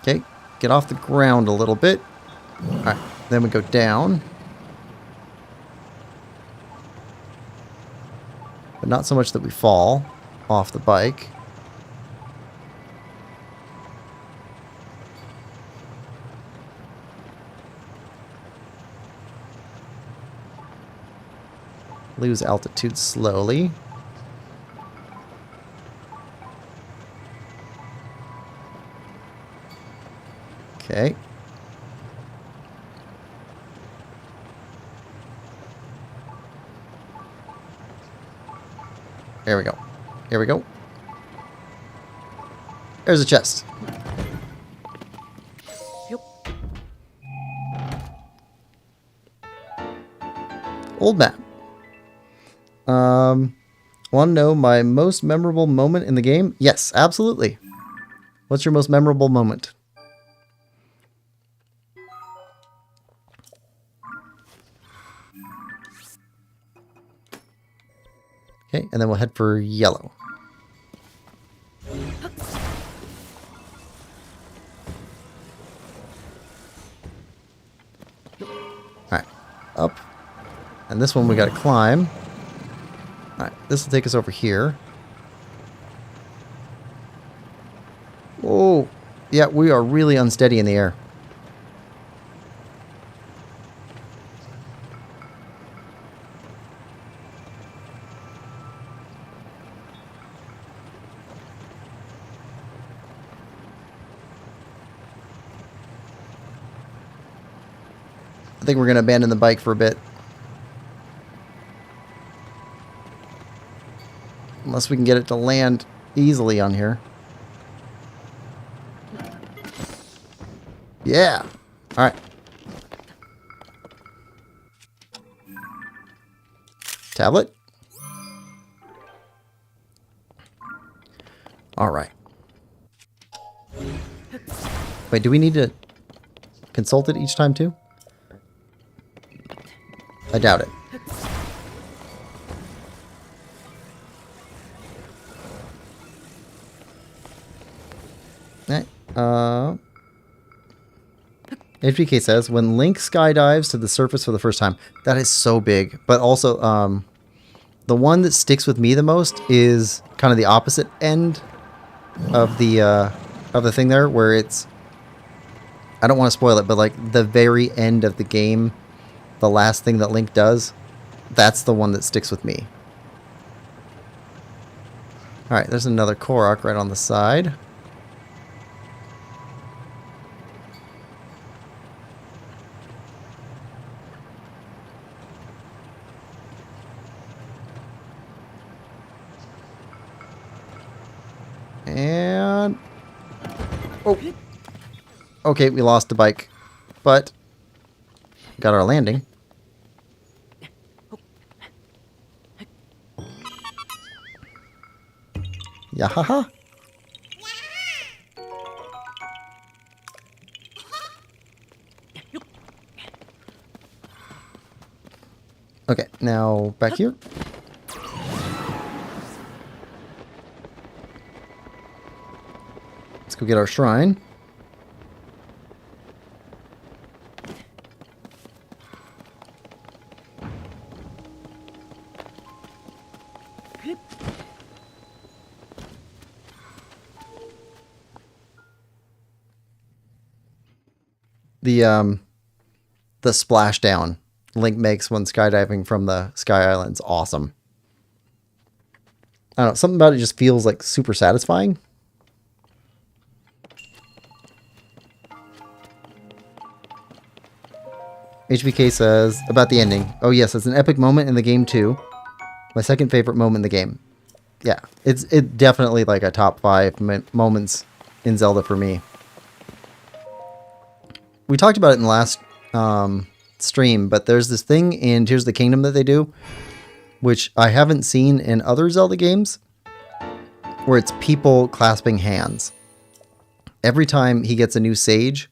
Okay, get off the ground a little bit. Alright, then we go down. But not so much that we fall off the bike. Lose altitude slowly. Okay. There we go. Here we go. There's a chest. Old map. Want to know my most memorable moment in the game? Yes, absolutely. What's your most memorable moment? Okay, and then we'll head for yellow. Alright, up. And this one we gotta climb. Alright, this will take us over here. Whoa! Yeah, we are really unsteady in the air. I think we're going to abandon the bike for a bit. Unless we can get it to land easily on here. Yeah. All right. Tablet. All right. Wait, do we need to consult it each time too? I doubt it. HBK says, when Link skydives to the surface for the first time, that is so big. But also, the one that sticks with me the most is kind of the opposite end of the thing there, where it's, I don't want to spoil it, but like the very end of the game, the last thing that Link does, that's the one that sticks with me. Alright, there's another Korok right on the side. And... oh. Okay, we lost the bike. But... got our landing. Yahaha. Okay, now back here. Let's go get our shrine. The splashdown Link makes when skydiving from the Sky Island's awesome. I don't know, something about it just feels like super satisfying. HBK says about the ending. Oh yes, it's an epic moment in the game too. My second favorite moment in the game. Yeah, it's definitely like a top 5 moments in Zelda for me. We talked about it in the last stream, but there's this thing in Tears of the Kingdom that they do, which I haven't seen in other Zelda games, where it's people clasping hands. Every time he gets a new sage,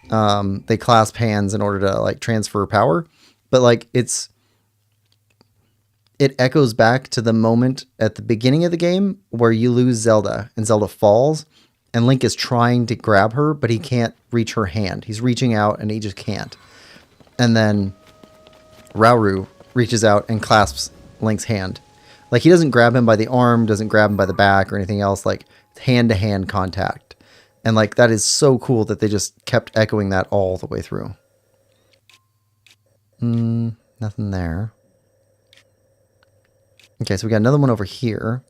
they clasp hands in order to like transfer power, but like it echoes back to the moment at the beginning of the game where you lose Zelda and Zelda falls and Link is trying to grab her, but he can't reach her hand. He's reaching out and he just can't. And then Rauru reaches out and clasps Link's hand. Like he doesn't grab him by the arm, doesn't grab him by the back or anything else, like hand-to-hand contact. And like that is so cool that they just kept echoing that all the way through. Nothing there. Okay, so we got another one over here.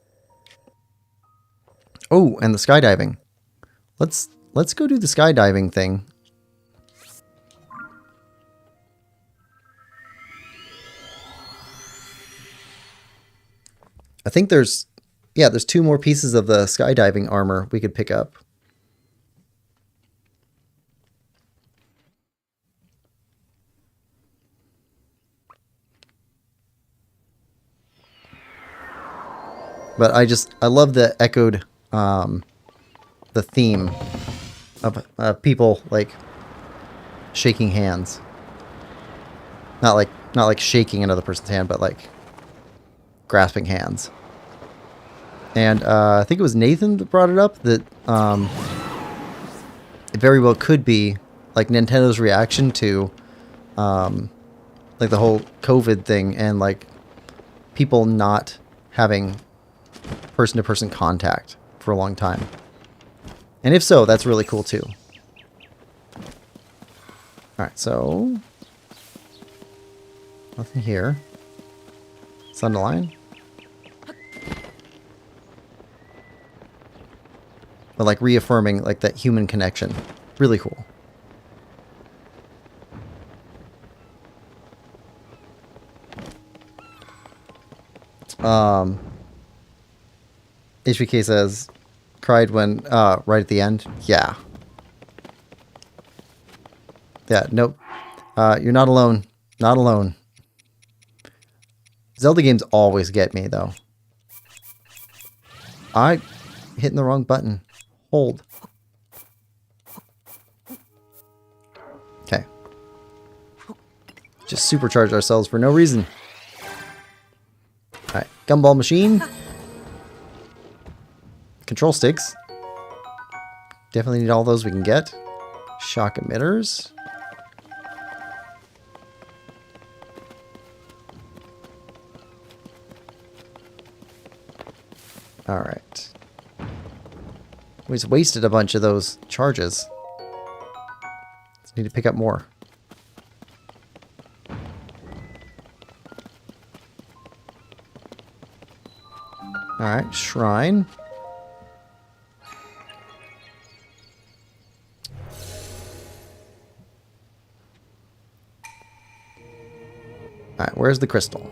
Oh, and the skydiving. Let's go do the skydiving thing. I think there's 2 more pieces of the skydiving armor we could pick up. But I love the echoed, the theme of people like shaking hands. Not like shaking another person's hand, but like grasping hands. And I think it was Nathan that brought it up that it very well could be like Nintendo's reaction to like the whole COVID thing and like people not having person-to-person contact for a long time. And if so, that's really cool too. Alright, so nothing here. Sunderline. But like reaffirming like that human connection. Really cool. HBK says, cried when, right at the end. Yeah. Yeah, nope. You're not alone. Not alone. Zelda games always get me, though. I hitting the wrong button. Hold. Okay. Just supercharge ourselves for no reason. Alright, gumball machine. Control sticks. Definitely need all those we can get. Shock emitters. Alright. We just wasted a bunch of those charges. Just need to pick up more. Alright, shrine. Alright, where's the crystal?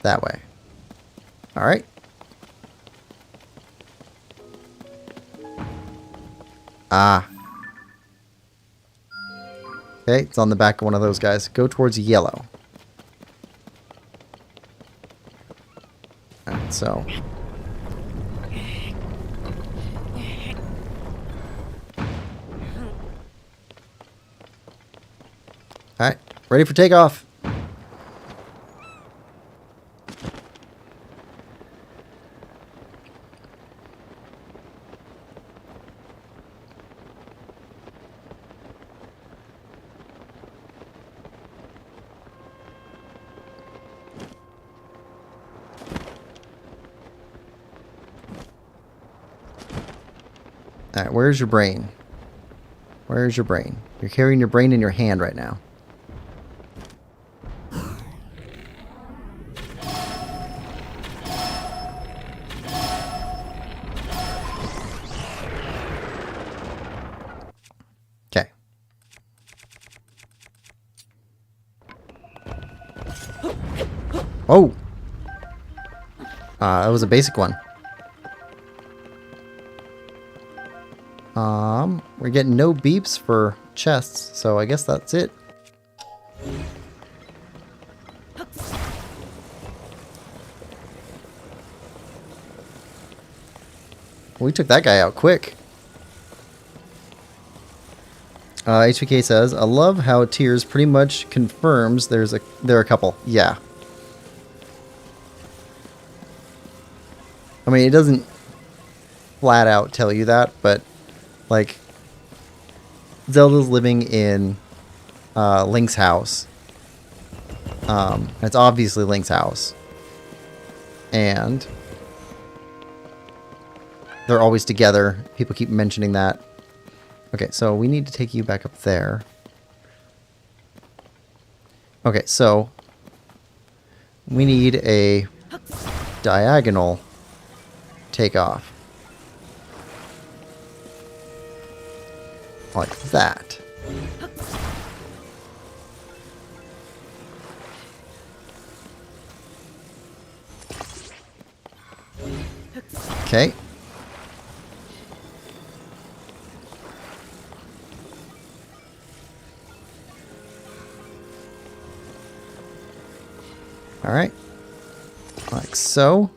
That way. Alright. Ah. Okay, it's on the back of one of those guys. Go towards yellow. Alright, so. Alright, ready for takeoff. Alright, where's your brain? Where's your brain? You're carrying your brain in your hand right now. Okay. Oh! That was a basic one. We're getting no beeps for chests, so I guess that's it. We took that guy out quick. HVK says, I love how Tears pretty much confirms there are a couple. Yeah. I mean, it doesn't flat out tell you that, but like Zelda's living in Link's house. It's obviously Link's house. And they're always together. People keep mentioning that. Okay, so we need to take you back up there. Okay, so we need a diagonal takeoff. Like that. Okay. All right. Like so.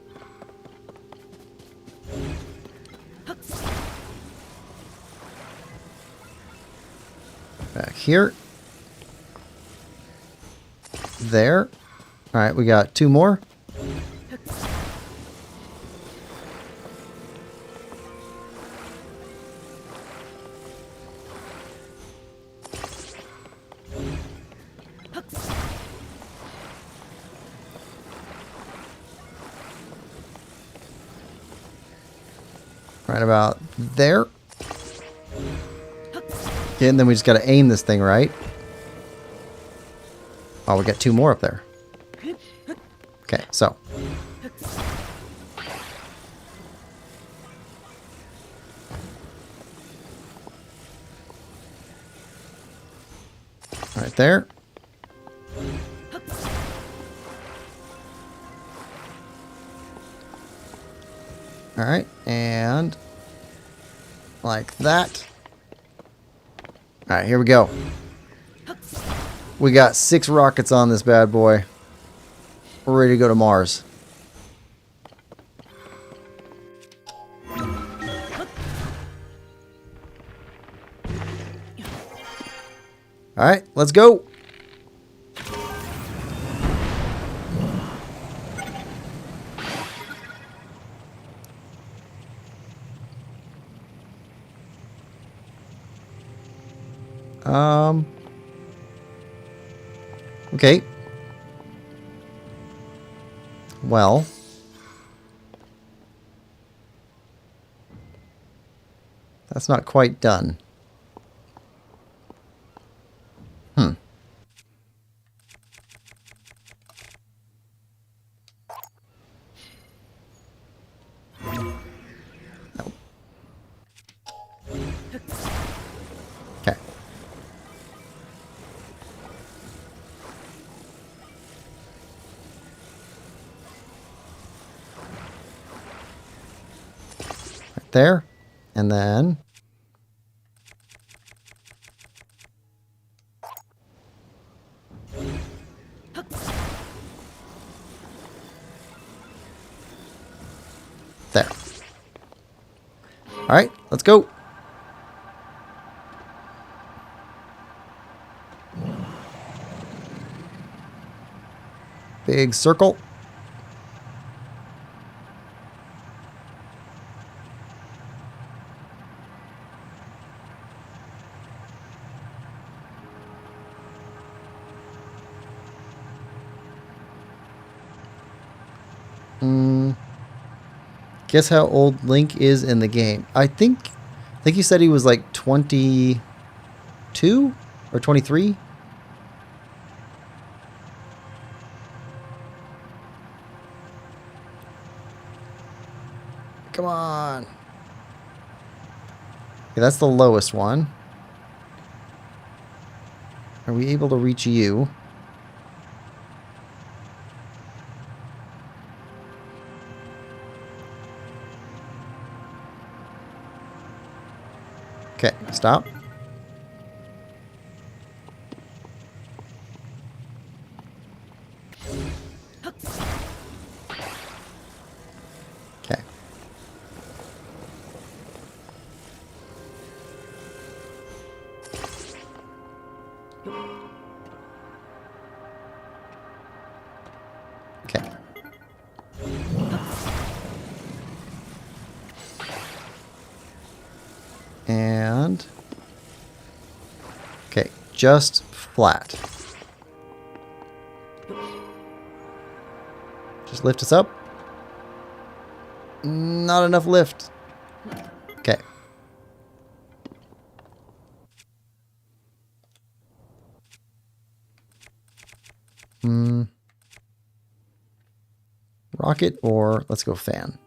Back here. There. All right, we got two more. Right about there. Okay, and then we just got to aim this thing right. Oh, we got two more up there. Okay, so. Right there. Alright, and like that. Alright, here we go. We got 6 rockets on this bad boy. We're ready to go to Mars. Alright, let's go. Okay. Well. That's not quite done. Nope. Okay. Right there. And then there. All right, let's go. Big circle. Guess how old Link is in the game. I think you said he was like 22 or 23. Come on. Okay, that's the lowest one. Are we able to reach you? Okay, stop. Okay. Okay. And okay, just flat. Just lift us up. Not enough lift. Okay. Rocket or let's go fan.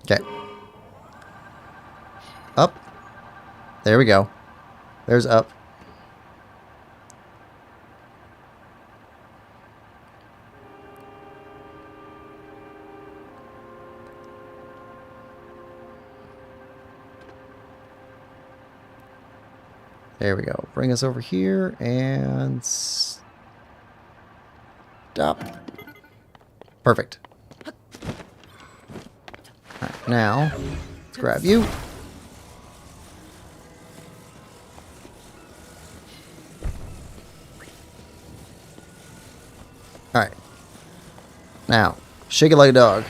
Okay. Up. There we go. There's up. There we go. Bring us over here and stop. Perfect. All right, now let's grab you. All right. Now, shake it like a dog.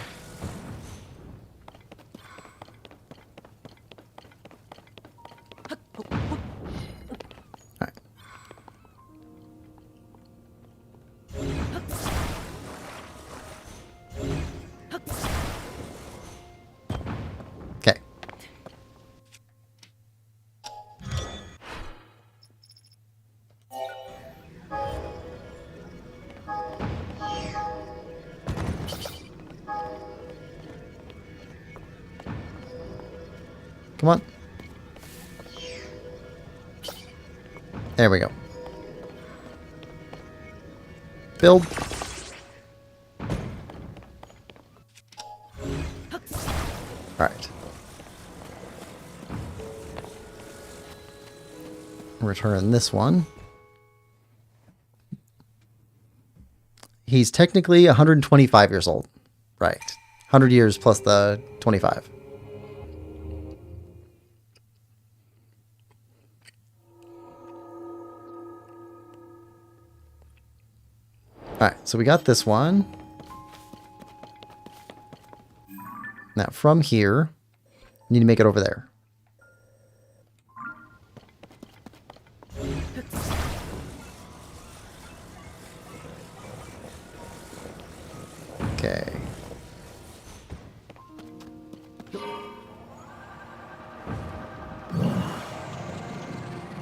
Okay. Come on. There we go. Build. Alright. Return this one. He's technically 125 years old. Right. 100 years plus the 25. Alright, so we got this one. Now from here, we need to make it over there. Okay.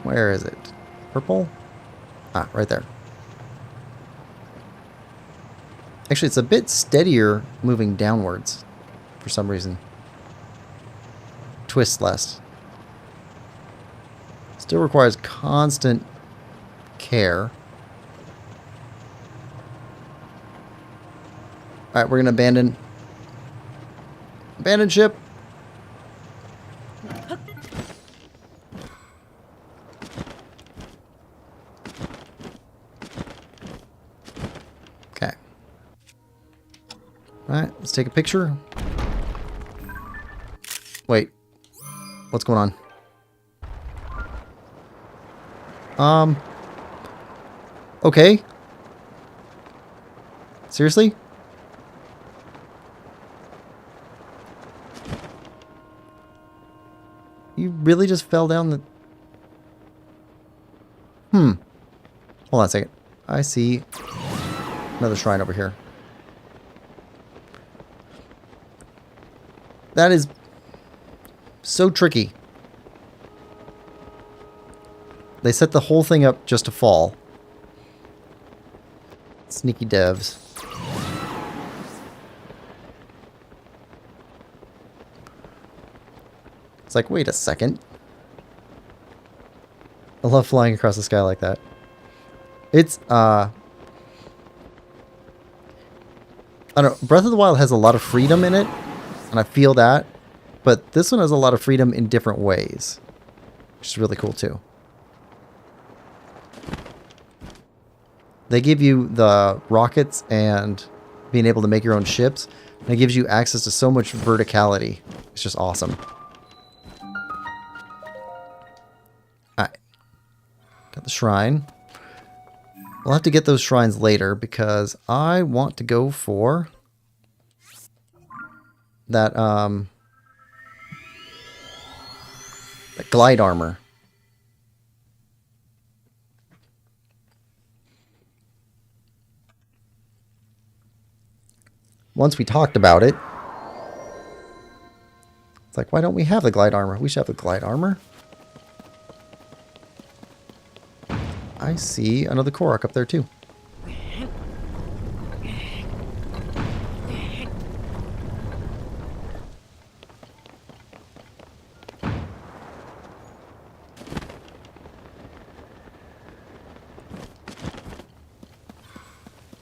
Where is it? Purple? Ah, right there. Actually, it's a bit steadier moving downwards for some reason. Twist less. Still requires constant care. Alright, we're going to abandon ship. Okay. Alright, let's take a picture. Wait. What's going on? Okay. Seriously? You really just fell down the... Hold on a second. I see another shrine over here. That is so tricky. They set the whole thing up just to fall. Sneaky devs. It's like, wait a second. I love flying across the sky like that. It's, I don't know, Breath of the Wild has a lot of freedom in it, and I feel that. But this one has a lot of freedom in different ways, which is really cool too. They give you the rockets and being able to make your own ships, and it gives you access to so much verticality. It's just awesome. Alright. Got the shrine. We'll have to get those shrines later because I want to go for that, that glide armor. Once we talked about it, it's like, why don't we have the glide armor? We should have the glide armor. I see another Korok up there too.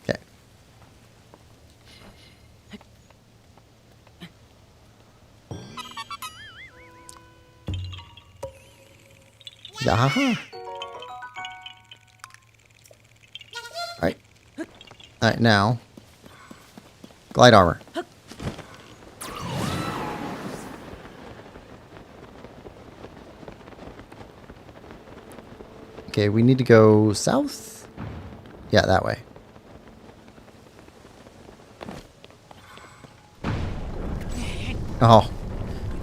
Okay. Yaha. Alright, now, glide armor. Okay, we need to go south? Yeah, that way. Oh,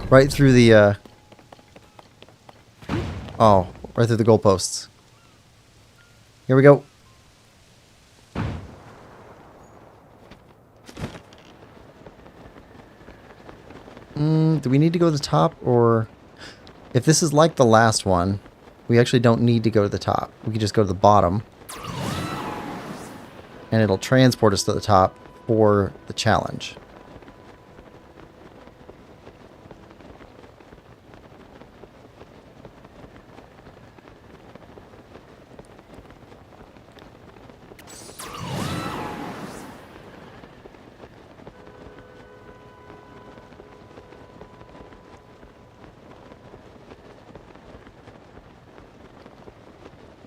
right through the, oh, right through the goalposts. Here we go. Do we need to go to the top, or if this is like the last one, we actually don't need to go to the top. We can just go to the bottom and it'll transport us to the top for the challenge.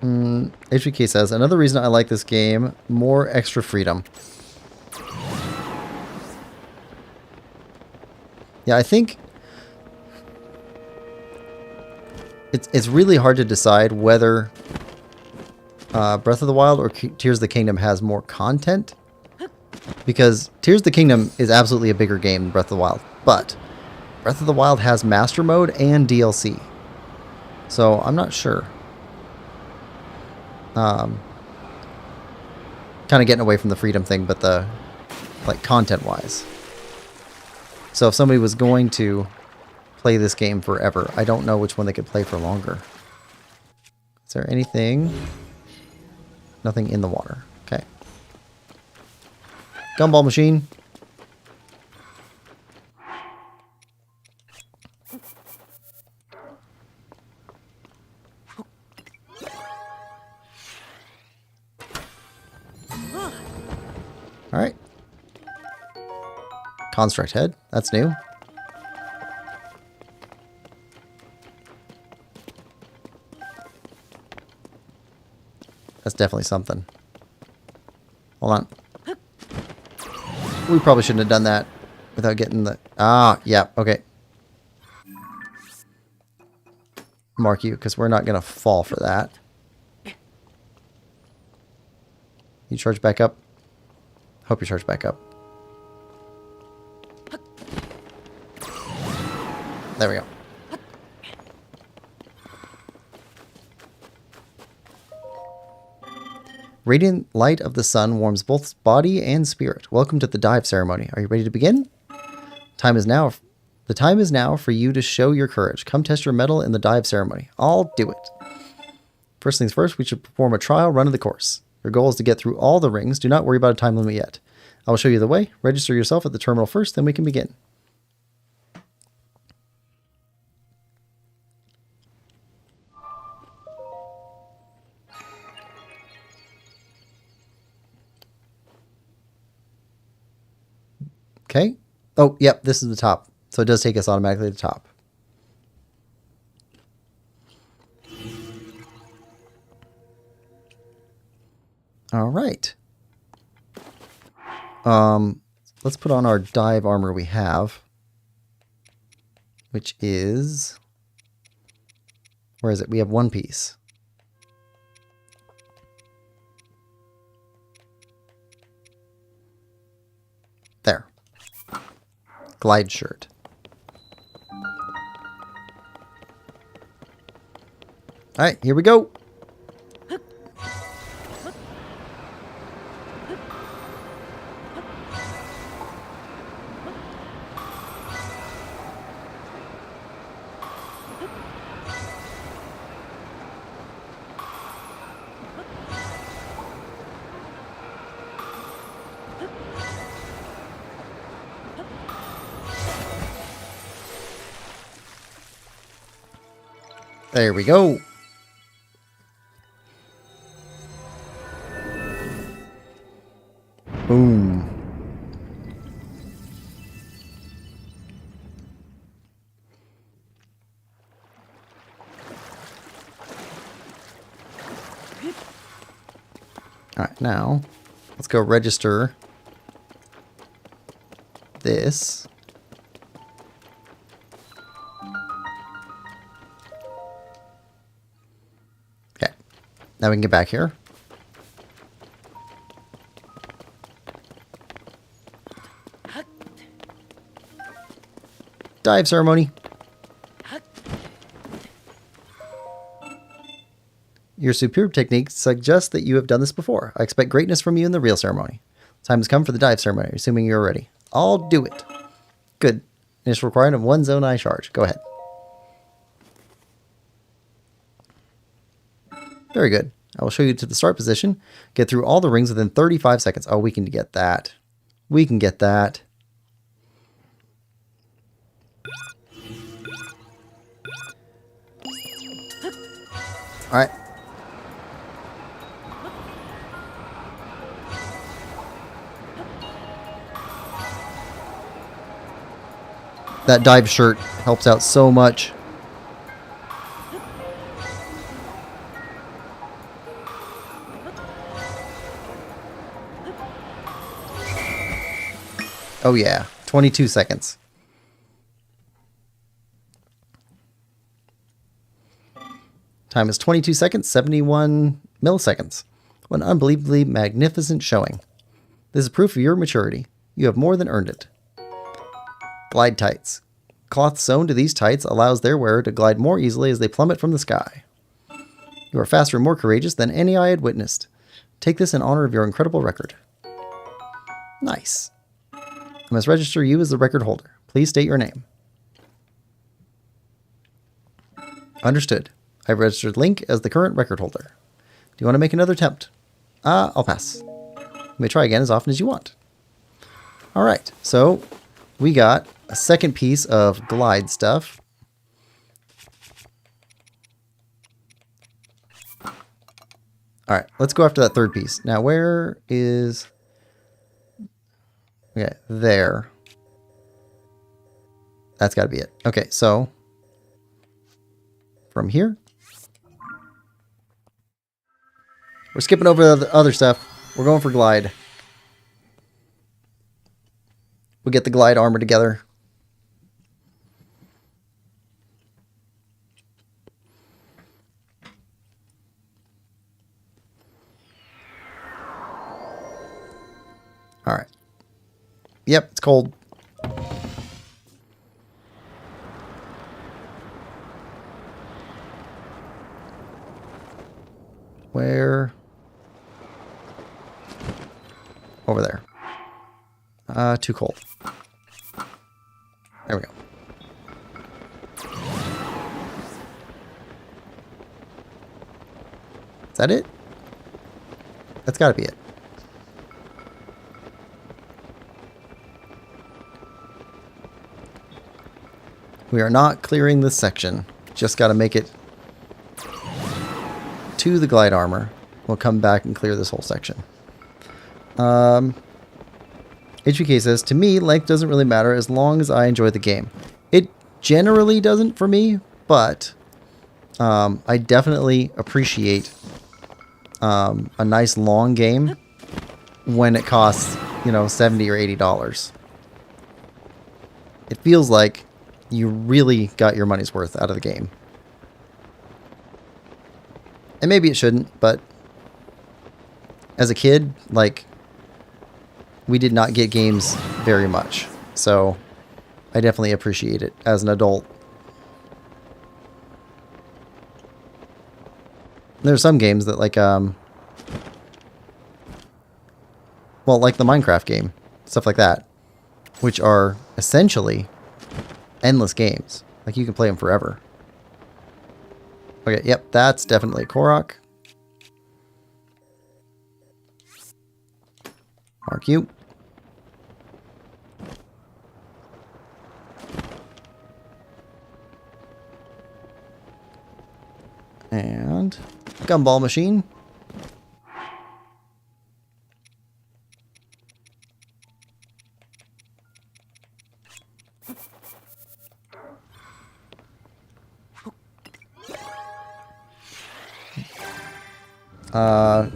HBK says, another reason I like this game, more extra freedom. Yeah, I think it's really hard to decide whether Breath of the Wild or Tears of the Kingdom has more content. Because Tears of the Kingdom is absolutely a bigger game than Breath of the Wild. But Breath of the Wild has Master Mode and DLC. So I'm not sure. Kind of getting away from the freedom thing, but the content-wise. So if somebody was going to play this game forever, I don't know which one they could play for longer. Is there anything? Nothing in the water. Okay. Gumball machine. Alright. Construct head. That's new. That's definitely something. Hold on. We probably shouldn't have done that without getting the... Ah, yeah, okay. Mark you, because we're not going to fall for that. You charge back up? Hope you charge back up. There we go. Radiant light of the sun warms both body and spirit. Welcome to the dive ceremony. Are you ready to begin? The time is now for you to show your courage. Come test your mettle in the dive ceremony. I'll do it. First things first, we should perform a trial run of the course. Your goal is to get through all the rings. Do not worry about a time limit yet. I will show you the way. Register yourself at the terminal first, then we can begin. Okay. Oh, yep, this is the top. So it does take us automatically to the top. All right. Let's put on our dive armor we have, which is, where is it? We have one piece. There. Glide shirt. All right, here we go. There we go. Boom. All right, now let's go register this. Okay, now we can get back here. Dive ceremony. Your superb technique suggests that you have done this before. I expect greatness from you in the real ceremony. Time has come for the dive ceremony, assuming you're ready. I'll do it. Good. Initial requirement of 1 zone eye charge. Go ahead. Very good. I will show you to the start position. Get through all the rings within 35 seconds. Oh, we can get that. We can get that. All right. That dive shirt helps out so much. Oh yeah, 22 seconds. Time is 22 seconds, 71 milliseconds. What an unbelievably magnificent showing. This is proof of your maturity. You have more than earned it. Glide tights. Cloth sewn to these tights allows their wearer to glide more easily as they plummet from the sky. You are faster and more courageous than any I had witnessed. Take this in honor of your incredible record. Nice. I must register you as the record holder. Please state your name. Understood. I've registered Link as the current record holder. Do you want to make another attempt? I'll pass. You may try again as often as you want. Alright, so we got a second piece of glide stuff. Alright, let's go after that third piece. Now, where is... Okay, there. That's got to be it. Okay, so... From here... We're skipping over the other stuff. We're going for glide. We'll get the glide armor together. Alright. Yep, it's cold. Where? Over there. Too cold. There we go. Is that it? That's gotta be it. We are not clearing this section. Just gotta make it to the glide armor. We'll come back and clear this whole section. HBK says, to me, length doesn't really matter as long as I enjoy the game. It generally doesn't for me, but I definitely appreciate a nice long game when it costs, you know, $70 or $80. It feels like you really got your money's worth out of the game. And maybe it shouldn't, but as a kid, like, we did not get games very much. So I definitely appreciate it as an adult. There are some games that like, well, like the Minecraft game, stuff like that, which are essentially endless games. Like, you can play them forever. Okay, yep, that's definitely a Korok. Mark you. And gumball machine.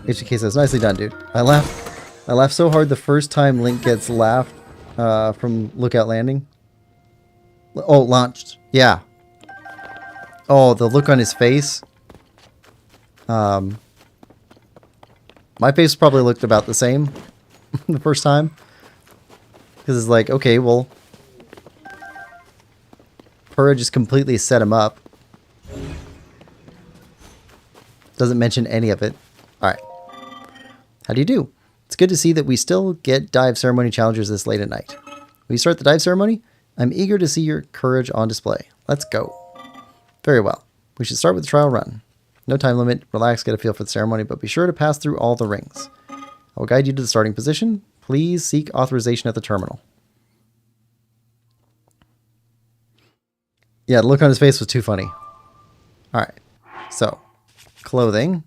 HK says, nicely done, dude. I laughed so hard the first time Link gets laughed from Lookout Landing. Oh, launched. Yeah. Oh, the look on his face. My face probably looked about the same the first time. Because it's like, okay, well, Purra just completely set him up. Doesn't mention any of it. Alright. How do you do? It's good to see that we still get dive ceremony challengers this late at night. Will you start the dive ceremony? I'm eager to see your courage on display. Let's go. Very well. We should start with the trial run. No time limit. Relax, get a feel for the ceremony, but be sure to pass through all the rings. I will guide you to the starting position. Please seek authorization at the terminal. Yeah, the look on his face was too funny. Alright. So, clothing.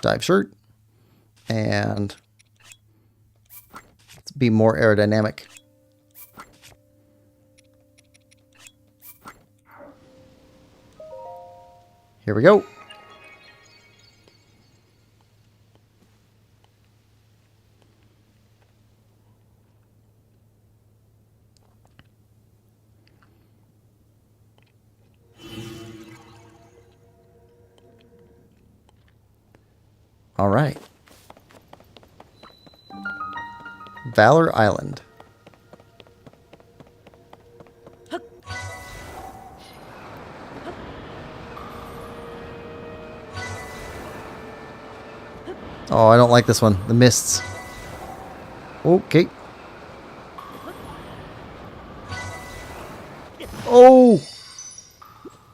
Dive shirt. And let's be more aerodynamic. Here we go. All right. Valor Island. Oh, I don't like this one. The mists. Okay. Oh!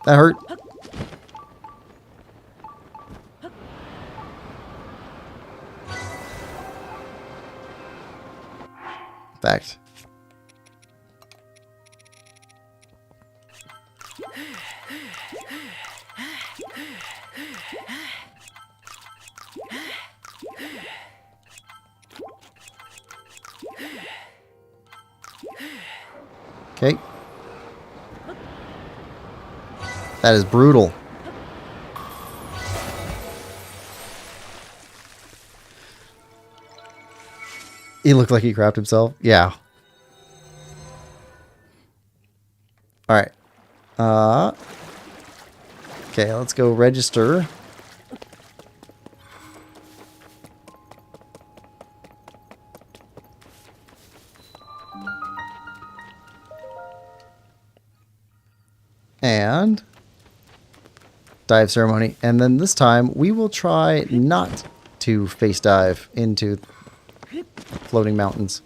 That hurt. Fact. Okay. That is brutal. He looked like he crapped himself. Yeah. Alright. Okay, let's go register. And dive ceremony. And then this time we will try not to face dive into floating mountains.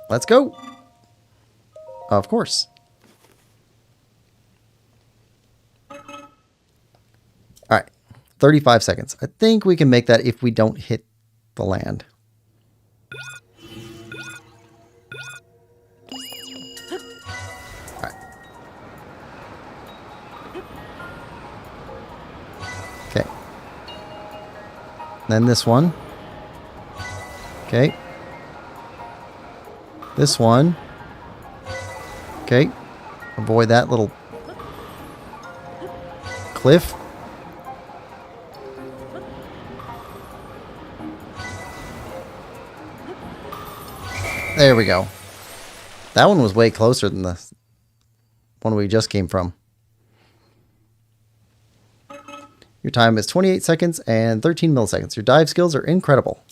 Let's go. Of course. All right. 35 seconds. I think we can make that if we don't hit the land. All right. Okay. Then this one. Okay. This one. Okay. Avoid that little cliff. There we go. That one was way closer than the one we just came from. Your time is 28 seconds and 13 milliseconds. Your dive skills are incredible.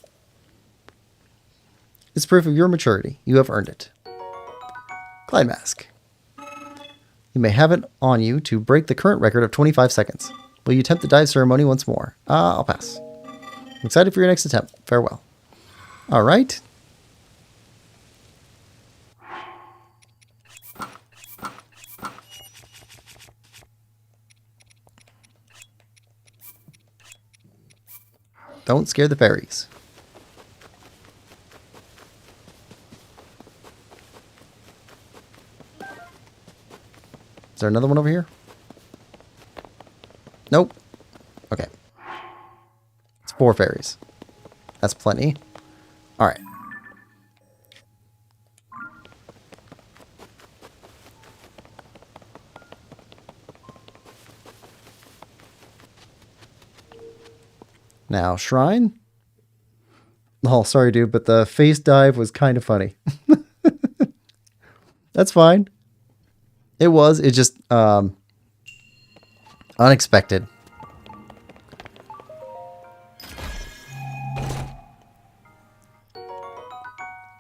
It's proof of your maturity. You have earned it. Glide mask. You may have it on you to break the current record of 25 seconds. Will you attempt the dive ceremony once more? I'll pass. I'm excited for your next attempt. Farewell. All right. Don't scare the fairies. Is there another one over here? Nope. Okay. It's 4 fairies. That's plenty. All right. Now, shrine. Oh, sorry, dude, but the face dive was kind of funny. That's fine. It was. It just unexpected.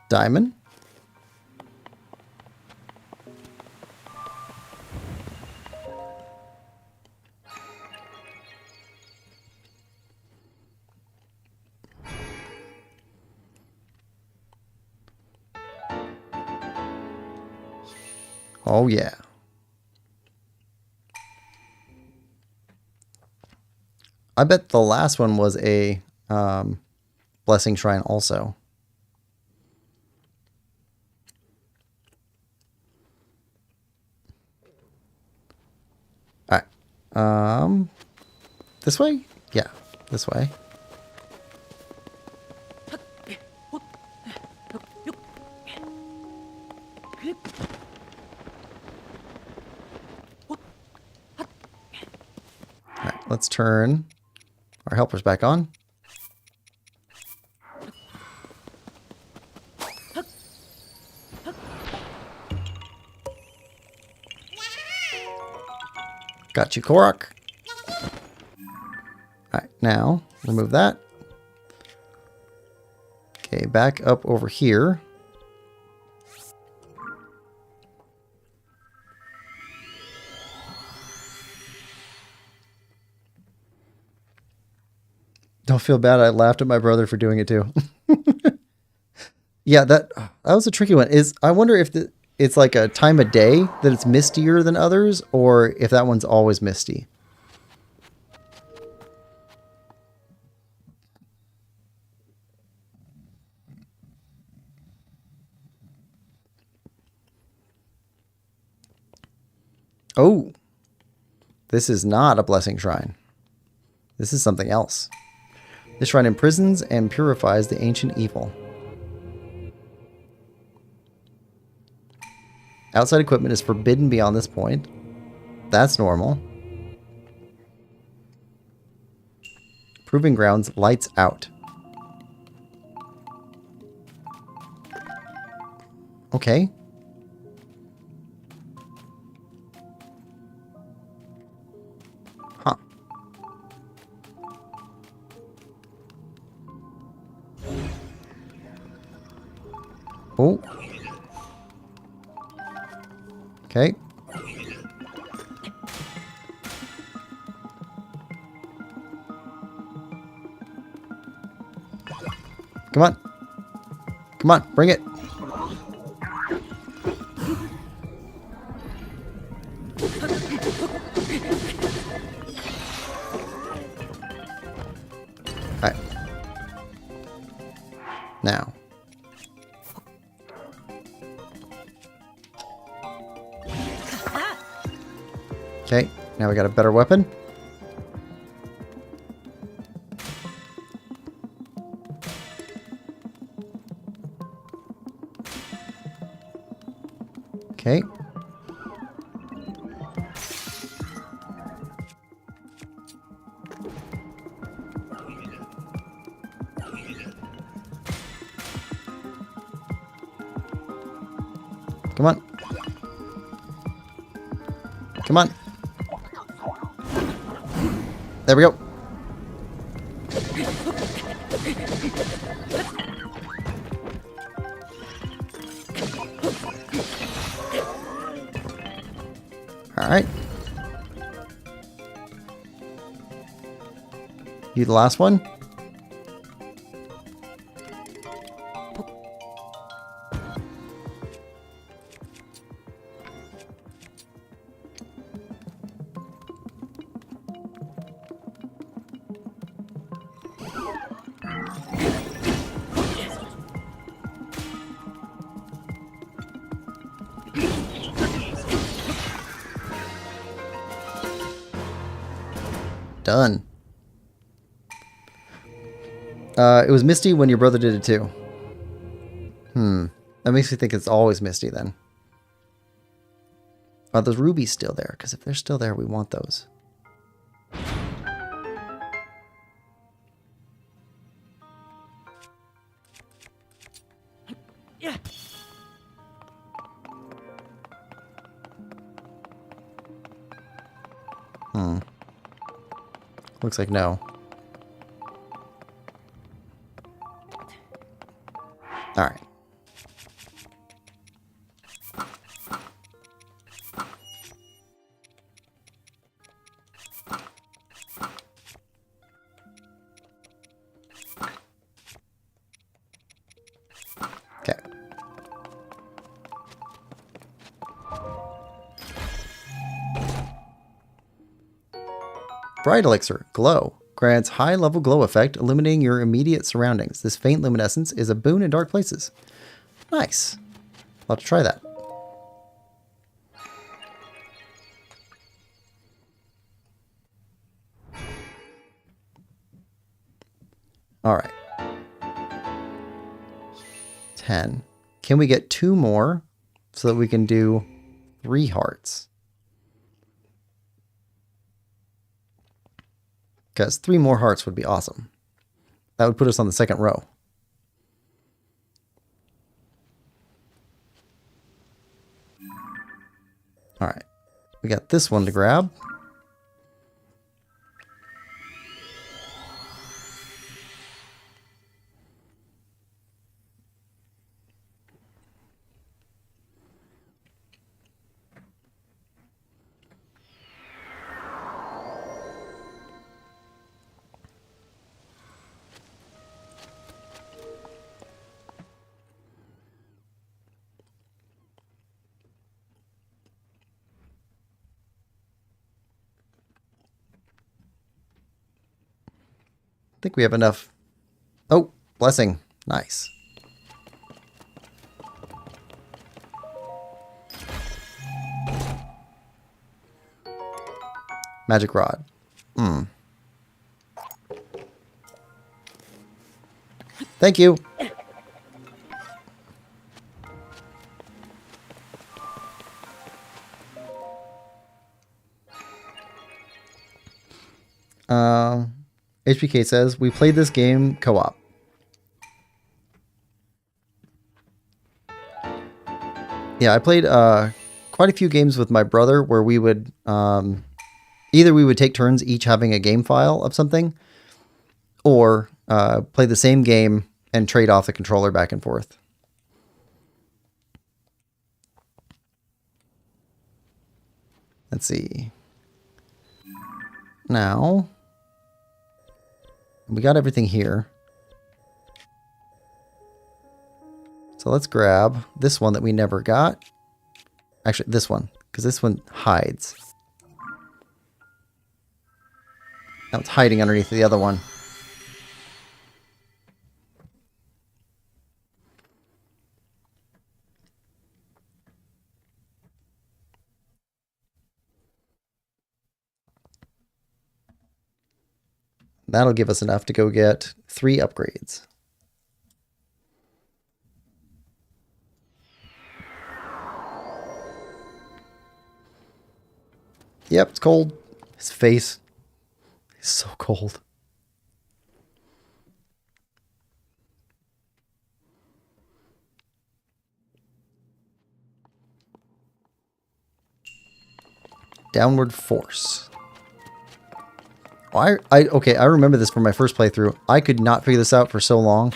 Diamond. Oh, yeah. I bet the last one was a blessing shrine also. All right. This way? Yeah, this way. All right, let's turn our helpers back on. Got you, Korok. Alright, now remove that. Okay, back up over here. Don't feel bad. I laughed at my brother for doing it too. Yeah, that was a tricky one. I wonder if it's like a time of day that it's mistier than others, or if that one's always misty. Oh, this is not a blessing shrine. This is something else. This shrine imprisons and purifies the ancient evil. Outside equipment is forbidden beyond this point. That's normal. Proving grounds lights out. Okay. Huh. Oh. Okay. Come on. Come on, bring it. Alright. Now. Okay, now we got a better weapon. Okay. Come on. Come on. There we go. All right. You the last one? Done. It was misty when your brother did it too. That makes me think it's always misty then. Are those rubies still there? Because if they're still there, we want those. Yeah. Looks like no. All right. Okay. Bright Elixir, Glow. Grants high-level glow effect, illuminating your immediate surroundings. This faint luminescence is a boon in dark places. Nice. I'll have to try that. All right. 10. Can we get 2 more so that we can do 3 hearts? Because 3 more hearts would be awesome. That would put us on the second row. All right. We got this one to grab. think we have enough. Oh, blessing. Nice. Magic rod. Thank you. HPK says, we played this game co-op. Yeah, I played quite a few games with my brother where we would either we would take turns each having a game file of something, or play the same game and trade off the controller back and forth. Let's see. Now, we got everything here. So let's grab this one that we never got. Actually, this one, because this one hides. Now it's hiding underneath the other one. That'll give us enough to go get 3 upgrades. Yep, it's cold. His face is so cold. Downward force. Okay, I remember this from my first playthrough. I could not figure this out for so long.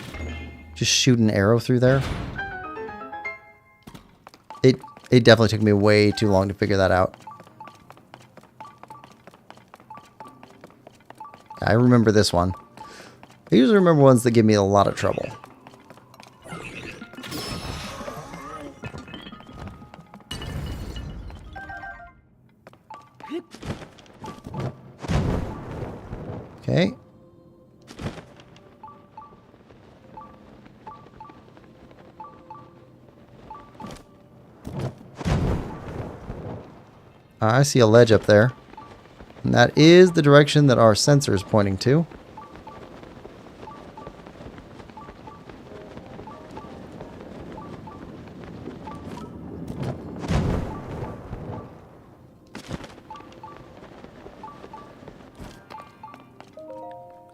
Just shoot an arrow through there. It definitely took me way too long to figure that out. I remember this one. I usually remember ones that give me a lot of trouble. Okay. I see a ledge up there. And that is the direction that our sensor is pointing to.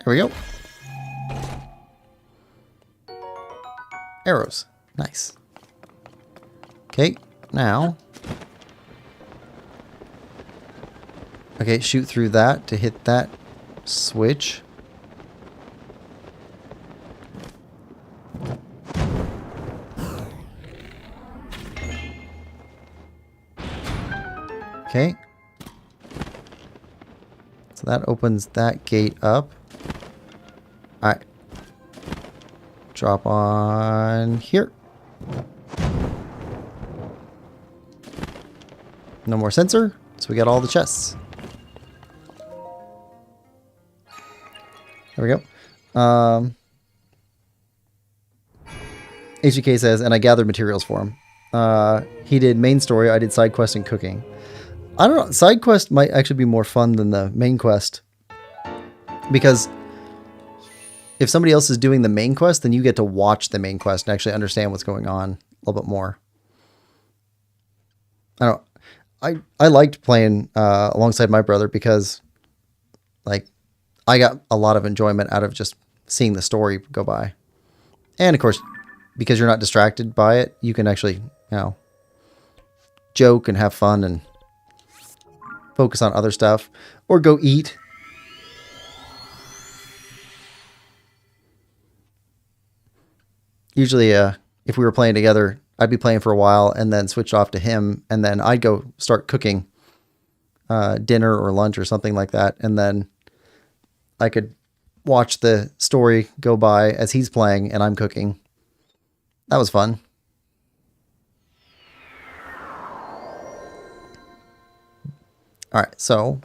Here we go. Arrows. Nice. Okay, now. Okay, shoot through that to hit that switch. Okay. So that opens that gate up. Alright. Drop on here. No more sensor, so we got all the chests. There we go. HGK says, and I gathered materials for him. He did main story, I did side quest and cooking. I don't know, side quest might actually be more fun than the main quest. Because if somebody else is doing the main quest, then you get to watch the main quest and actually understand what's going on a little bit more. I don't know. I liked playing alongside my brother because, like, I got a lot of enjoyment out of just seeing the story go by. And, of course, because you're not distracted by it, you can actually, joke and have fun and focus on other stuff. Or go eat. Usually, if we were playing together, I'd be playing for a while and then switch off to him. And then I'd go start cooking dinner or lunch or something like that. And then I could watch the story go by as he's playing and I'm cooking. That was fun. All right, so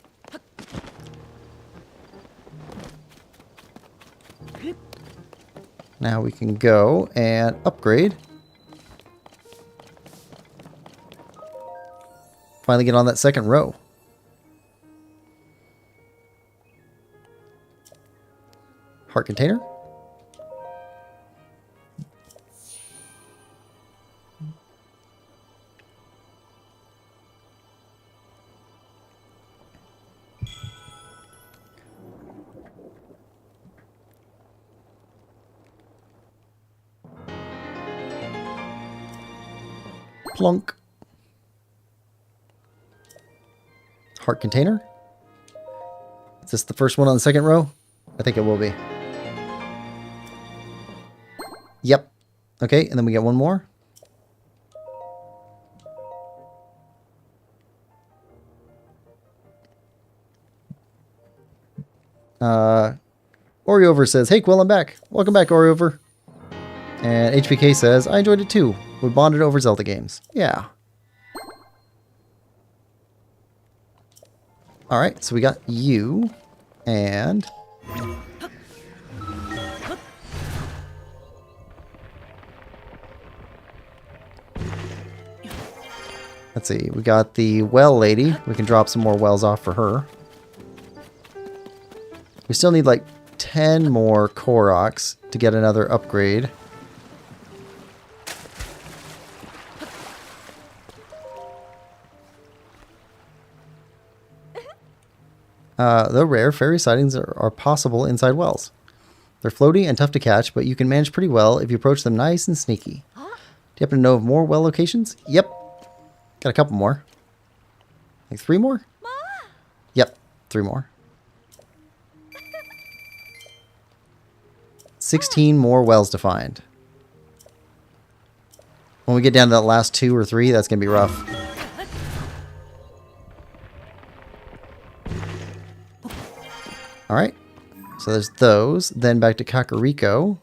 Now we can go and upgrade. Finally get on that second row. Heart container. Plunk. Heart container. Is this the first one on the second row? I think it will be. Yep. Okay, and then we get one more. Oriover says, "Hey Quill, I'm back. Welcome back, Oriover." And HBK says, "I enjoyed it too. We bonded over Zelda games." Yeah. Alright, so we got you. And... let's see, we got the well lady. We can drop some more wells off for her. We still need like 10 more Koroks to get another upgrade. Though rare, fairy sightings are possible inside wells. They're floaty and tough to catch, but you can manage pretty well if you approach them nice and sneaky. Do you happen to know of more well locations? Yep. Got a couple more. Like 3 more? Yep, 3 more. 16 more wells to find. When we get down to that last 2 or 3, that's going to be rough. Alright, so there's those. Then back to Kakariko.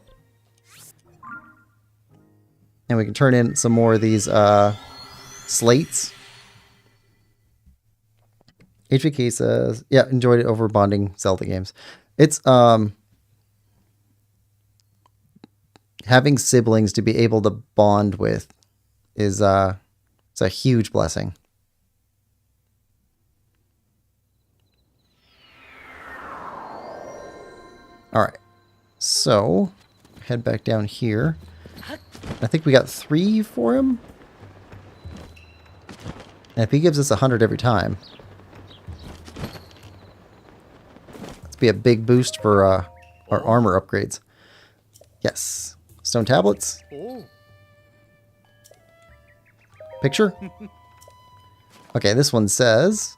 And we can turn in some more of these slates. HVK says, yeah, enjoyed it over bonding Zelda games. It's having siblings to be able to bond with is it's a huge blessing. All right, so head back down here. I think we got 3 for him. And if he gives us 100 every time, let's be a big boost for our armor upgrades. Yes, stone tablets. Picture. Okay, this one says.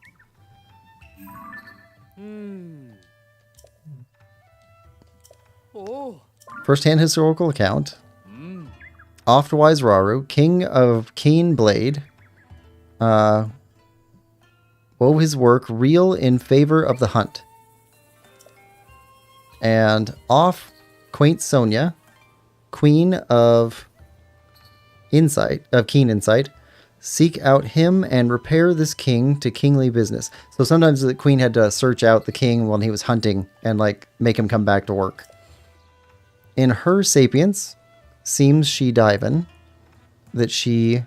First-hand historical account. Oftwise Rauru, king of Keen Blade, wove his work real in favor of the hunt. And off quaint Sonia, queen of Keen Insight, seek out him and repair this king to kingly business. So sometimes the queen had to search out the king when he was hunting and like make him come back to work. In her sapience, seems she divin, that she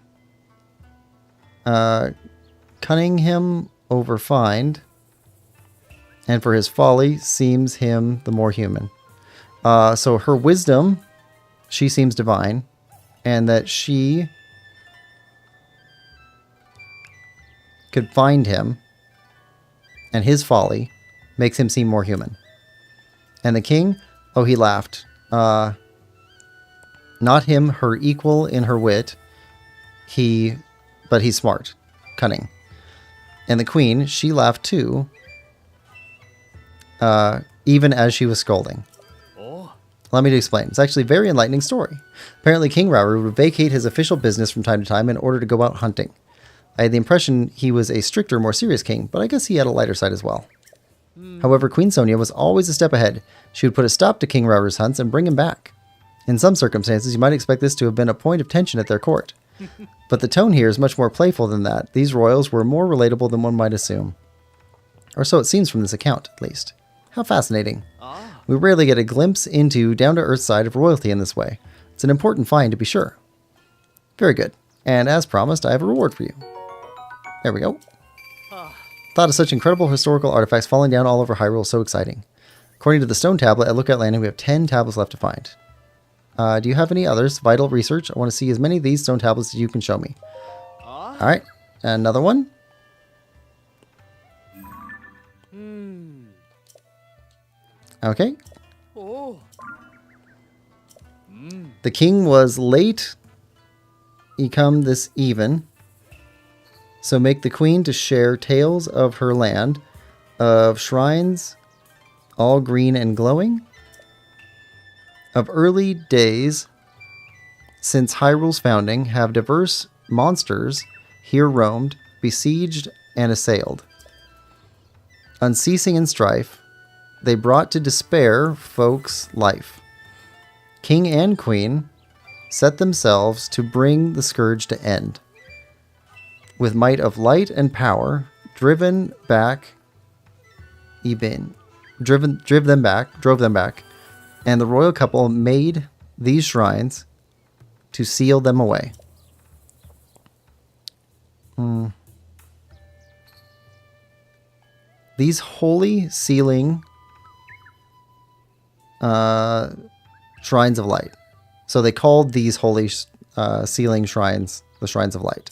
cunning him over find, and for his folly seems him the more human. So her wisdom, she seems divine, and that she could find him, and his folly makes him seem more human. And the king, oh, he laughed. Not him, her equal in her wit, but he's smart, cunning. And the queen, she laughed too, even as she was scolding. Let me explain. It's actually a very enlightening story. Apparently King Rauru would vacate his official business from time to time in order to go out hunting. I had the impression he was a stricter, more serious king, but I guess he had a lighter side as well. However, Queen Sonia was always a step ahead. She would put a stop to King Rauru's hunts and bring him back. In some circumstances, you might expect this to have been a point of tension at their court. But the tone here is much more playful than that. These royals were more relatable than one might assume. Or so it seems from this account, at least. How fascinating. We rarely get a glimpse into down-to-earth side of royalty in this way. It's an important find to be sure. Very good. And as promised, I have a reward for you. There we go. Thought of such incredible historical artifacts falling down all over Hyrule so exciting. According to the stone tablet at Lookout Landing, we have 10 tablets left to find. Do you have any others? Vital research? I want to see as many of these stone tablets as you can show me. Alright, another one. Okay. The king was late. He come this even. So make the queen to share tales of her land, of shrines, all green and glowing, of early days since Hyrule's founding, have diverse monsters here roamed, besieged and assailed. Unceasing in strife, they brought to despair folks' life. King and queen set themselves to bring the scourge to end. With might of light and power, drove them back, and the royal couple made these shrines to seal them away. These holy sealing shrines of light. So they called these holy sealing shrines the shrines of light.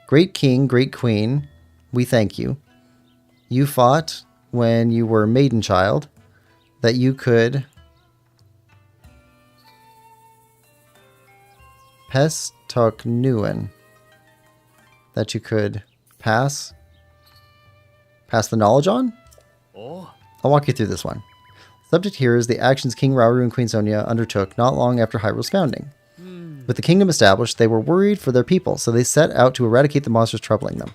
Great king, great queen, we thank you. You fought when you were a maiden child, that you could Pestoknuan, that you could pass the knowledge on? I'll walk you through this one. Subject here is the actions King Rauru and Queen Sonia undertook not long after Hyrule's founding. With the kingdom established, they were worried for their people, so they set out to eradicate the monsters troubling them.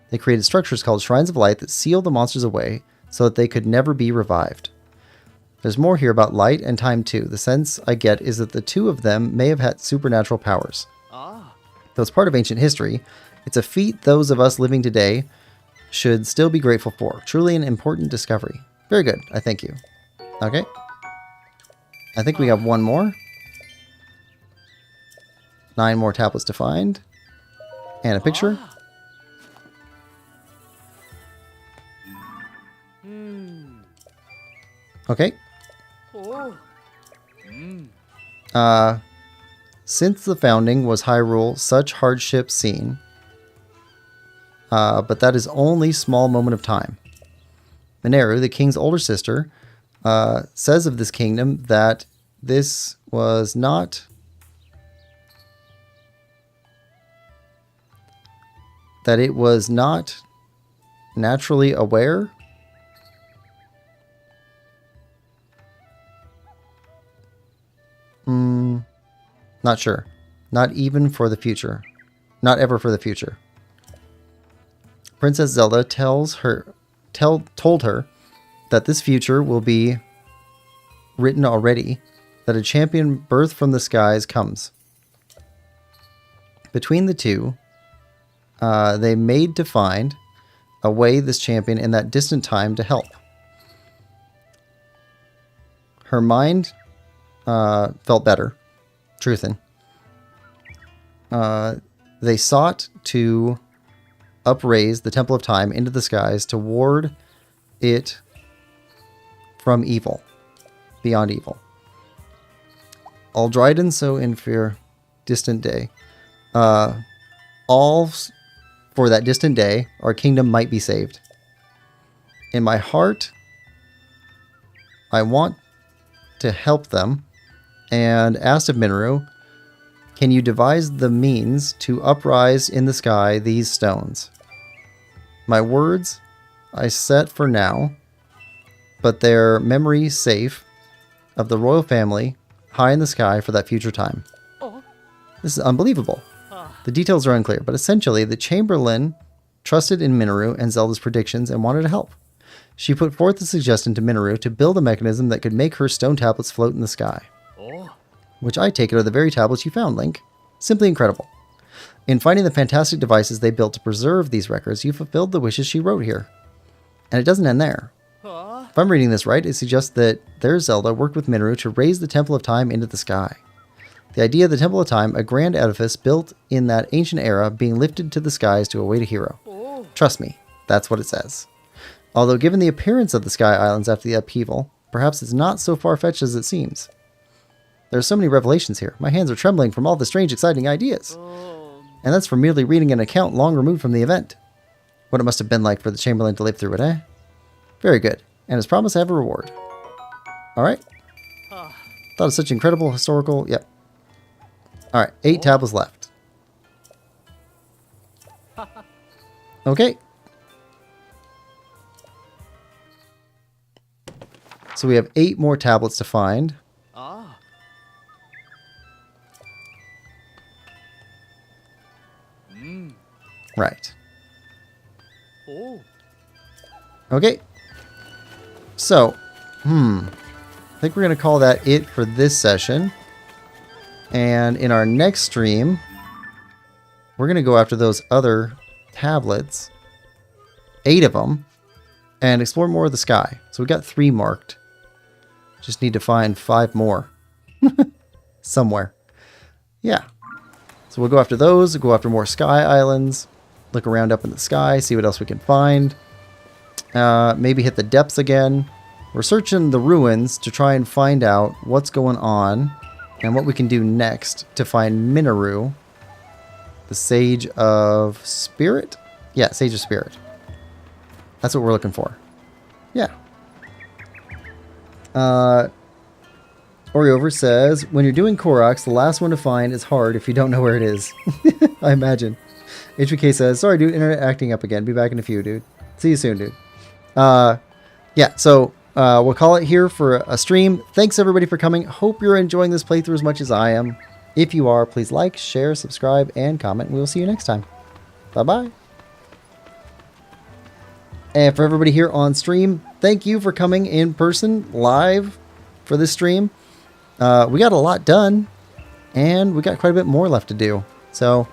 They created structures called Shrines of Light that sealed the monsters away so that they could never be revived. There's more here about light and time too. The sense I get is that the two of them may have had supernatural powers. Though it's part of ancient history, it's a feat those of us living today should still be grateful for. Truly an important discovery. Very good, I thank you. Okay. I think we have one more. 9 more tablets to find. And a picture. Okay. Since the founding was Hyrule, such hardship seen. But that is only small moment of time. Mineru, the king's older sister, says of this kingdom that this was not... that it was not naturally aware. Not sure. Not even for the future. Not ever for the future. Princess Zelda told her that this future will be written already, that a champion birthed from the skies comes. Between the two, they made to find a way this champion in that distant time to help. Her mind felt better. Truthin. They sought to upraise the Temple of Time into the skies to ward it from evil, beyond evil. Aldriden so in fear, distant day. All for that distant day, our kingdom might be saved. In my heart, I want to help them, and asked of Mineru, can you devise the means to uprise in the sky these stones? My words I set for now, but their memory safe of the royal family high in the sky for that future time. This is unbelievable. The details are unclear, but essentially the Chamberlain trusted in Mineru and Zelda's predictions and wanted to help. She put forth a suggestion to Mineru to build a mechanism that could make her stone tablets float in the sky. Which I take it are the very tablets you found, Link. Simply incredible. In finding the fantastic devices they built to preserve these records, you fulfilled the wishes she wrote here. And it doesn't end there. If I'm reading this right, it suggests that their Zelda worked with Minoru to raise the Temple of Time into the sky. The idea of the Temple of Time, a grand edifice built in that ancient era, being lifted to the skies to await a hero. Trust me, that's what it says. Although given the appearance of the Sky Islands after the upheaval, perhaps it's not so far-fetched as it seems. There are so many revelations here. My hands are trembling from all the strange, exciting ideas. And that's from merely reading an account long removed from the event. What it must have been like for the Chamberlain to live through it, eh? Very good. And as promised, I have a reward. Alright. Thought of such incredible historical... Yep. Alright, 8 tablets left. Okay. So we have 8 more tablets to find. Right. Okay. So, I think we're going to call that it for this session. And in our next stream, we're going to go after those other tablets. 8 of them. And explore more of the sky. So we got 3 marked. Just need to find 5 more. Somewhere. Yeah. So we'll go after those. We'll go after more sky islands. Look around up in the sky. See what else we can find. Maybe hit the depths again. We're searching the ruins to try and find out what's going on. And what we can do next to find Minoru. The Sage of Spirit? Yeah, Sage of Spirit. That's what we're looking for. Yeah. Oriover says, when you're doing Koroks, the last one to find is hard if you don't know where it is. I imagine. HBK says, sorry dude, internet acting up again. Be back in a few, dude. See you soon, dude. Yeah, so we'll call it here for a stream. Thanks everybody for coming. Hope you're enjoying this playthrough as much as I am. If you are, please like, share, subscribe, and comment. We will see you next time. Bye-bye. And for everybody here on stream, thank you for coming in person live for this stream. We got a lot done, and we got quite a bit more left to do. So,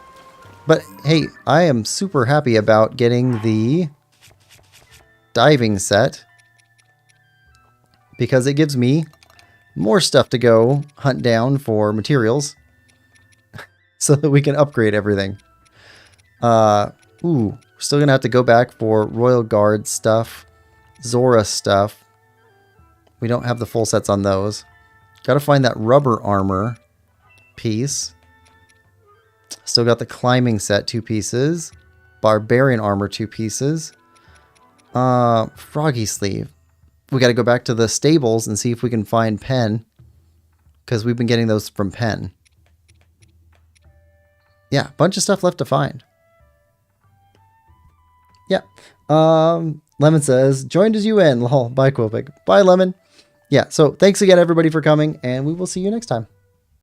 but hey, I am super happy about getting the diving set because it gives me more stuff to go hunt down for materials so that we can upgrade everything. Ooh. Still gonna have to go back for Royal Guard stuff, Zora stuff. We don't have the full sets on those. Gotta find that rubber armor piece. Still got the climbing set, 2 pieces. Barbarian armor, 2 pieces. Froggy sleeve. We gotta go back to the stables and see if we can find Pen. Because we've been getting those from Pen. Yeah, bunch of stuff left to find. Yeah. Lemon says, joined as UN. Lol. Bye, Quillpig. Bye, Lemon. Yeah, so thanks again, everybody, for coming, and we will see you next time.